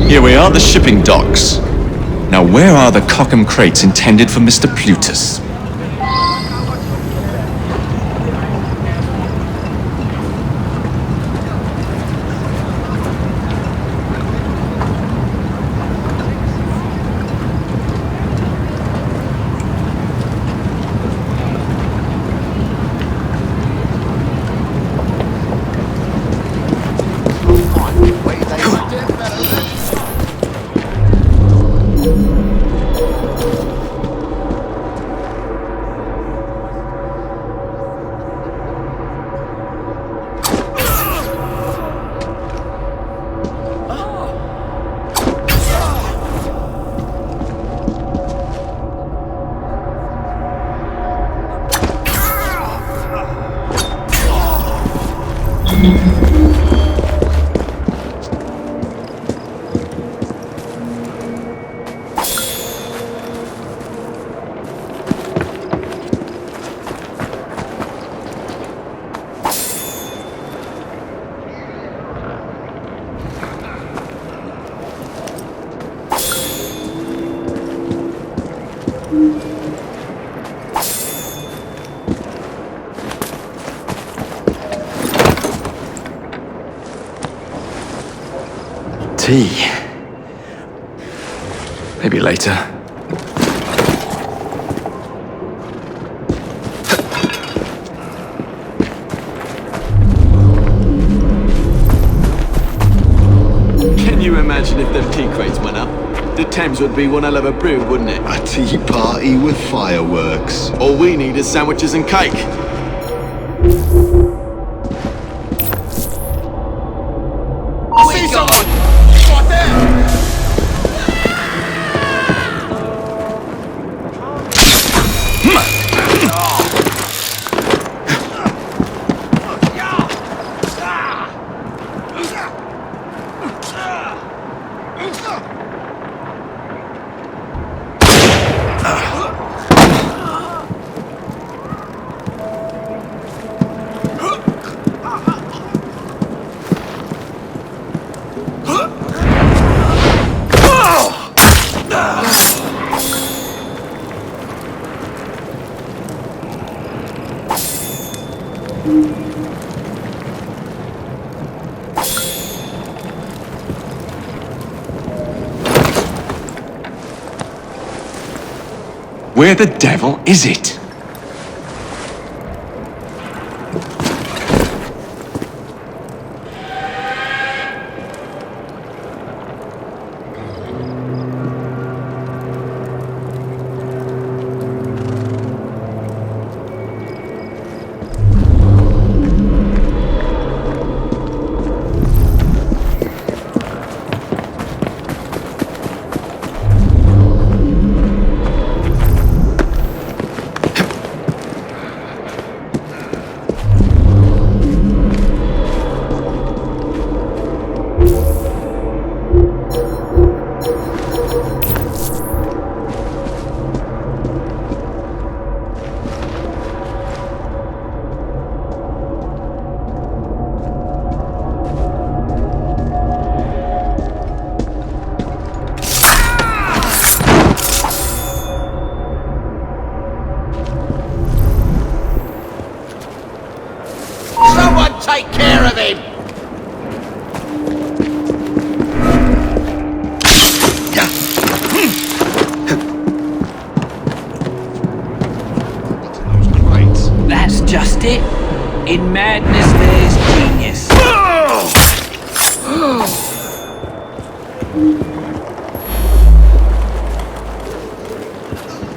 Here we are, the shipping docks. Now where are the Cockham crates intended for Mr. Plutus? Tea. Maybe later. Can you imagine if them tea crates went up? The Thames would be one hell of a brew, wouldn't it? A tea party with fireworks. All we need is sandwiches and cake. See someone! Right there! Where the devil is it?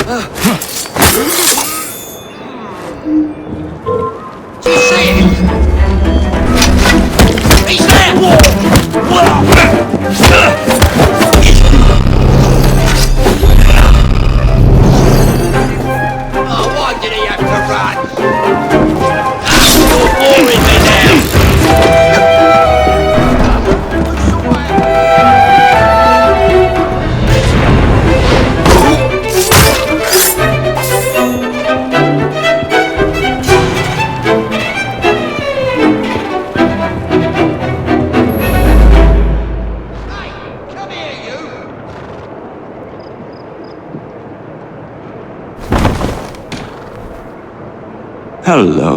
He's there! Oh, why did he have to run? You're boring me now! Hello.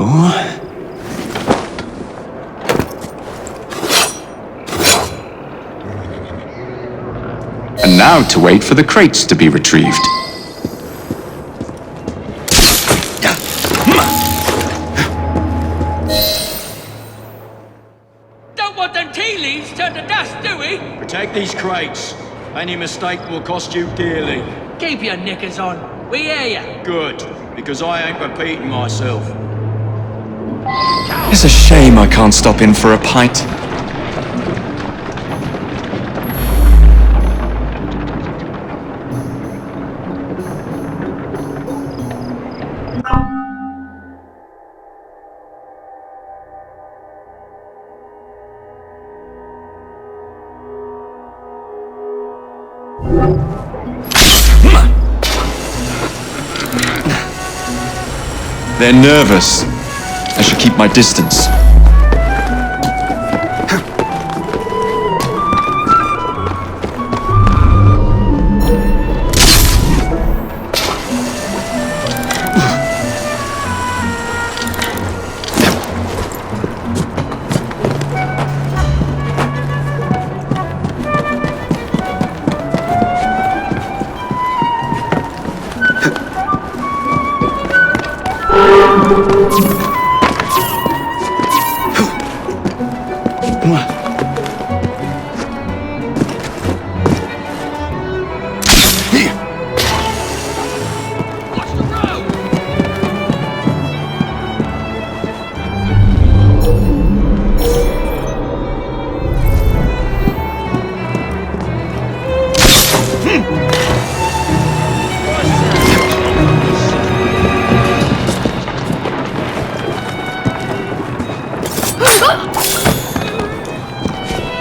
And now to wait for the crates to be retrieved. Don't want them tea leaves turned to dust, do we? Protect these crates. Any mistake will cost you dearly. Keep your knickers on. We hear ya. Good, because I ain't repeating myself. It's a shame I can't stop in for a pint. They're nervous. I should keep my distance.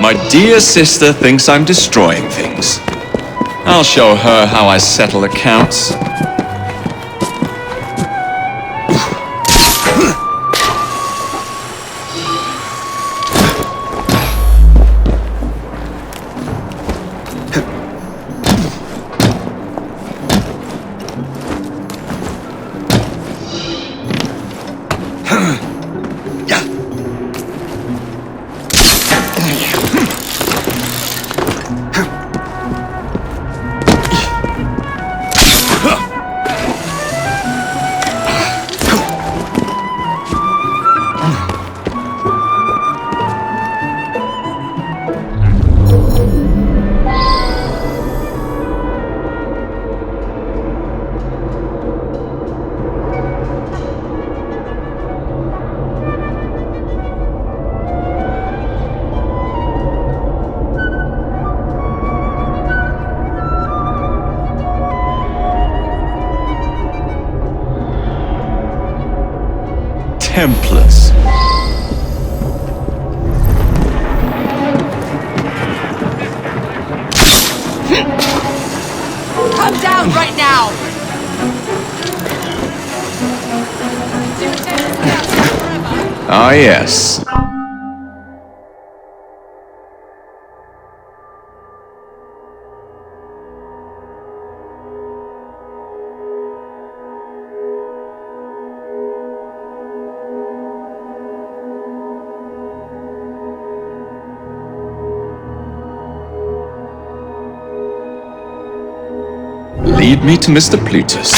My dear sister thinks I'm destroying things. I'll show her how I settle accounts. Templars. Come down right now! Ah, yes. Lead me to Mr. Plutus.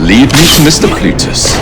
lead me to Mr. Plutus.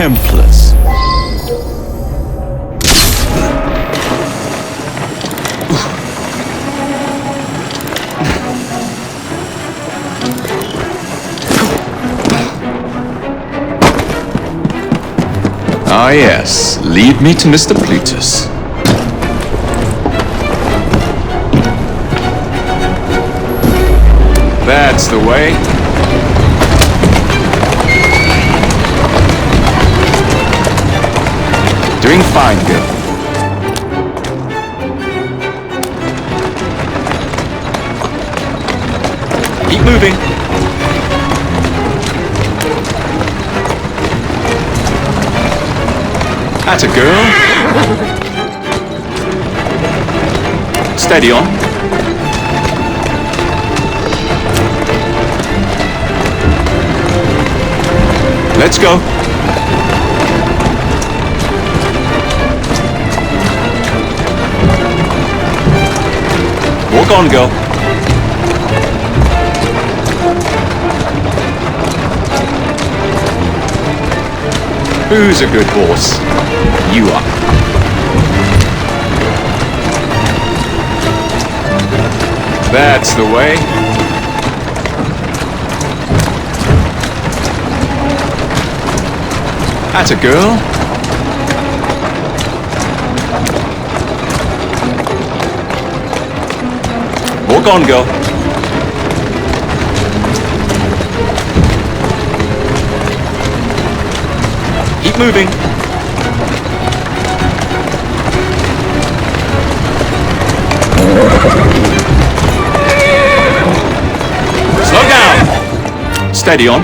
Templars. Ah yes, lead me to Mr. Plutus. That's the way. Doing fine, girl. Keep moving. That's a girl. Steady on. Let's go. Walk on, girl. Who's a good horse? You are. That's the way. That's a girl. Walk on, girl. Keep moving. Slow down. Steady on.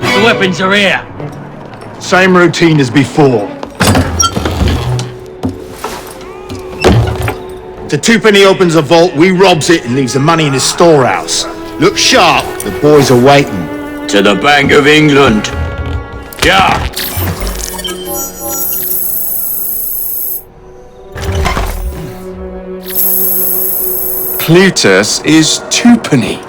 The weapons are here. Same routine as before. The twopenny opens a vault, we robs it and leaves the money in his storehouse. Look sharp, the boys are waiting. To the Bank of England. Yeah. Plutus is twopenny.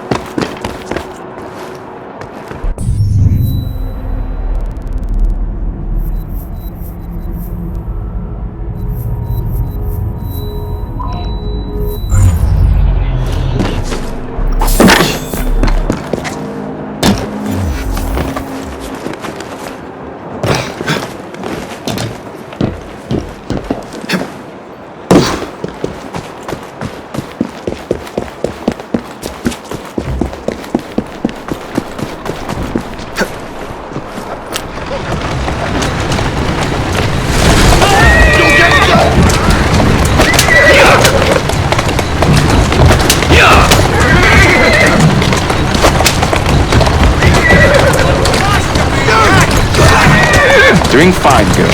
Doing fine, girl.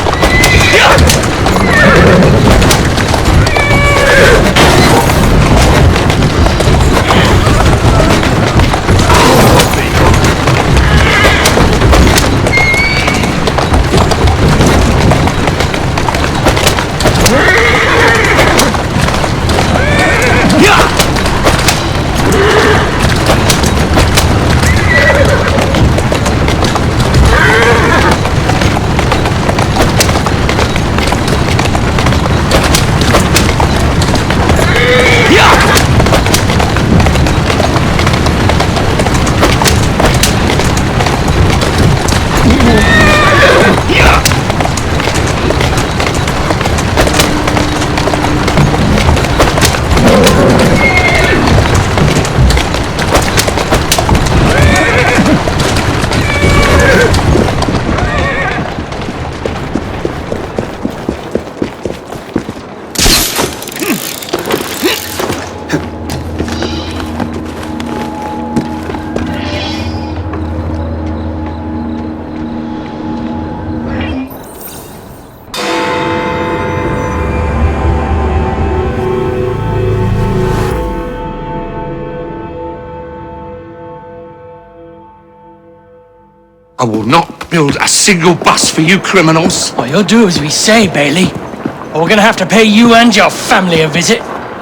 I will not build a single bus for you criminals. Well, you'll do as we say, Bailey. Or we're gonna have to pay you and your family a visit.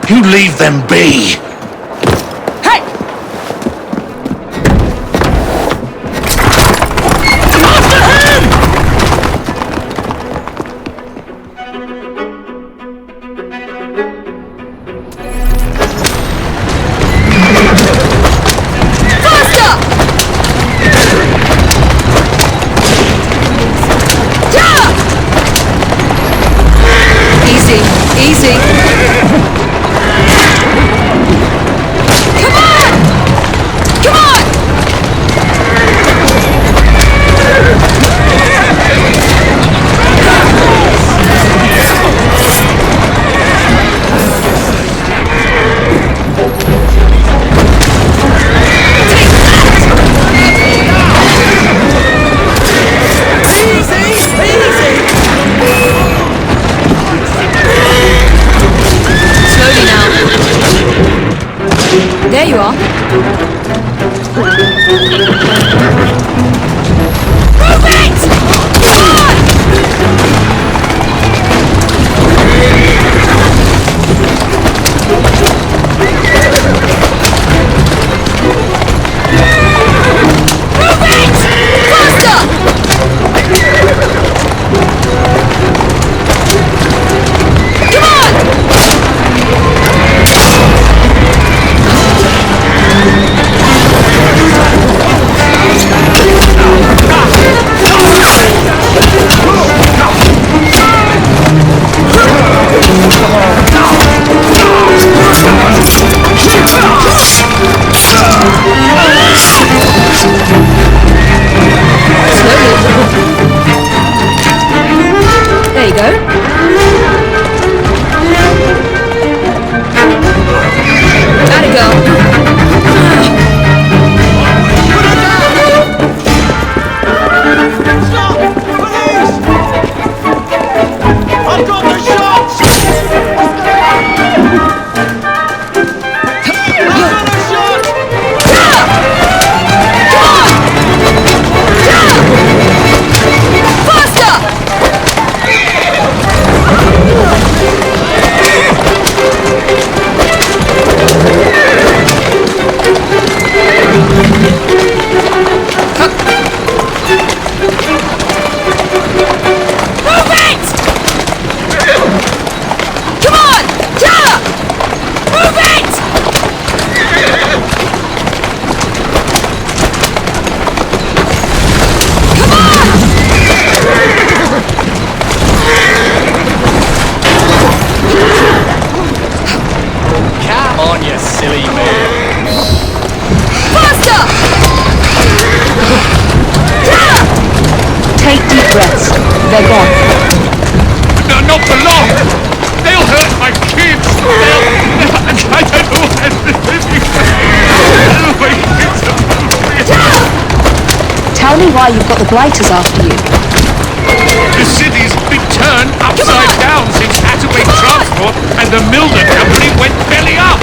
You leave them be. Hey! Easy. Come on! There you are. Move it! Come on! Move it! silly man. Faster! Take deep breaths. They're gone. No, not for long. They'll hurt my kids. I don't know what I'm living. Tell me why you've got the blighters after you. The city's been turned upside down since Hathaway Transport and the Milner Company went belly up.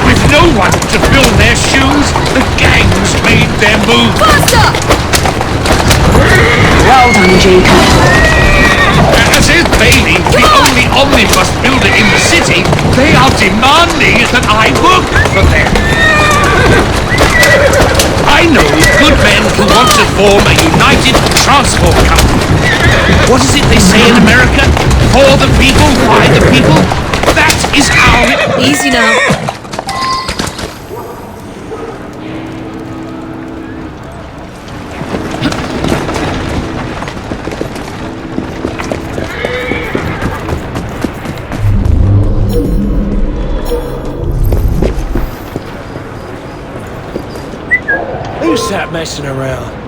With no one to fill their shoes, the gangs made their move. Faster! Well done, Jacob. As is Bailey, the only omnibus builder in the city, they are demanding that I work for them. I know good men who want to form a united transport company. What is it they say in America? For the people, by the people? That is how it... Easy now. Who's that messing around?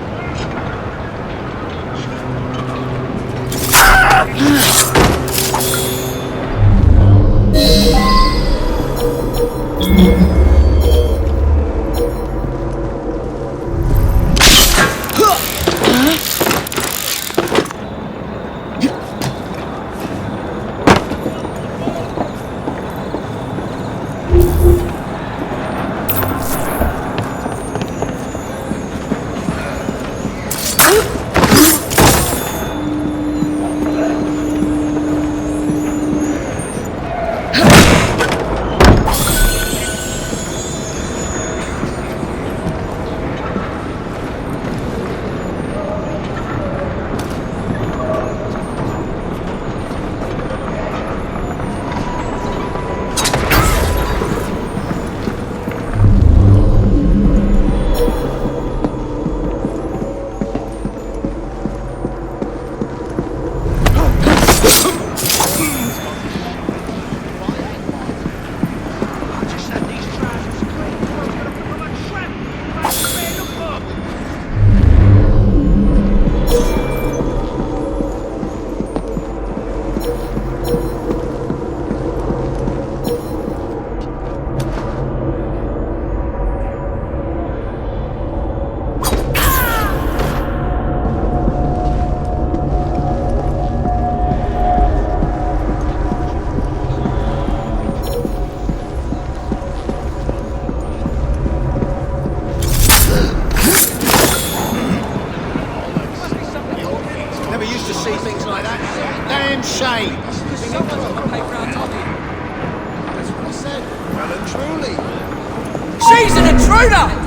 She's an intruder!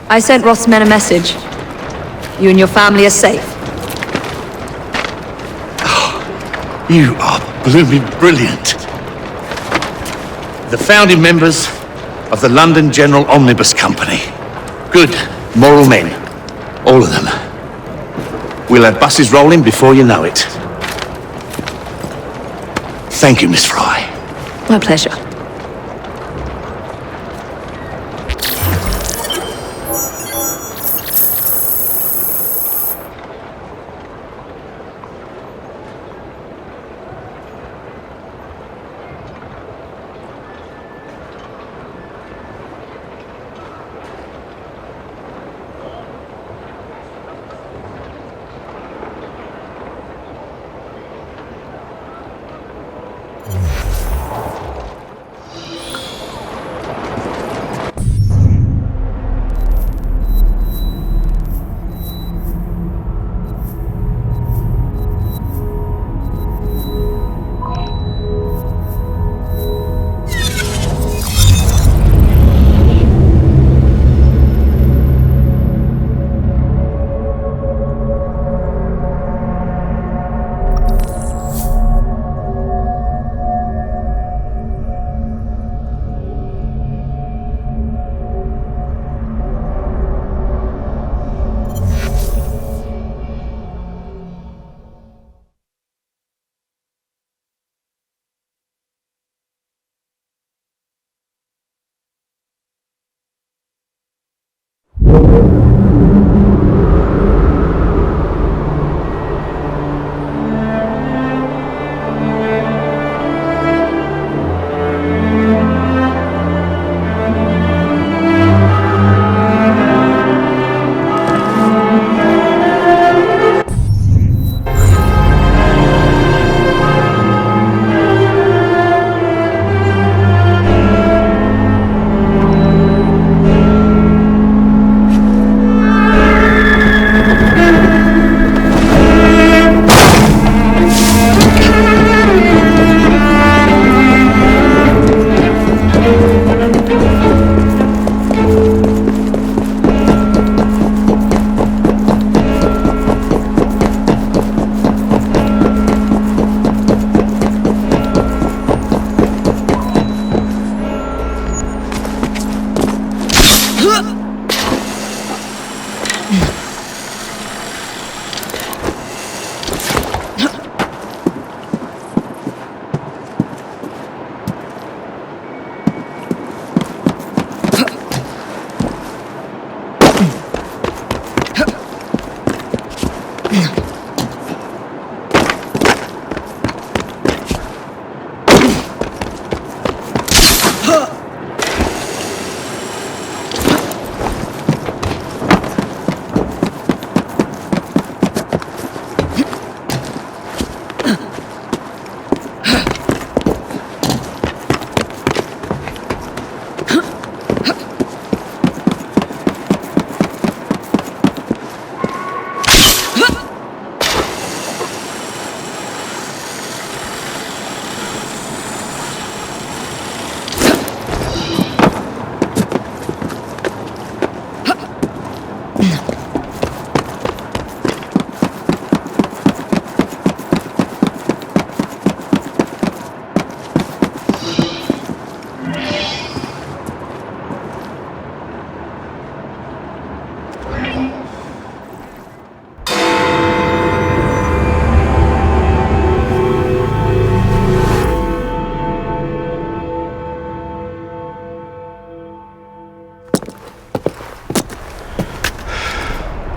I sent Roth's men a message. You and your family are safe. You are blooming brilliant. The founding members of the London General Omnibus Company. Good, moral men. All of them. We'll have buses rolling before you know it. Thank you, Miss Fry. My pleasure.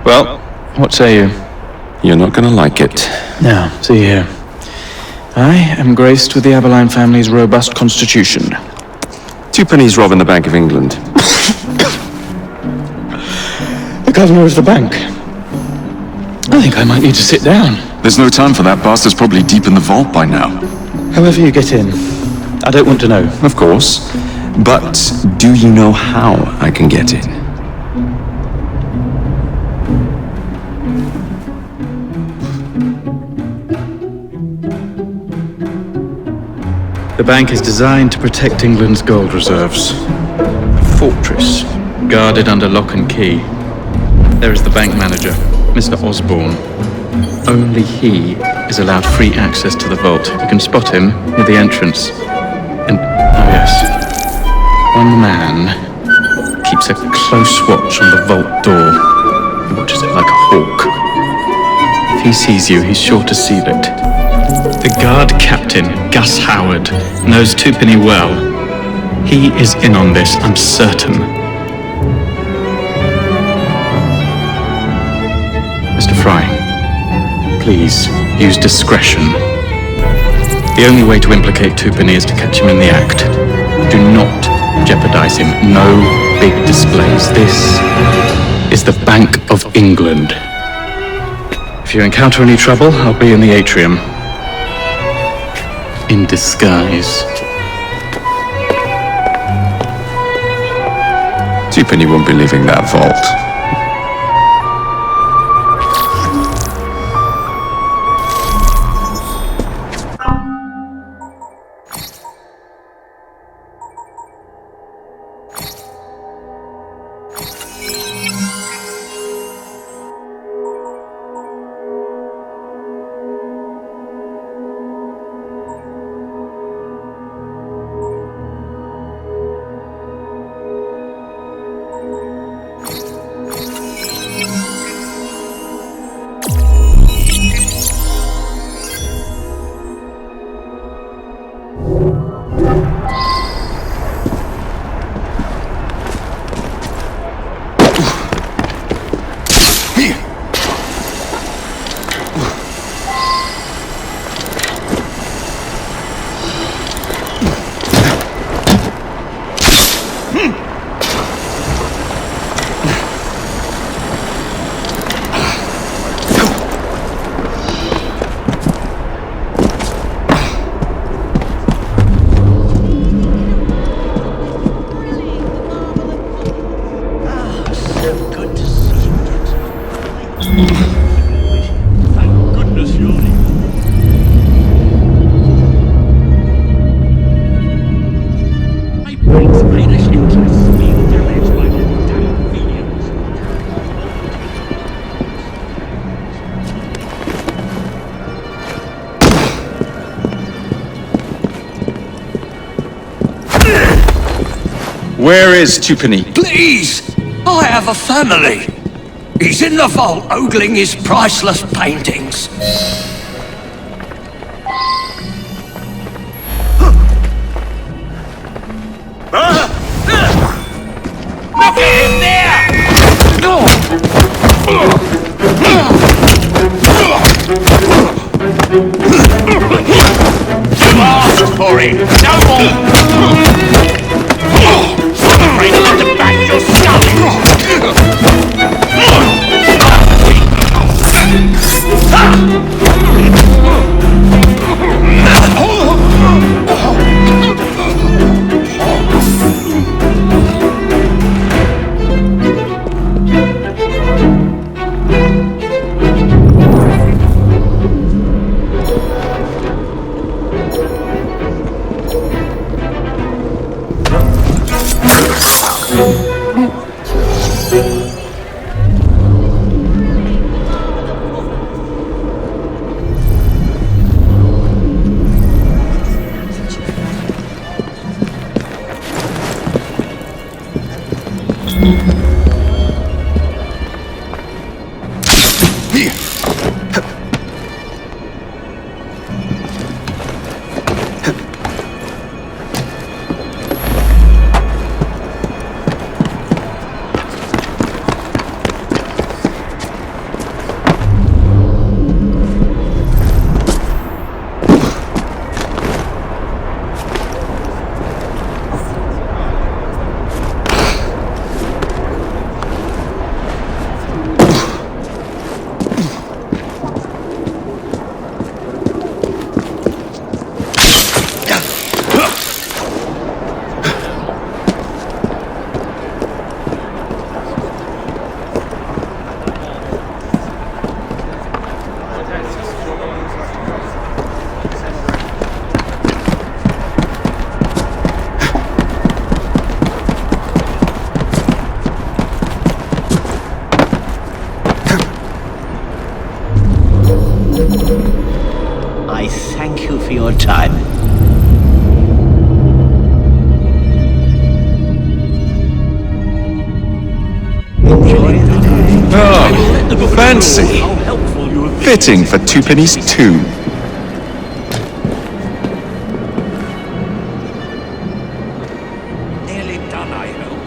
Well, what say you? You're not gonna like it. Now, see here. I am graced with the Aberline family's robust constitution. 2 pennies robbing the Bank of England. The governor of the bank. I think I might need to sit down. There's no time for that. Bastard's probably deep in the vault by now. However you get in, I don't want to know. Of course. But do you know how I can get in? The bank is designed to protect England's gold reserves. A fortress, guarded under lock and key. There is the bank manager, Mr. Osborne. Only he is allowed free access to the vault. You can spot him near the entrance. And, oh yes, one man keeps a close watch on the vault door. He watches it like a hawk. If he sees you, he's sure to seal it. The guard captain, Gus Howard, knows Twopenny well. He is in on this, I'm certain. Mr. Fry, please use discretion. The only way to implicate Twopenny is to catch him in the act. Do not jeopardize him. No big displays. This is the Bank of England. If you encounter any trouble, I'll be in the atrium. In disguise. Twopenny won't be leaving that vault. Where is Twopenny? Please! I have a family. He's in the vault ogling his priceless paintings. Look at him there! You asked for it! No more! I'm afraid I'll have to bash your skull! I thank you for your time. Oh, fancy. Fitting for Twopenny's tomb. Nearly done, I hope.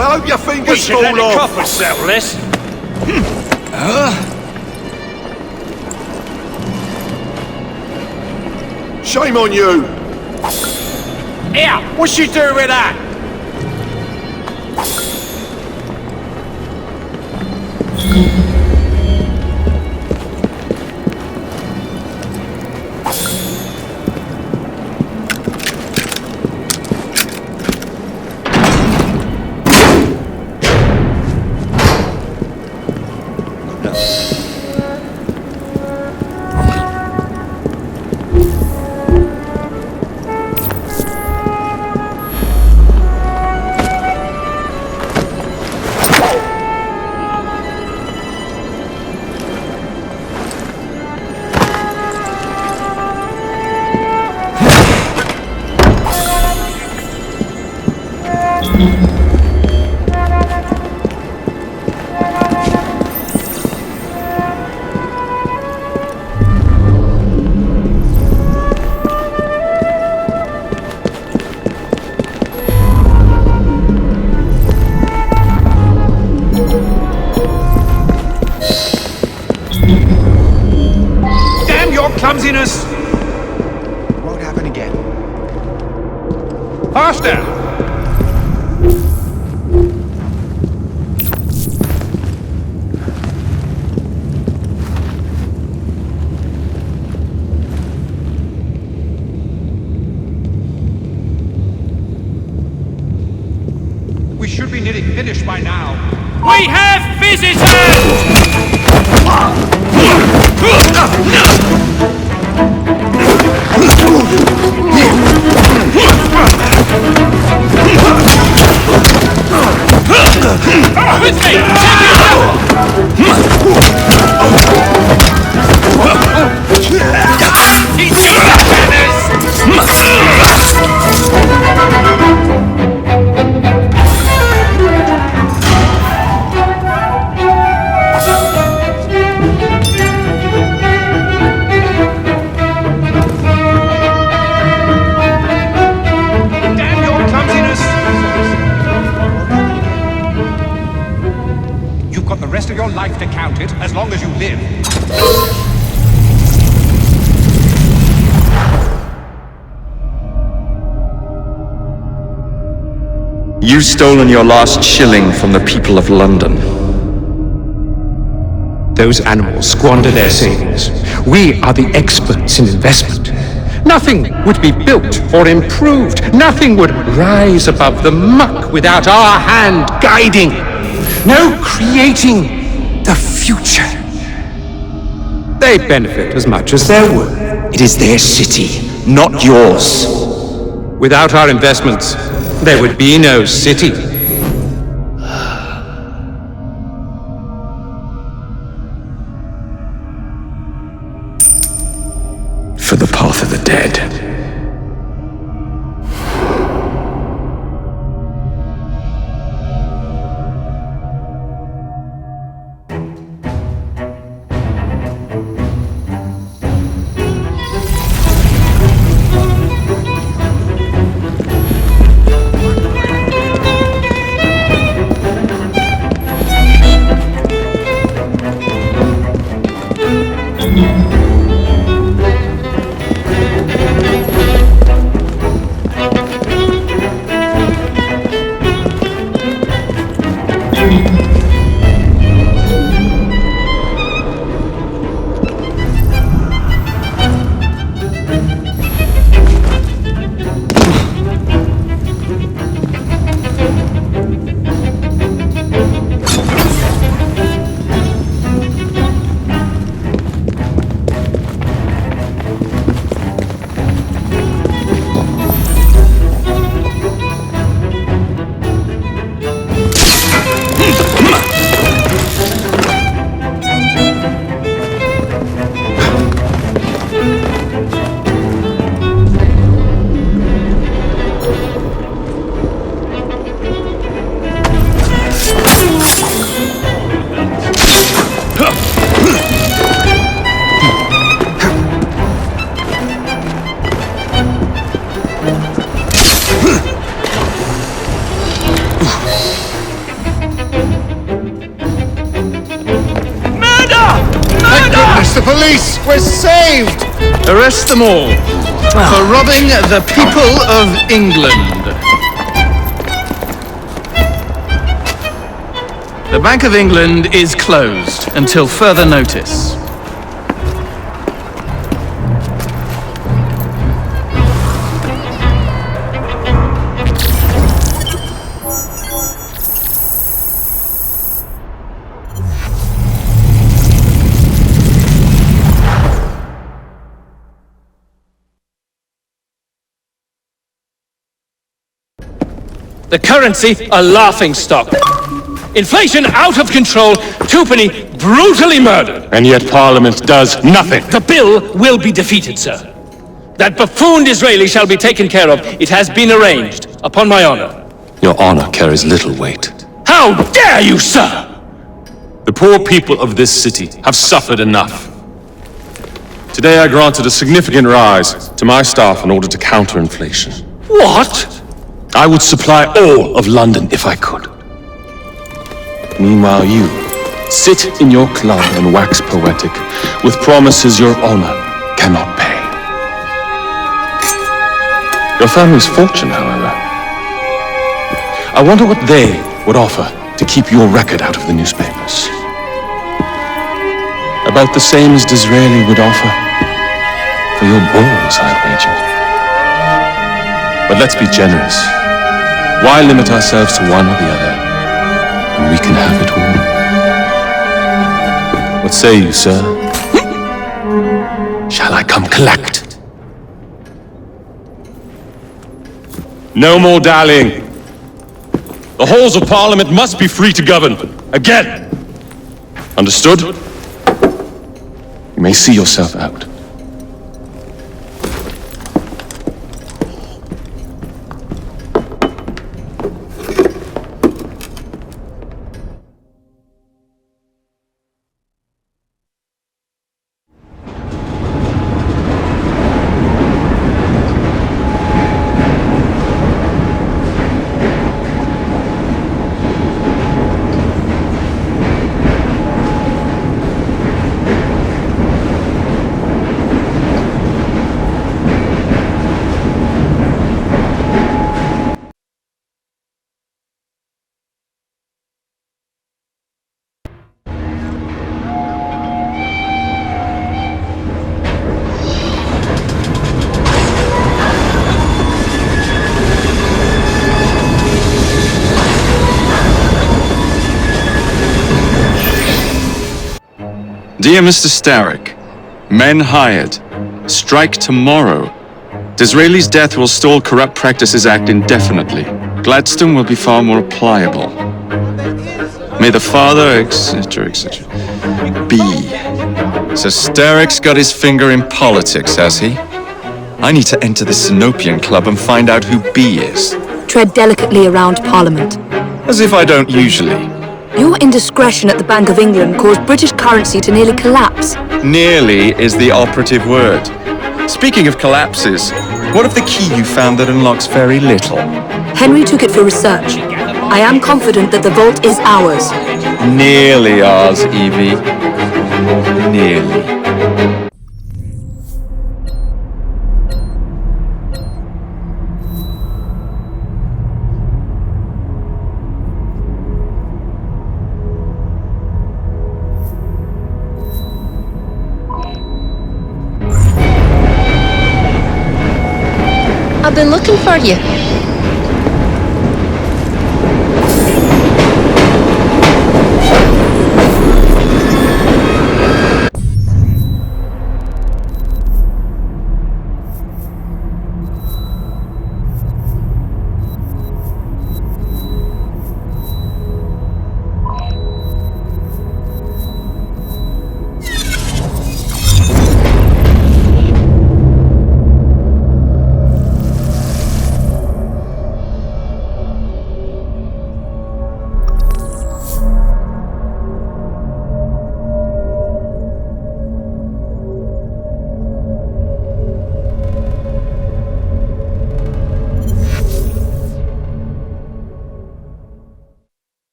I hope your fingers We should let fall the off. coppers settle this. Shame on you. Here, what you do with that? Damn your clumsiness! Won't happen again. Faster! should be nearly finished by now. We have visitors! With me! Damn your clumsiness! You've got the rest of your life to count it, as long as you live. You've stolen your last shilling from the people of London. Those animals squander their savings. We are the experts in investment. Nothing would be built or improved. Nothing would rise above the muck without our hand guiding. No creating the future. They benefit as much as their work. It is their city, not yours. Without our investments, there would be no city. For the path of the dead. The police! We're saved! Arrest them all for robbing the people of England. The Bank of England is closed until further notice. The currency a laughingstock. Inflation out of control. Twopenny brutally murdered. And yet Parliament does nothing. The bill will be defeated, sir. That buffoon Disraeli shall be taken care of. It has been arranged, upon my honor. Your honor carries little weight. How dare you, sir! The poor people of this city have suffered enough. Today I granted a significant rise to my staff in order to counter inflation. What? I would supply all of London if I could. Meanwhile, you sit in your club and wax poetic with promises your honor cannot pay. Your family's fortune, however. I wonder what they would offer to keep your record out of the newspapers. About the same as Disraeli would offer for your balls, I'd wager. But let's be generous. Why limit ourselves to one or the other when we can have it all? What say you, sir? Shall I come collect? No more dallying. The halls of Parliament must be free to govern. Again. Understood? You may see yourself out. Dear Mr. Starrick, men hired. Strike tomorrow. Disraeli's death will stall Corrupt Practices Act indefinitely. Gladstone will be far more pliable. May the father, etc., etc. B. So Starrick's got his finger in politics, has he? I need to enter the Sinopian Club and find out who B is. Tread delicately around Parliament. As if I don't usually. Your indiscretion at the Bank of England caused British currency to nearly collapse. Nearly is the operative word. Speaking of collapses, what of the key you found that unlocks very little? Henry took it for research. I am confident that the vault is ours. Nearly ours, Evie. Nearly. I've been looking for you.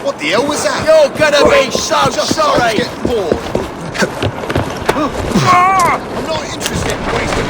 What the hell was that? You're gonna be so sorry! I'm not interested in wasting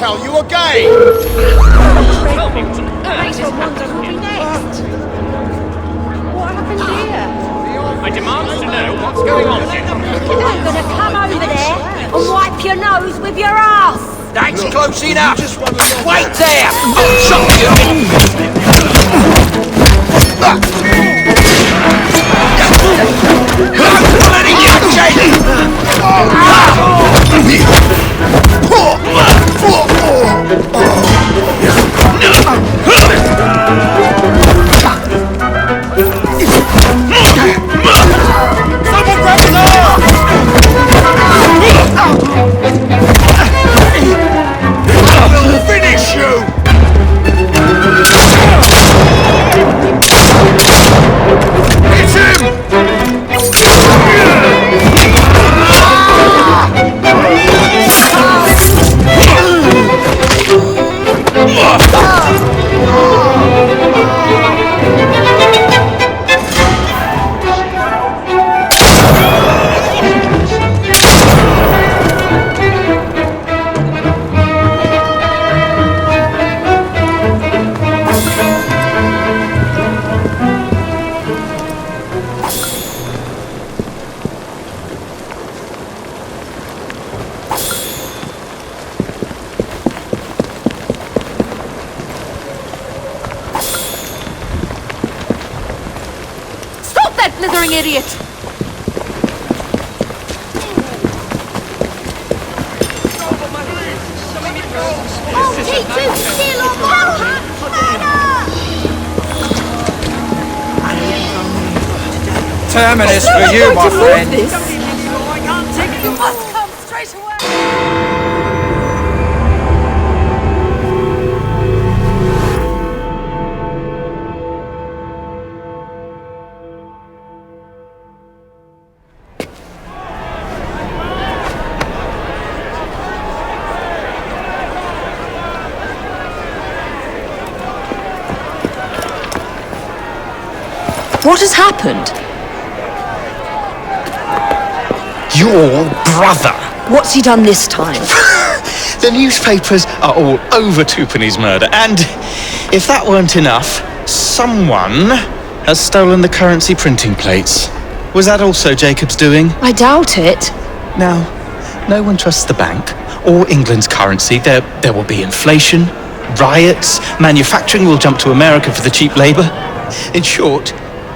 tell you again! Makes one wonder who'll be next. What happened here? I demand to know what's going on here. I'm gonna come over there and wipe your nose with your ass. That's close enough. Wait there. I'll chop you. Bloody Someone grab his arm! I will finish you! Hit Stop that blithering idiot! Oh, T2, still on Terminus for you, my friend. You must come straight away! What has happened? Your brother! What's he done this time? The newspapers are all over Twopenny's murder, and if that weren't enough, someone has stolen the currency printing plates. Was that also Jacob's doing? I doubt it. Now, no one trusts the bank or England's currency. There will be inflation, riots, manufacturing will jump to America for the cheap labour. In short,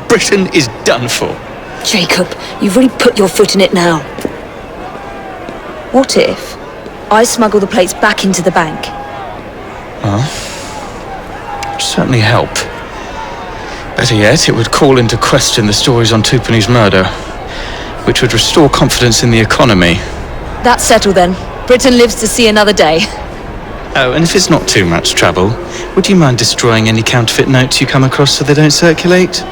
Britain is done for. Jacob, you've really put your foot in it now. What if I smuggle the plates back into the bank? Well, it'd certainly help. Better yet, it would call into question the stories on Twopenny's murder, which would restore confidence in the economy. That's settled then. Britain lives to see another day. Oh, and if it's not too much trouble, would you mind destroying any counterfeit notes you come across so they don't circulate?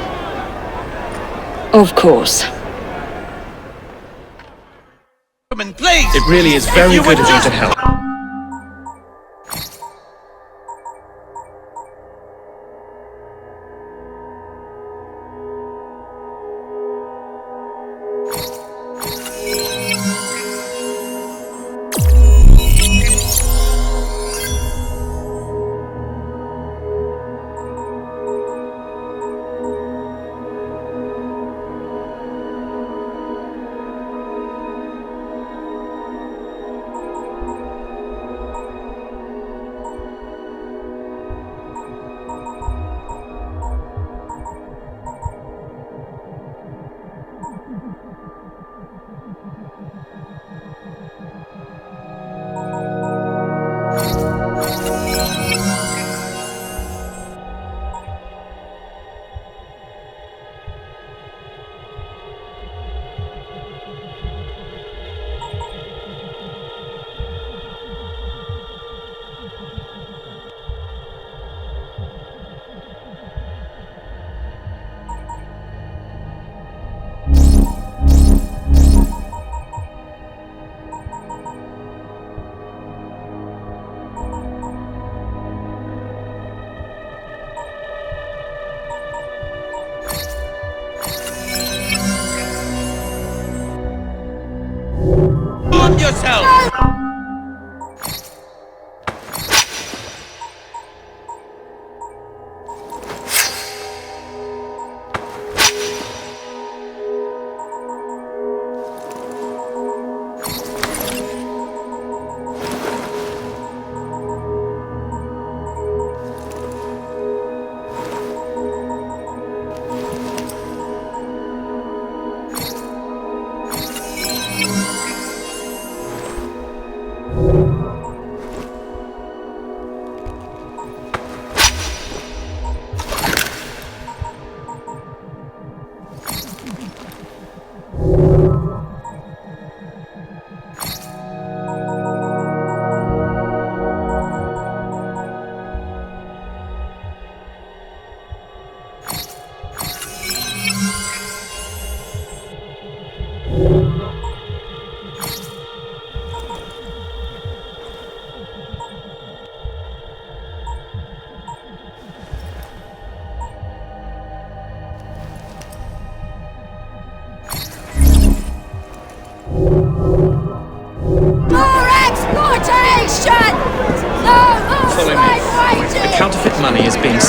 Of course. Please. It really is very good of you to help.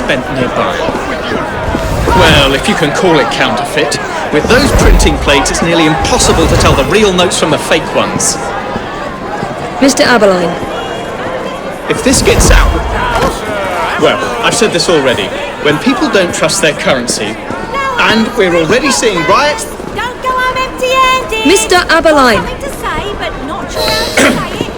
spent nearby. Well, if you can call it counterfeit. With those printing plates, it's nearly impossible to tell the real notes from the fake ones. Mr. Aberline. If this gets out... Well, I've said this already. When people don't trust their currency, and we're already seeing riots... Don't go home empty-handed! Mr. Aberline. Something to say, but not sure how to say it.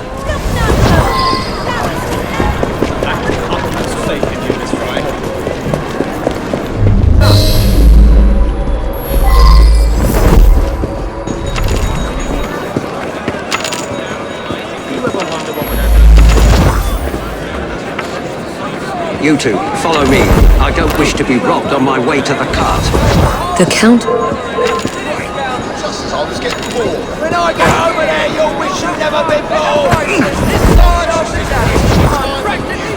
You two, follow me. I don't wish to be robbed on my way to the cart. The Count? Just as I was getting bored. When I get over there, you'll wish you'd never been born.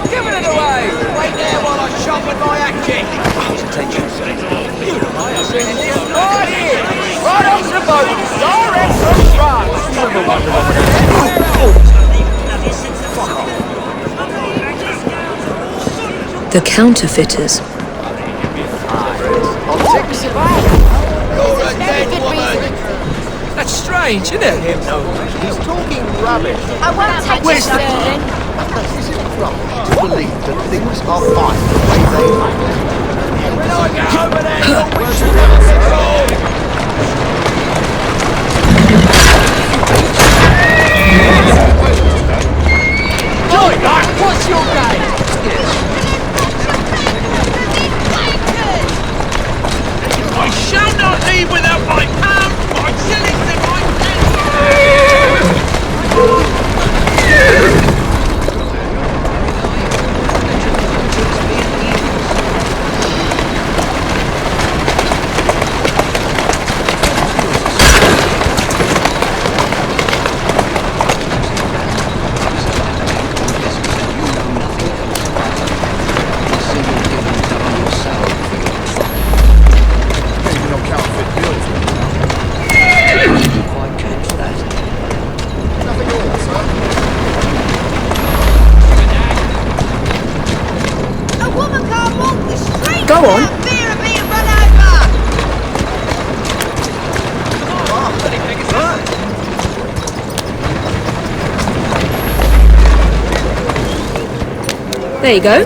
Giving it away. Wait there while I sharpen my hatchet. Attention. Right here. Right off the boat. Direct from France. Fuck off. The counterfeiters. That's strange, isn't it? He's talking rubbish. I won't take Where's this, the... Darwin. Is it rubbish to believe that things are fine the way they are? When I get over there, you'll wish you'd never been born. Joy, what's your game? I shall not leave without my pounds, my shillings, and my Go on. There you go.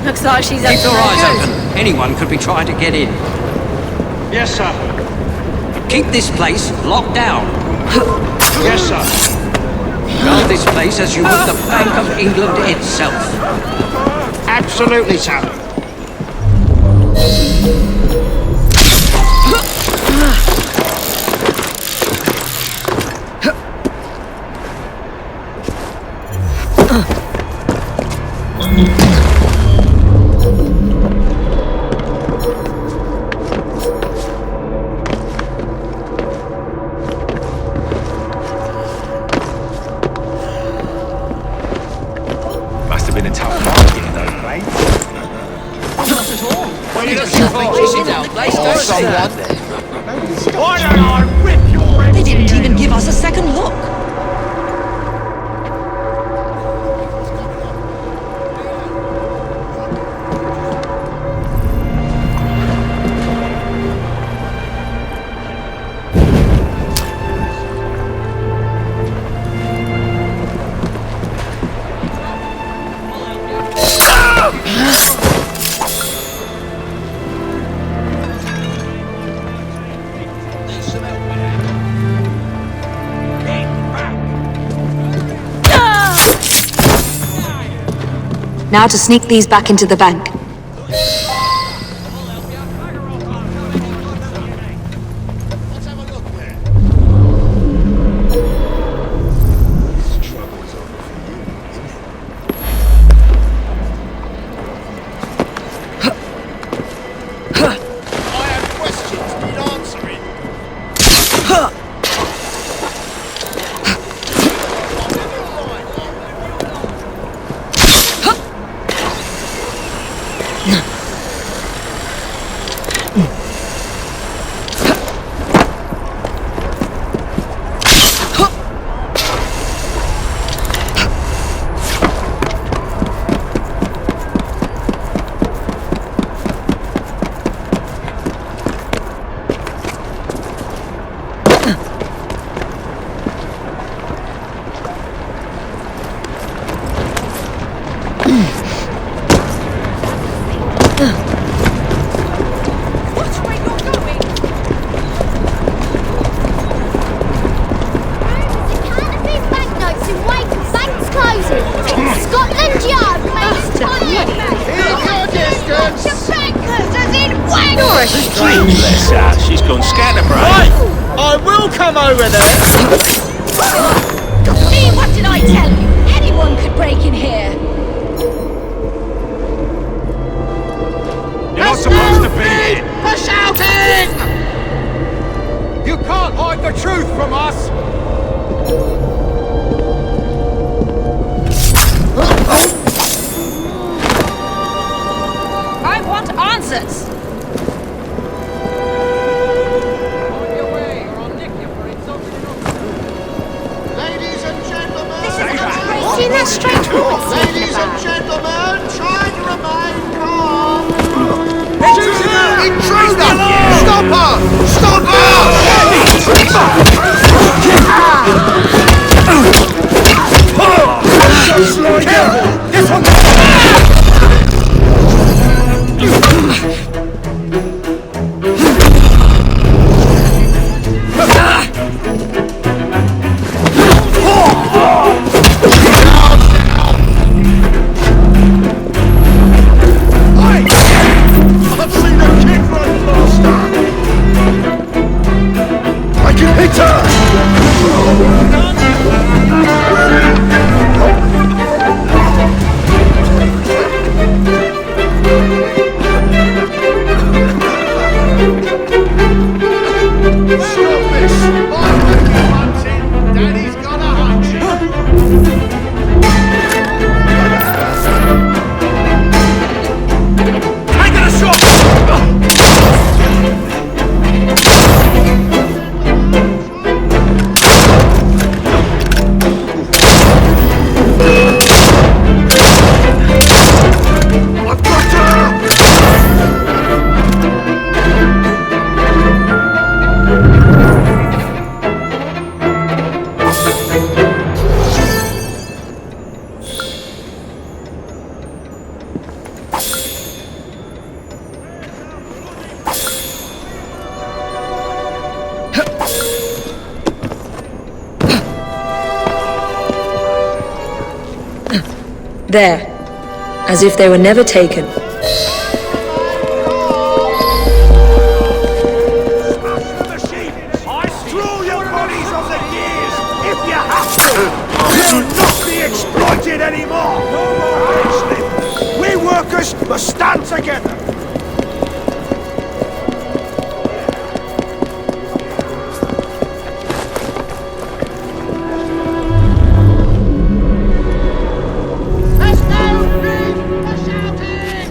Looks like she's Keep your eyes open. Anyone could be trying to get in. Yes, sir. Keep this place locked down. Yes, sir. Guard this place as you would the Bank of England itself. Absolutely, sir. They didn't even give us a second look. Now to sneak these back into the bank. Scotland Yard makes money! Keep your distance! Bankers as in wagon! You're a strange bless her. She's gone scatterbrained. Right! I will come over there! See, what did I tell you? Anyone could break in here! You're not supposed to be here! For shouting! You can't hide the truth from us! I want answers! On your way, or I'll nick you for insulting an officer. Ladies and gentlemen! This is crazy in that strange woman. Ladies and gentlemen, try to remain calm! Intruder! Stop her! Stop her! This one! I've seen a kid run faster! I can hit her! Stop this! I'm hunting! Daddy's got a hunch! Taking a shot! I've got her! There. As if they were never taken. I straw your bodies off the gears if you have to! You'll not be exploited anymore! No more harassment! We workers must stand together! There's no need for shouting!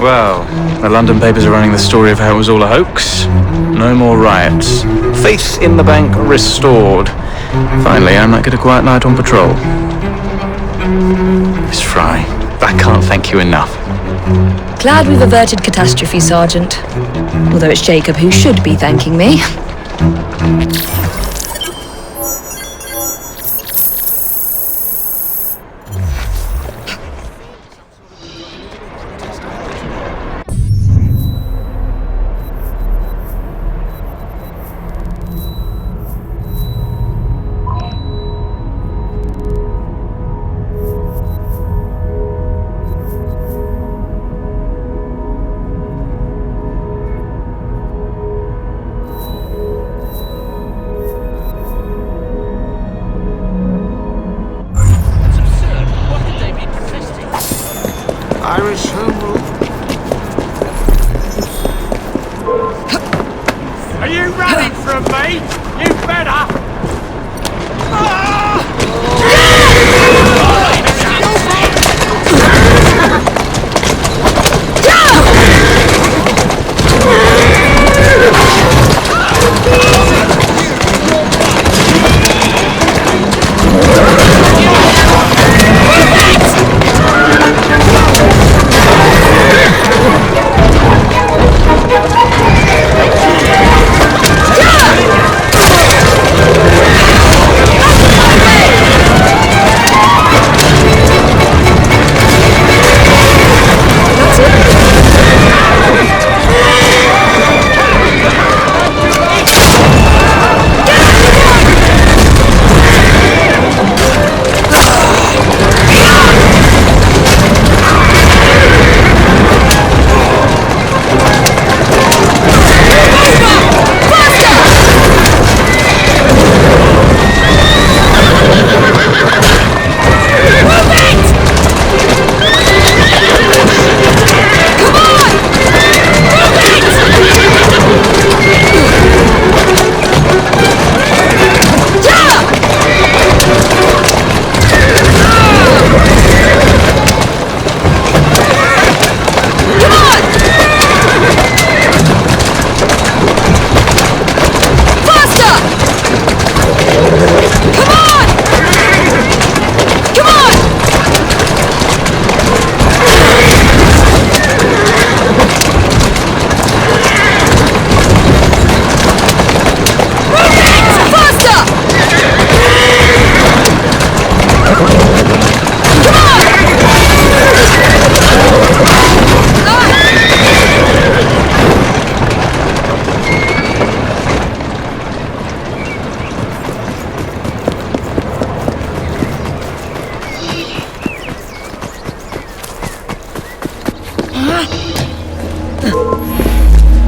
Well, the London papers are running the story of how it was all a hoax. No more riots. Faith in the bank restored. Finally, I might get a quiet night on patrol. Miss Fry, I can't thank you enough. Glad we've averted catastrophe, Sergeant. Although it's Jacob who should be thanking me. Irish home rule. Are you running from me? You better!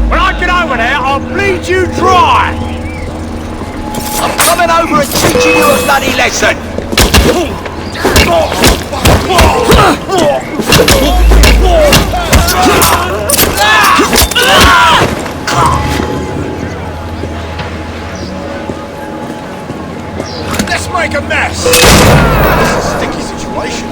When I get over there, I'll bleed you dry! I'm coming over and teaching you a bloody lesson! Let's make a mess! This is a sticky situation.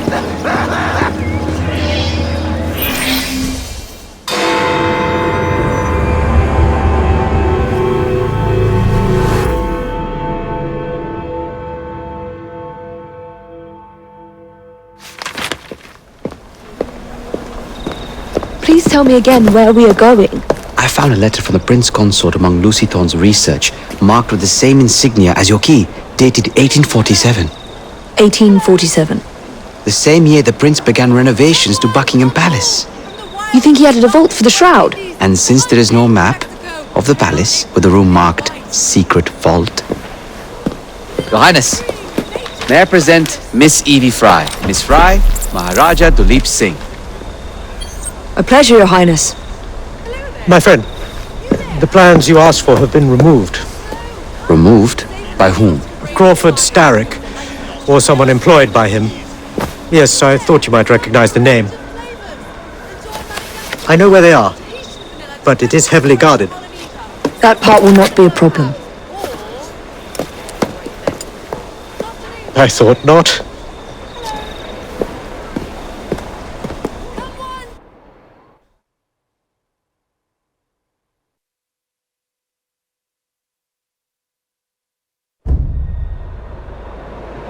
Please tell me again where we are going. I found a letter from the Prince Consort among Lucy Thorne's research, marked with the same insignia as your key, dated 1847. 1847. The same year the Prince began renovations to Buckingham Palace. You think he added a vault for the shroud? And since there is no map of the palace with the room marked Secret Vault. Your Highness, may I present Miss Evie Fry. Miss Fry, Maharaja Duleep Singh. A pleasure, Your Highness. My friend, the plans you asked for have been removed. Removed? By whom? Crawford Starrick, or someone employed by him. Yes, I thought you might recognize the name. I know where they are, but it is heavily guarded. That part will not be a problem. I thought not.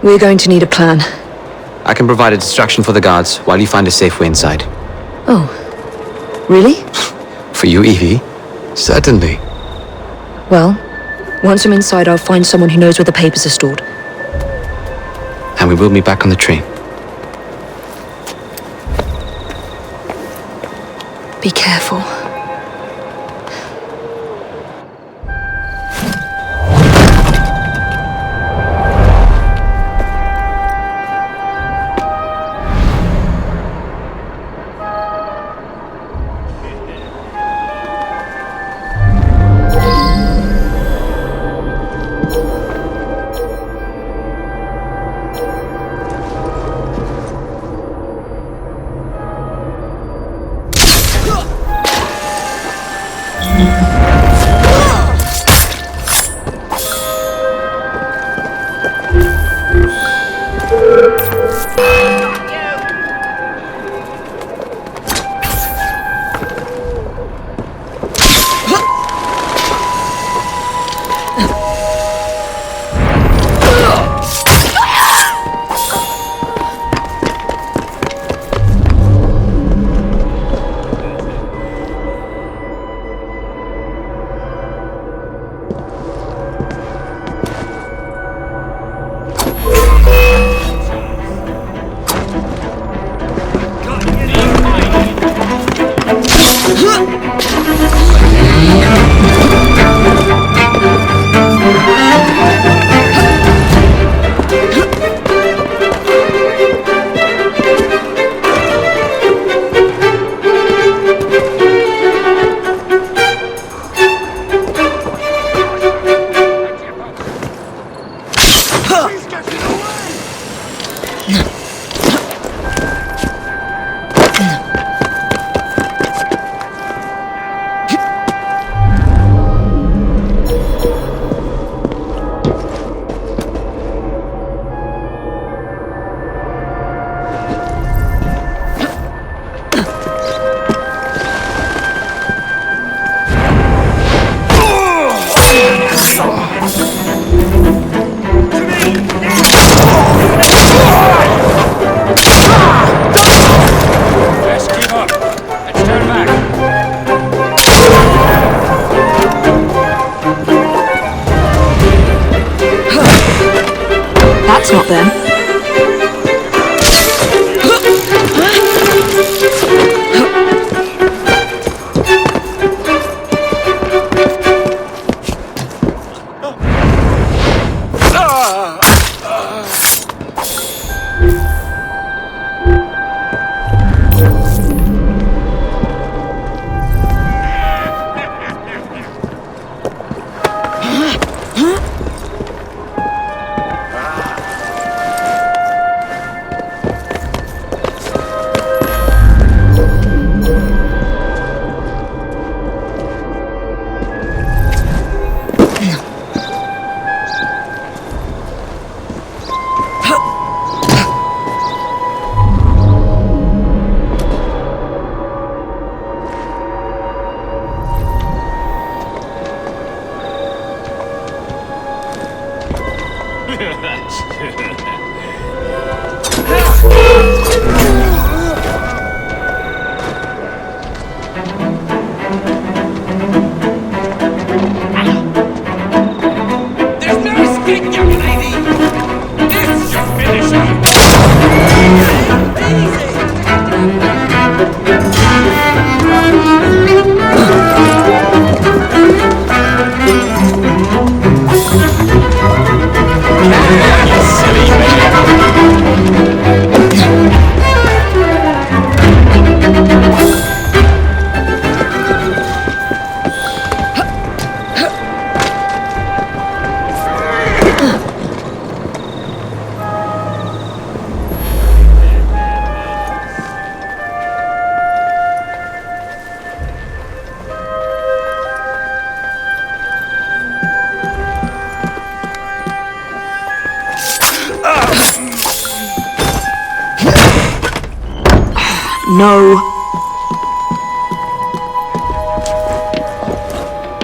We're going to need a plan. I can provide a distraction for the guards while you find a safe way inside. Oh, really? For you, Evie? Certainly. Well, once I'm inside, I'll find someone who knows where the papers are stored. And we will meet back on the train. Be careful. That's not them. No.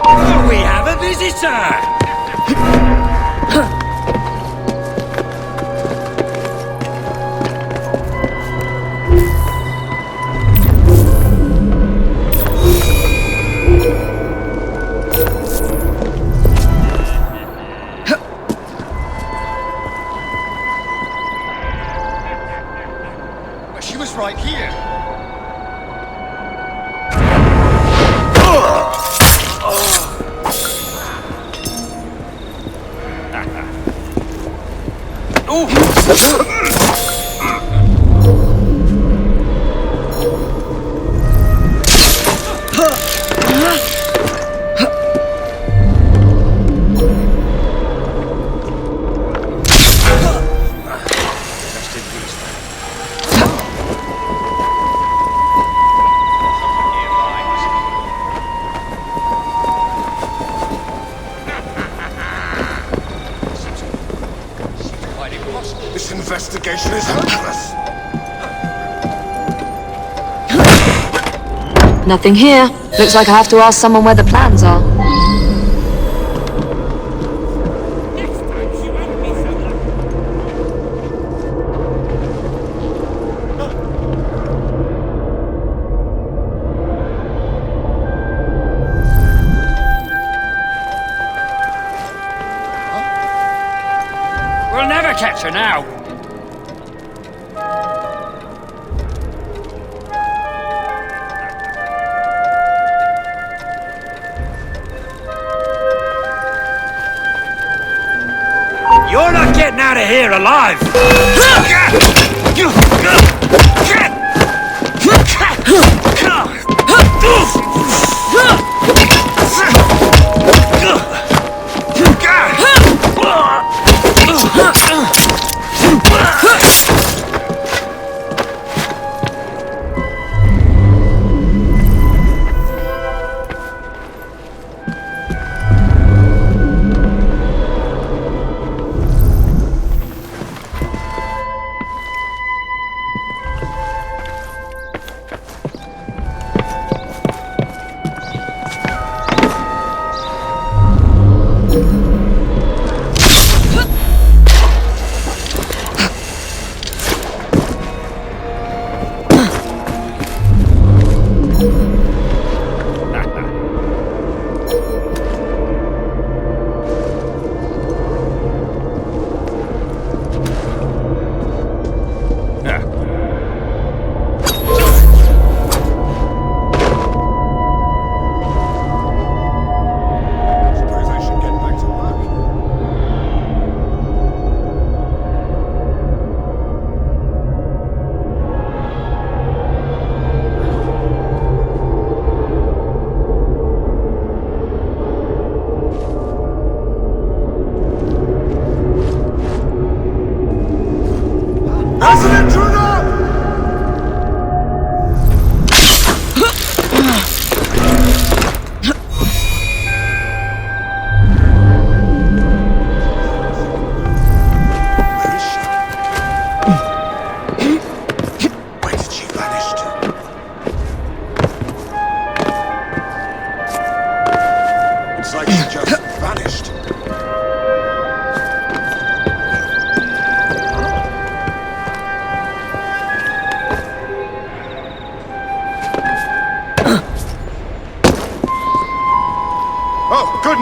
Oh, we have a visitor! She was right here. This investigation is hopeless. Nothing here. Looks like I have to ask someone where the plans are. We'll never catch her now. You're not getting out of here alive!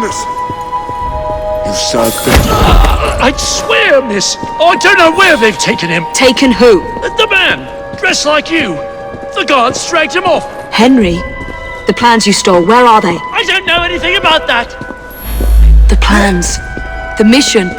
madness! You served them. I'd swear, miss. Oh, I don't know where they've taken him. Taken who? The man, dressed like you. The guards dragged him off. Henry. The plans you stole, where are they? I don't know anything about that. The plans. The mission.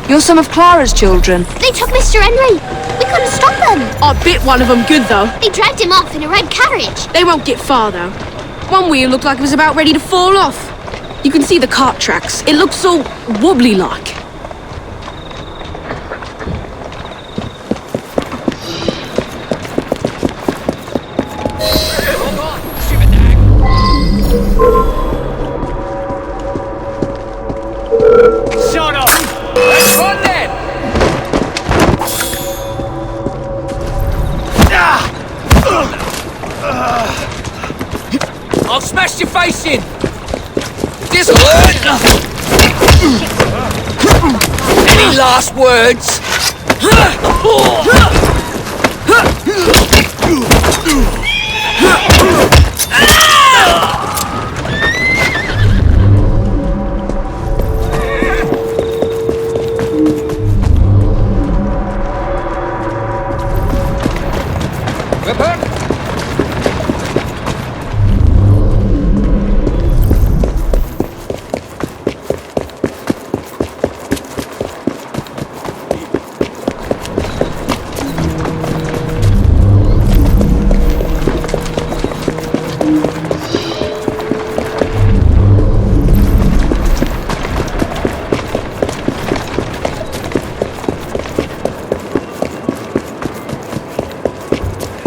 You're some of Clara's children. They took Mr. Henry. We couldn't stop them. I bit one of them good, though. They dragged him off in a red carriage. They won't get far, though. One wheel looked like it was about ready to fall off. You can see the cart tracks. It looks all wobbly-like. Shut up! Let's run then! I'll smash your face in! This'll hurt! Any last words?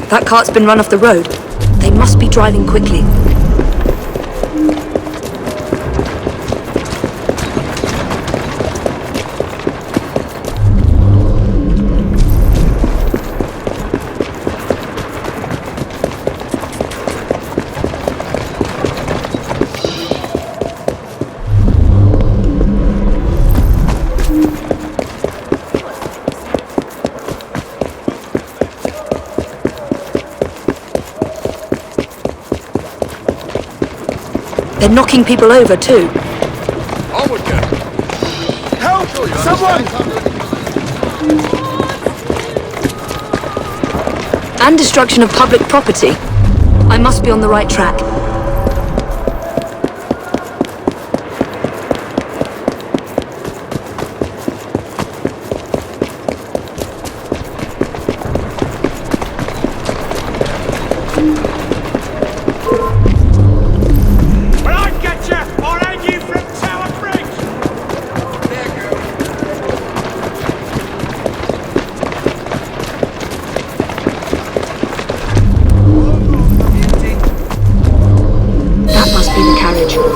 That cart's been run off the road. They must be driving quickly. They're knocking people over, too. Onward, then. Help! Someone! And destruction of public property. I must be on the right track.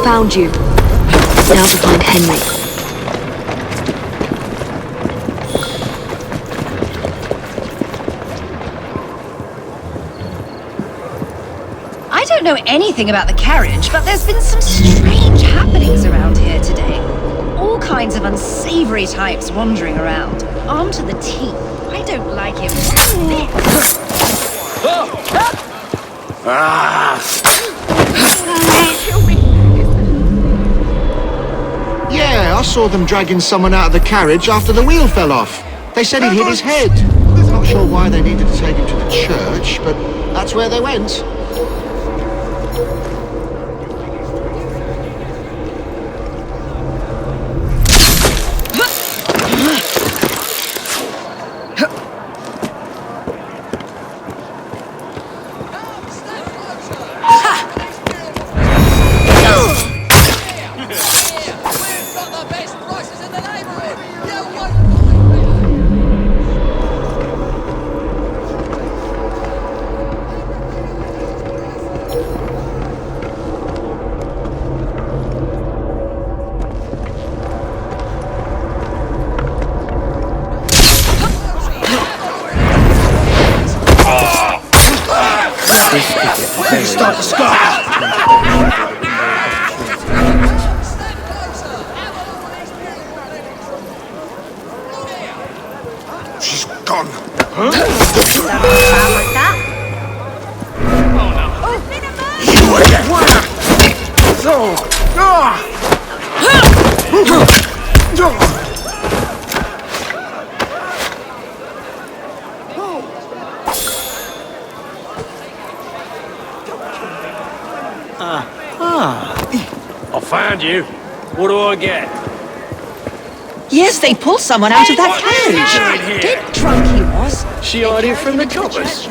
Found you. Now to find Henry. I don't know anything about the carriage, but there's been some strange happenings around here today. All kinds of unsavory types wandering around, armed to the teeth. I don't like it one bit. Yeah, I saw them dragging someone out of the carriage after the wheel fell off. They said he'd hit his head. Not sure why they needed to take him to the church, but that's where they went. You again! I found you. What do I get? Yes, they pulled someone out of that carriage. Here. Dead drunk he was. She hiding from the coppers.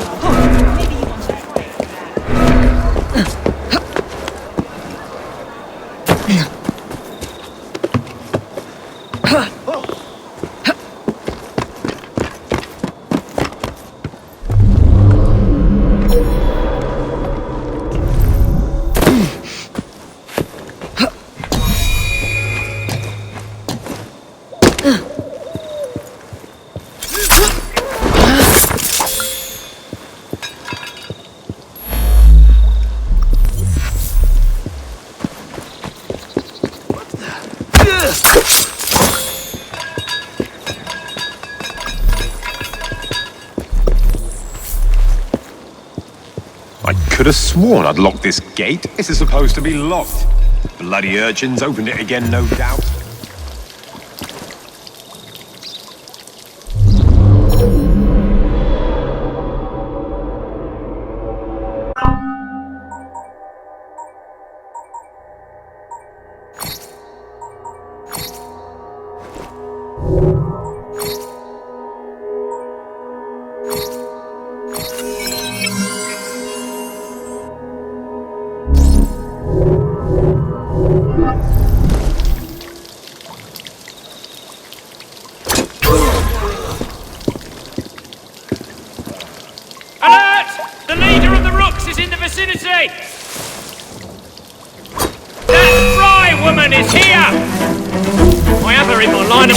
Could have sworn I'd locked this gate. This is supposed to be locked. Bloody urchins opened it again, no doubt. The leader of the Rooks is in the vicinity! That Fry woman is here! I have her in my line of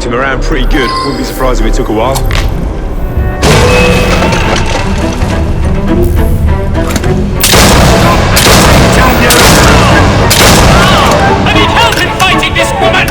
Him around pretty good. Wouldn't be surprised if it took a while. I need help in fighting this woman!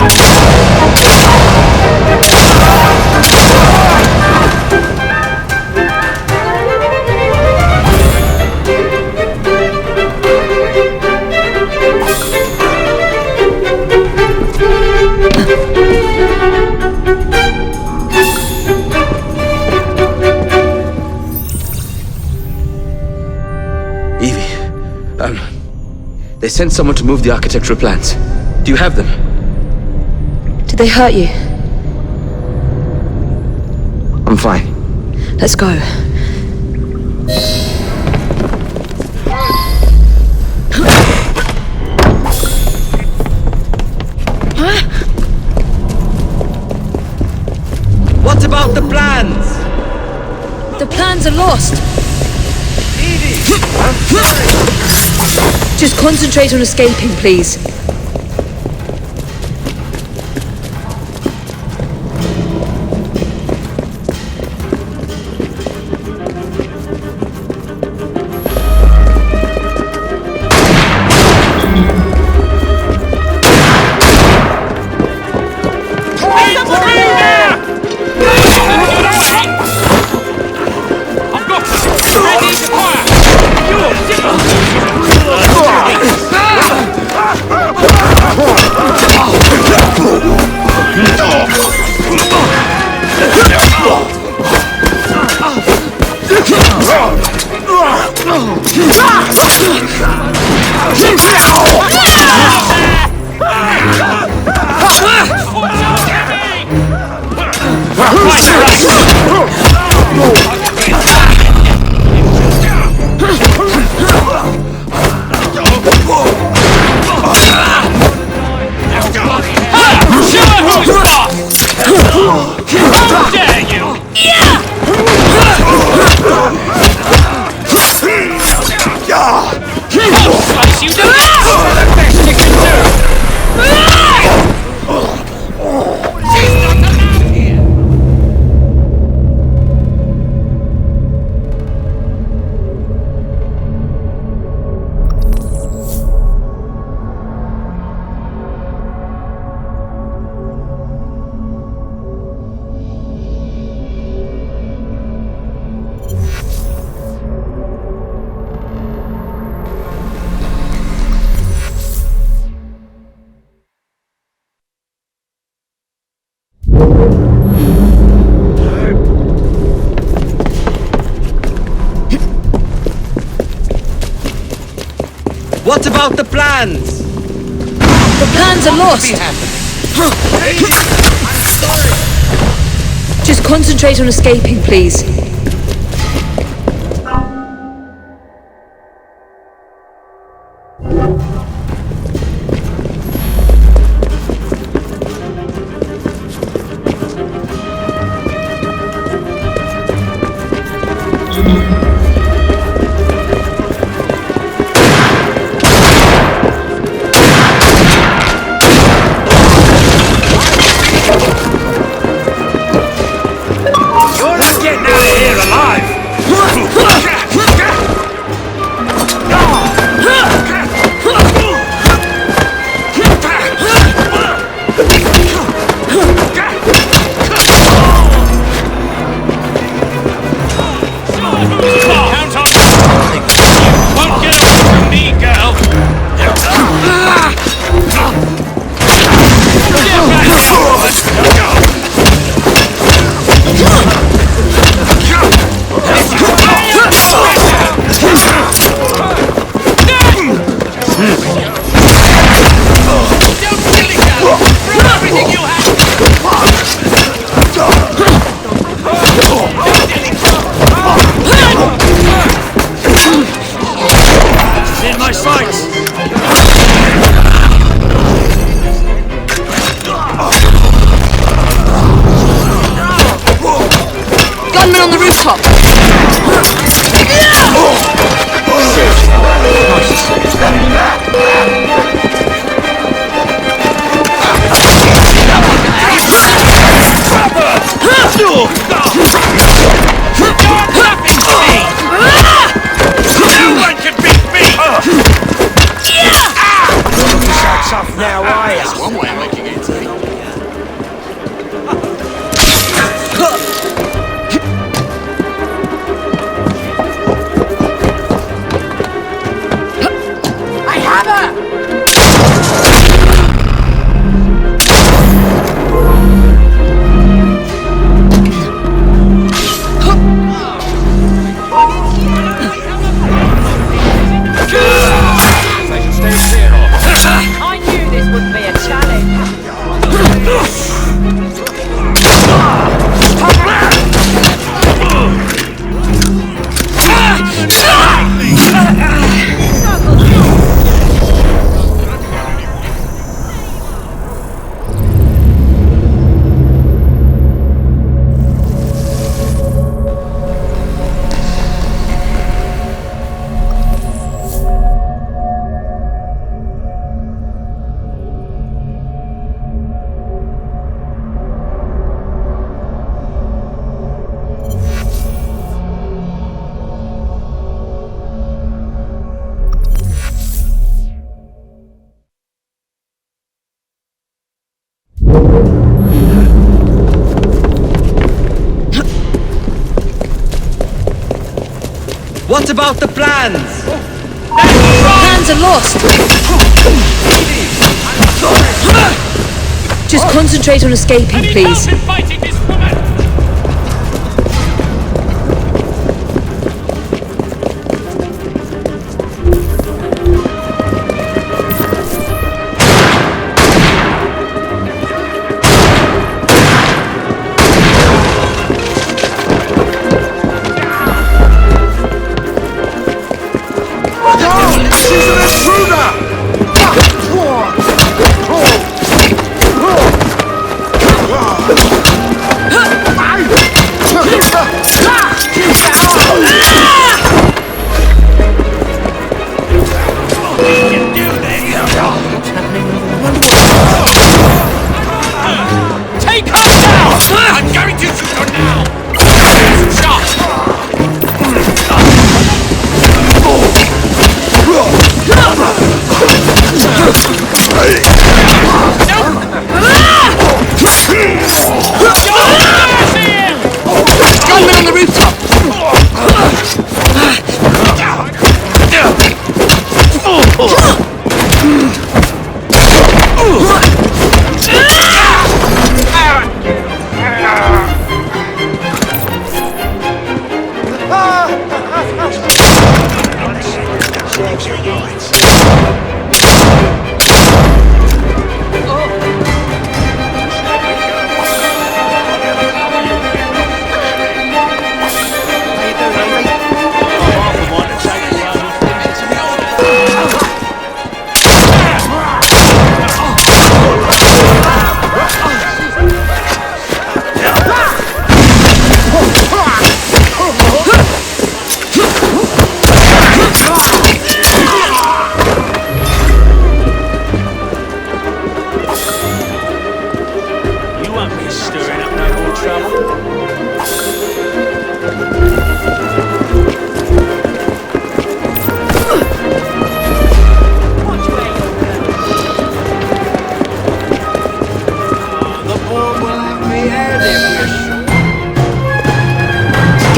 They sent someone to move the architectural plans. Do you have them? Did they hurt you? I'm fine. Let's go. What about the plans? The plans are lost. Just concentrate on escaping, please. I've got ready to fire! What about the plans? The plans are lost. Just concentrate on escaping, please. What about the plans? Plans are lost. Just concentrate on escaping, please.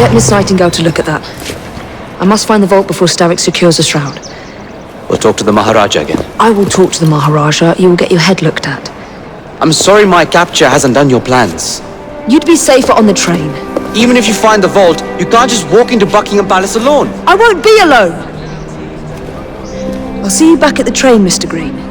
Get Miss Nightingale to look at that. I must find the vault before Starrick secures the shroud. We'll talk to the Maharaja again. I will talk to the Maharaja. You will get your head looked at. I'm sorry my capture hasn't done your plans. You'd be safer on the train. Even if you find the vault, you can't just walk into Buckingham Palace alone. I won't be alone! I'll see you back at the train, Mr. Green.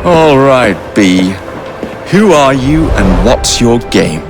All right, B. Who are you and what's your game?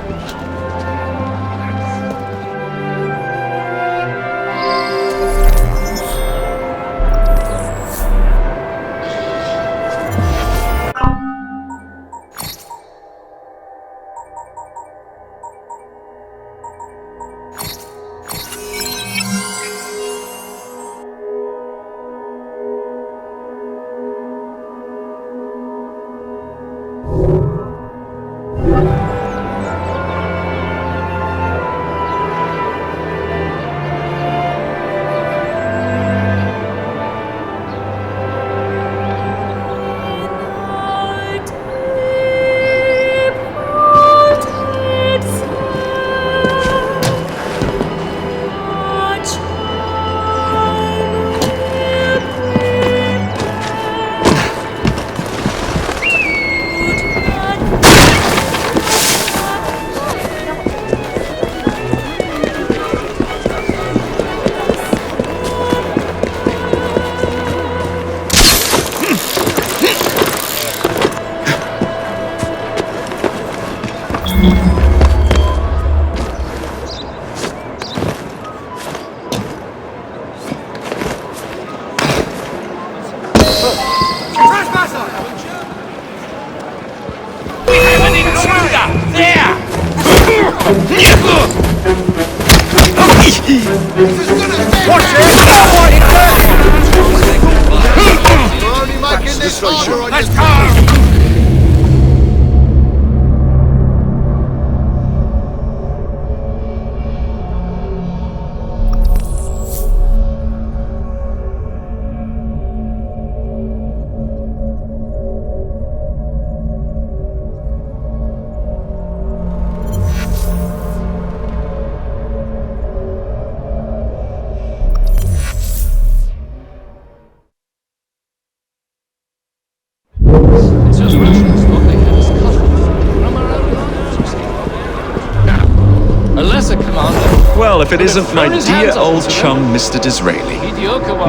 Listen, Commander. Well, if it isn't my dear old chum, Mr. Disraeli.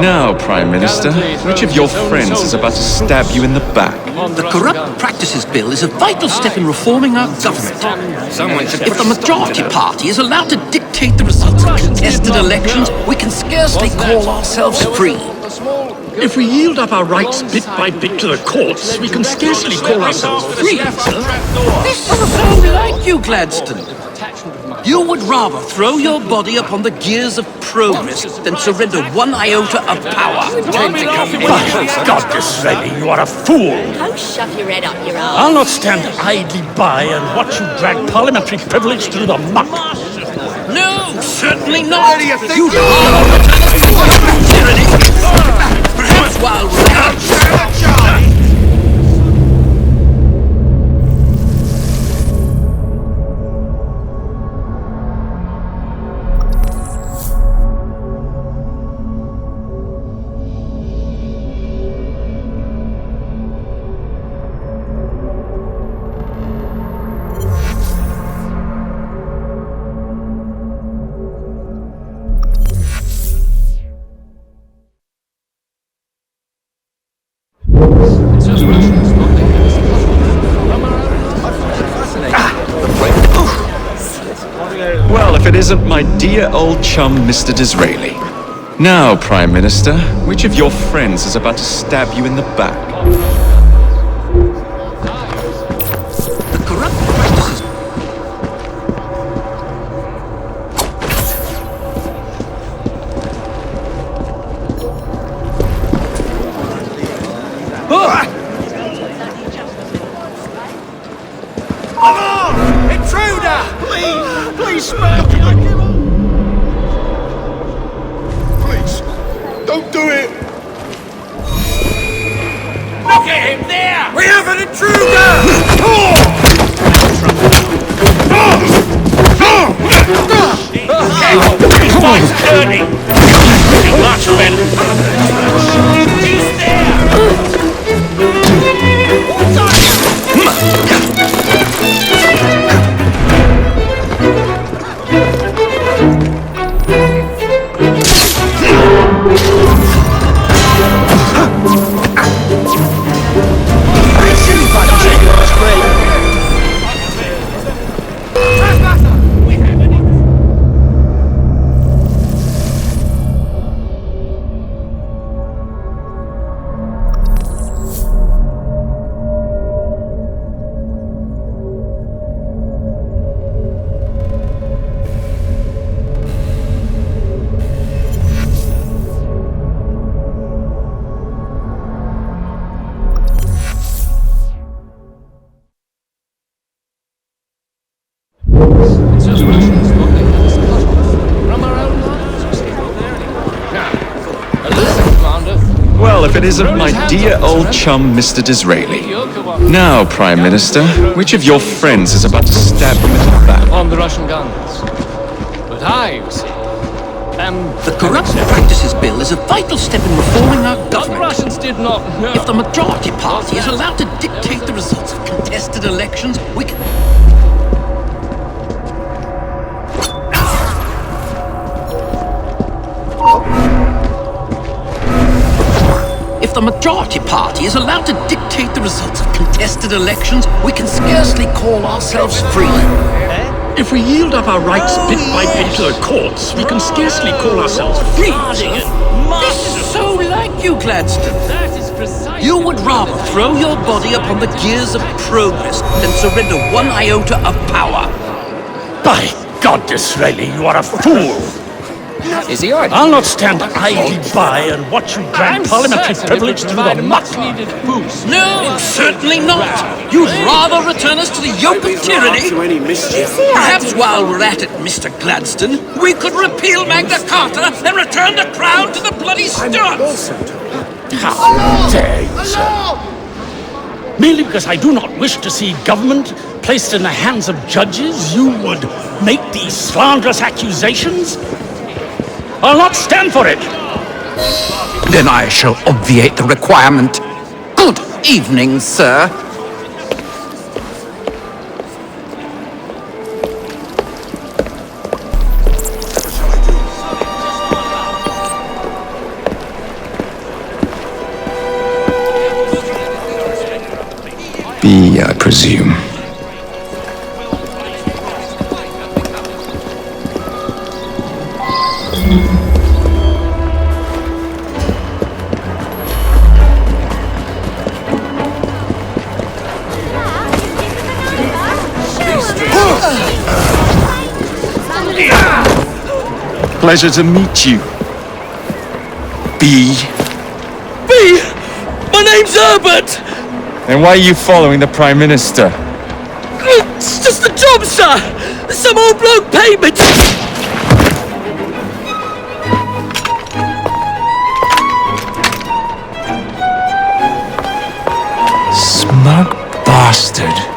Now, Prime Minister, which of your friends is about to stab you in the back? The Corrupt Practices Bill is a vital step in reforming our government. If the majority party is allowed to dictate the results of contested elections, we can scarcely call ourselves free. If we yield up our rights bit by bit to the courts, we can scarcely call ourselves free, sir. This is so like you, Gladstone. You would rather throw your body upon the gears of progress than surrender one iota of power. By God, Disraeli, you are a fool. Don't shove your head up your arse. I'll not stand idly by and watch you drag parliamentary privilege through the muck. No, certainly not. You'd rather return us to tyranny. Perhaps while we're out. Well, if it isn't my dear old chum, Mr. Disraeli. Now, Prime Minister, which of your friends is about to stab you in the back? The corrupt practices. Intruder! Please spare me! Please, don't do it! Look at him there! We have an intruder! His voice dirty! Much better! He's there! Well, if it isn't my dear old chum, Mr. Disraeli. Now, Prime Minister, which of your friends is about to stab you in the back? On the Russian guns. But I, you see, am... The Corrupt Practices Bill is a vital step in reforming our government. The Russians did not know. If the majority party is allowed to dictate the results of contested elections, we can... If the majority party is allowed to dictate the results of contested elections, we can scarcely call ourselves free. If we yield up our rights bit by bit to the courts, we can scarcely call ourselves free, sir. This is so like you, Gladstone. You would rather throw your body upon the gears of progress than surrender one iota of power. By God, Disraeli, you are a fool! Is he already? I'll not stand idly by and watch you drag parliamentary privilege through the muck. No, certainly not. You'd rather return us to the yoke of tyranny? Perhaps while we're at it, Mr. Gladstone, we could repeal Magna Carta and return the crown to the bloody Stuarts. How dare you, sir? Merely because I do not wish to see government placed in the hands of judges, you would make these slanderous accusations? I'll not stand for it! Then I shall obviate the requirement. Good evening, sir. presume. Pleasure to meet you. B. B! My name's Herbert! And why are you following the Prime Minister? It's just a job, sir! Some old bloke paid me to... Smug bastard.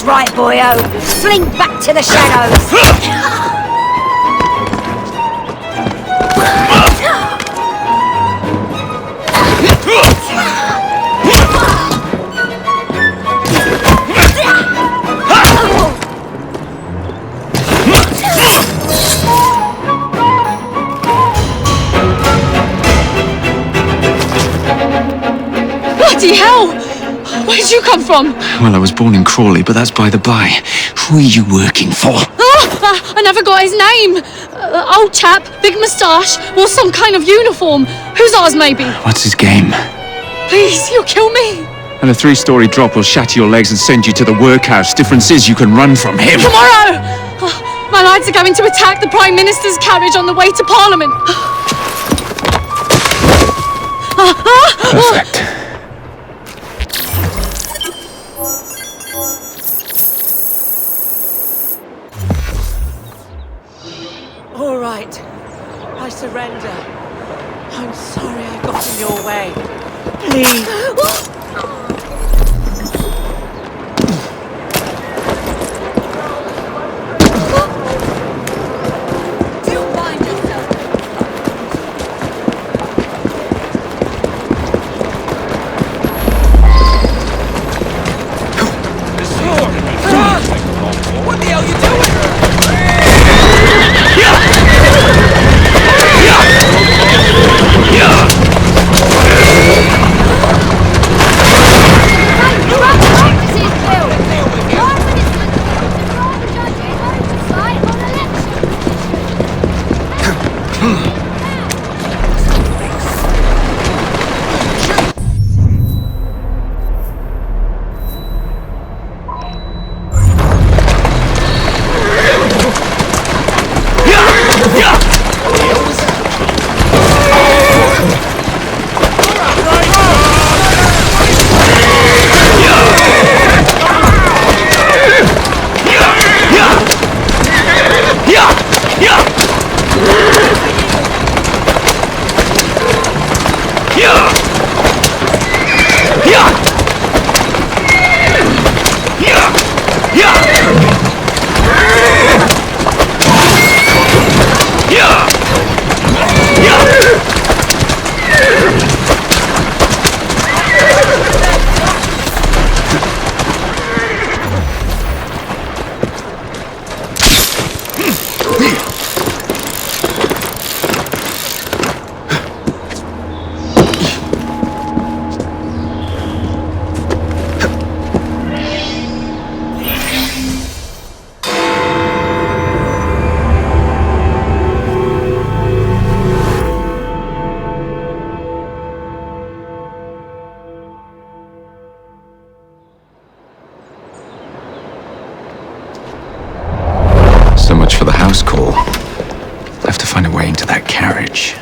right, boyo. Slink back to the shadows. Bloody hell! Where'd you come from? Well, I was born in Crawley, but that's by the by. Who are you working for? Oh, I never got his name. Old chap, big moustache, wore some kind of uniform. Who's ours, maybe? What's his game? Please, you'll kill me. And a 3-story drop will shatter your legs and send you to the workhouse. Difference is you can run from him. Tomorrow! My lads are going to attack the Prime Minister's carriage on the way to Parliament. Perfect. All right. I surrender. I'm sorry I got in your way. Please. What the hell are you doing? So much for the house call. I have to find a way into that carriage.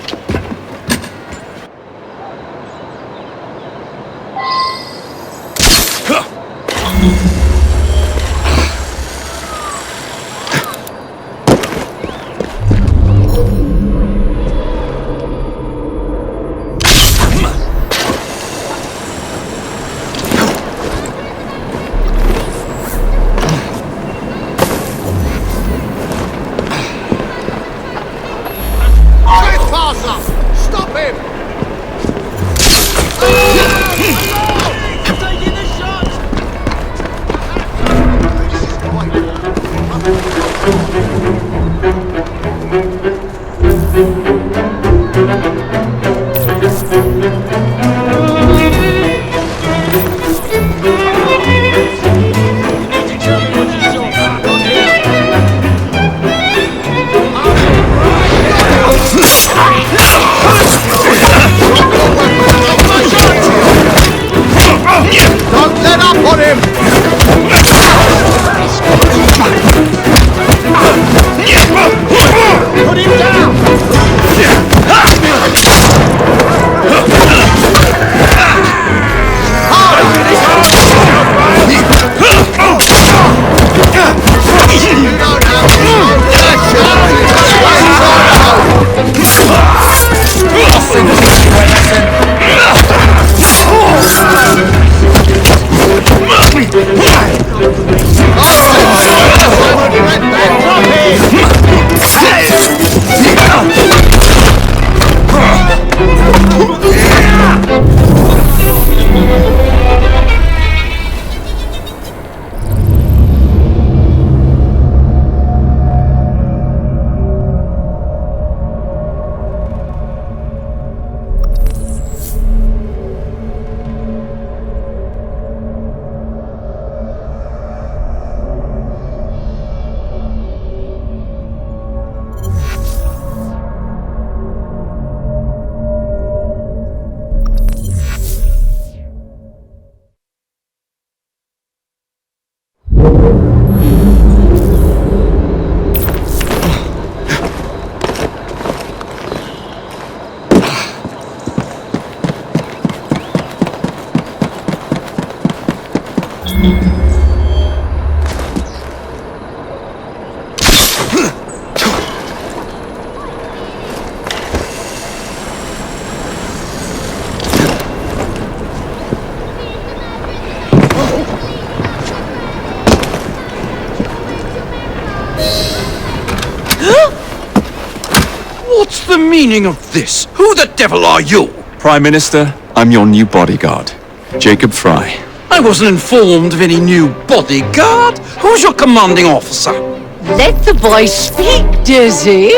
What's the meaning of this? Who the devil are you? Prime Minister, I'm your new bodyguard, Jacob Fry. I wasn't informed of any new bodyguard. Who's your commanding officer? Let the boy speak, Dizzy.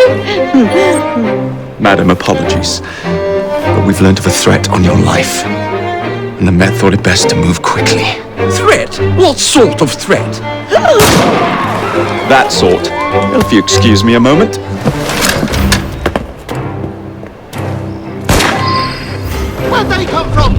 Madam, apologies. But we've learned of a threat on your life. And the Met thought it best to move quickly. Threat? What sort of threat? That sort. If you excuse me a moment. Where'd they come from?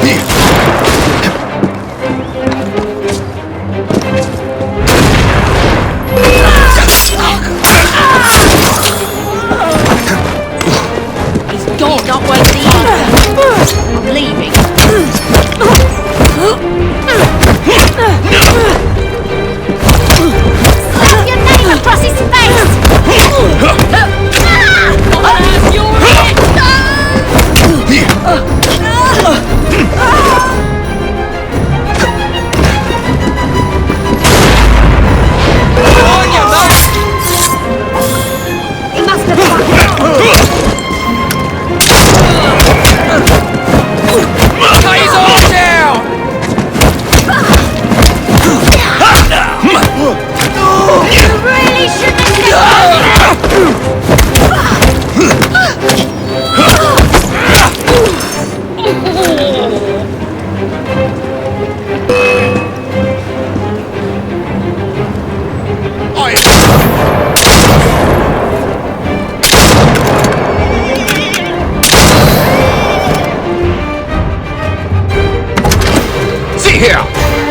He's not worth the either. I'm leaving. Slap your name across his face! That's your He must have He's all down! You really shouldn't have See here!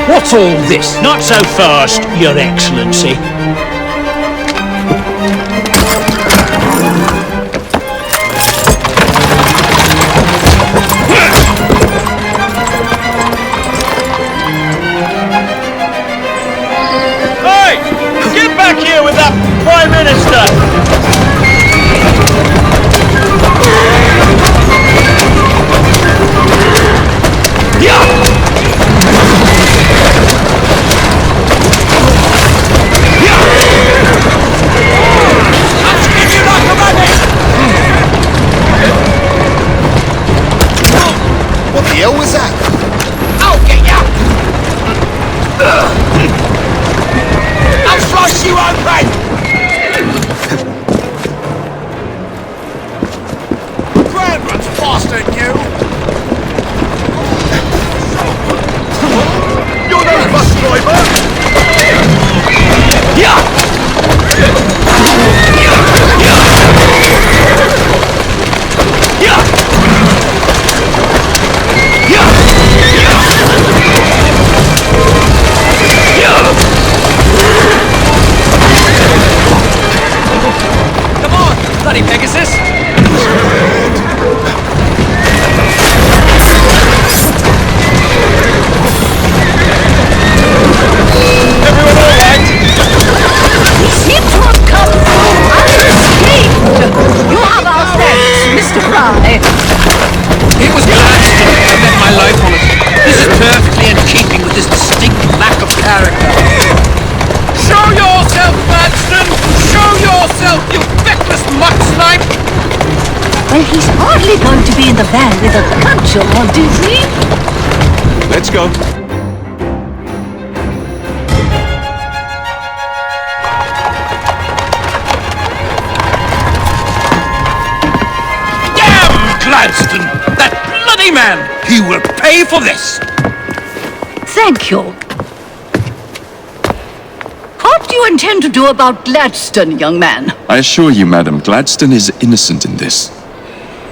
What's all this? Not so fast, Your Excellency. Hey! Get back here with that Prime Minister! What the hell was that? I'll get ya! I'll slice you open! Grand runs faster than you! You're no bus driver! Come on, bloody Pegasus! Everyone all right? He seemed to have come unscathed. You have our thanks, Mr. Fry. It was Gladstone who bet my life on it. This is perfectly in keeping with his distinct lack of character. Show yourself, Gladstone! Show yourself, you feckless muck snipe! Well, he's hardly going to be in the van with a cudgel, is he? Let's go. Damn Gladstone! That bloody man! He will pay for this! Thank you. What do you intend to do about Gladstone, young man? I assure you, madam, Gladstone is innocent in this.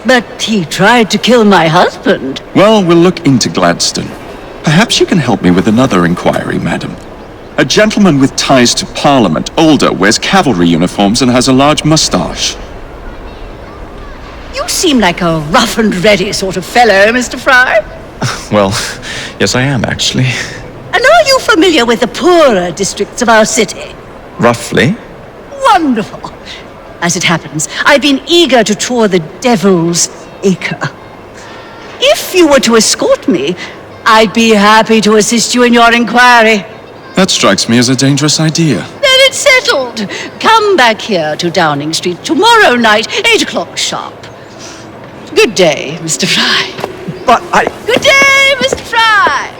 But he tried to kill my husband. Well, we'll look into Gladstone. Perhaps you can help me with another inquiry, madam. A gentleman with ties to Parliament, older, wears cavalry uniforms and has a large moustache. You seem like a rough and ready sort of fellow, Mr. Fry. Well, yes I am, actually. And are you familiar with the poorer districts of our city? Roughly. Wonderful. As it happens, I've been eager to tour the Devil's Acre. If you were to escort me, I'd be happy to assist you in your inquiry. That strikes me as a dangerous idea. Then it's settled. Come back here to Downing Street tomorrow night, 8 o'clock sharp. Good day, Mr. Fry. But Good day, Mr. Fry.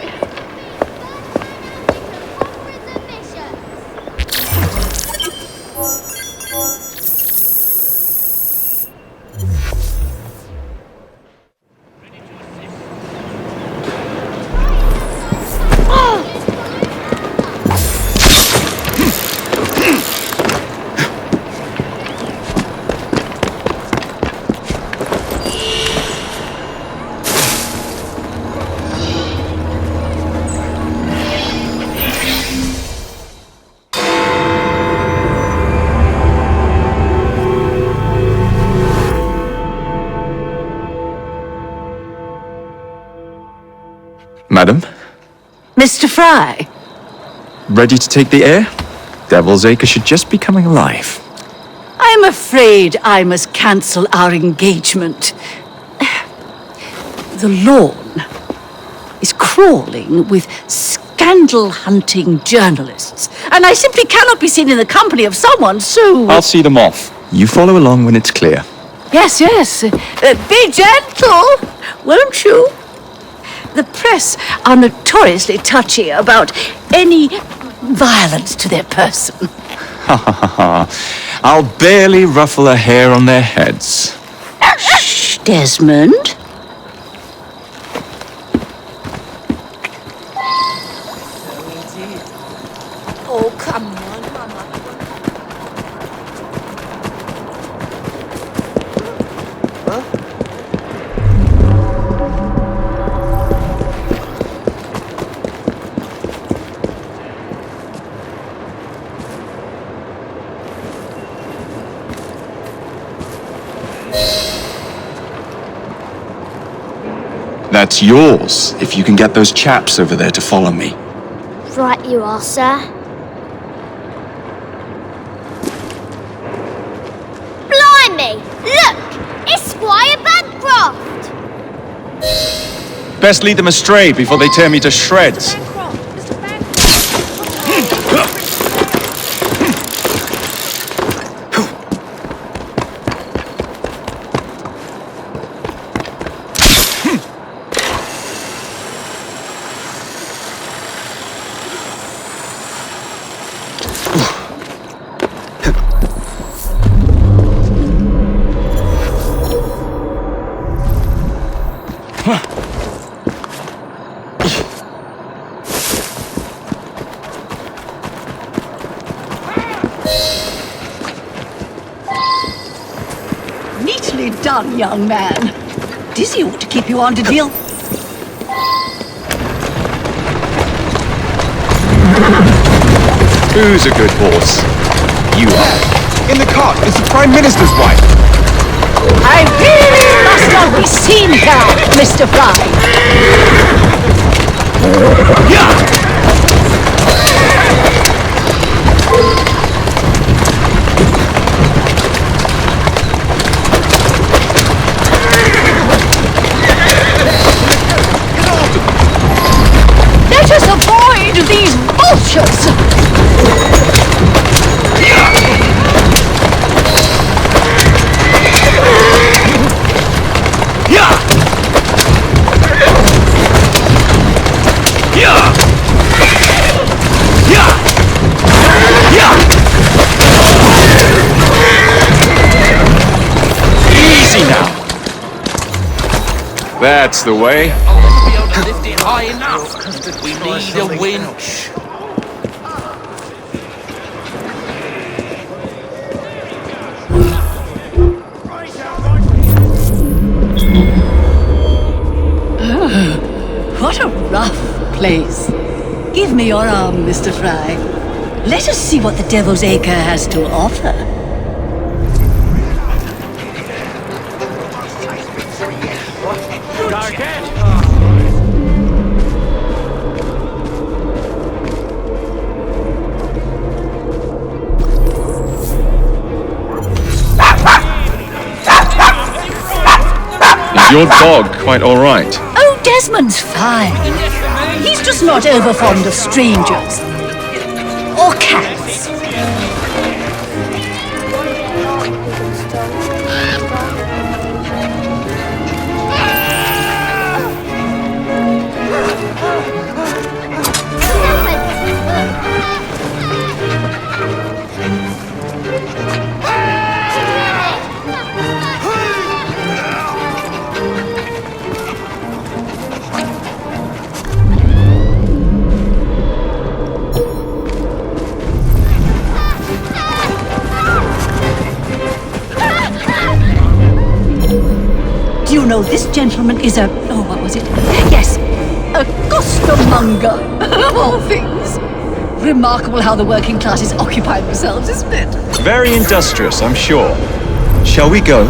Madam, Mr. Fry. ready to take the air? Devil's Acre should just be coming alive. I'm afraid I must cancel our engagement. The lawn is crawling with scandal-hunting journalists, and I simply cannot be seen in the company of someone so... I'll see them off. You follow along when it's clear. Yes, yes. Be gentle, won't you? The press are notoriously touchy about any violence to their person. Ha ha ha ha. I'll barely ruffle a hair on their heads. Shh, Desmond. Oh, come on, Mama. That's yours, if you can get those chaps over there to follow me. Right you are, sir. Blimey! Look! It's Squire Bancroft! Best lead them astray before they tear me to shreds. Neatly done, young man. Dizzy ought to keep you on to deal. Who's a good horse? You are. In the cart, it's the Prime Minister's wife. I really must not be seen here, Mr. Fry. Let us avoid these vultures. Easy now. That's the way. Lift it high enough. We need a winch. What a rough place. Give me your arm, Mr. Fry. Let us see what the Devil's Acre has to offer. Is your dog quite all right? Oh, Desmond's fine. He's just not over fond of strangers. Or cats. Do you know this gentleman is what was it? Yes, a costermonger, of all things. Remarkable how the working classes occupy themselves, isn't it? Very industrious, I'm sure. Shall we go?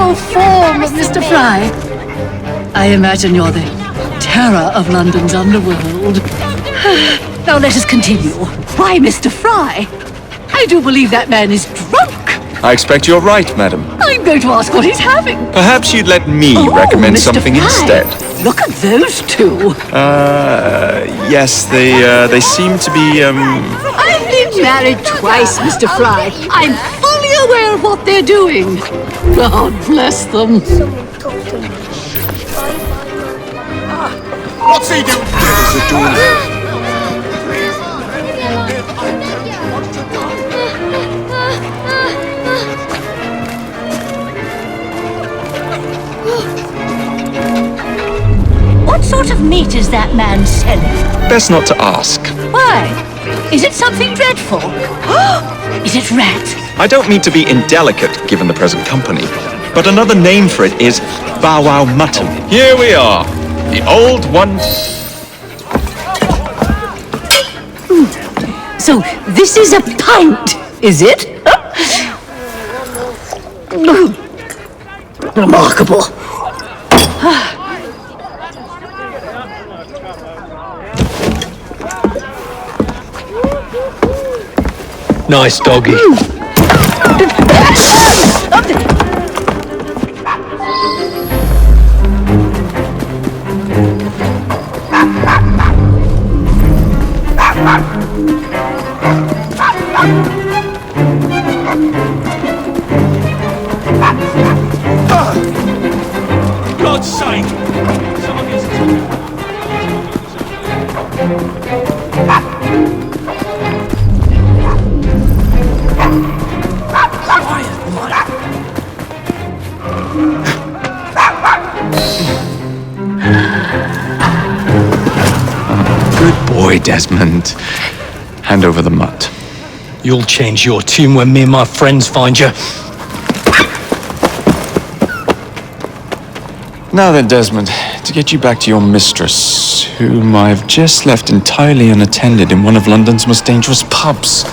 your form, Mr. Fry. I imagine you're the terror of London's underworld. Now let us continue. Why, Mr. Fry? I do believe that man is drunk. I expect you're right, madam. I'm going to ask what he's having. Perhaps you'd let me recommend Mr. something Fry. instead. Look at those two. Yes, they seem to be, I've been married twice, Mr. Fry. I'm fully aware of what they're doing. God bless them. What's he doing? There's the door. What sort of meat is that man selling? best not to ask. Why? Is it something dreadful? Is it rat? I don't mean to be indelicate, given the present company, but another name for it is bow wow mutton. Here we are, the old one. So this is a pint, is it? Remarkable. Nice doggy. God's sake! Good boy, Desmond. Hand over the mutt. You'll change your tune when me and my friends find you. Now then, Desmond, to get you back to your mistress, whom I've just left entirely unattended in one of London's most dangerous pubs.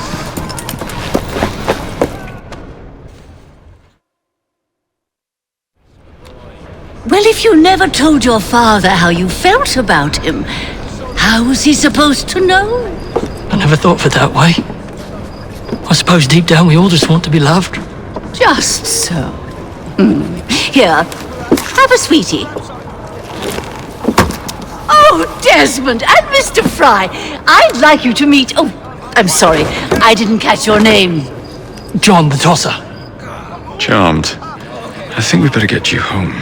Well, if you never told your father how you felt about him, how was he supposed to know? I never thought of it that way. I suppose deep down we all just want to be loved. Just so. Here, have a sweetie. Oh, Desmond and Mr. Fry, I'd like you to meet... Oh, I'm sorry, I didn't catch your name. John the Tosser. Charmed. I think we better get you home.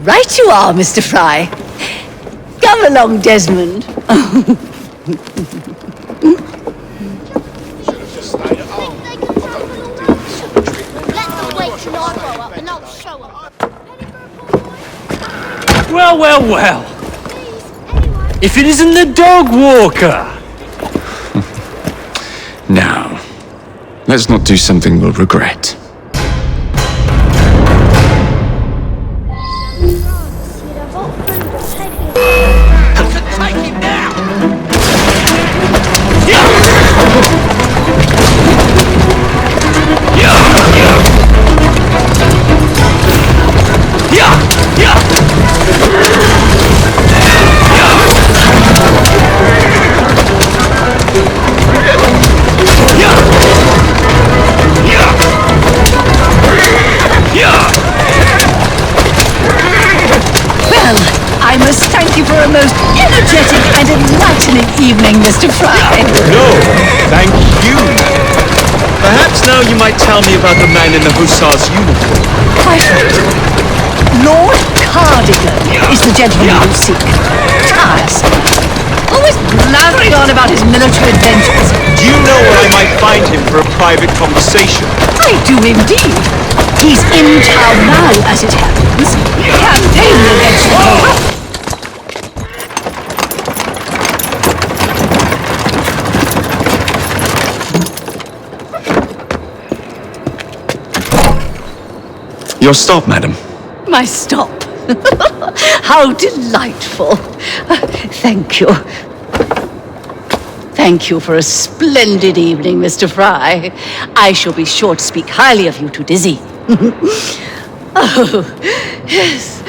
Right you are, Mr. Fry. Come along, Desmond. Well, well, well. If it isn't the dog walker. Now, let's not do something we'll regret. Take him now! Well, I must thank you for a most energetic and enlightening evening, Mr. Fry. No, thank you. Perhaps now you might tell me about the man in the hussar's uniform. Quite right. Lord Cardigan is the gentleman you seek. Tiresome. Always blathering on about his military adventures. Do you know where I might find him for a private conversation? I do indeed. He's in town now, as it happens. Campaigning against the Your stop, madam. My stop. How delightful. Thank you. Thank you for a splendid evening, Mr. Fry. I shall be sure to speak highly of you to Dizzy. Oh, yes.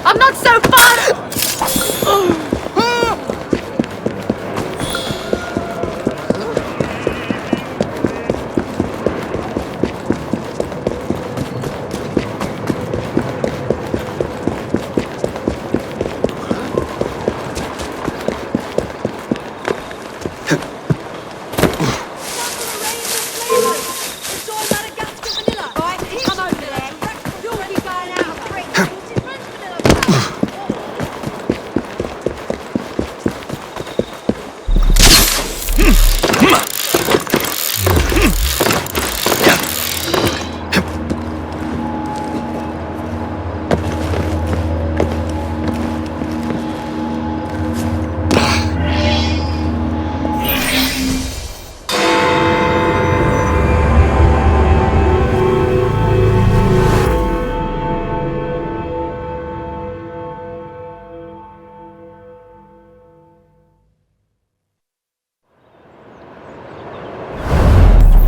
I'm not so fun!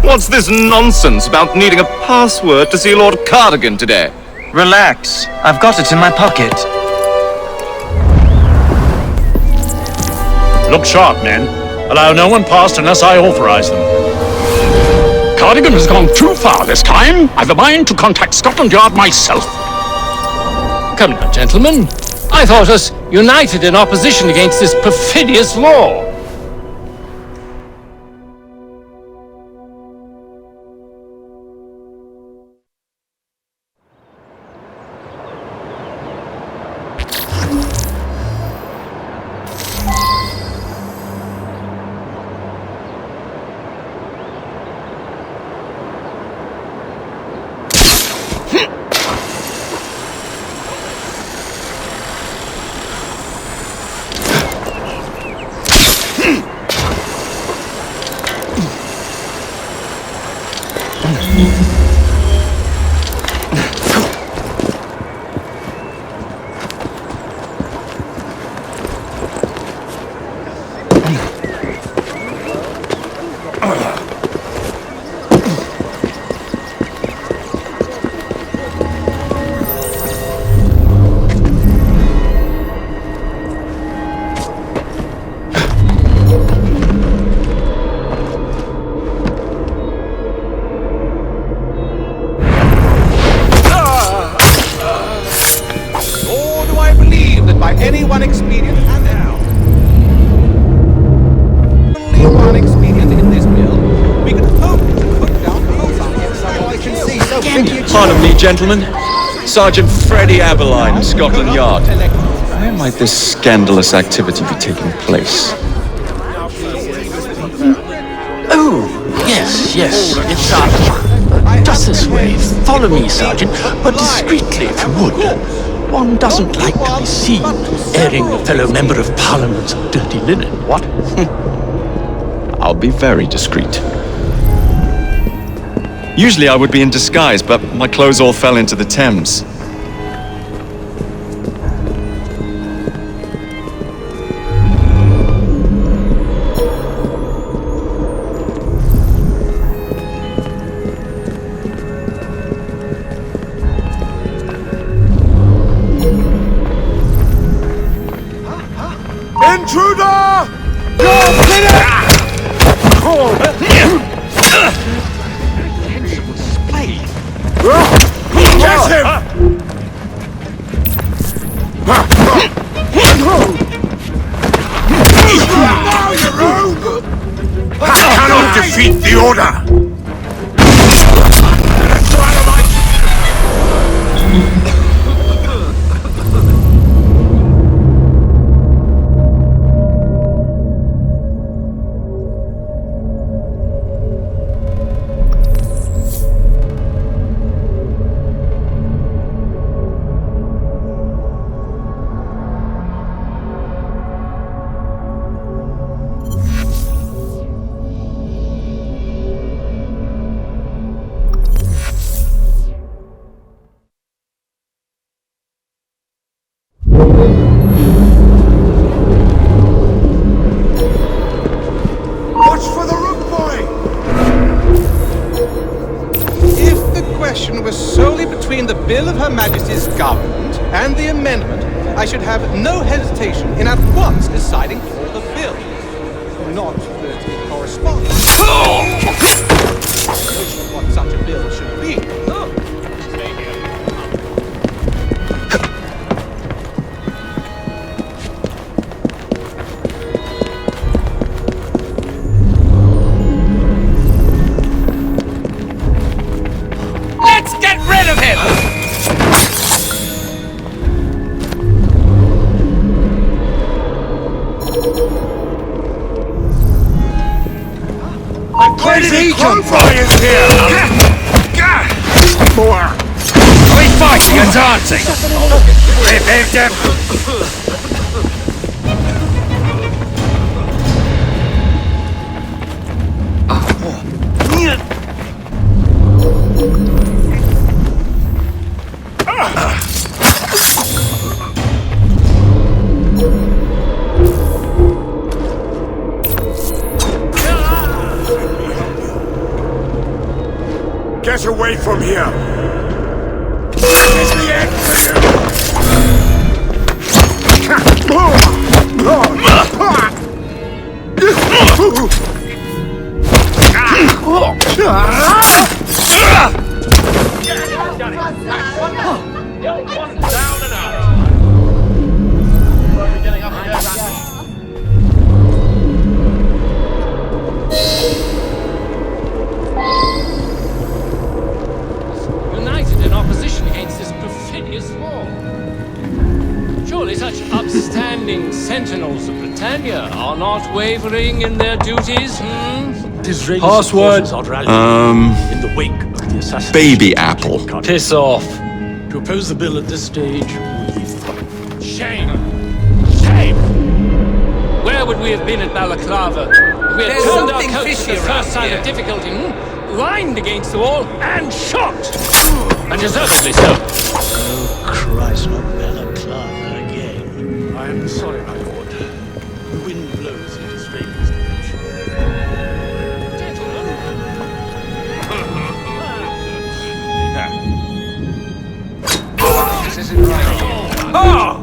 What's this nonsense about needing a password to see Lord Cardigan today? Relax. I've got it in my pocket. Look sharp, men. Allow no one past unless I authorize them. Cardigan has gone too far this time. I've a mind to contact Scotland Yard myself. Come now, gentlemen. I thought us united in opposition against this perfidious law. Anyone experienced and now. Only one expedient in this bill. We can hope to put down I can see so Pardon me, gentlemen. Sergeant Freddie Aberline, Scotland Yard. Where might this scandalous activity be taking place? Oh, yes. It's just this way. Follow me, Sergeant, but discreetly if you would. One doesn't like to be seen airing a fellow member of Parliament's dirty linen, what? I'll be very discreet. Usually I would be in disguise, but my clothes all fell into the Thames. Intruder! Go get it! Get him! Now you're rogue! I cannot defeat the order! between the bill of Her Majesty's government and the amendment, I should have no hesitation in at once deciding for the bill. Not that it corresponds to what such a bill should be. Let's get rid of him! Where did he come from? Are we fighting or dancing? Prepare them. Get away from here! It's the end for United in opposition against this perfidious law. Surely such upstanding sentinels of Britannia are not wavering in their duties, Password. In the wake of the assassination. Baby apple. Piss off. To oppose the bill at this stage would be Shame! Shame! Where would we have been at Balaclava if we had There's turned our something coats fishy at the first around sign of here. difficulty, lined against the wall, and shot! And deservedly so. Oh, Christ, not Balaclava again. I am sorry, my lord. The wind blows in Disraeli's direction. This isn't right. Ah!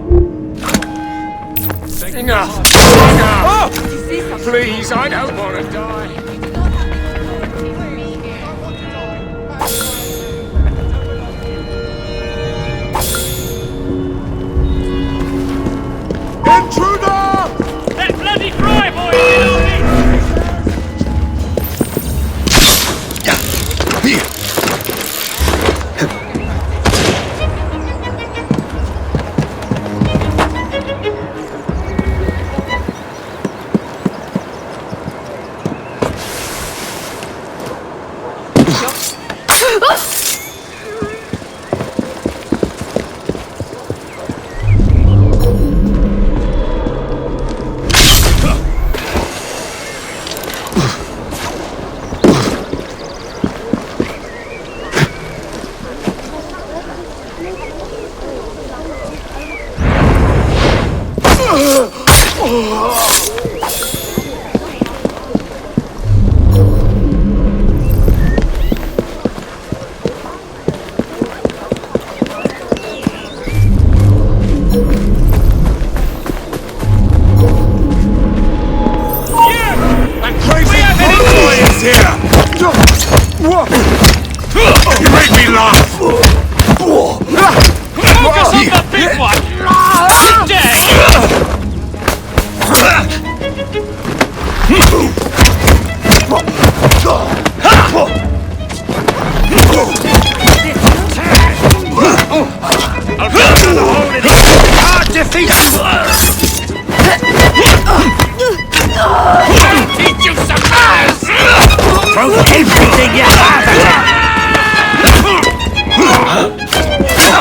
Enough! Enough! Oh! Please, I don't want to die. Intruder! That bloody cry, boy!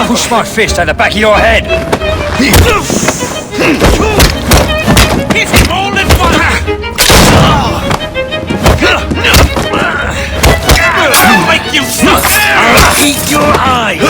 Push my fist at the back of your head. Hit him all in one! I'll make you suffer! I'll eat your eyes!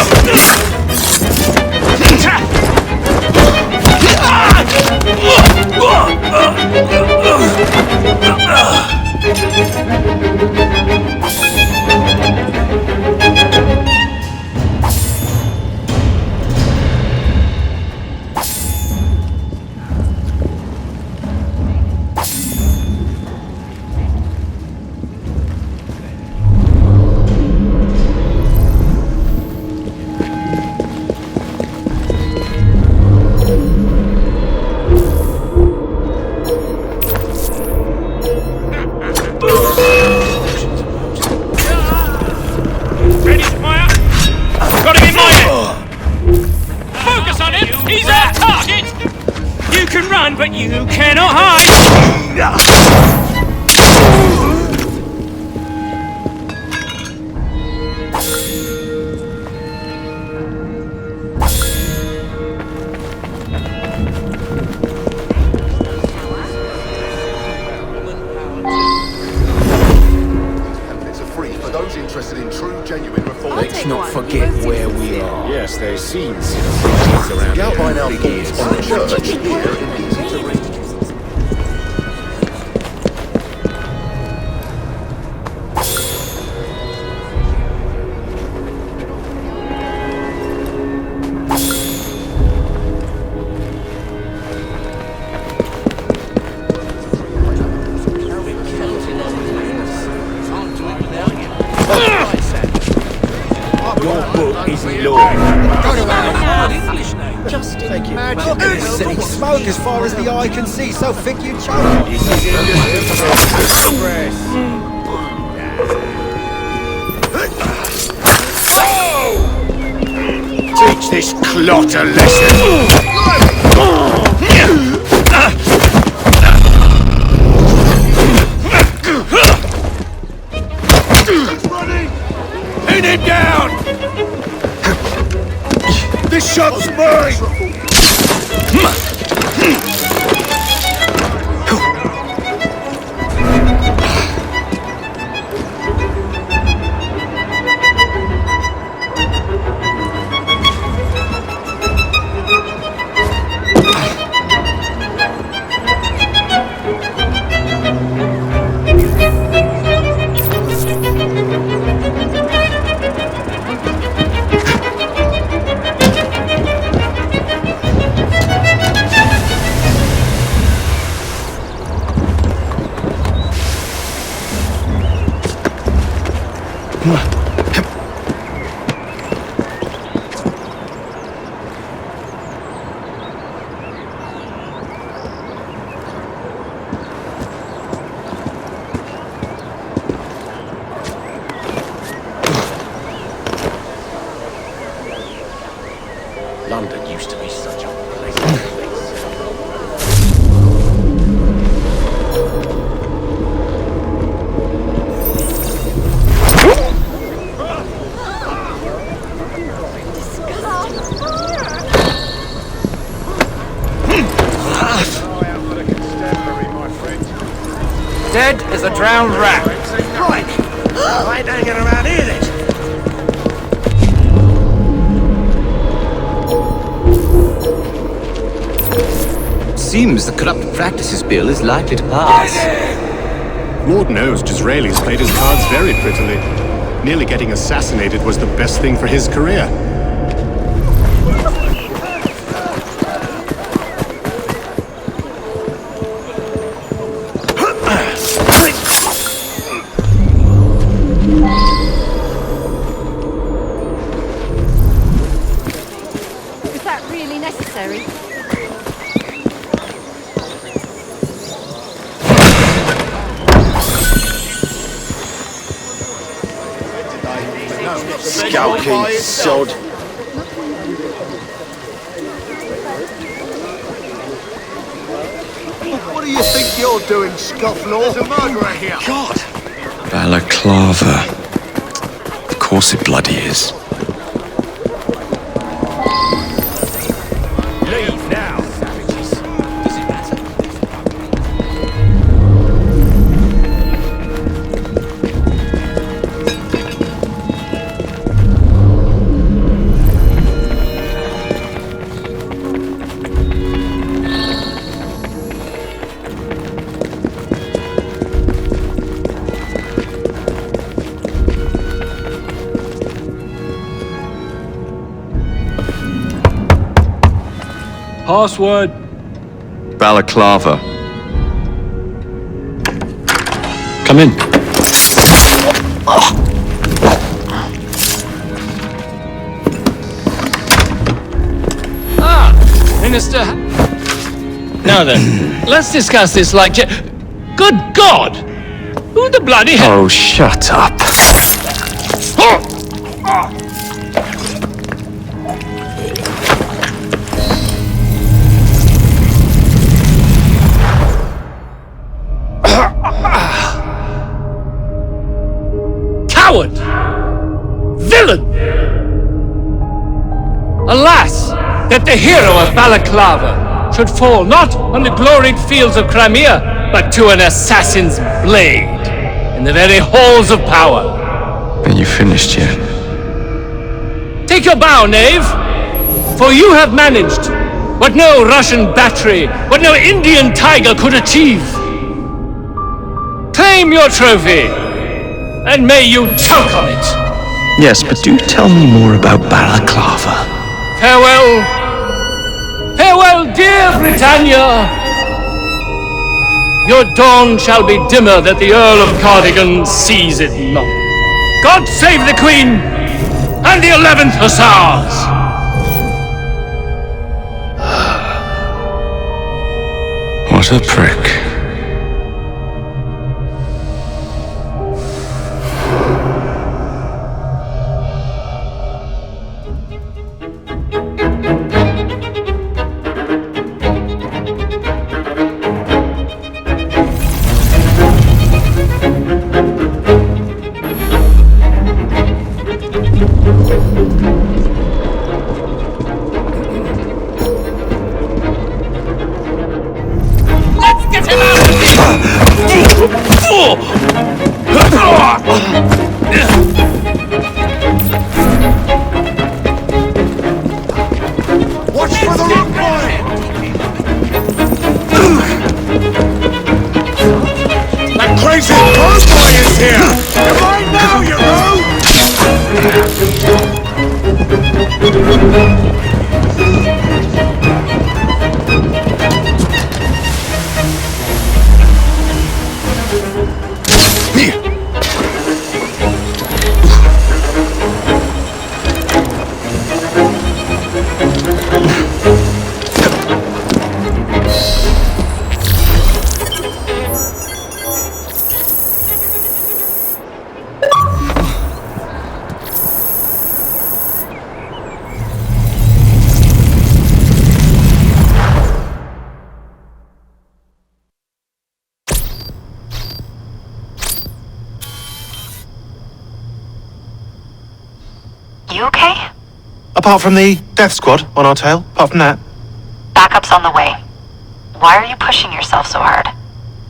those interested in true, genuine reform. Let's not forget where we are. Yes, there's scenes around the outline our thoughts on the church here in easy to read. Smoke as far as the eye can see, so thick you choke. This is Teach this clot a lesson. Pin him down! This shot's mine! London used to be such a pleasant place. Dead as a drowned rat. Right. I ain't hanging around here then. Seems the corrupt practices bill is likely to pass. Lord knows Disraeli's played his cards very prettily. Nearly getting assassinated was the best thing for his career. Is that really necessary? Skulking sod. What do you think you're doing, scofflaw? There's a murderer here. God! Balaclava. Of course it bloody is. Leave now, savages. Does it matter? Password. Balaclava. Come in. Minister. Now then, let's discuss this like. Good God! Who the bloody hell? Oh, shut up. Coward! Villain! Alas, that the hero of Balaclava should fall not on the gloried fields of Crimea, but to an assassin's blade in the very halls of power. Are you finished yet? Take your bow, knave! For you have managed what no Russian battery, what no Indian tiger could achieve. Claim your trophy, and may you choke on it! Yes, but do tell me more about Balaclava. Farewell! Farewell, dear Britannia! Your dawn shall be dimmer that the Earl of Cardigan sees it not. God save the Queen and the 11th Hussars! What a prick. Watch for the rock boy! That crazy rock boy is here! You're mine now, you You okay? Apart from the death squad on our tail, apart from that. Backup's on the way. Why are you pushing yourself so hard?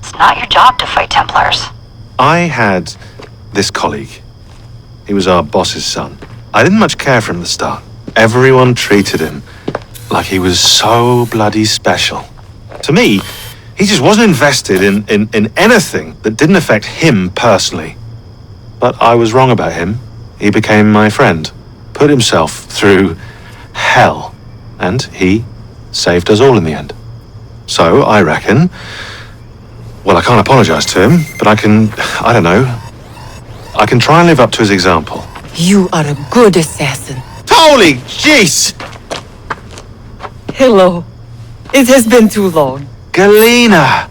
It's not your job to fight Templars. I had this colleague. He was our boss's son. I didn't much care for him at the start. Everyone treated him like he was so bloody special. To me, he just wasn't invested in anything that didn't affect him personally. But I was wrong about him. He became my friend, put himself through hell, and he saved us all in the end. So, I reckon, well, I can't apologize to him, but I can try and live up to his example. You are a good assassin. Holy jeez! Hello. It has been too long. Galena!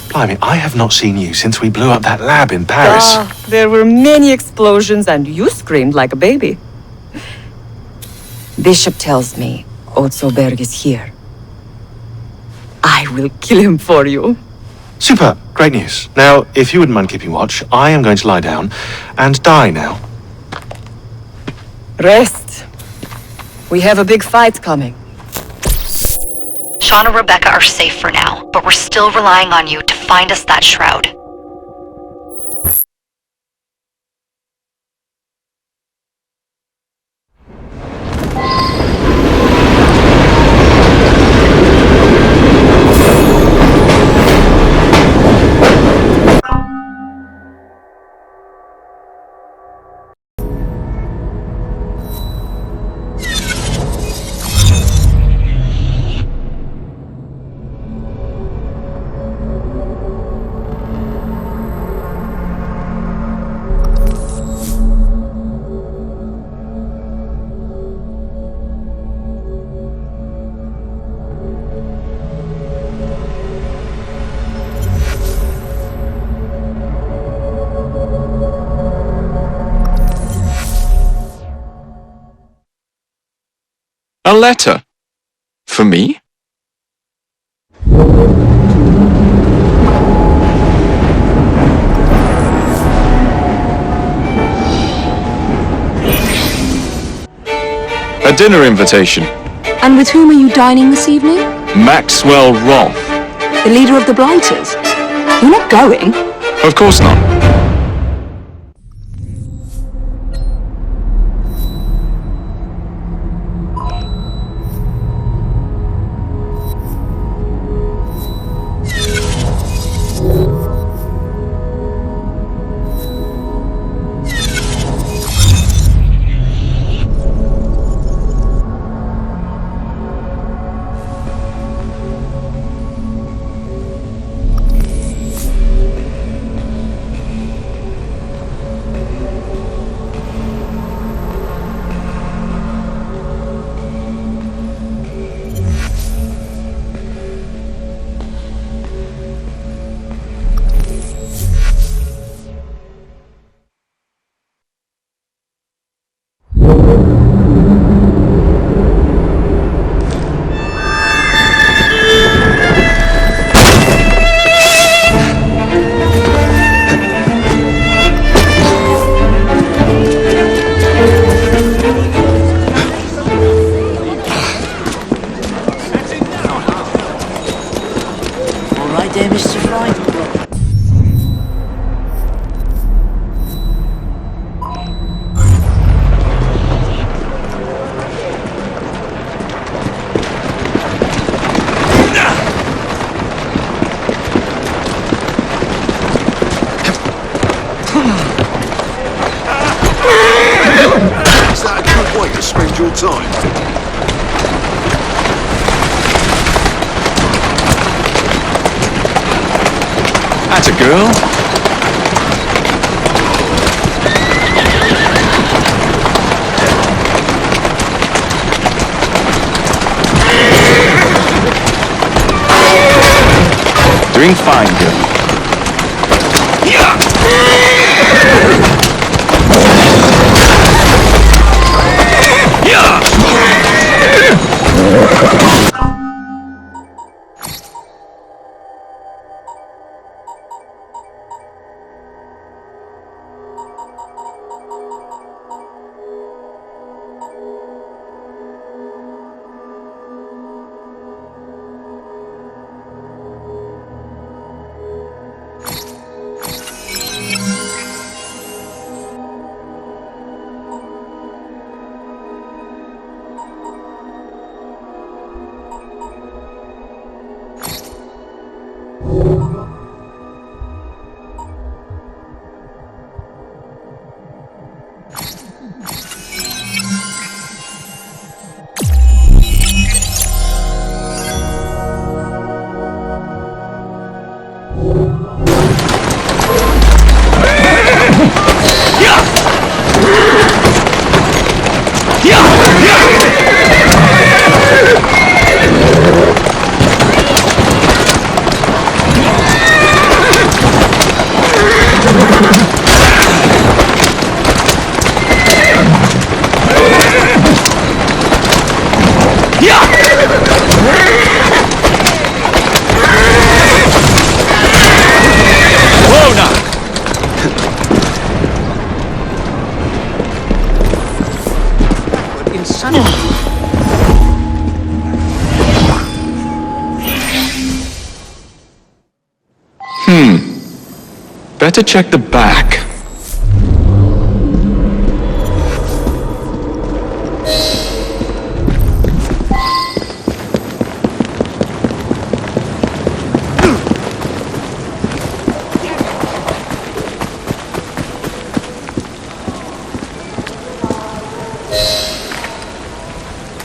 Blimey, I have not seen you since we blew up that lab in Paris. There were many explosions and you screamed like a baby. Bishop tells me Otzoberg is here. I will kill him for you. Super, great news. Now, if you wouldn't mind keeping watch, I am going to lie down and die now. Rest. We have a big fight coming. Sean and Rebecca are safe for now, but we're still relying on you to find us that shroud. A letter? For me? A dinner invitation. And with whom are you dining this evening? Maxwell Roth. The leader of the Blighters. You're not going? Of course not. Atta girl. Doing fine, girl. Better check the back.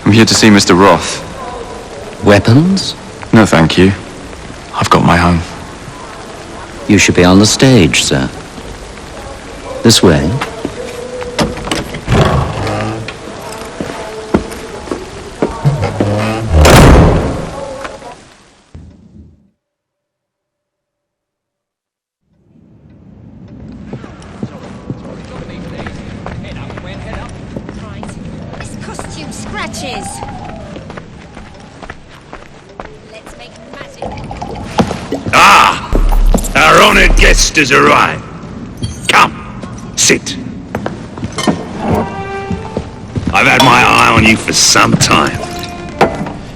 I'm here to see Mr. Roth. Weapons? No, thank you. I've got my own. You should be on the stage, sir. This way. This costume scratches. Let's make magic. Ah! Our honored guest has arrived. Come, sit. I've had my eye on you for some time.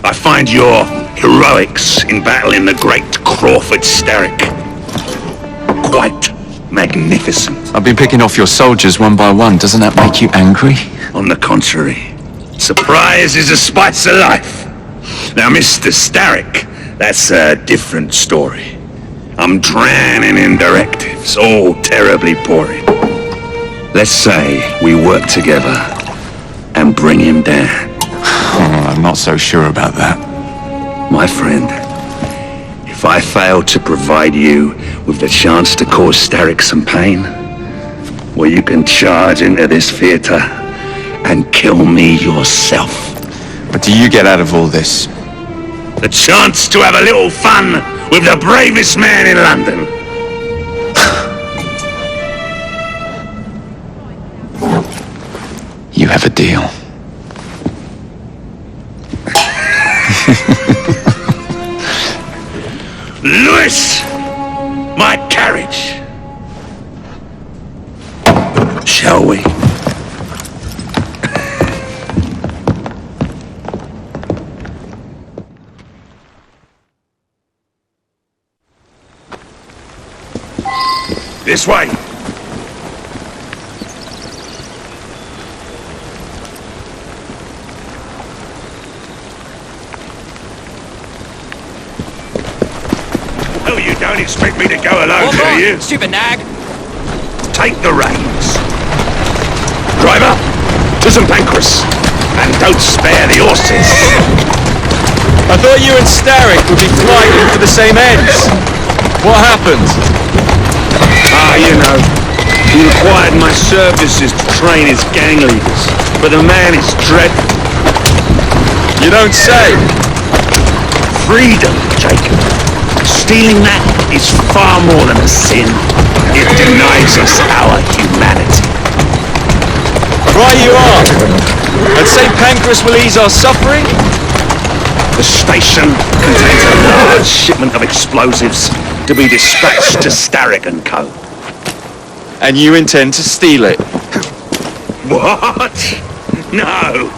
I find your heroics in battling the great Confronting Starrick quite magnificent. I've been picking off your soldiers one by one. Doesn't that make you angry? On the contrary, surprise is a spice of life. Now, Mr. Starrick, that's a different story. I'm drowning in directives, all terribly boring. Let's say we work together and bring him down. Oh, I'm not so sure about that. My friend, if I fail to provide you with the chance to cause Starrick some pain, well, you can charge into this theater and kill me yourself. What do you get out of all this? The chance to have a little fun with the bravest man in London. You have a deal. Lewis! My carriage! Shall we? This way! Oh, you don't expect me to go alone, do you? Stupid nag! Take the reins. Driver, to St. Pancras, and don't spare the horses. I thought you and Starrick would be fighting for the same ends. What happened? you know, he required my services to train his gang leaders, but the man is dreadful. You don't say. Freedom, Jacob. Stealing that is far more than a sin. It denies us our humanity. Right you are. And St. Pancras will ease our suffering? The station contains a large shipment of explosives to be dispatched to Starrick and Co. And you intend to steal it? What? No.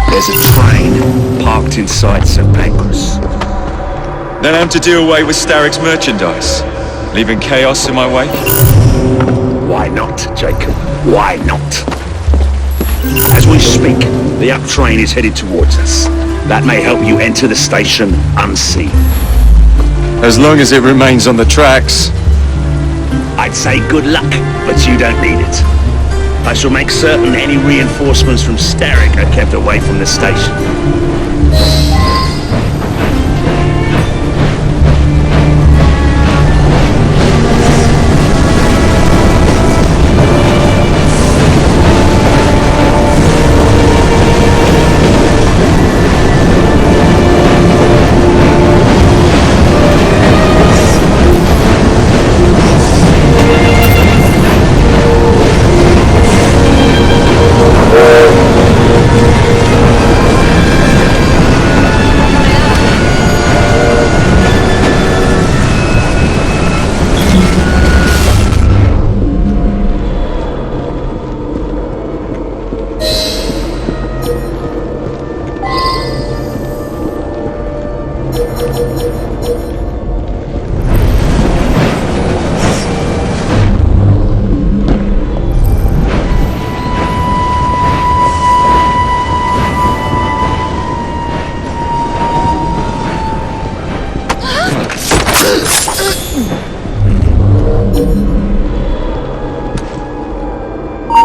There's a train parked inside St. Pancras. Then I'm to do away with Starrick's merchandise, leaving chaos in my wake? Why not, Jacob? Why not? As we speak, the up train is headed towards us. That may help you enter the station unseen. As long as it remains on the tracks. I'd say good luck, but you don't need it. I shall make certain any reinforcements from Starrick are kept away from the station.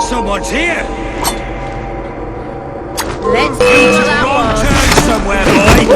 Someone's here! Let's see what that Wrong was. turn somewhere, boy!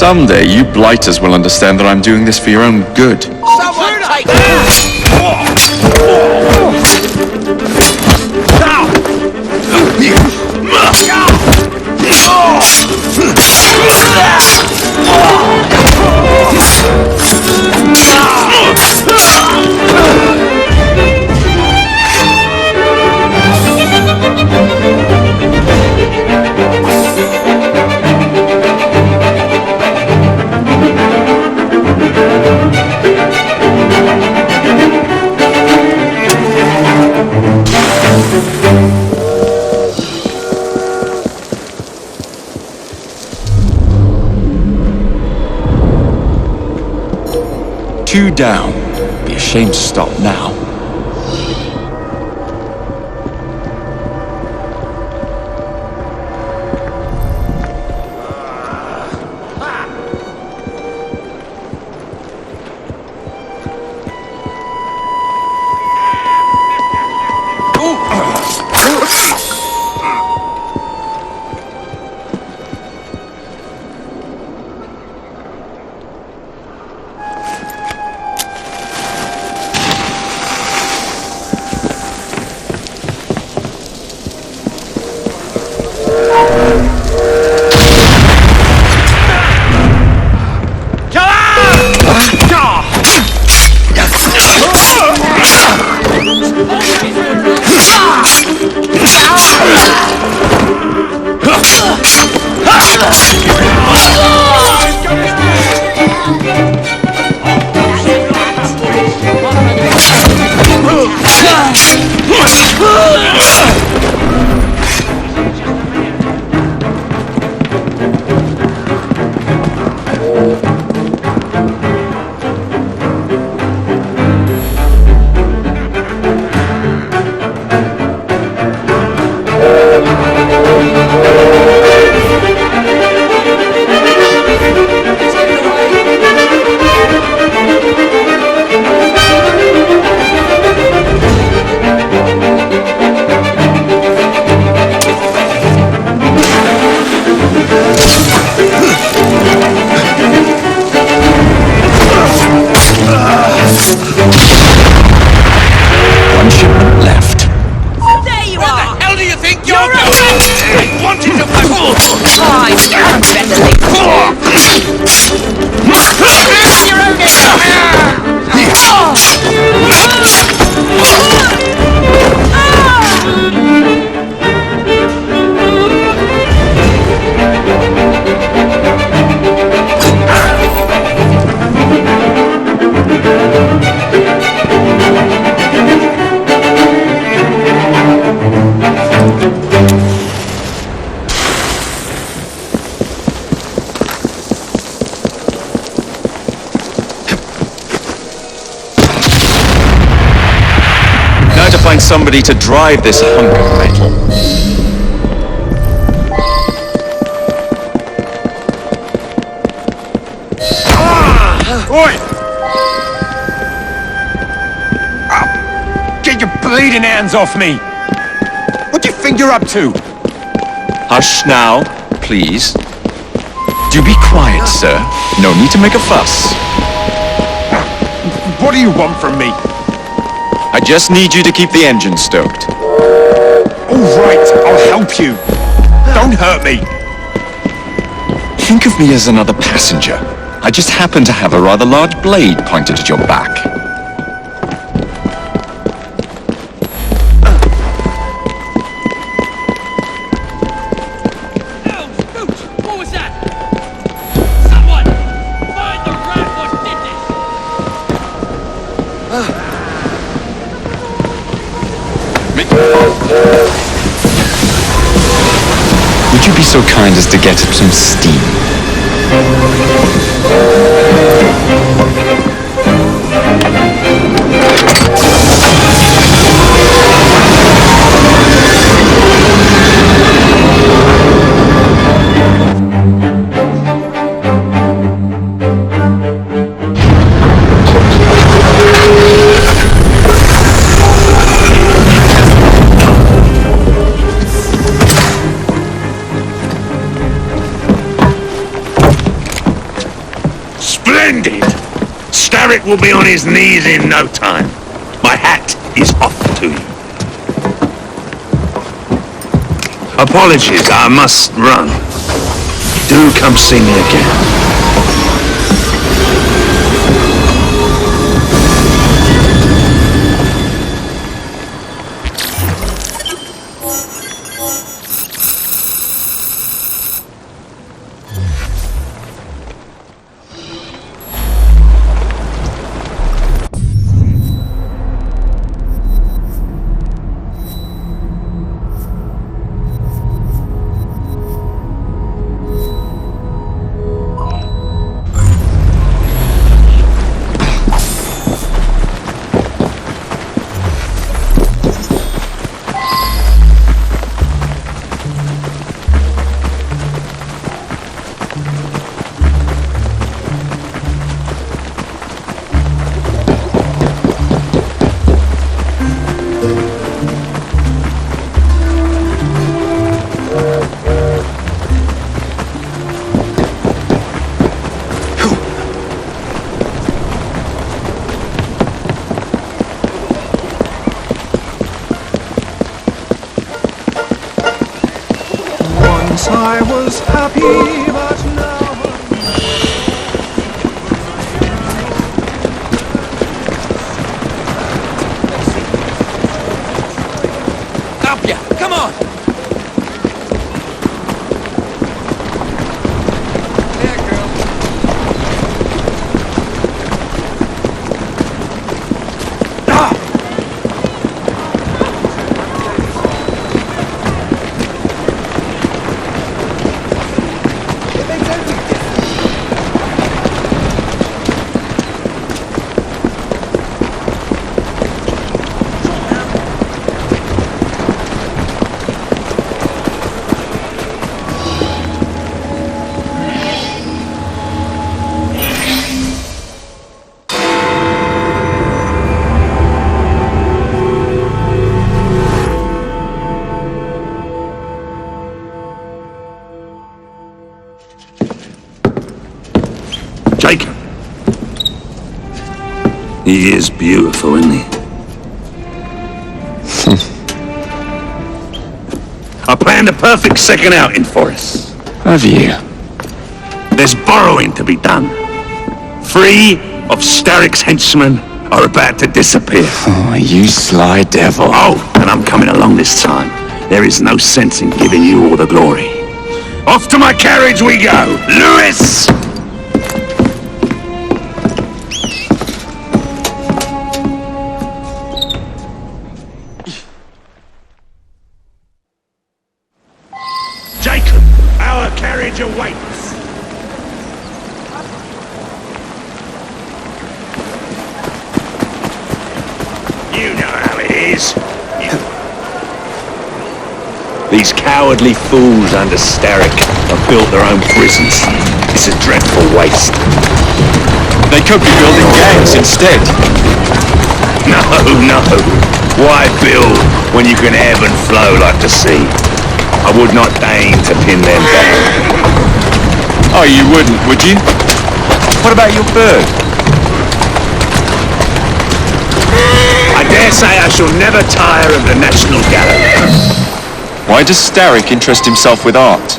Someday, you blighters will understand that I'm doing this for your own good. Someone take that! Two down. Be ashamed to stop now. Find somebody to drive this hunk of metal. Oi! Get your bleeding hands off me! What do you think you're up to? Hush now, please. Do be quiet, sir. No need to make a fuss. What do you want from me? I just need you to keep the engine stoked. All right, I'll help you. Don't hurt me. Think of me as another passenger. I just happen to have a rather large blade pointed at your back. What was that? Someone! Find the rat what did Would you be so kind as to get some steam? Starrick will be on his knees in no time. My hat is off to you. Apologies, I must run. Do come see me again. I was happy, but now Up ya! Come on! There, girl. Jacob. He is beautiful, isn't he? I planned a perfect second outing for us. Have you? There's borrowing to be done. 3 of Starrick's henchmen are about to disappear. Oh, you sly devil. Oh, and I'm coming along this time. There is no sense in giving you all the glory. Off to my carriage we go. Lewis! Jacob, our carriage awaits. You know how it is. These cowardly fools under Starrick have built their own prisons. It's a dreadful waste. They could be building gangs instead. No. Why build when you can ebb and flow like the sea? I would not deign to pin them down. Oh, you wouldn't, would you? What about your bird? I dare say I shall never tire of the National Gallery. Why does Starrick interest himself with art?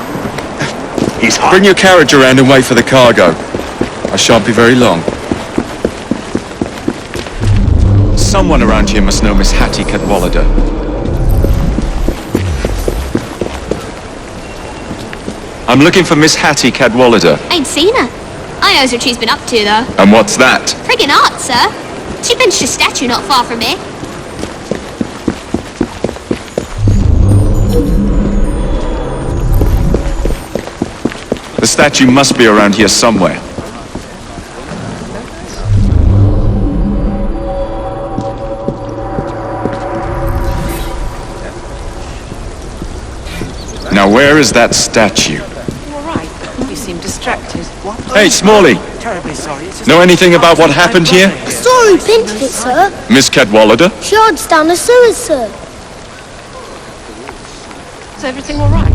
He's hot. Bring your carriage around and wait for the cargo. I shan't be very long. Someone around here must know Miss Hattie Cadwallader. I'm looking for Miss Hattie Cadwallader. Ain't seen her. I knows what she's been up to, though. And what's that? Friggin' art, sir. She pinched a statue not far from here. The statue must be around here somewhere. Now where is that statue? All right. You seem distracted. Hey, Smalley! Terribly sorry. Know anything about what happened here? I saw who painted it, sir. Miss Cadwallader? She hides down the sewers, sir. Is everything all right?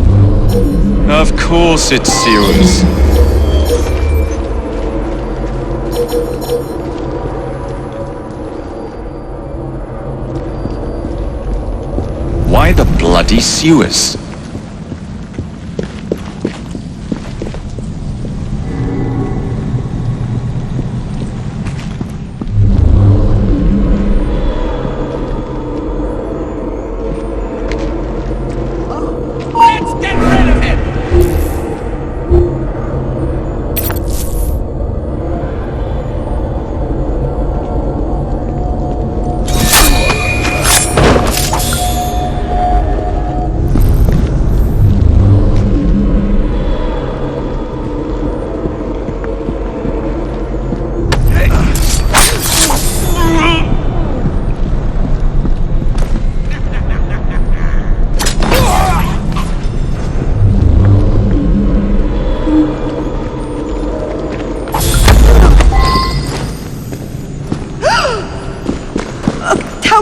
Of course it's sewers. Why the bloody sewers?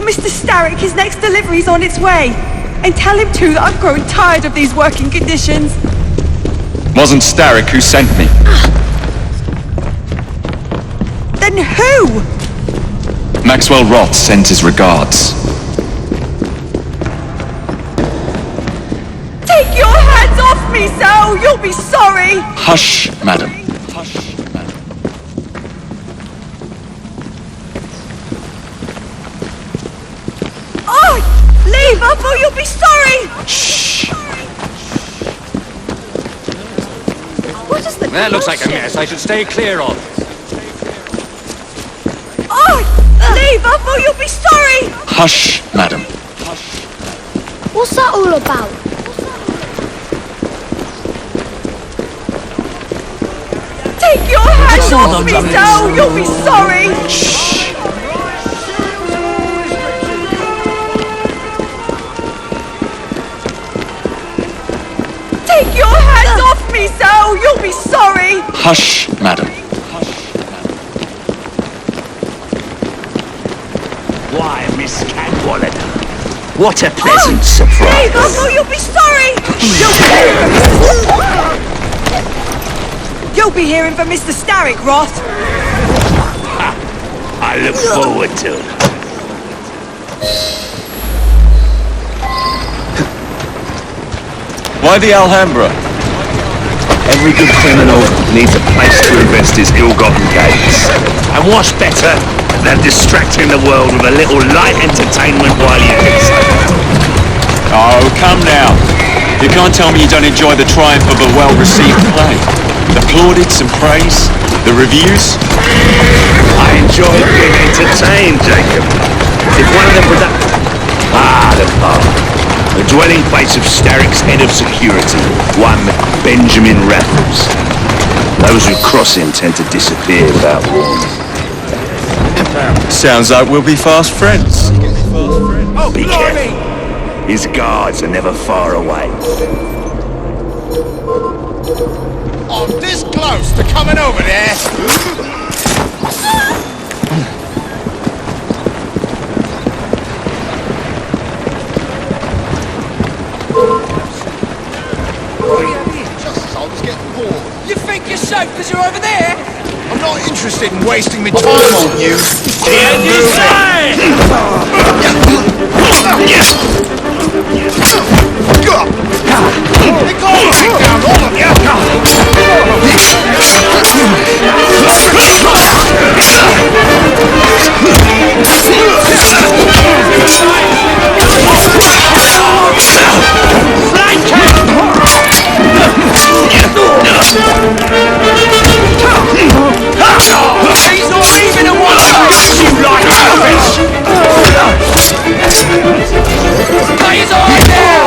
Mr. Starrick, his next delivery's on its way. And tell him too that I've grown tired of these working conditions. Wasn't Starrick who sent me. Then who? Maxwell Roth sends his regards. Take your hands off me, Sal! You'll be sorry! Hush, madam. Leave, or you'll be sorry! Shh! What is the That looks like a mess I should stay clear of. Leave, or you'll be sorry! Hush, madam. What's that all about? Take your hands off me, Sal! You'll be sorry! Shh! Take your hands off me, Sal! You'll be sorry! Hush, madam. Why, Miss Cadwallader, what a pleasant surprise! Leave, or you'll be sorry! You'll be hearing from Mr. Starrick, Roth! I look forward to it. Why the Alhambra? Every good criminal needs a place to invest his ill-gotten gains. And what's better than distracting the world with a little light entertainment while you can sleep? Oh, come now. You can't tell me you don't enjoy the triumph of a well-received play. The plaudits and praise, the reviews. I enjoy being entertained, Jacob. If one of them was the bar. The dwelling place of Starrick's head of security, one Benjamin Raffles. Those who cross him tend to disappear without warning. Sounds like we'll be fast friends. Oh, be careful. His guards are never far away. I'm this close to coming over there. You think you're safe because you're over there? I'm not interested in wasting my time on you. Can you say? They got to take down all of you. He's not even in one place! You like rubbish! He's on now!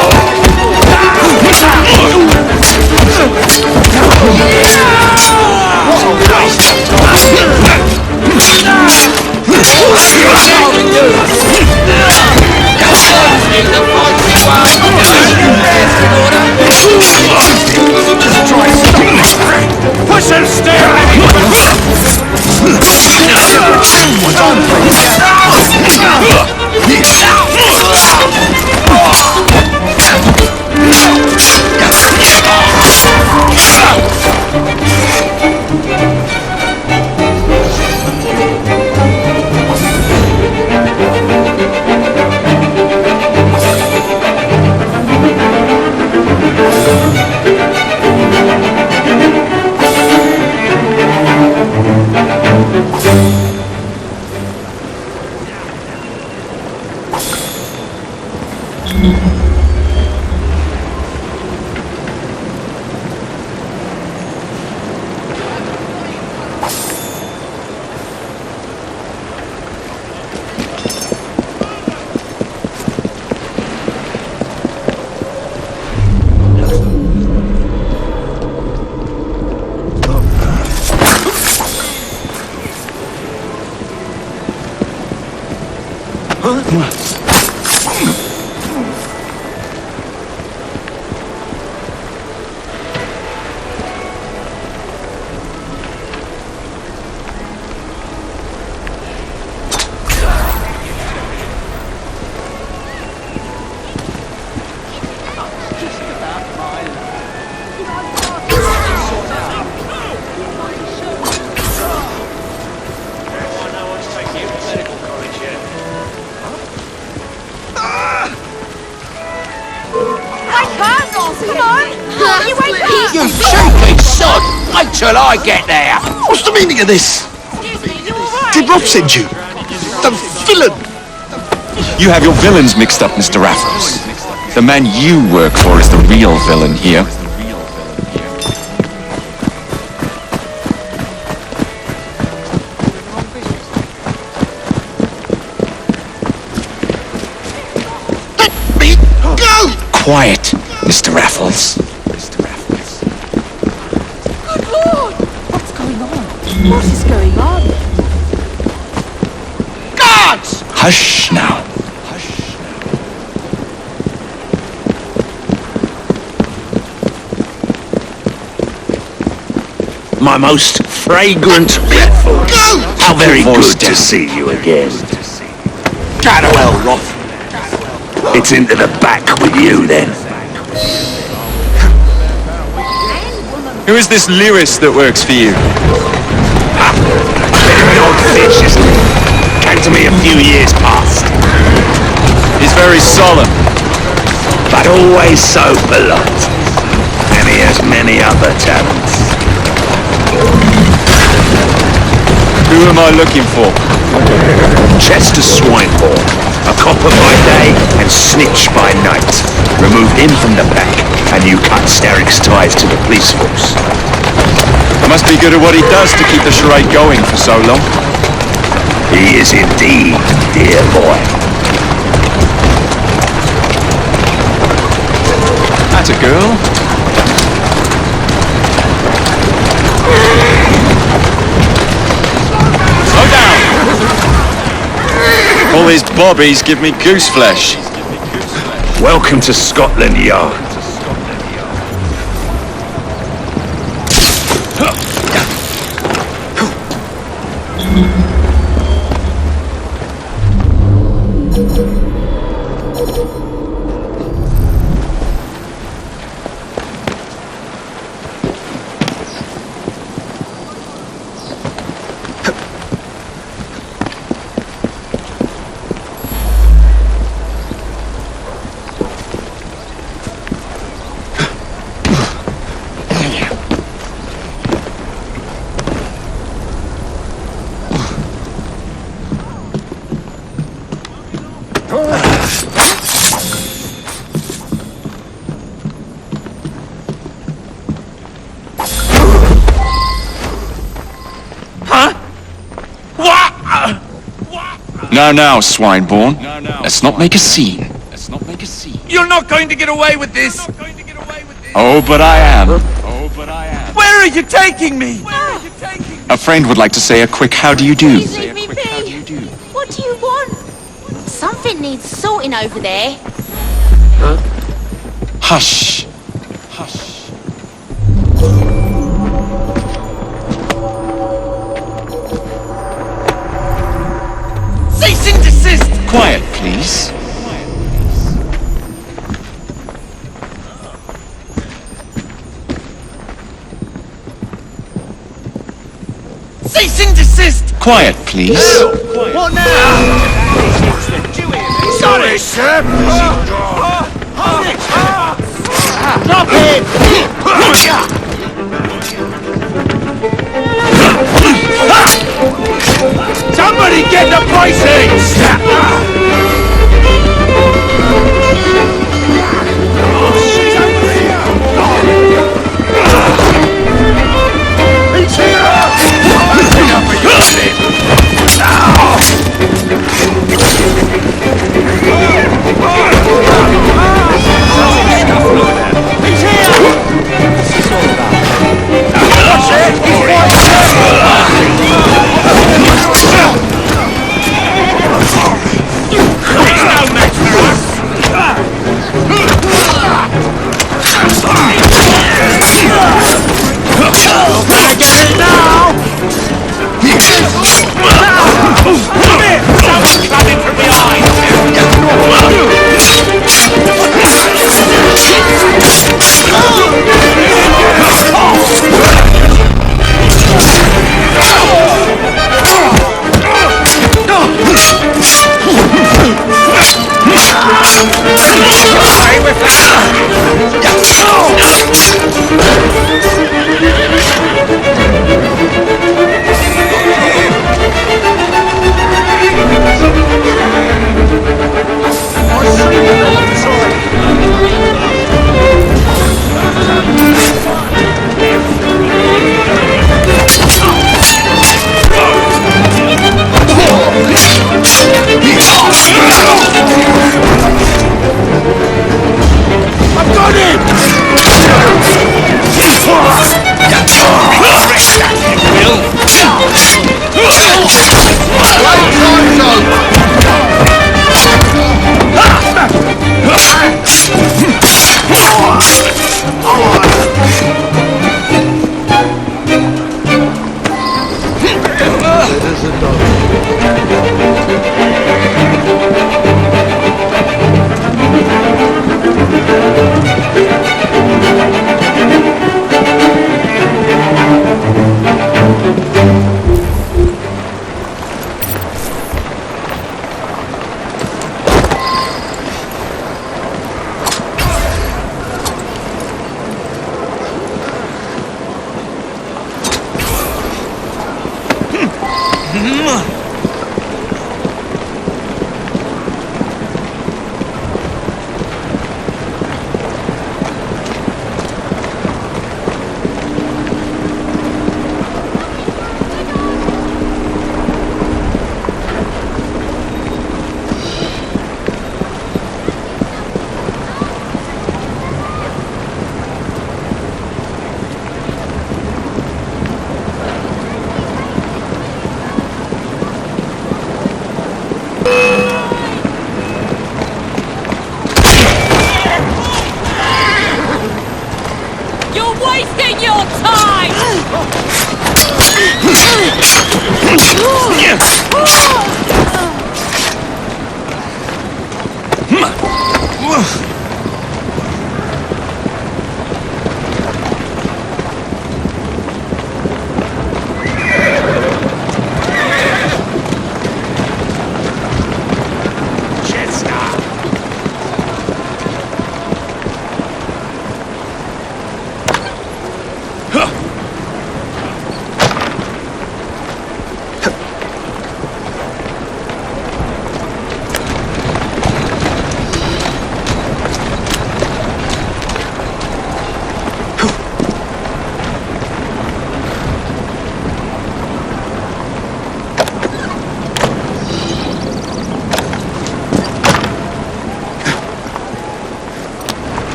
You cheeky sod! Wait till I get there! What's the meaning of this? Did Roth send you? The villain! You have your villains mixed up, Mr. Raffles. The man you work for is the real villain here. Let me go! Quiet, Mr. Raffles. Good Lord! What's going on? What is going on? Guards! Hush now. My most fragrant Raffles. How very good to see you again. Farewell, Roth. It's into the back with you then. Who is this Lewis that works for you? Bit of an odd fish, isn't it? Came to me a few years past. He's very solemn. But always so polite. And he has many other talents. Who am I looking for? Chester Swinehorn. A copper by day and snitch by night. Remove him from the pack and you cut Starrick's ties to the police force. Must be good at what he does to keep the charade going for so long. He is indeed, dear boy. That's a girl. Slow down! All these bobbies give me goose flesh. Welcome to Scotland Yard. Now, Swineborn. Let's not make a scene. You're not going to get away with this! Oh, but I am. Where are you taking me? A friend would like to say a quick how do you do. Please leave me be. What do you want? Something needs sorting over there. Hush. Cease and desist! Quiet, please. Cease and desist! Quiet, please. What now? Sorry, sir. Hold it! Drop it! Somebody get the pricing! He's here! wasting your time!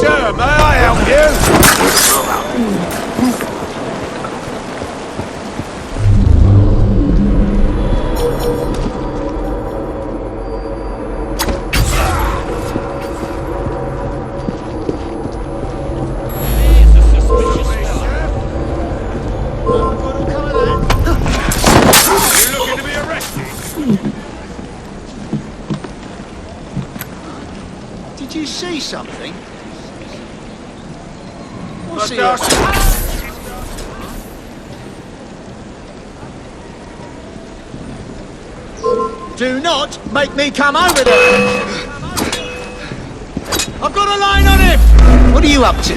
Sir, may I help you? Did you see something? What's he Look, Do not make me come over there! I've got a line on him! What are you up to?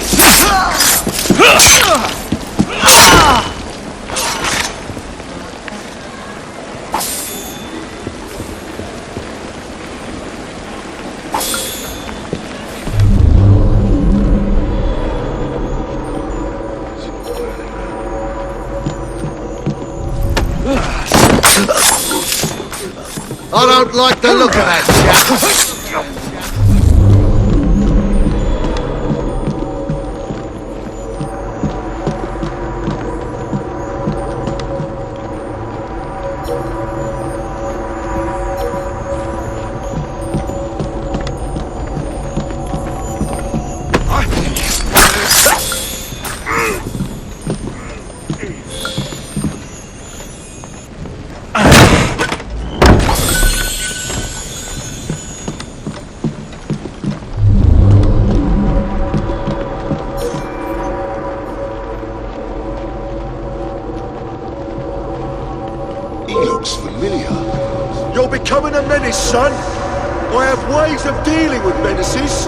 I don't like the look of that chap. You're becoming a menace, son. I have ways of dealing with menaces.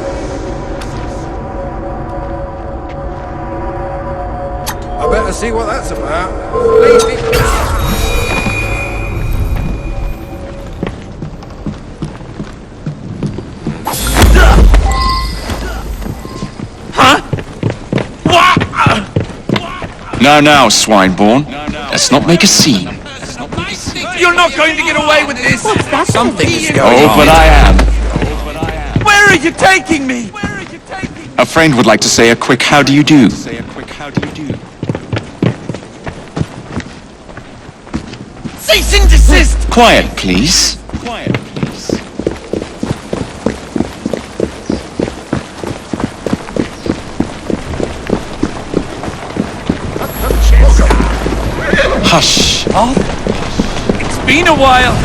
I better see what that's about. Leave it. Now, Swineborn. Let's not make a scene. You're not going to get away with this! What's that? Something is going on. Oh, but I am. Where are you taking me? A friend would like to say a quick how do you do. Cease and desist! Quiet, please. Hush. It's been a while.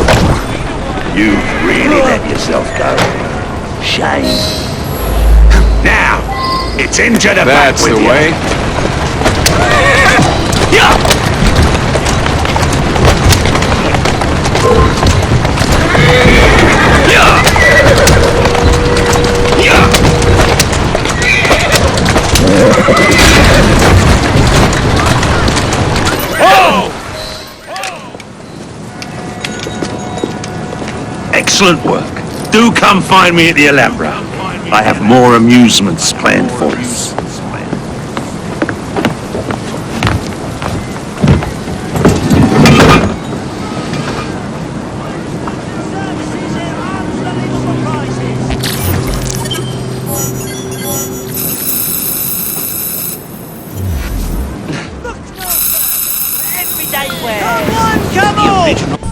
You've really let yourself go. Shame. Now, it's into the back with you. That's the way. Yeah! Whoa! Excellent work. Do come find me at the Alhambra. I have more amusements planned for you. Come on!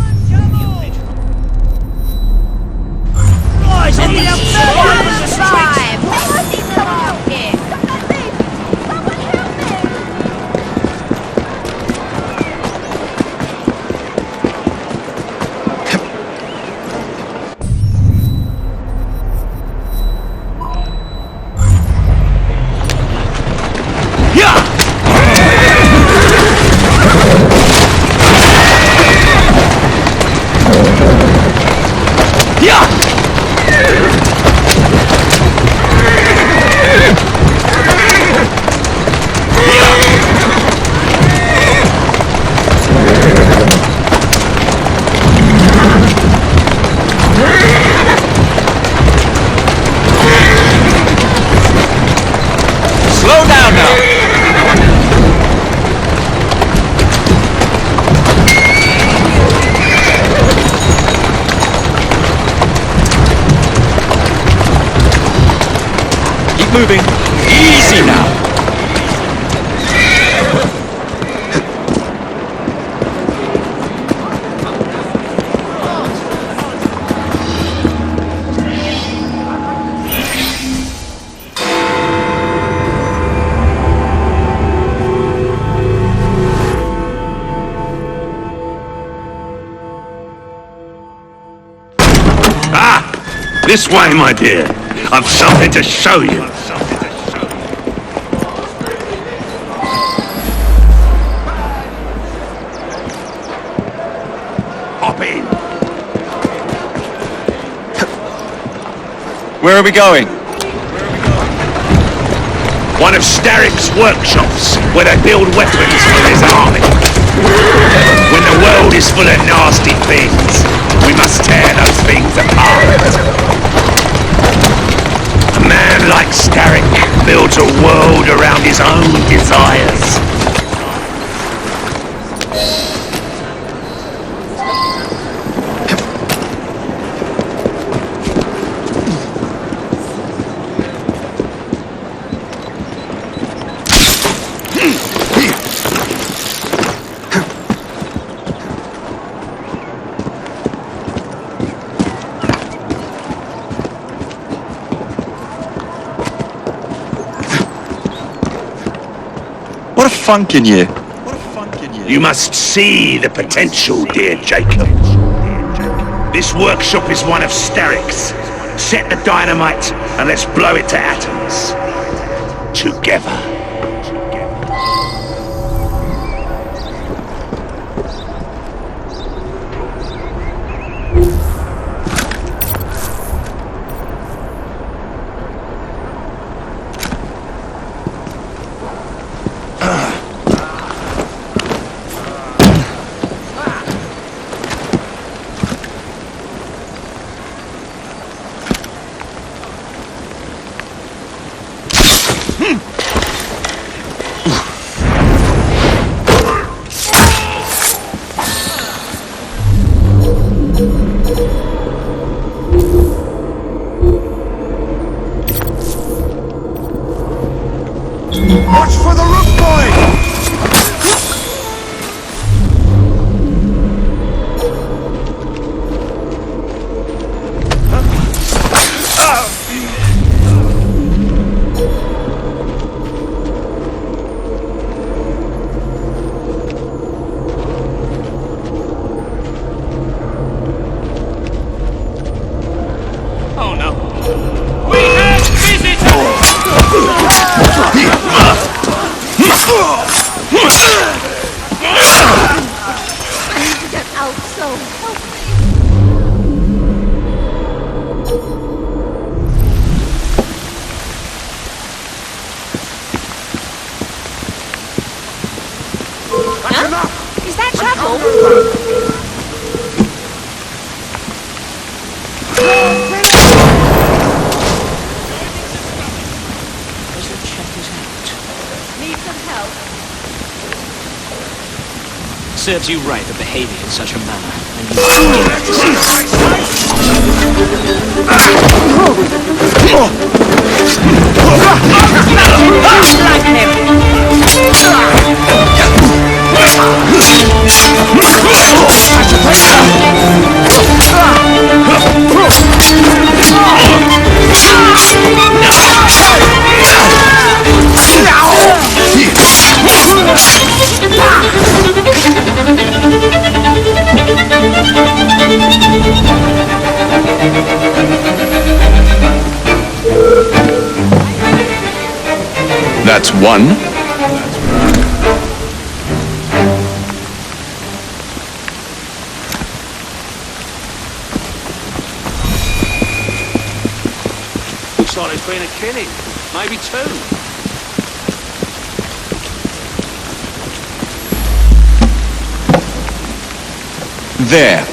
Moving. Easy now. Ah! This way, my dear. I've something to show you. Where are we going? One of Starrick's workshops, where they build weapons for his army. When the world is full of nasty things, we must tear those things apart. A man like Starrick builds a world around his own desires. What a funk in you. You must see the potential, dear Jacob. This workshop is one of Starrick's. Set the dynamite and let's blow it to atoms. Together. Watch for the Rook boy! That's enough! Is that trouble? Need some help? Serves you right for behaving in such a manner. That's one. Looks like there's been a killing. Maybe two. There.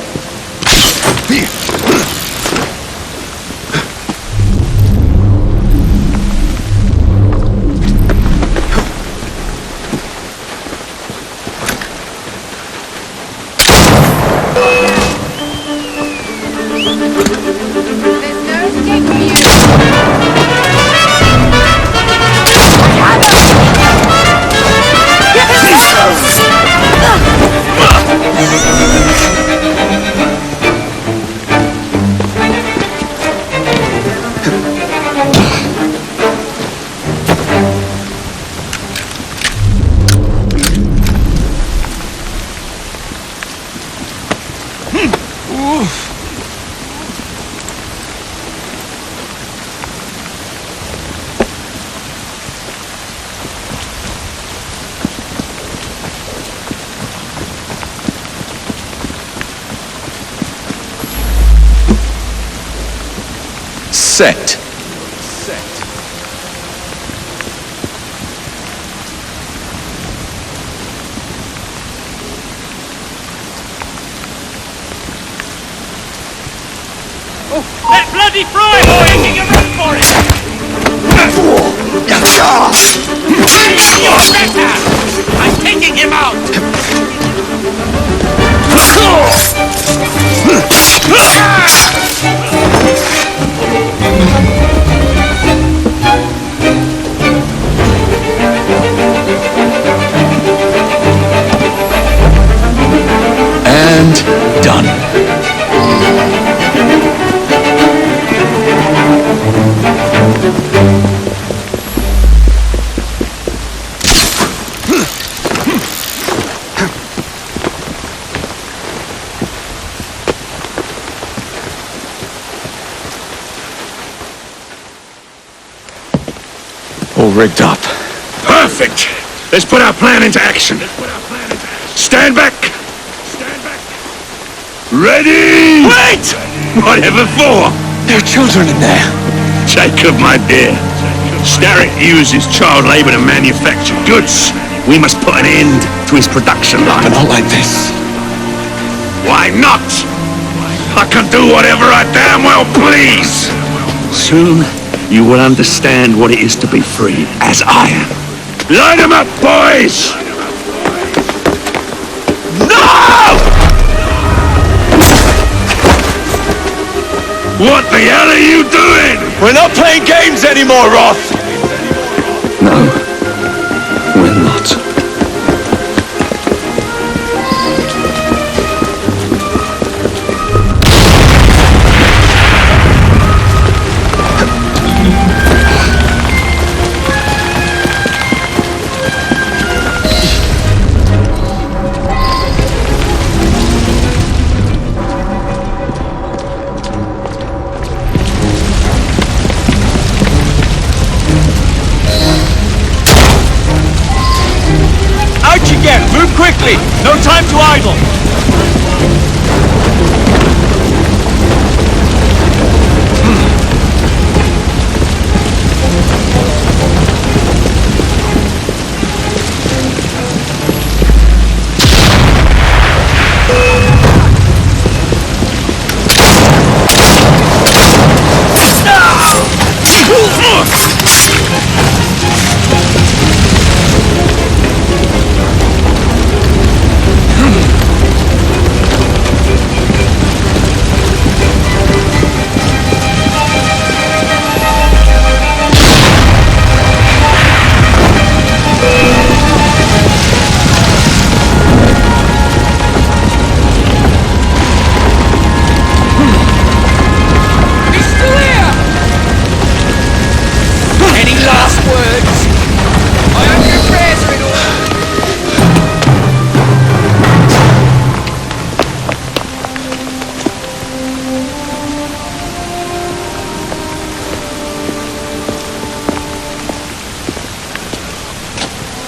Set. Oh, that bloody fry boy making a run for it! I'm taking him out! And done. All rigged up. Perfect! Let's put our plan into action. Stand back! Ready! Wait! Whatever for? There are children in there. Jacob, my dear. Starrick uses child labor to manufacture goods. We must put an end to his production line. But not like this. Why not? I can do whatever I damn well please. Soon, you will understand what it is to be free, as I am. Line them up, boys! No! What the hell are you doing? We're not playing games anymore, Roth! No, we're not. Move quickly! No time to idle!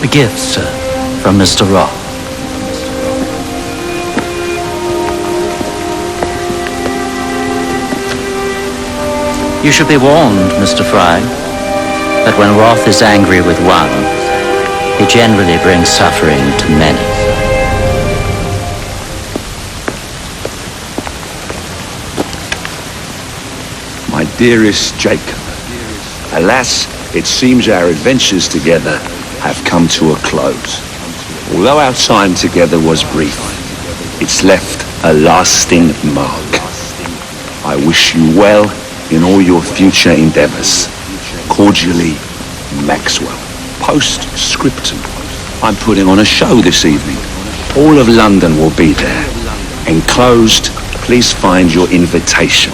A gift, sir, from Mr. Roth. You should be warned, Mr. Fry, that when Roth is angry with one, he generally brings suffering to many. My dearest Jacob, alas, it seems our adventures together have come to a close. Although our time together was brief, it's left a lasting mark. I wish you well in all your future endeavors. Cordially, Maxwell. Postscriptum. I'm putting on a show this evening. All of London will be there. Enclosed, please find your invitation.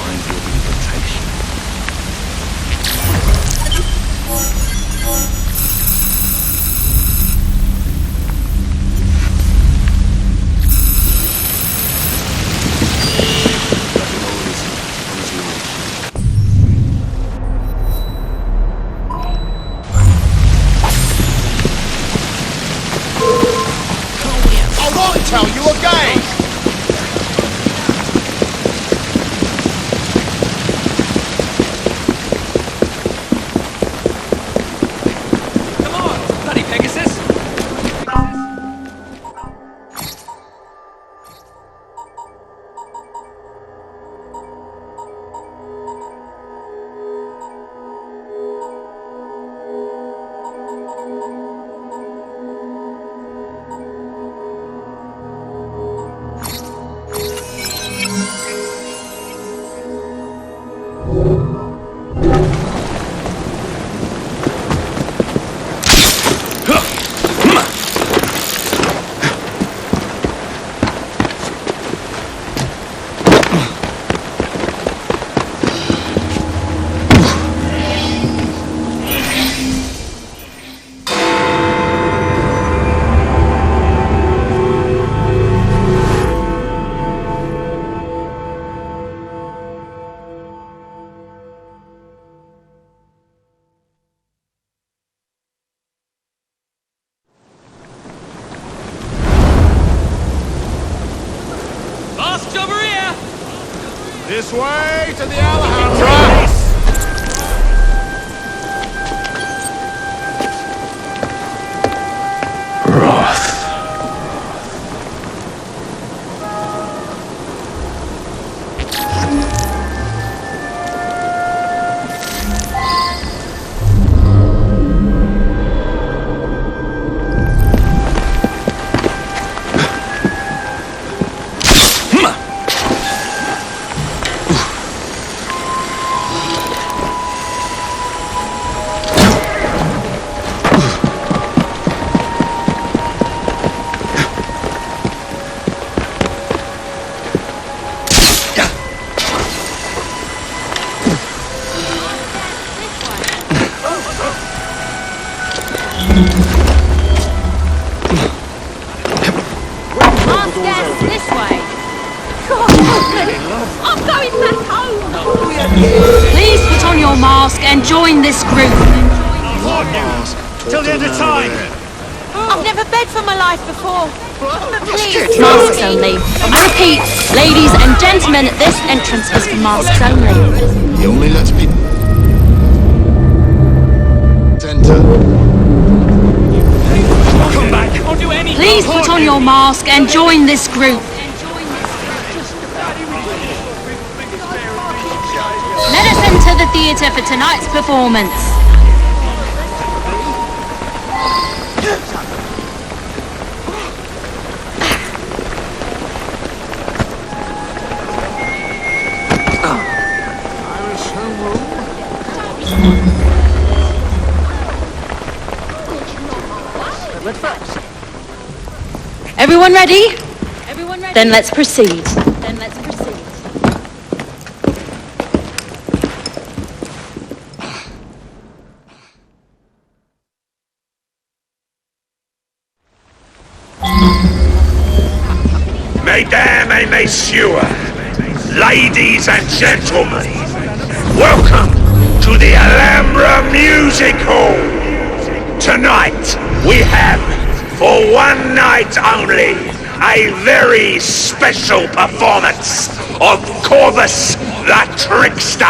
This way to the Alhambra! Roth. And join this group. Till the end of time. I've never begged for my life before. Please. Masks only. I repeat, ladies and gentlemen, this entrance is for masks only. He only lets people enter. Come back. I'll do anything. Please put on your mask and join this group. Let us enter the theatre for tonight's performance. Everyone ready? Everyone ready? Then let's proceed. Mesdames et messieurs, ladies and gentlemen, welcome to the Alhambra Music Hall. Tonight, we have, for one night only, a very special performance of Corvus the Trickster.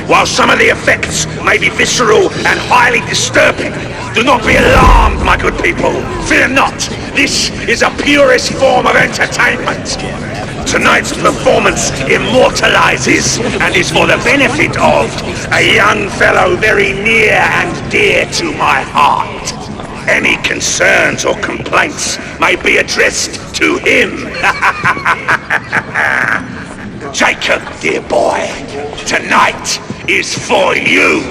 While some of the effects may be visceral and highly disturbing, do not be alarmed, my good people. Fear not. This is a purest form of entertainment. Tonight's performance immortalizes and is for the benefit of a young fellow very near and dear to my heart. Any concerns or complaints may be addressed to him. Jacob, dear boy, tonight is for you.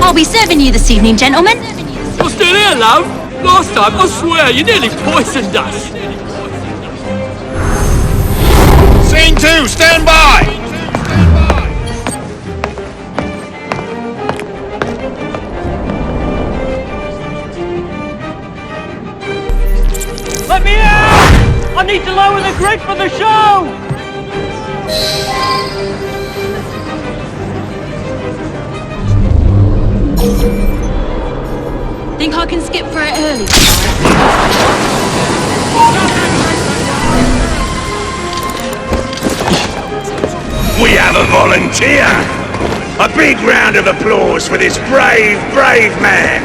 I'll be serving you this evening, gentlemen. You're still here, love? Last time, I swear, you nearly poisoned us. Scene 2, stand by! Let me out! I need to lower the grid for the show! Think I can skip for it early? We have a volunteer! A big round of applause for this brave, brave man!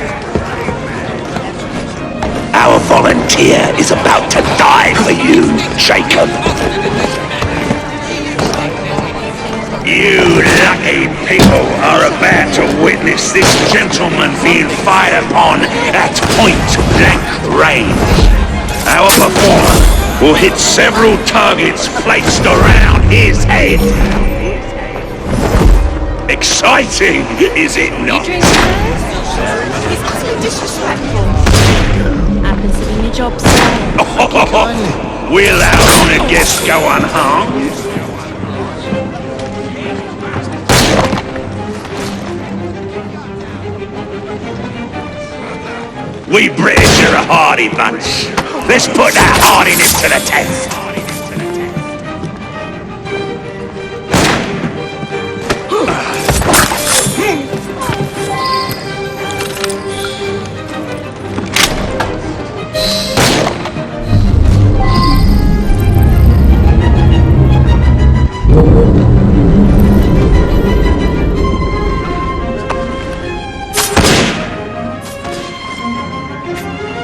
Our volunteer is about to die for you, Jacob. You lucky people are about to witness this gentleman being fired upon at point-blank range. Our performer will hit several targets placed around his head. Exciting, is it not? He's utterly disrespectful. Happens to be your job, sir. Will our honoured guest go unharmed? We British are a hardy bunch. Let's put that hardiness to the test.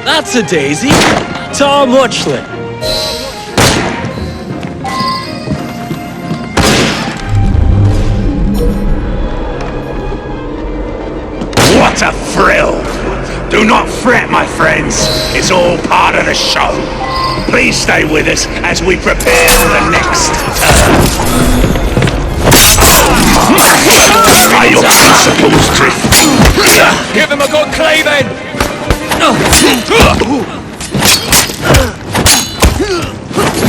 That's a daisy. Tom Watchley. What a thrill! Do not fret, my friends. It's all part of the show. Please stay with us as we prepare for the next turn. Are your principles drifting? Give him a good cleaving!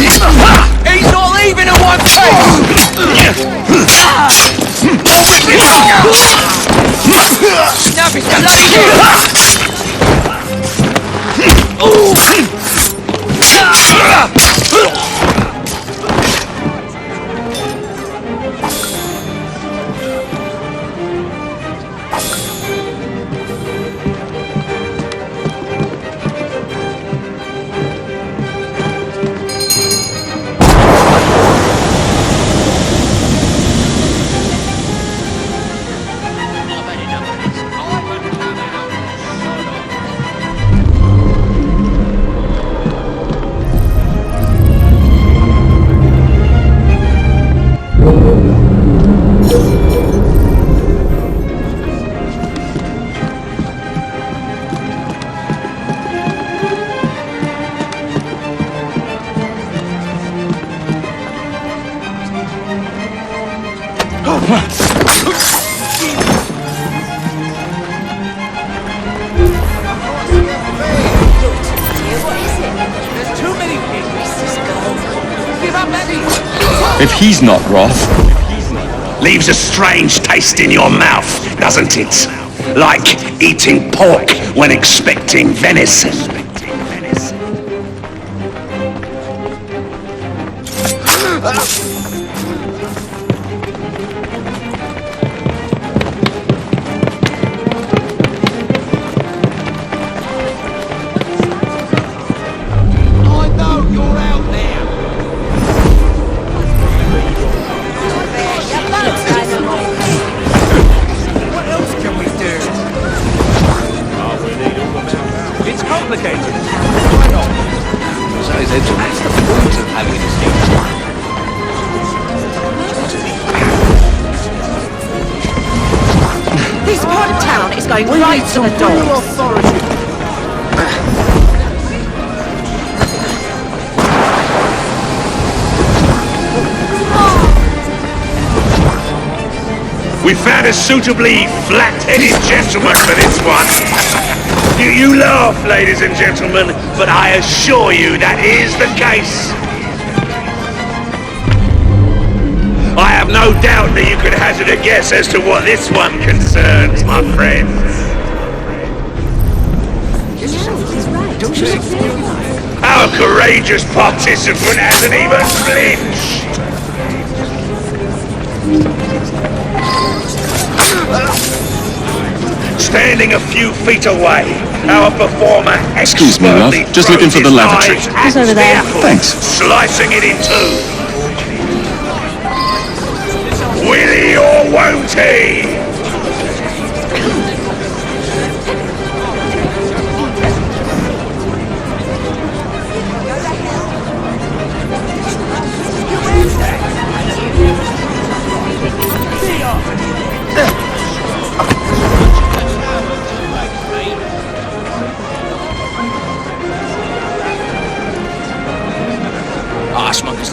He's not leaving in one piece! Snap his bloody If he's not Roth... Leaves a strange taste in your mouth, doesn't it? like eating pork when expecting venison. This part of town is going right to the dogs. We found a suitably flat-headed gentleman for this one. You laugh, ladies and gentlemen, but I assure you that is the case. I have no doubt that you could hazard a guess as to what this one concerns, my friends. Our courageous participant hasn't even flinched. Standing a few feet away, our performer Excuse me, love. Just looking for the lavatory. Just over there. Thanks. Slicing it in two. Will he or won't he?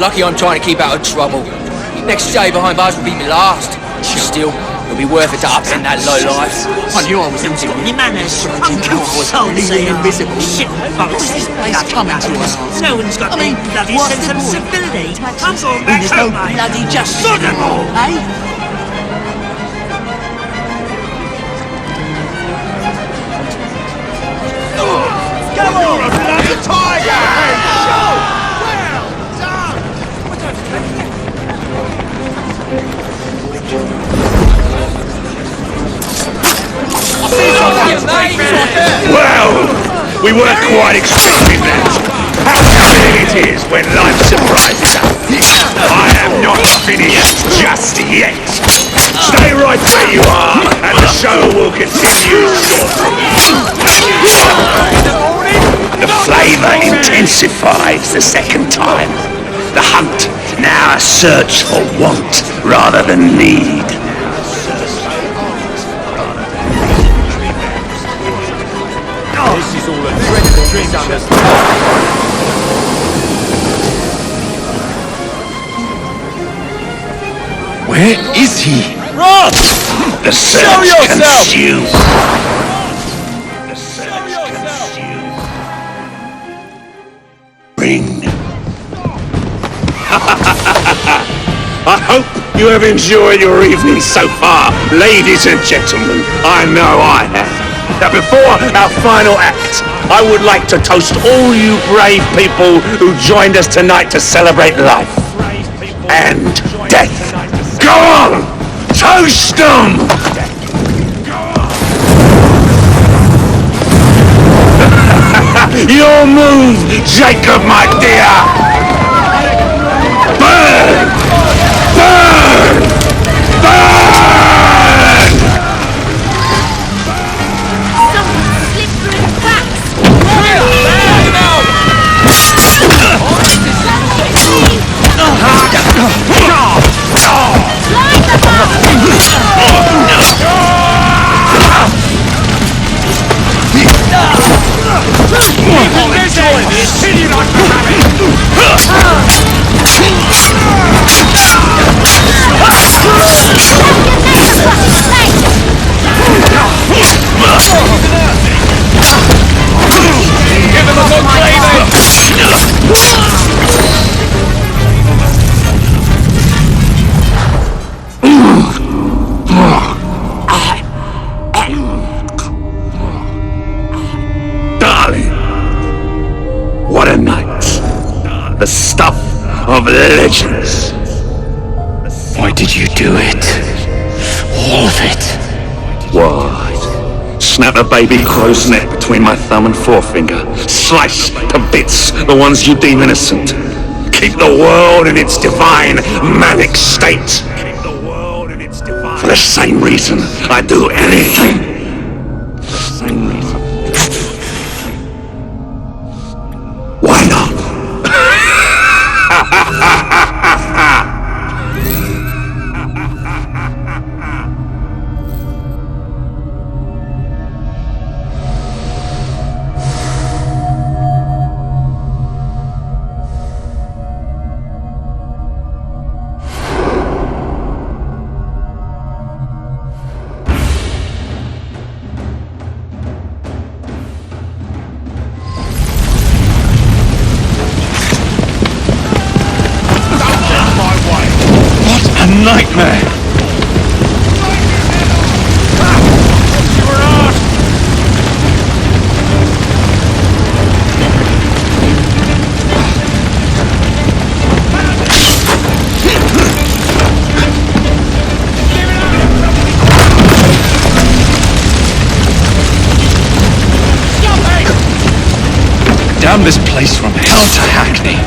Lucky I'm trying to keep out of trouble. Next day behind bars will be my last. Still, it'll be worth it to upend that low life. I knew I was losing my manners. Invisible. Shit, what's this place coming to us? No one's got any bloody sense of civility. I'm going back home, mate. Bloody justice. Eh? Come on, bloody tiger! Show! Well, we weren't quite expecting that. How thrilling it is when life surprises us. I am not finished just yet. Stay right where you are, and the show will continue shortly. The flavour intensifies the second time. The hunt, now a search for want rather than need. This is all a dreadful misunderstanding. Where is he? Roth! The search consumes. The search consumes. Ring. I hope you have enjoyed your evening so far, ladies and gentlemen. I know I have. Now before our final act, I would like to toast all you brave people who joined us tonight to celebrate life and death. Go on! Toast them! Your move, Jacob, my dear! Burn! Burn! Burn! Someone slipped through the cracks! Slide them up! Darling, what a night. The stuff of legends. Why did you do it? All of it. Why? Snap a baby crow's neck between my thumb and forefinger. Slice to bits the ones you deem innocent. Keep the world in its divine, manic state. For the same reason I do anything. Same reason. Why not? Nightmare! Damn this place from hell to Hackney!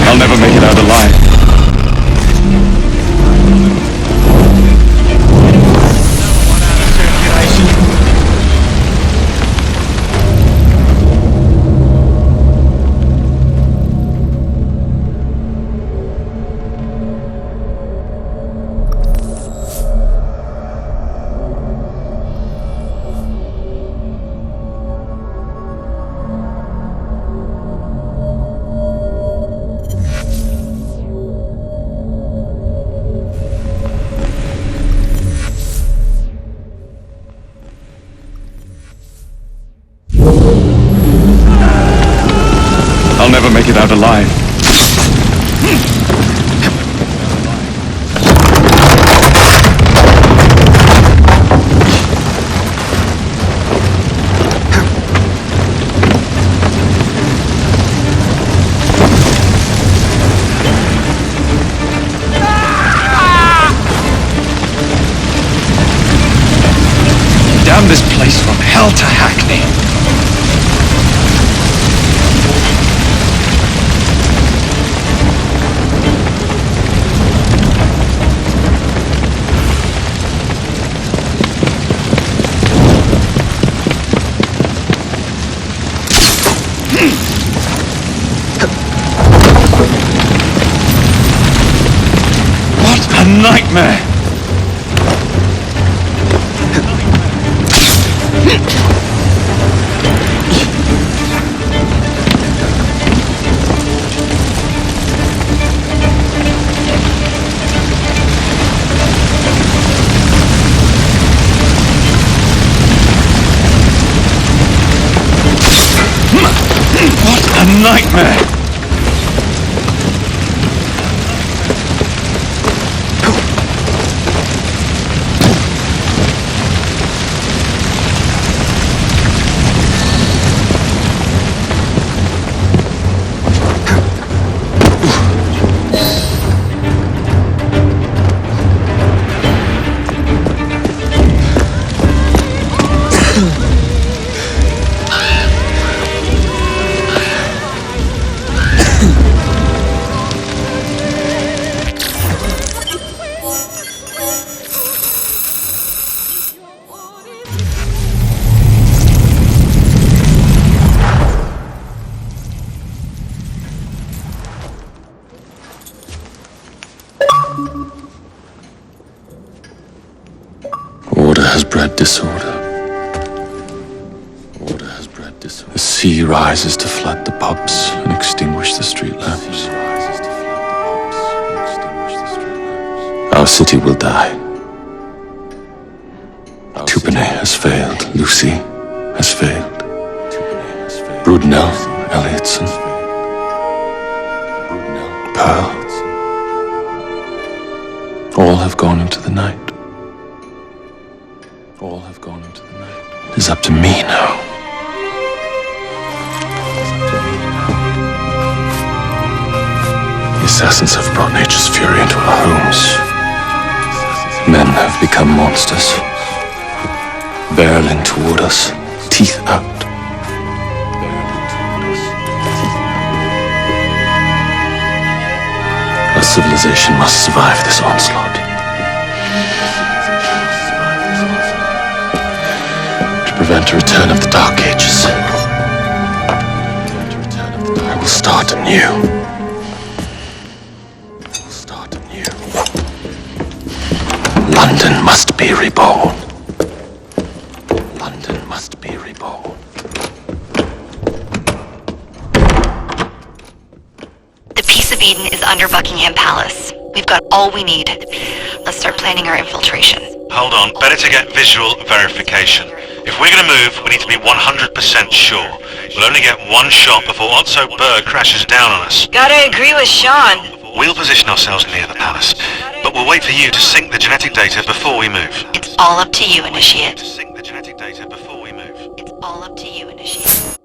I'll never make it out alive. I'll never make it out alive. Damn this place from hell to Hackney. What a nightmare! What a nightmare! Order has bred disorder. Order has bred disorder. The sea rises to flood the pubs and extinguish the street lamps. Our city will die. Tupene has failed. Lucy has failed. Brudnell, Elliotson, Pearl. All have gone into the night. All have gone into the night. It is up to me now. The assassins have brought nature's fury into our homes. Men have become monsters, barreling toward us, teeth out. Our civilization must survive this onslaught. To prevent a return of the Dark Ages, I will start anew. London must be reborn. London must be reborn. The Peace of Eden is under Buckingham Palace. We've got all we need. Let's start planning our infiltration. Hold on, better to get visual verification. If we're gonna move, we need to be 100% sure. We'll only get one shot before Otso Berg crashes down on us. Gotta agree with Sean. We'll position ourselves near the palace, but we'll wait for you to sync the genetic data before we move. It's all up to you, Initiate. Sync the genetic data before we move. It's all up to you, Initiate.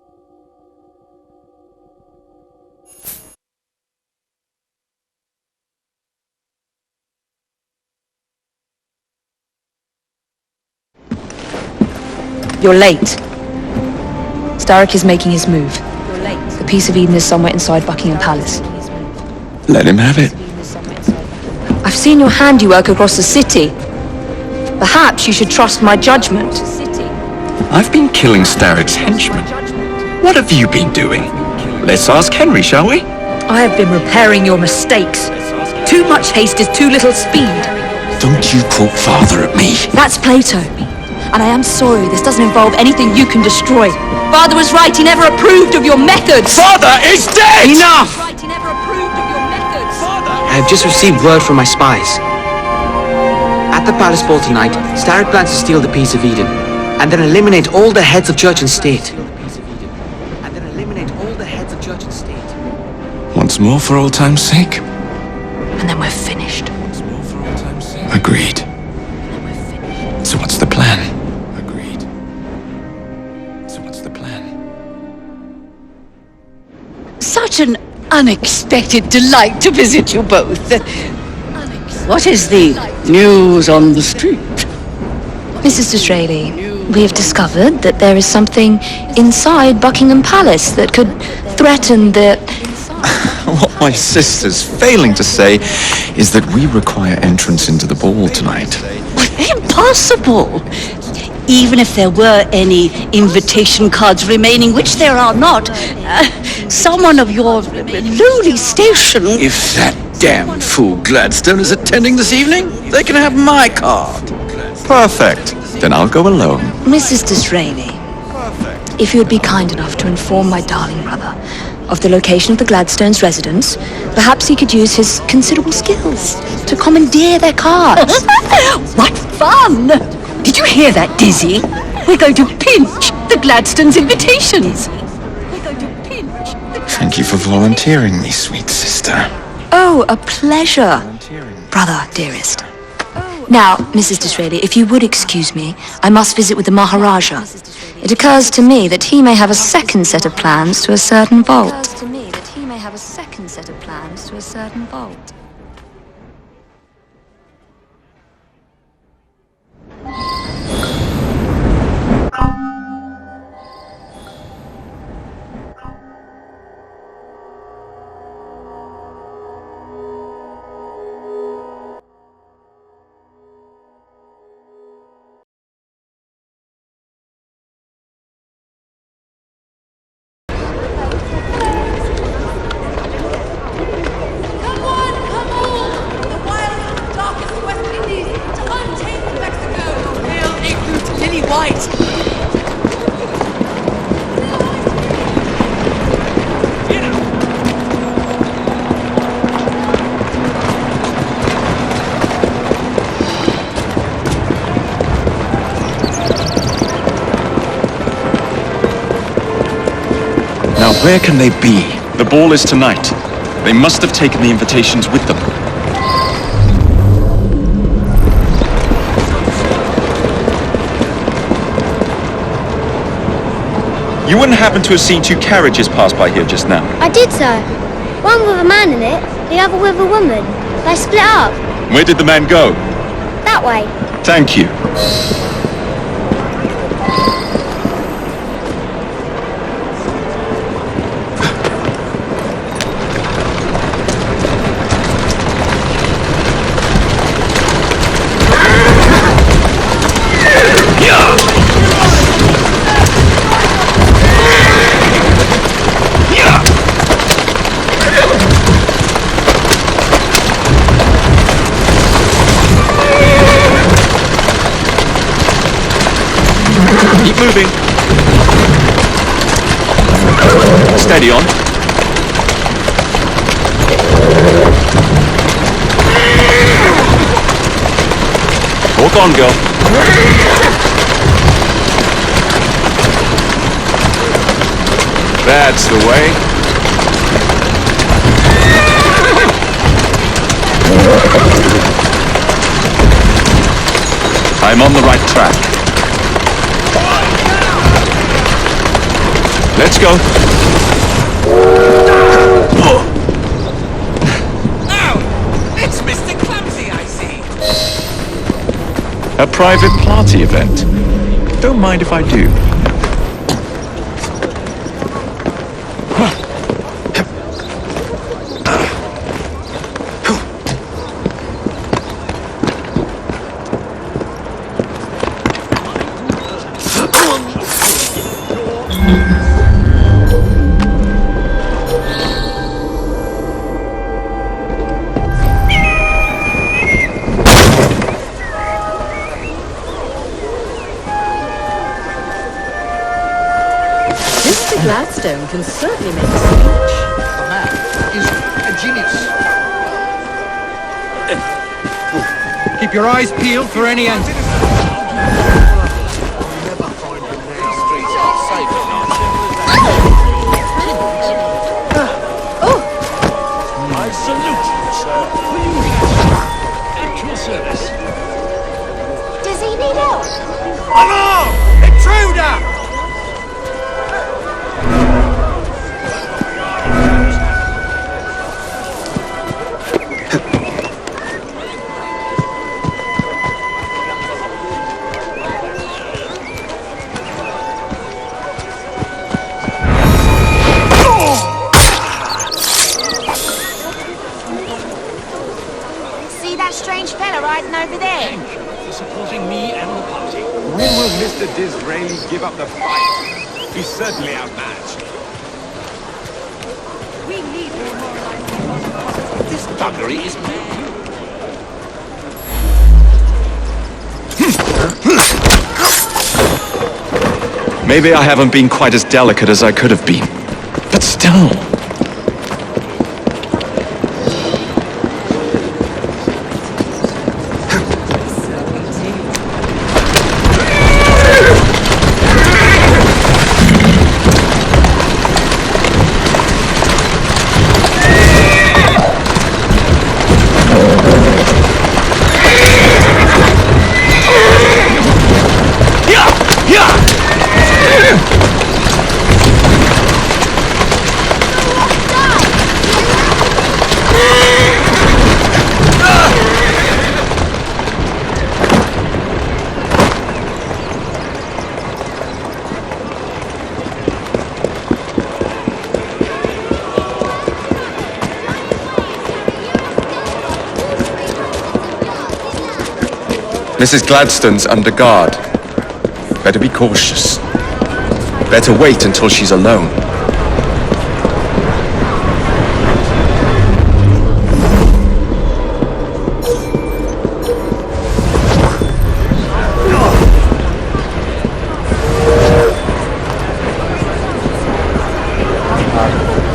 You're late. Starrick is making his move. The Peace of Eden is somewhere inside Buckingham Palace. Let him have it. I've seen your handiwork across the city. Perhaps you should trust my judgment. I've been killing Starrick's henchmen. What have you been doing? Let's ask Henry, shall we? I have been repairing your mistakes. Too much haste is too little speed. Don't you poke father at me. That's Plato. And I am sorry this doesn't involve anything you can destroy. Father was right, he never approved of your methods. Father is dead! Enough! He never approved of your methods. I have just received word from my spies. At the palace ball tonight, Starrick plans to steal the Peace of Eden, and then eliminate all the heads of church and state. Once more for old time's sake. And then we're finished. Agreed. So what's the plan? Agreed. So what's the plan? Such an unexpected delight to visit you both. What is the news on the street? Mrs. Disraeli, we have discovered that there is something inside Buckingham Palace that could threaten the... What my sister's failing to say is that we require entrance into the ball tonight. Impossible! Even if there were any invitation cards remaining, which there are not, someone of your lowly station... If that damn fool Gladstone is attending this evening, they can have my card. Perfect. Then I'll go alone. Mrs. Disraeli, if you would be kind enough to inform my darling brother of the location of the Gladstones' residence, perhaps he could use his considerable skills to commandeer their cards. What fun! Did you hear that, Dizzy? We're going to pinch the Gladstones' invitations. Thank you for volunteering me, sweet sister. Oh, a pleasure, brother, dearest. Now, Mrs. Disraeli, if you would excuse me, I must visit with the Maharaja. It occurs to me that he may have a second set of plans to a certain vault. where can they be? The ball is tonight. They must have taken the invitations with them. You wouldn't happen to have seen two carriages pass by here just now? I did so. One with a man in it, the other with a woman. They split up. Where did the man go? That way. Thank you. Keep moving. Steady on. Walk on, girl. That's the way. I'm on the right track. Let's go. Oh, it's Mr. Clumsy, I see. A private party event. Don't mind if I do. Gladstone can certainly make a speech. The man is a genius. Keep your eyes peeled for any end. I salute you, sir. At your service. Does he need help? Alarm! Intruder! Over there. Thank you for supporting me and the party. When will Mr. Disraeli give up the fight? He's certainly outmatched. We need more. This buggery is mad. Maybe I haven't been quite as delicate as I could have been. But still... Mrs. Gladstone's under guard. Better be cautious. Better wait until she's alone.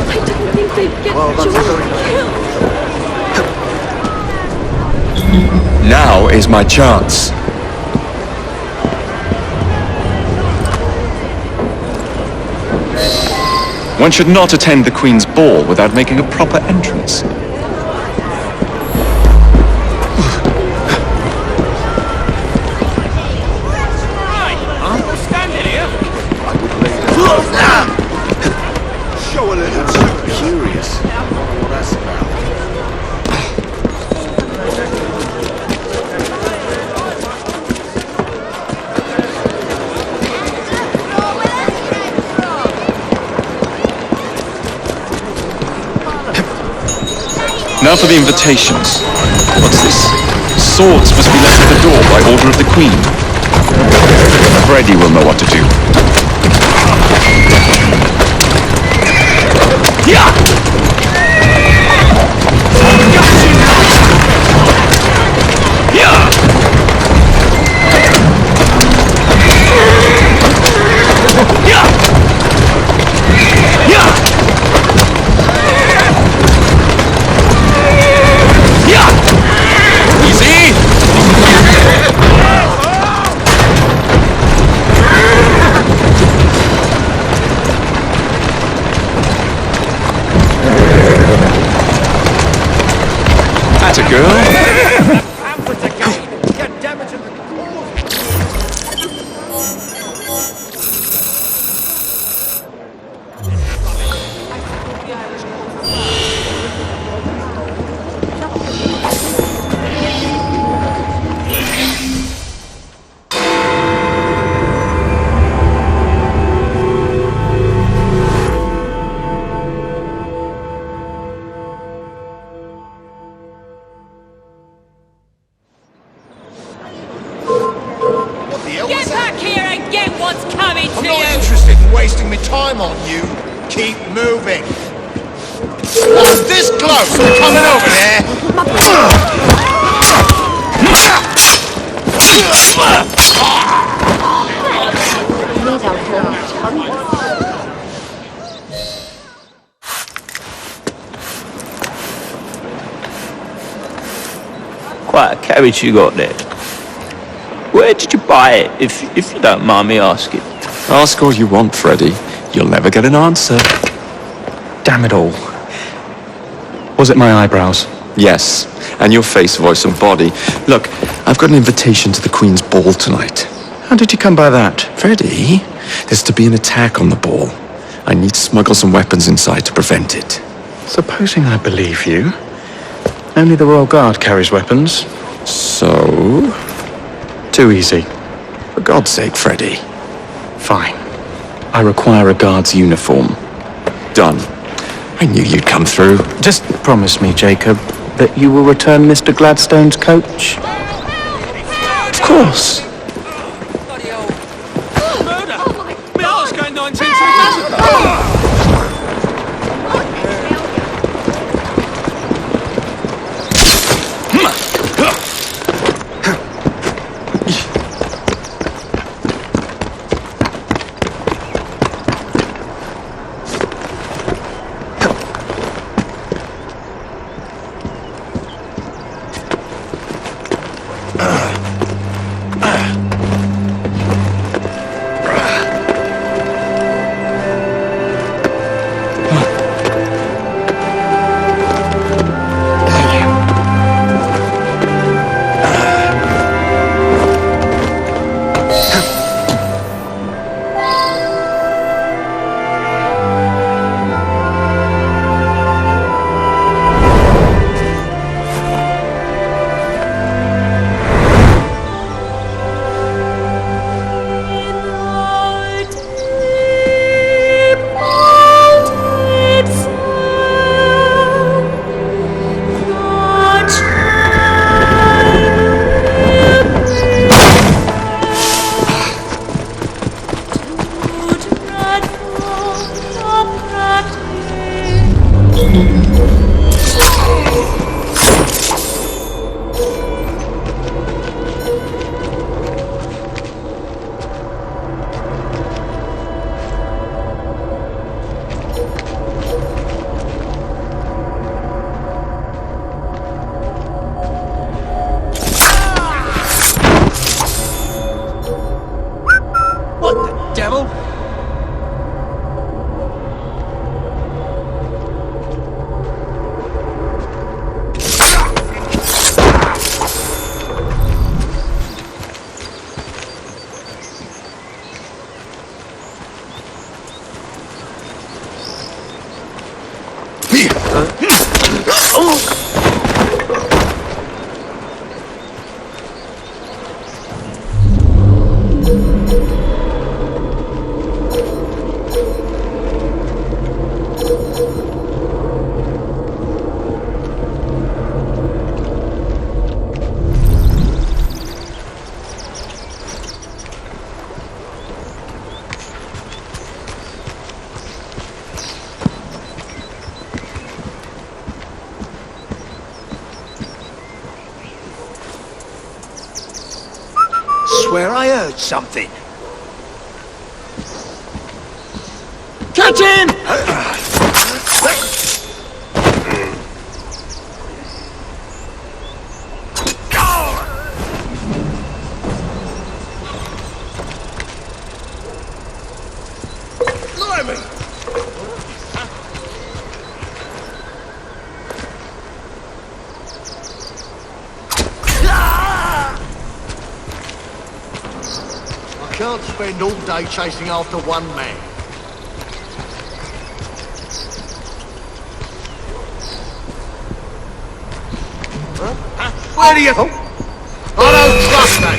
I didn't think they'd get killed. Now is my chance. One should not attend the Queen's ball without making a proper entrance. Show a little. I'm curious. What that's about. Now for the invitations. What's this? Swords must be left at the door by order of the Queen. Freddy will know what to do. Yeah! That's a girl. Get back here and get what's coming to you! I'm not interested in wasting my time on you. Keep moving. I was this close to coming over there. Quite a carriage you got there. Where did you buy it, if you don't mind me asking? Ask all you want, Freddy. You'll never get an answer. Damn it all. Was it my eyebrows? Yes, and your face, voice, and body. Look, I've got an invitation to the Queen's ball tonight. How did you come by that? Freddy, there's to be an attack on the ball. I need to smuggle some weapons inside to prevent it. Supposing I believe you. Only the Royal Guard carries weapons. So? Too easy. For God's sake, Freddy. Fine. I require a guard's uniform. Done. I knew you'd come through. Just promise me, Jacob, that you will return Mr. Gladstone's coach. Of course. Murder! My heart's going 19 to the swear I heard something. Catch him! I can't spend all day chasing after one man. Where do you... I don't trust that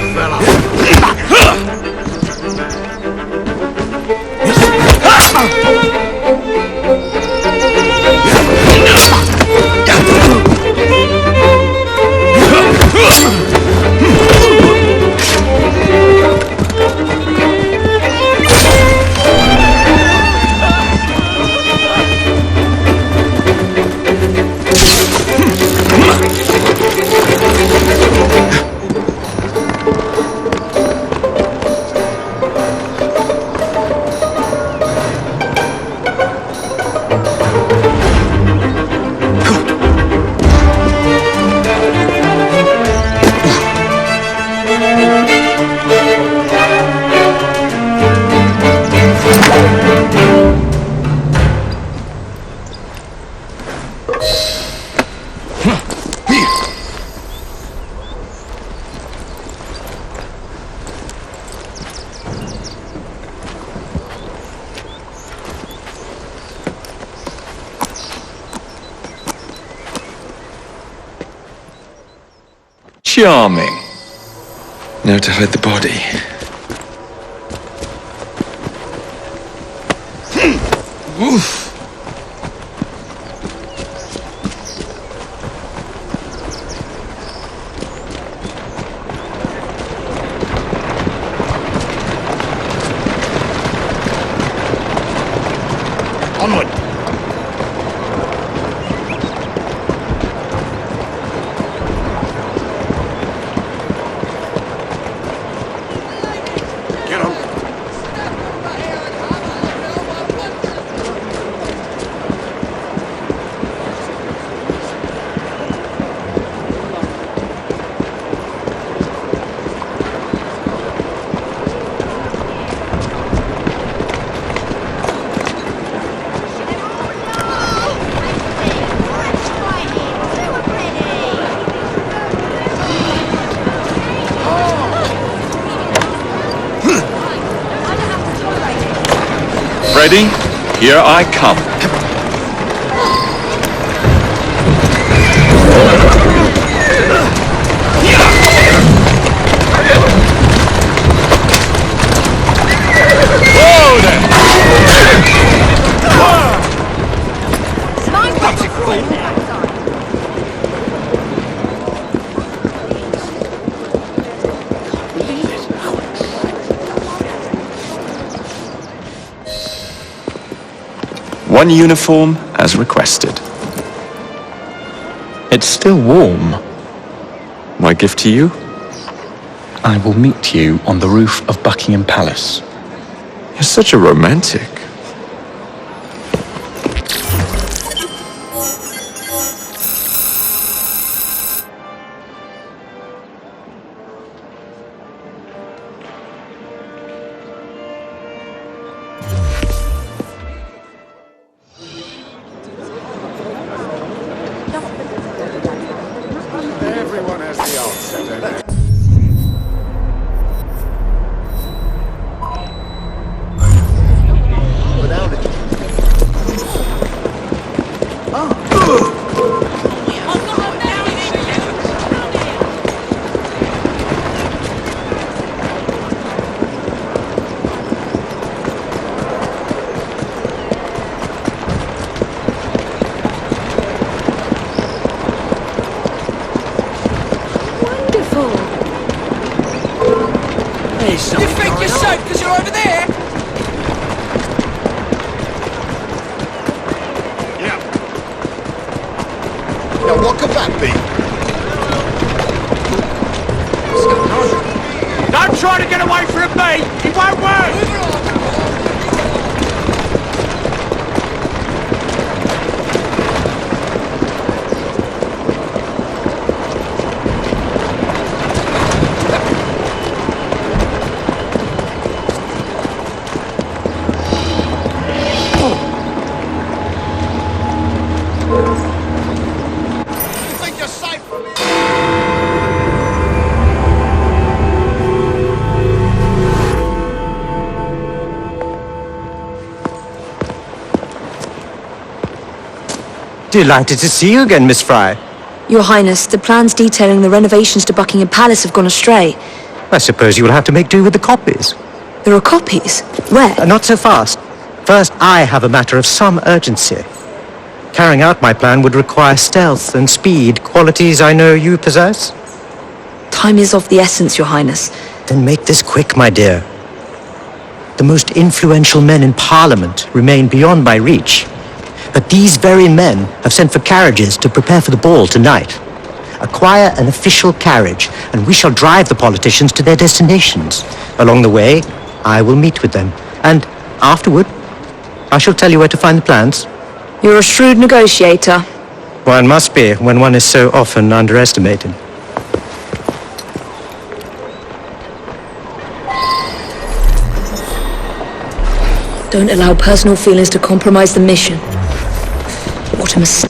Charming. Now to hide the body. Oof. Onward. Ready? Here I come. Whoa there! One uniform as requested. It's still warm. My gift to you? I will meet you on the roof of Buckingham Palace. You're such a romantic. Everyone has the answer, don't they? You think you're safe because you're over there? Yeah. Now what could that be? Don't try to Delighted to see you again, Miss Fry. Your Highness, the plans detailing the renovations to Buckingham Palace have gone astray. I suppose you will have to make do with the copies. There are copies? Where? Not so fast. First, I have a matter of some urgency. Carrying out my plan would require stealth and speed, qualities I know you possess. Time is of the essence, Your Highness. Then make this quick, my dear. The most influential men in Parliament remain beyond my reach. But these very men have sent for carriages to prepare for the ball tonight. Acquire an official carriage, and we shall drive the politicians to their destinations. Along the way, I will meet with them, and afterward, I shall tell you where to find the plans. You're a shrewd negotiator. One must be when one is so often underestimated. Don't allow personal feelings to compromise the mission. What a mistake.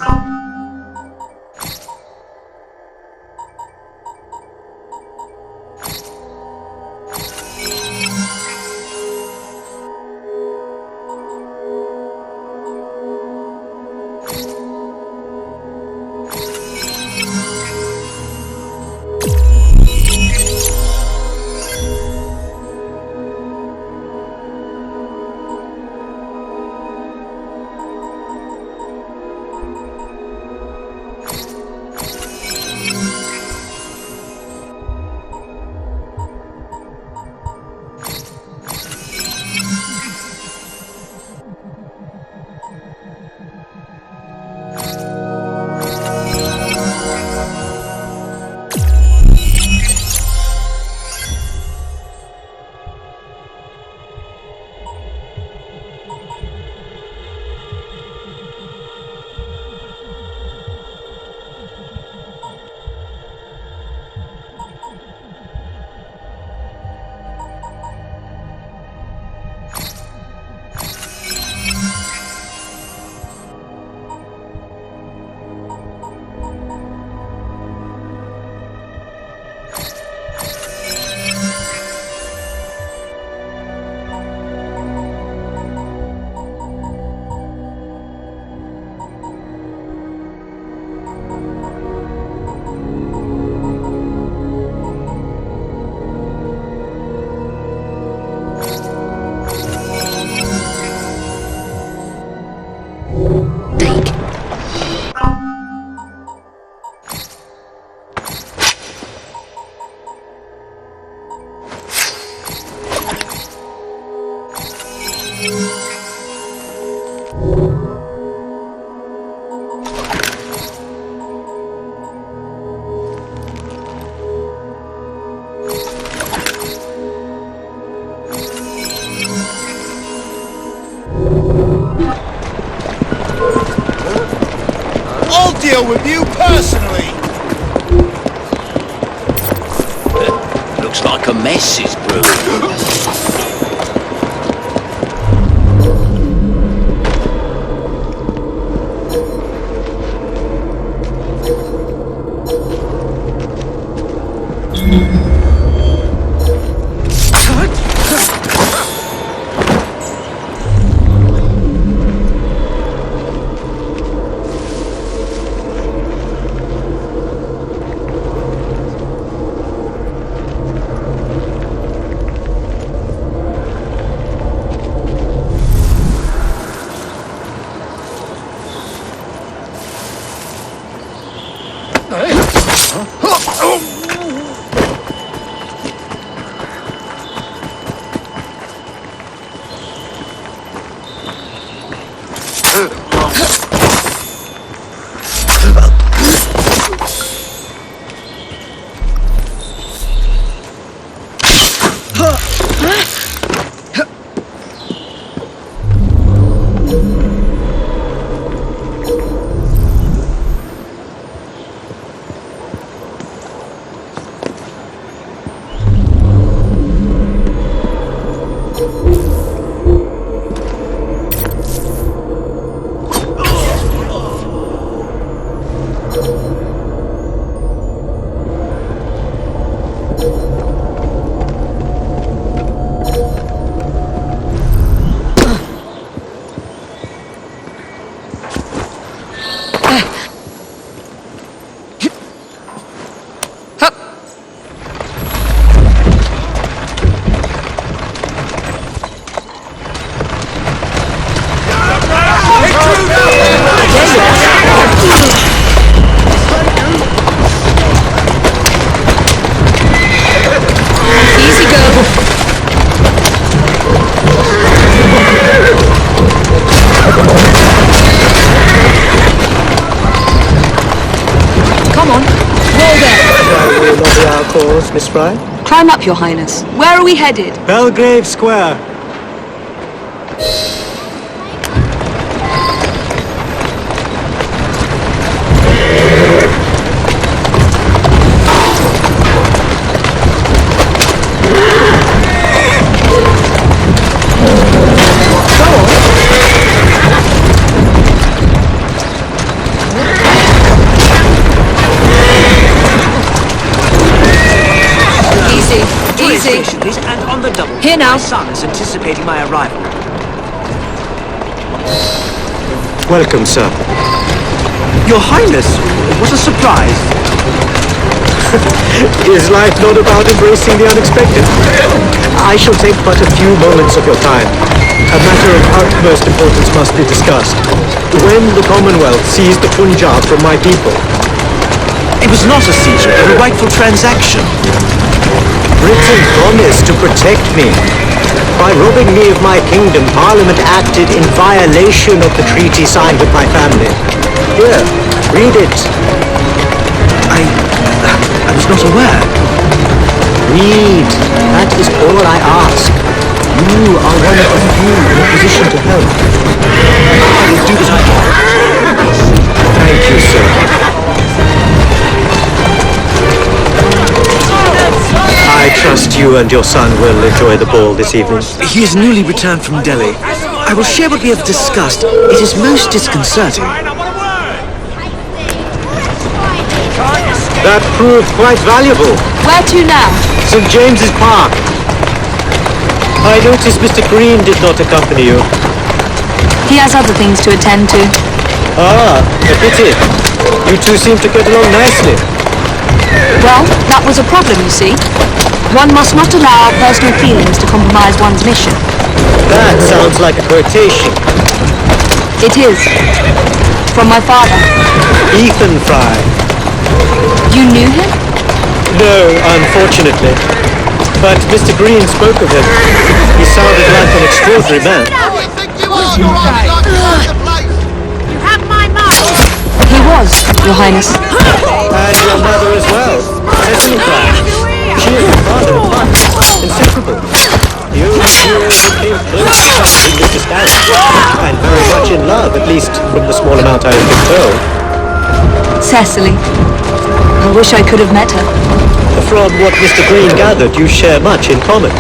Deal with you personally. Looks like a mess is brewing. answer our calls, Miss Fry? Climb up, Your Highness. Where are we headed? Belgrave Square. Station, please, and on the double. Here now. My son is anticipating my arrival. Welcome, sir. Your Highness, what a surprise. Is life not about embracing the unexpected? I shall take but a few moments of your time. A matter of utmost importance must be discussed. When the Commonwealth seized the Punjab from my people... It was not a seizure, but a rightful transaction. Britain promised to protect me. By robbing me of my kingdom, Parliament acted in violation of the treaty signed with my family. Here, read it. I was not aware. Read. That is all I ask. You are one of the few in a position to help. I will do what I can. Thank you, sir. I trust you and your son will enjoy the ball this evening. He is newly returned from Delhi. I will share what we have discussed. It is most disconcerting. That proved quite valuable. Where to now? St. James's Park. I noticed Mr. Green did not accompany you. He has other things to attend to. Ah, a pity. You two seem to get along nicely. Well, that was a problem, you see. One must not allow our personal feelings to compromise one's mission. That sounds like a quotation. It is. From my father. Ethan Fry. You knew him? No, unfortunately. But Mr. Green spoke of him. He sounded like an extraordinary man. You have my mark. He was, Your Highness. And your mother as well. Cecily Fry. She and your father are one. Inseparable. You became close to something, Mr. Starrick. And very much in love, at least from the small amount I have been told. Cecily. I wish I could have met her. From what Mr. Green gathered, you share much in common.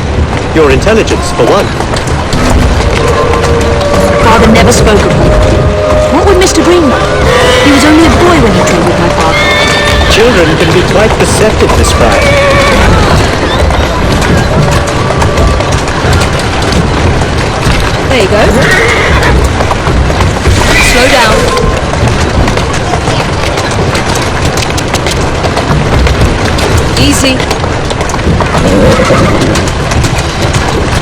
Your intelligence, for one. Father never spoke of her. What would Mr. Green know? He was only a boy when he drove with my father. Children can be quite perceptive, Miss Fry. There you go. Slow down. Easy.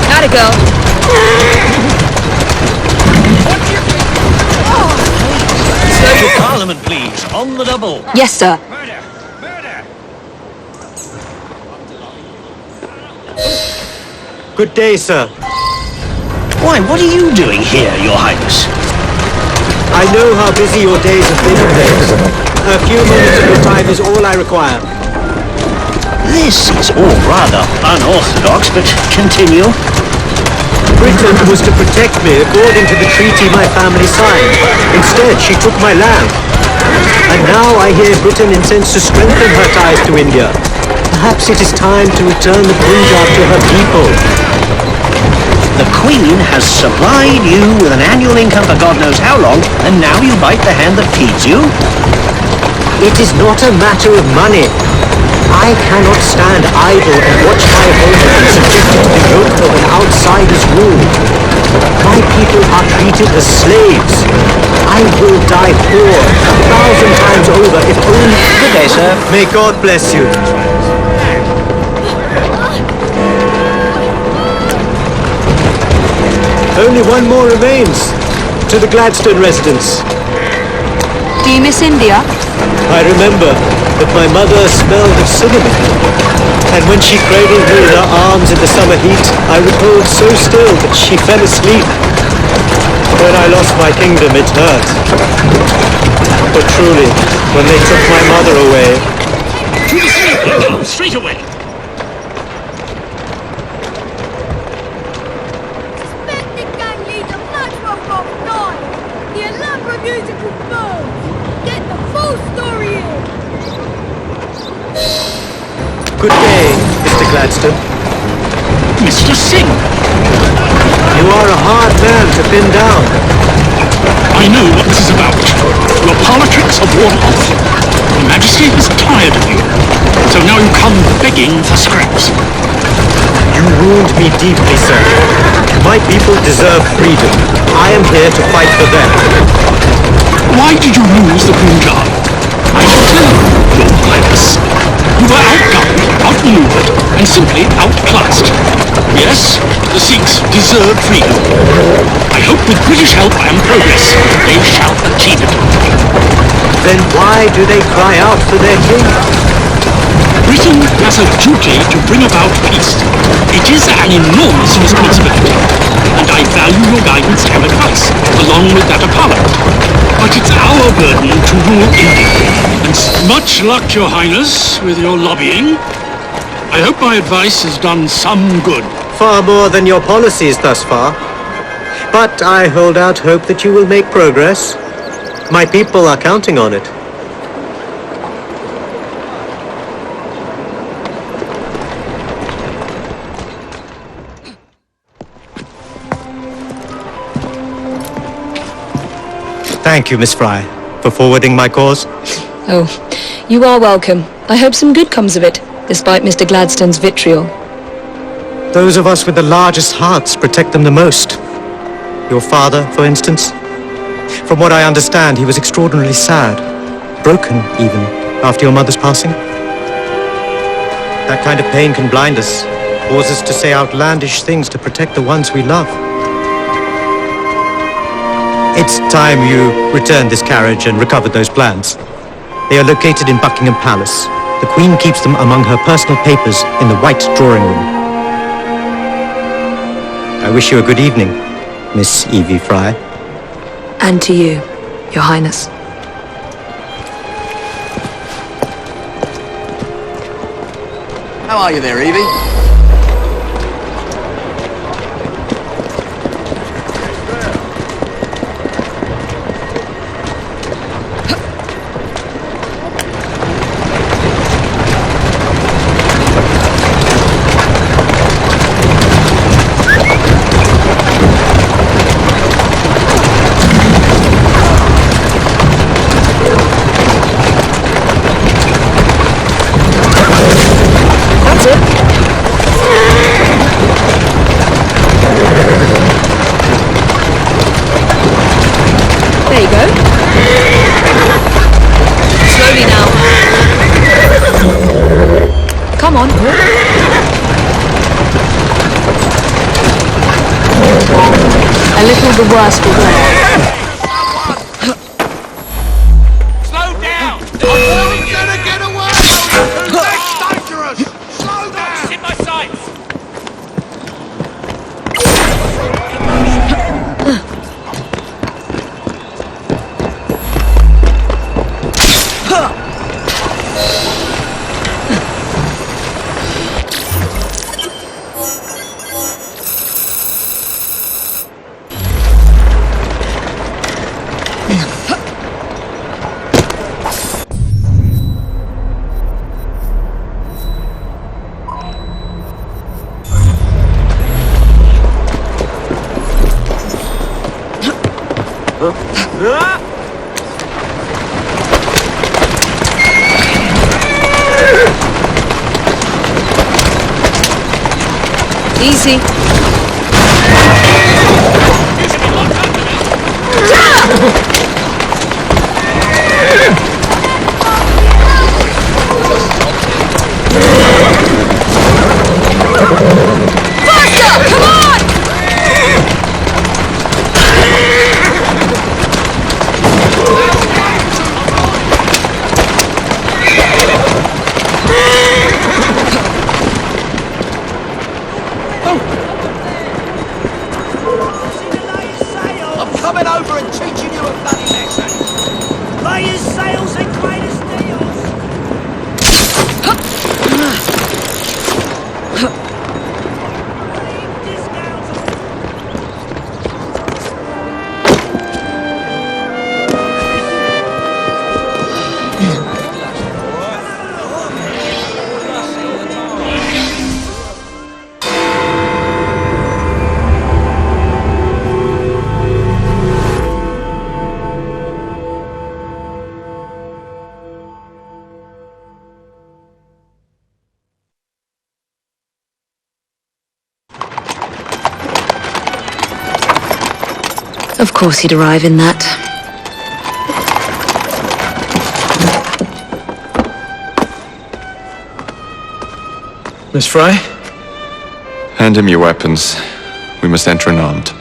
Gotta go. Slow to Parliament, please. On the double. Yes, sir. Good day, sir. Why, what are you doing here, Your Highness? I know how busy your days have been of late. A few moments of your time is all I require. This is all rather unorthodox, but continue. Britain was to protect me according to the treaty my family signed. Instead, she took my land. And now I hear Britain intends to strengthen her ties to India. Perhaps it is time to return the Punjab to her people. The Queen has supplied you with an annual income for God knows how long, and now you bite the hand that feeds you? It is not a matter of money. I cannot stand idle and watch my homeland subjected to the yoke of an outsider's rule. My people are treated as slaves. I will die poor 1,000 times over if only... Good day, sir. May God bless you. Only one more remains. To the Gladstone residence. Do you miss India? I remember that my mother smelled of cinnamon. And when she cradled me in her arms in the summer heat, I would hold so still that she fell asleep. When I lost my kingdom, it hurt. But truly, when they took my mother away... To the sleeping house. straight away. Suspected gang leader Maxwell got died. The Alhambra musical burns. Get the full story in. Good day, Mr. Gladstone. Mr. Singh! You are a hard man to pin down. I know what this is about. Your politics have worn off. Your Majesty is tired of you. So now you come begging for scraps. You wound me deeply, sir. My people deserve freedom. I am here to fight for them. Why did you lose the Punjab? I shall tell you, Your Highness. You were outgunned, outmaneuvered, and simply outclassed. Yes, the Sikhs deserve freedom. I hope with British help and progress, they shall achieve it. Then why do they cry out for their king? Britain has a duty to bring about peace. It is an enormous responsibility, and I value your guidance and advice, along with that of Parliament. But it's our burden to rule India. And much luck, Your Highness, with your lobbying. I hope my advice has done some good. Far more than your policies thus far. But I hold out hope that you will make progress. My people are counting on it. Thank you, Miss Fry, for forwarding my cause. Oh, you are welcome. I hope some good comes of it, despite Mr. Gladstone's vitriol. Those of us with the largest hearts protect them the most. Your father, for instance. From what I understand, he was extraordinarily sad. Broken, even, after your mother's passing. That kind of pain can blind us, cause us to say outlandish things to protect the ones we love. It's time you returned this carriage and recovered those plans. They are located in Buckingham Palace. The Queen keeps them among her personal papers in the White Drawing Room. I wish you a good evening, Miss Evie Fry. And to you, Your Highness. How are you there, Evie? The worst will go. Slow down! I'm gonna get away! That's dangerous! Slow down! Hit my sights! Easy. Faster! Come on! I'm coming over and teaching you a bloody lesson. Lay your sails Of course he'd arrive in that. Miss Fry? Hand him your weapons. We must enter unarmed.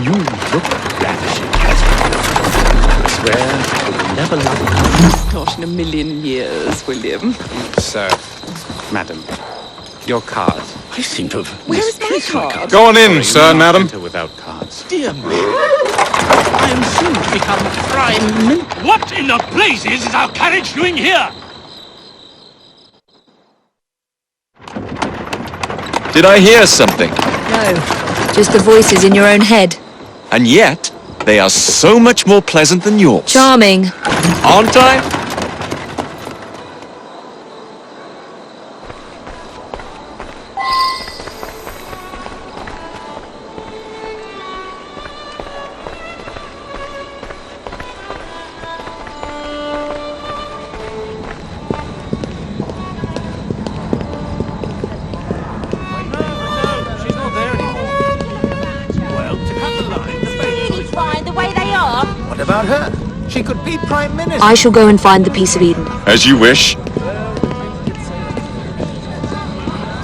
You look ravishing, Catherine. I swear I will never love you. Not in a million years, William. Sir, madam, your card. I seem to have... Where is my card? Go on in, sir, madam. Enter without cards. Dear me. I am soon to become prime minister. What in the blazes is our carriage doing here? Did I hear something? No, just the voices in your own head. And yet, they are so much more pleasant than yours. Charming. Aren't I? What about her? She could be Prime Minister. I shall go and find the Piece of Eden. As you wish.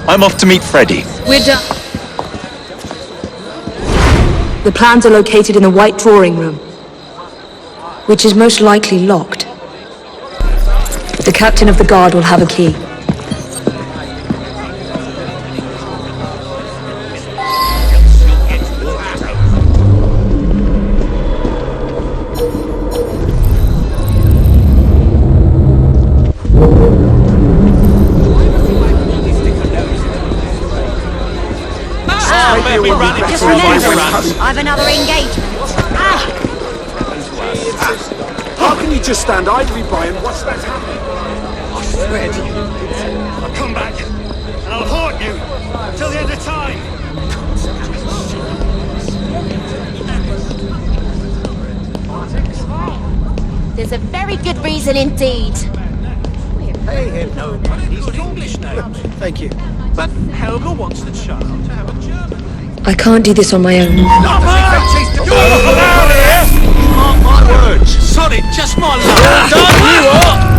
I'm off to meet Freddy. We're done. The plans are located in the White Drawing Room, which is most likely locked. The captain of the guard will have a key. Just remember, I've another engagement. How can you just stand idly by and watch that happen? I swear to you, I'll come back and I'll haunt you till the end of time. There's a very good reason indeed. Pay him no money. He's English now. Thank you. But Helga wants the child to have a German. I can't do this on my own. Mark my words. Sorry, just my luck. Done.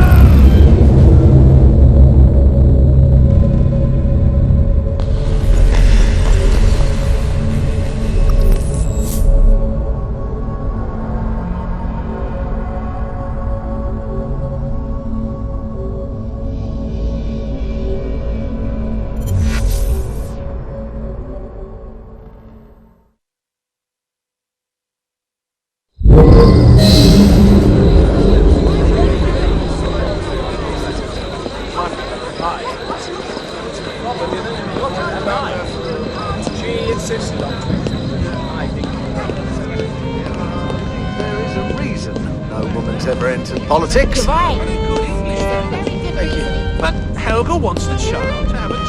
Politics? Right. Thank you. But Helga wants the child to have a German.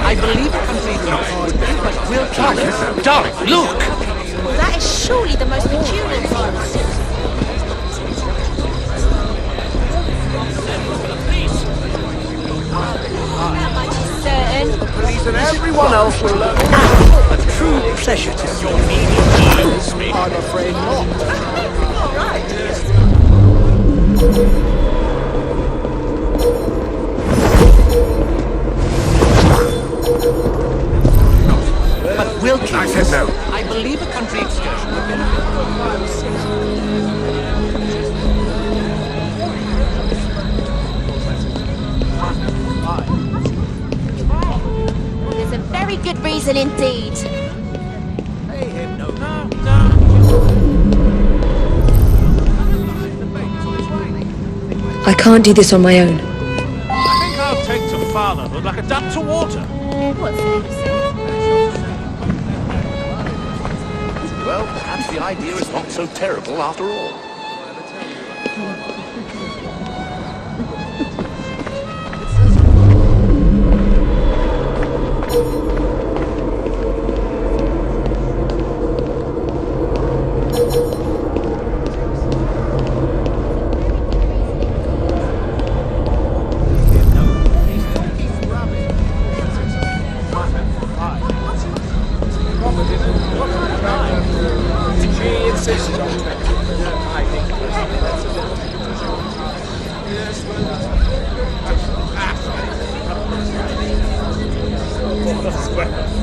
I believe completely. But we'll try it. Darwin, look! Well, that is surely the most peculiar thing. and everyone else will learn. A true pleasure to see you. I'm afraid not. But Wilkins... I said no. I believe a country excursion would benefit. There's a very good reason indeed. I can't do this on my own. I think I'll take to fatherhood like a duck to water. Well, perhaps the idea is not so terrible after all.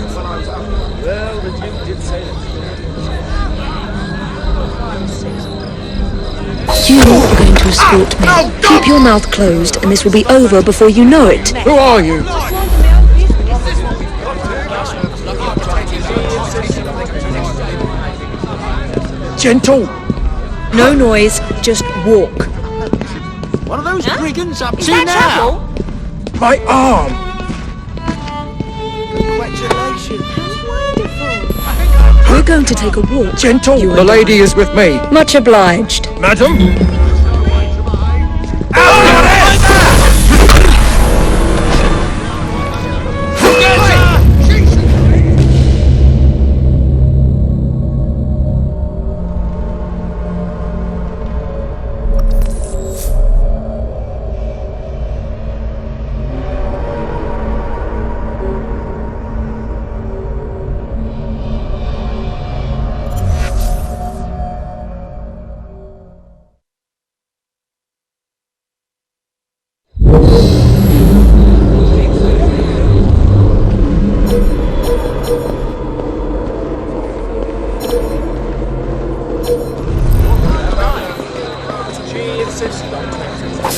Well, the Duke did say that. You are going to escort me. Keep your mouth closed, and this will be over before you know it. Who are you? Gentle! No noise, just walk. What are those brigands up Is to that now? trouble? My arm! Congratulations. We're going to take a walk. Gentle! You The and I. lady is with me. Much obliged. Madam?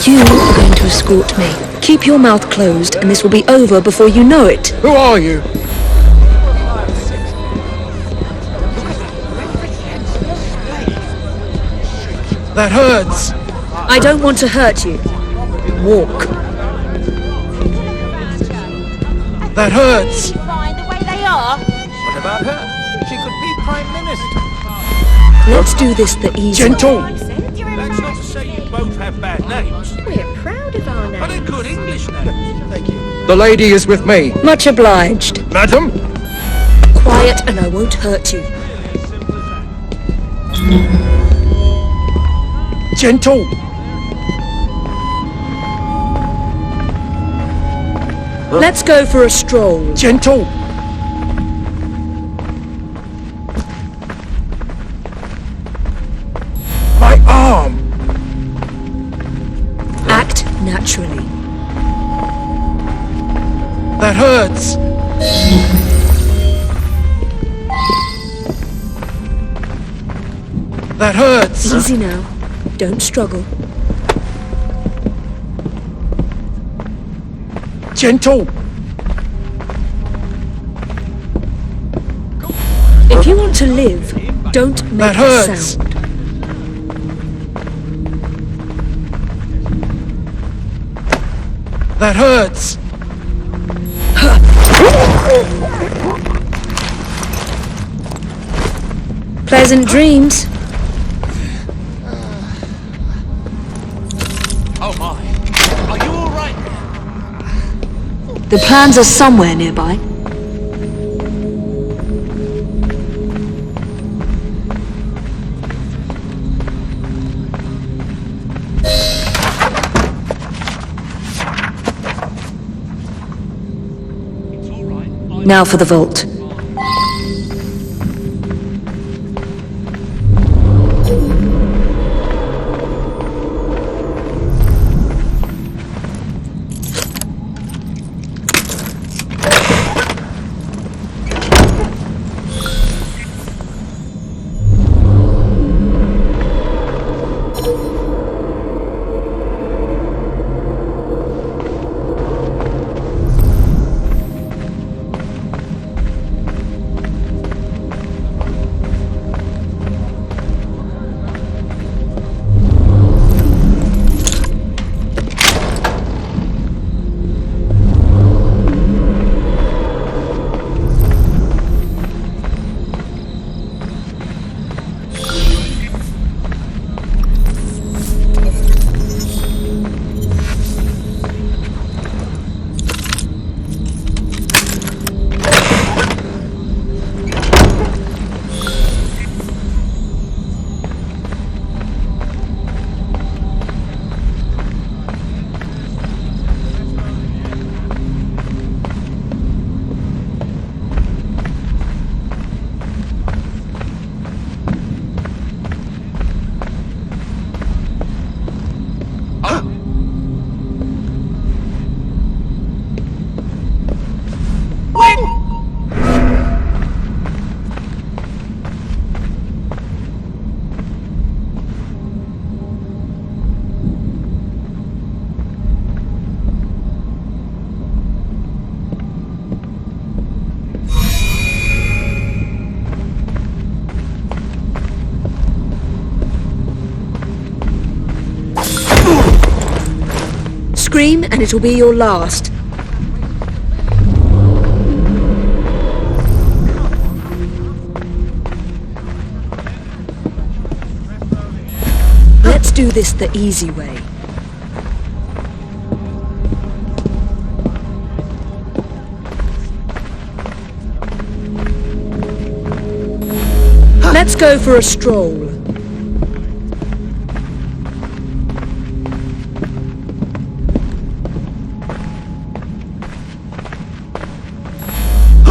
You are going to escort me. Keep your mouth closed, and this will be over before you know it. Who are you? That hurts! I don't want to hurt you. Walk. That hurts! Fine the way they are. What about her? She could be Prime Minister. Let's do this the easy Gentle! way. That's not to say you both have bad names, We're proud of our but name. they're good English names. Thank you. The lady is with me. Much obliged. Madam? Quiet, and I won't hurt you. Gentle! Let's go for a stroll. Gentle! My arm! Act naturally. That hurts! That hurts! Easy now. Don't struggle. Gentle! If you want to live, don't make That a hurts. sound. That hurts! Pleasant dreams. Oh my. Are you all right? The plans are somewhere nearby. It's all right. Now for the vault. Scream, and it'll be your last. Let's do this the easy way. Let's go for a stroll.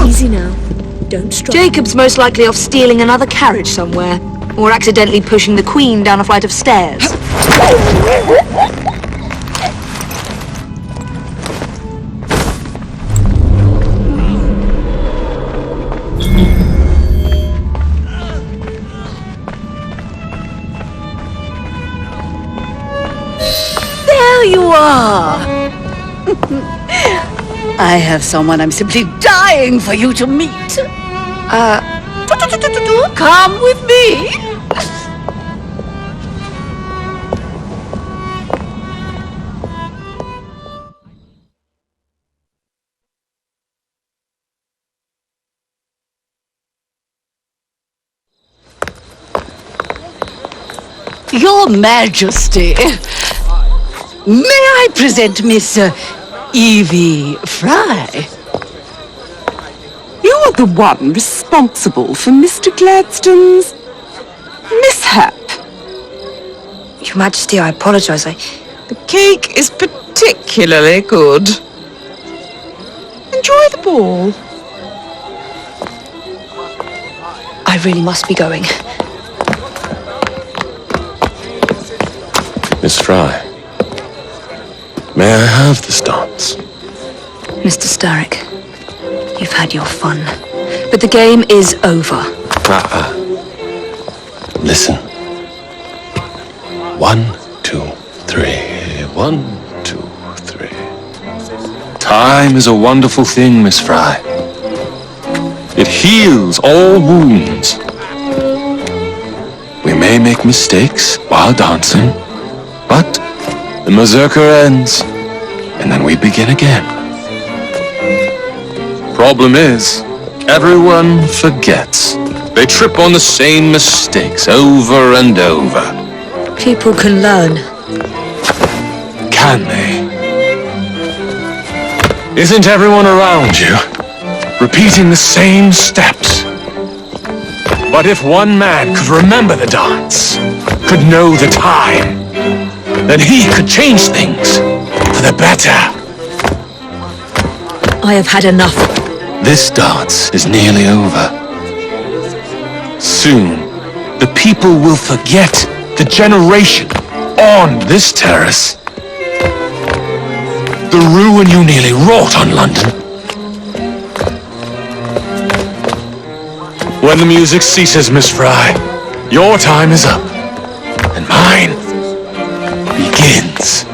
Easy now. Don't struggle. Jacob's most likely off stealing another carriage somewhere, or accidentally pushing the Queen down a flight of stairs. There you are! I have someone I'm simply dying for you to meet. Come with me. Your Majesty, may I present Miss Evie Fry? You're the one responsible for Mr. Gladstone's mishap. Your Majesty, I apologize. The cake is particularly good. Enjoy the ball. I really must be going. Miss Fry, may I have this dance? Mr. Starrick, you've had your fun, but the game is over. Listen. 1, 2, 3. 1, 2, 3. Time is a wonderful thing, Miss Fry. It heals all wounds. We may make mistakes while dancing, but the mazurka ends, and then we begin again. Problem is, everyone forgets. They trip on the same mistakes over and over. People can learn. Can they? Isn't everyone around you repeating the same steps? But if one man could remember the dance, could know the time, then he could change things for the better. I have had enough. This dance is nearly over. Soon, the people will forget the generation on this terrace. The ruin you nearly wrought on London. When the music ceases, Miss Fry, your time is up, and mine begins.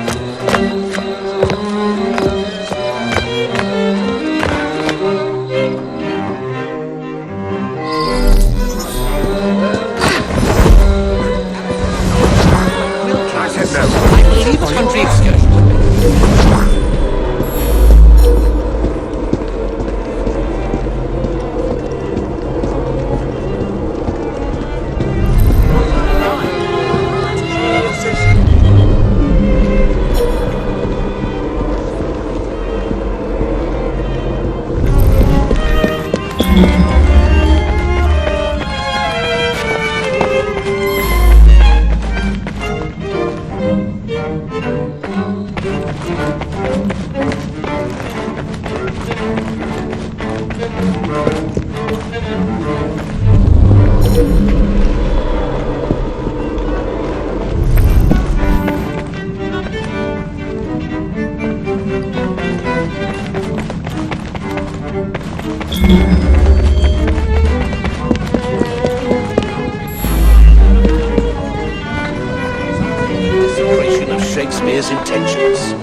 Shakespeare's intentions.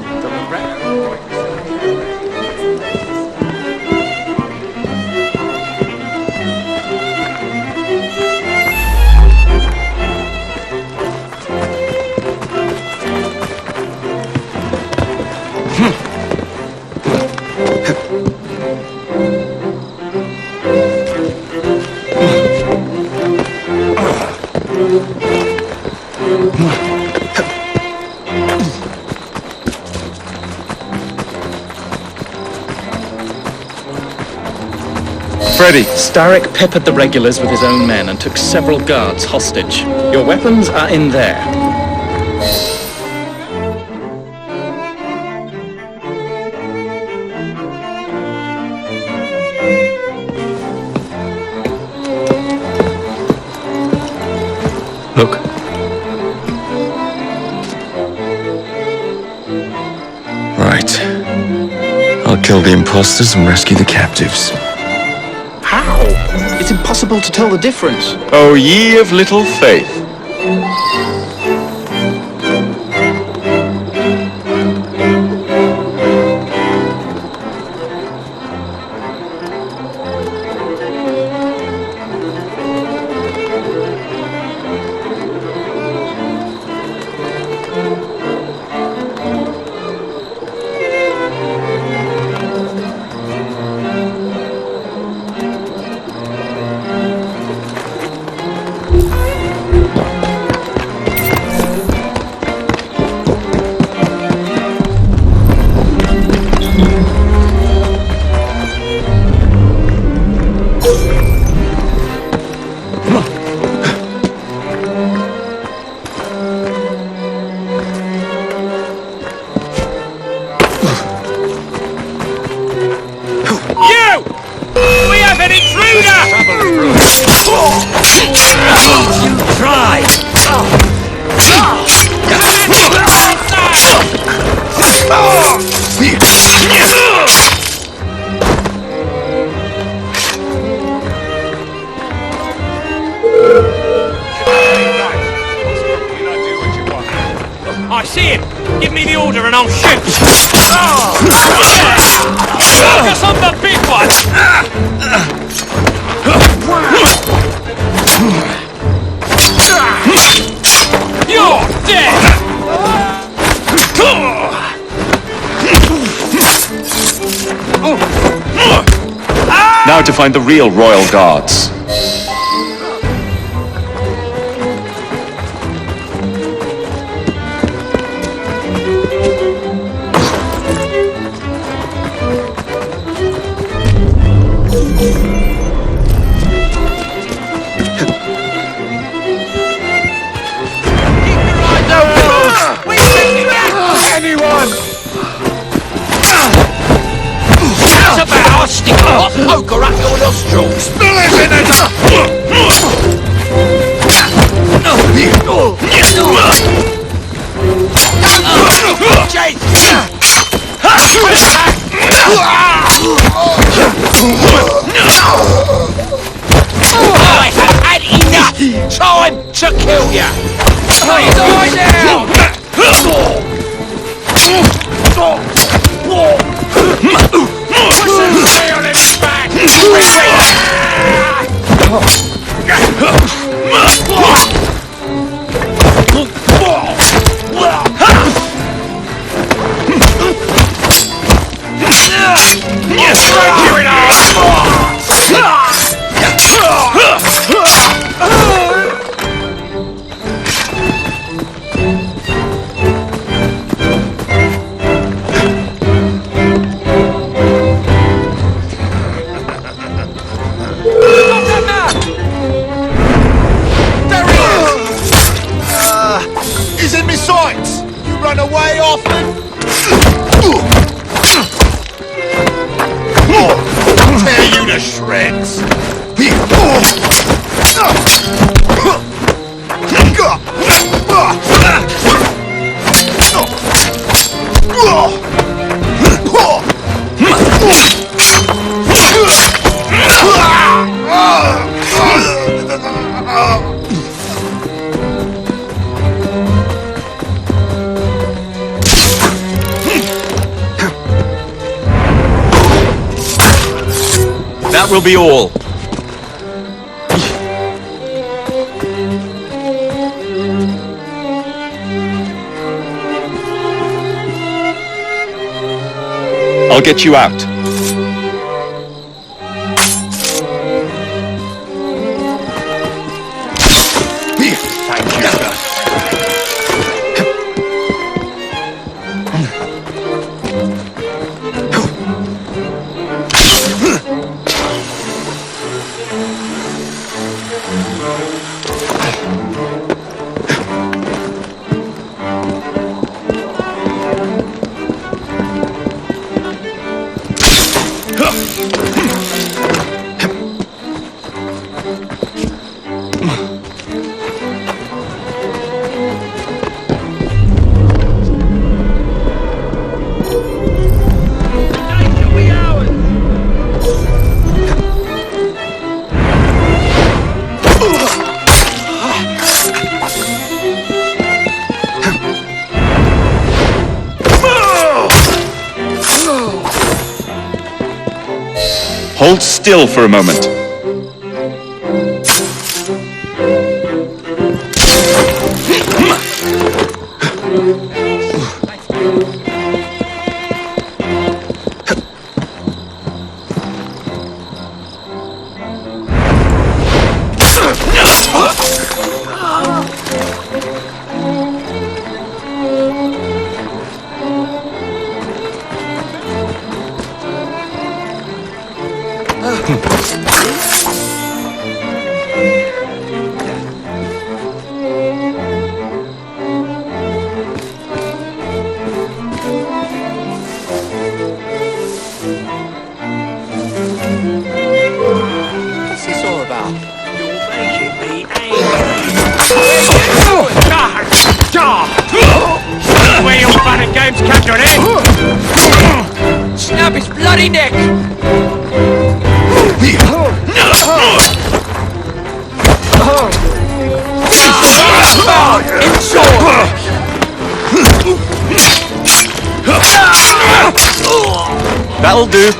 Ready. Starrick peppered the regulars with his own men and took several guards hostage. Your weapons are in there. Look. Right. I'll kill the imposters and rescue the captives. How? It's impossible to tell the difference. Oh, ye of little faith. I see him! Give me the order and I'll shoot! Focus on the big one! You're dead! Now to find the real royal guards. Stick off! Oh, Time to kill ya! Die now! Push his tail in his back! Strike you in he's in my sights! You run away often? Tear you to shreds! That will be all. I'll get you out. Thank you, sir. Hold still for a moment. What's this all about? You're making me angry. Where your fun and games come to an end! Snap his bloody neck! That'll do.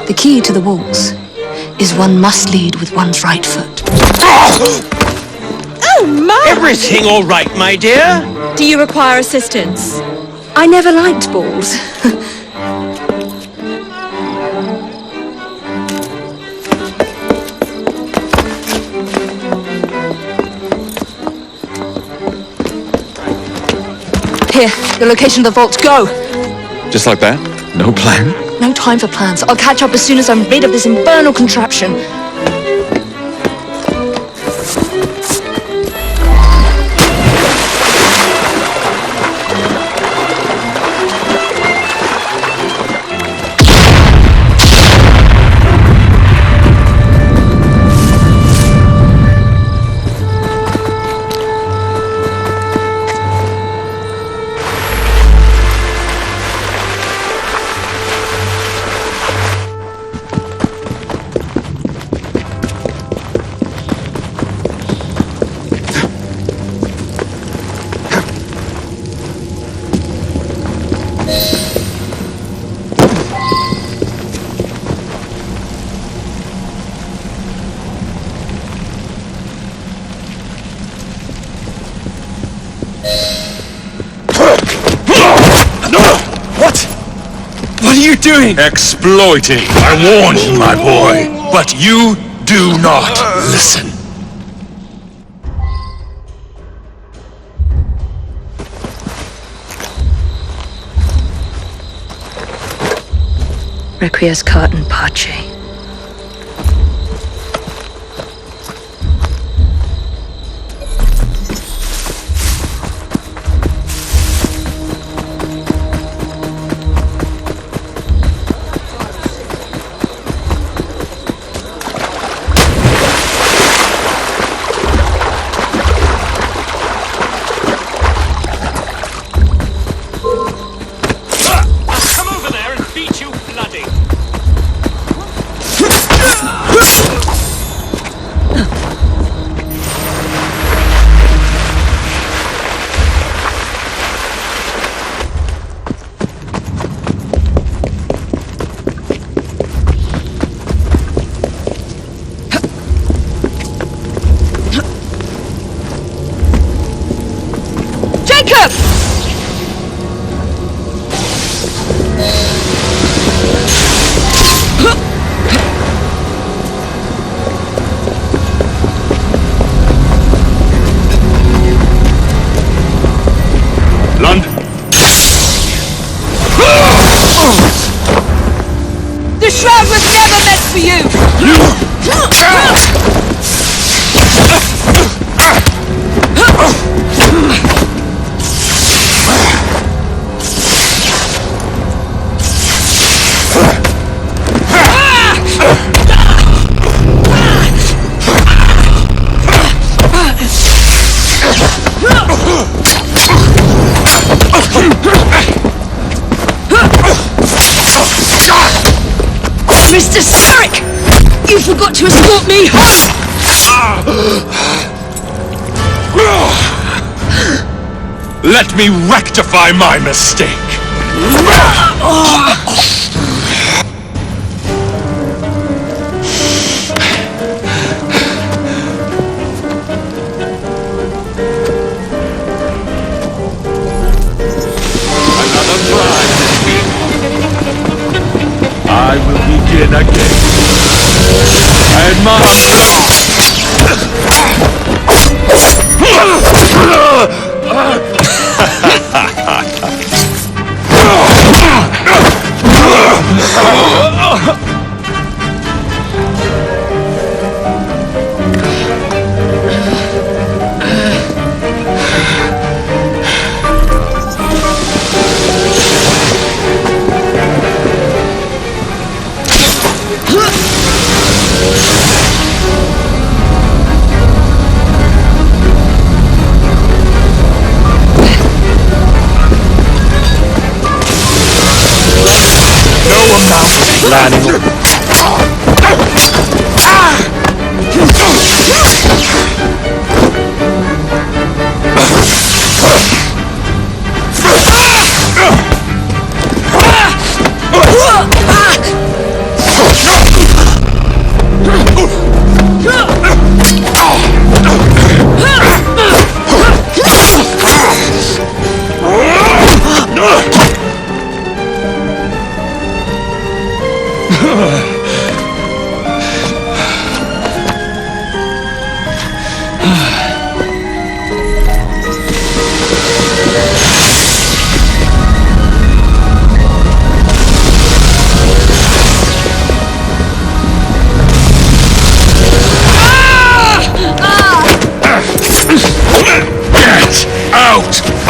The key to the waltz is one must lead with one's right foot. Oh, my! everything all right, my dear? Do you require assistance? I never liked balls. Here, the location of the vault. Go! Just like that? No plan? No time for plans. I'll catch up as soon as I'm rid of this infernal contraption. What are you doing? Exploiting. I warned you, my boy. But you do not listen. Requiescat in pace. The shroud was never meant for you! Mr. Starrick! You forgot to escort me home! Let me rectify my mistake. Another prize has been. I will begin again. And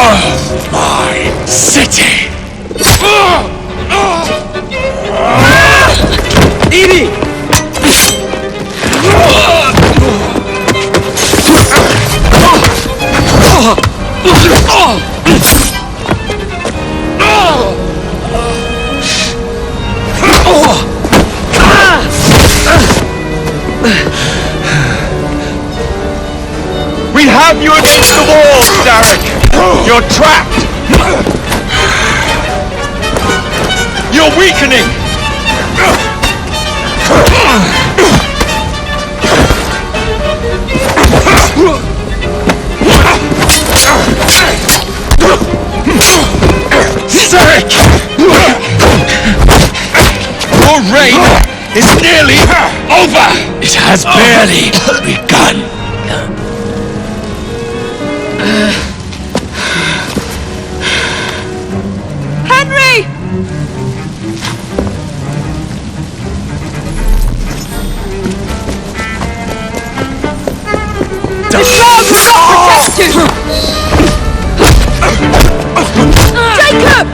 of my city! Evie! We have you against the wall, Starrick! You're trapped! You're weakening! Starrick! Your reign is nearly over! It has barely begun. Henry! The sword will not protect you! Jacob!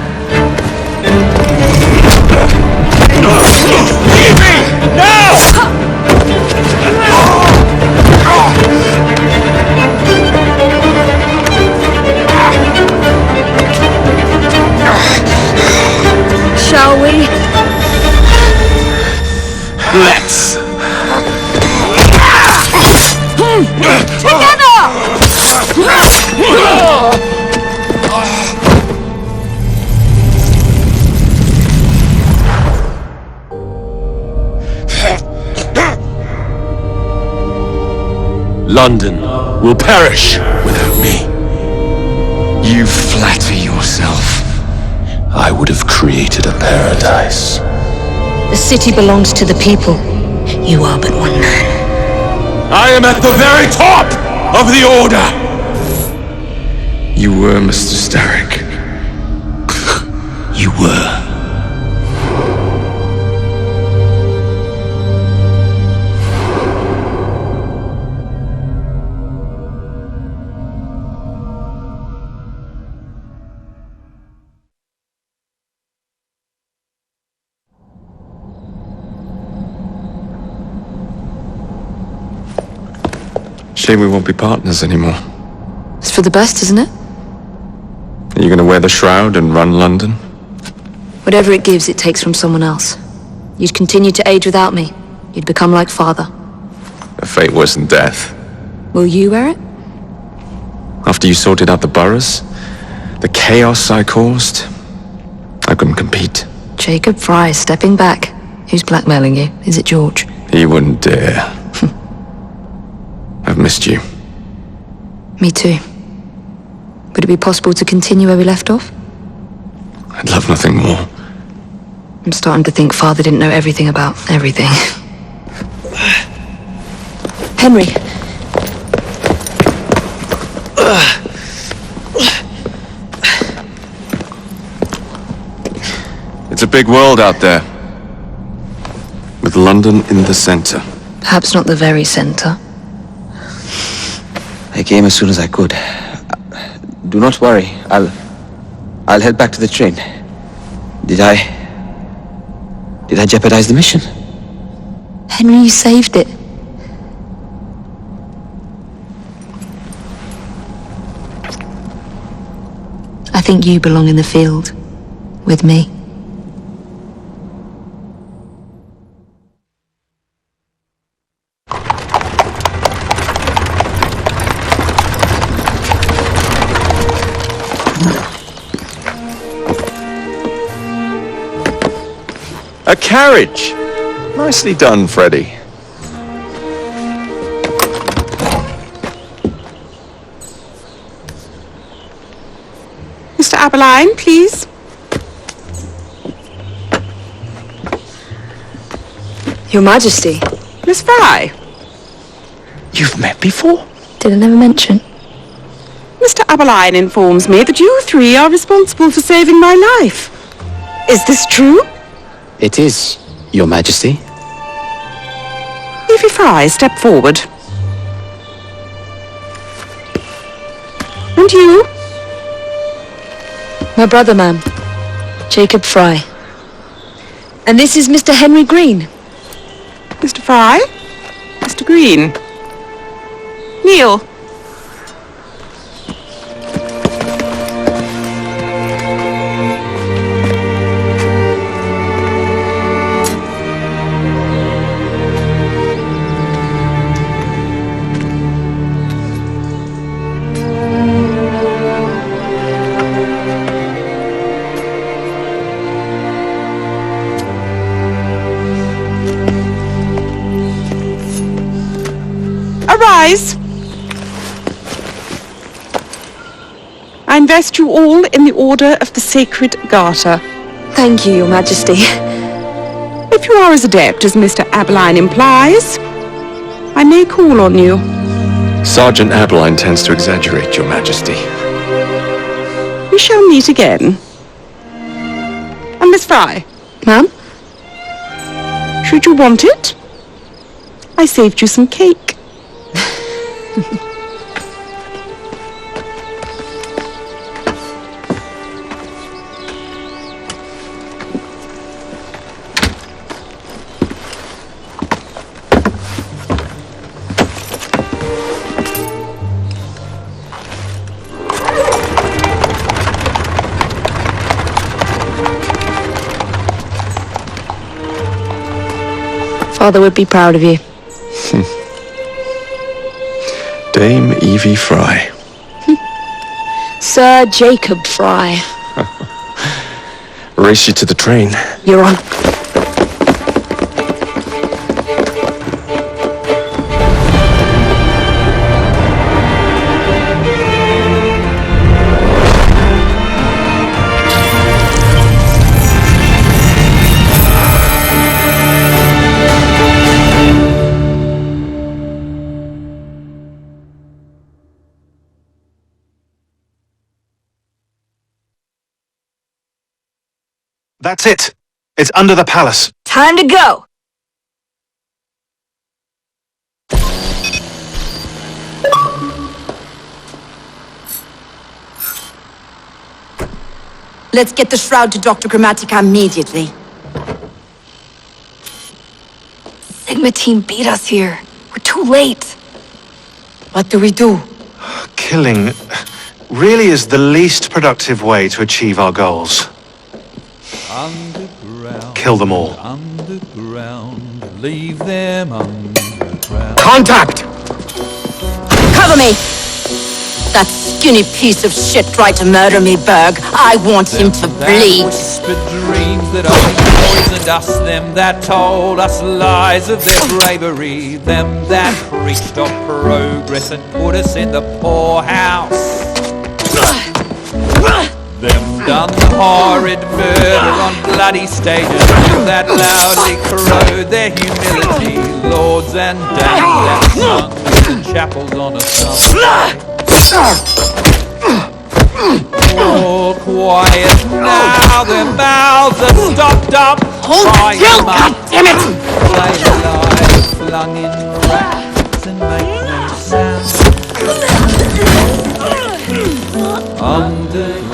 Evie! Now! Shall we? Let's. London will perish without me. You flatter yourself. I would have created a paradise. The city belongs to the people. You are but one man. I am at the very top of the order! You were Mr. Starrick. You were. Shame we won't be partners anymore. It's for the best, isn't it? Are you gonna wear the shroud and run London? Whatever it gives, it takes from someone else. You'd continue to age without me. You'd become like father. A fate worse than death. Will you wear it? After you sorted out the boroughs, the chaos I caused, I couldn't compete. Jacob Fry stepping back. Who's blackmailing you? Is it George? He wouldn't dare. I've missed you. Me too. Would it be possible to continue where we left off? I'd love nothing more. I'm starting to think Father didn't know everything about everything. Henry. It's a big world out there. With London in the center. Perhaps not the very center. I came as soon as I could. Do not worry. I'll head back to the train. Did I jeopardize the mission? Henry, you saved it. I think you belong in the field. With me. A carriage! Nicely done, Freddy. Mr. Aberline, please. Your Majesty. Miss Fry. You've met before? Did I never mention? Mr. Aberline informs me that you three are responsible for saving my life. Is this true? It is, Your Majesty. Evie Fry, step forward. And you? My brother, ma'am. Jacob Fry. And this is Mr. Henry Green. Mr. Fry? Mr. Green? Neil? Arise! I invest you all in the Order of the Sacred Garter. Thank you, Your Majesty. If you are as adept as Mr. Abeline implies, I may call on you. Sergeant Abeline tends to exaggerate, Your Majesty. We shall meet again. And Miss Fry? Ma'am? Should you want it? I saved you some cake. Father would be proud of you. Dame Evie Fry. Sir Jacob Fry. Race you to the train. You're on. That's it. It's under the palace. Time to go! Let's get the shroud to Dr. Grammatica immediately. Sigma team beat us here. We're too late. What do we do? Killing really is the least productive way to achieve our goals. Underground, kill them all. Underground, leave them underground. Contact! Cover me! That skinny piece of shit tried to murder me, Berg. I want him to bleed. Whispered dreams that only poisoned us. Them that told us lies of their bravery. Them that preached of progress and put us in the poorhouse. Them done horrid murder on bloody stages that loudly corrode their humility. Lords and dames that sung in the chapels on a Sunday. All quiet now, their mouths are stopped up. Hold still, goddammit! They lie flung in racks and make no sound. Underground,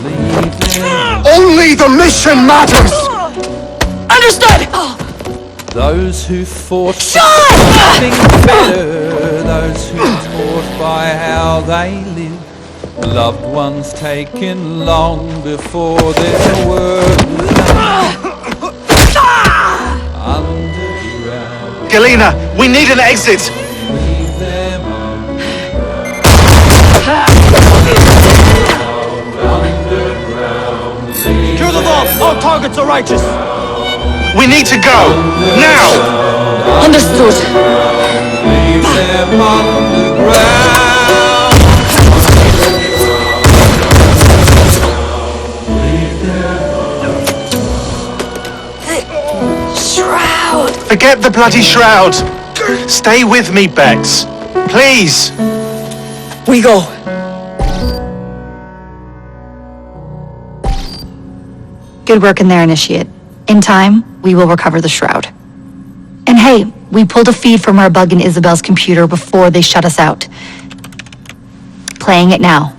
leave them. Only the mission matters! Understood! Those who fought something better, those who taught by how they live, loved ones taken long before their work was done. Underground. Galena, we need an exit! Leave them underground. To the vault! All targets are righteous! We need to go! Now! Understood. Leave them underground. Shroud! Forget the bloody shroud! Stay with me, Bex. Please! We go. Good work in there, Initiate. In time, we will recover the shroud. And hey, we pulled a feed from our bug in Isabel's computer before they shut us out. Playing it now.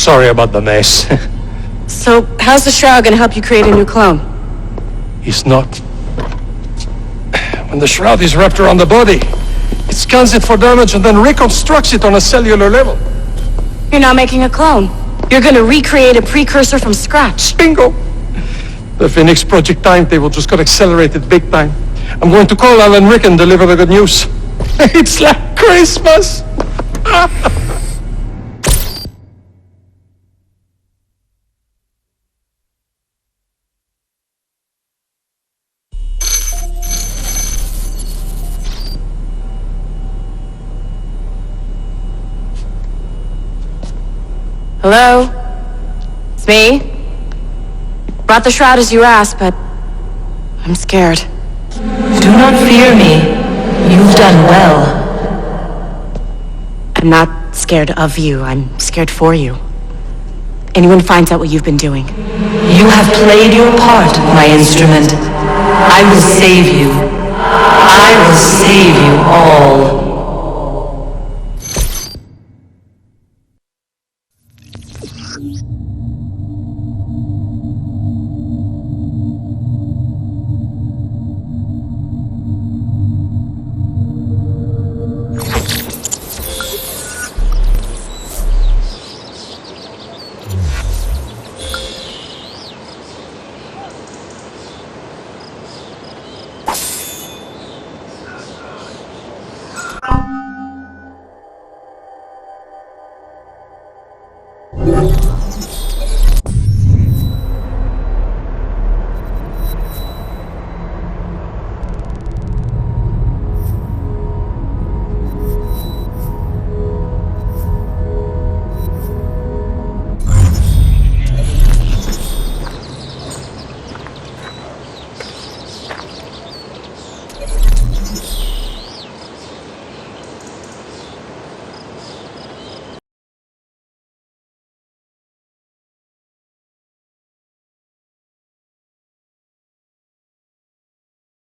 Sorry about the mess. So, how's the Shroud gonna help you create a new clone? He's not. When the Shroud is wrapped around the body, it scans it for damage and then reconstructs it on a cellular level. You're not making a clone. You're gonna recreate a precursor from scratch. Bingo! The Phoenix Project timetable just got accelerated big time. I'm going to call Alan Rick and deliver the good news. It's like Christmas! Hello? It's me? Brought the Shroud as you asked, but I'm scared. Do not fear me. You've done well. I'm not scared of you. I'm scared for you. Anyone finds out what you've been doing. You have played your part, my instrument. I will save you. I will save you all.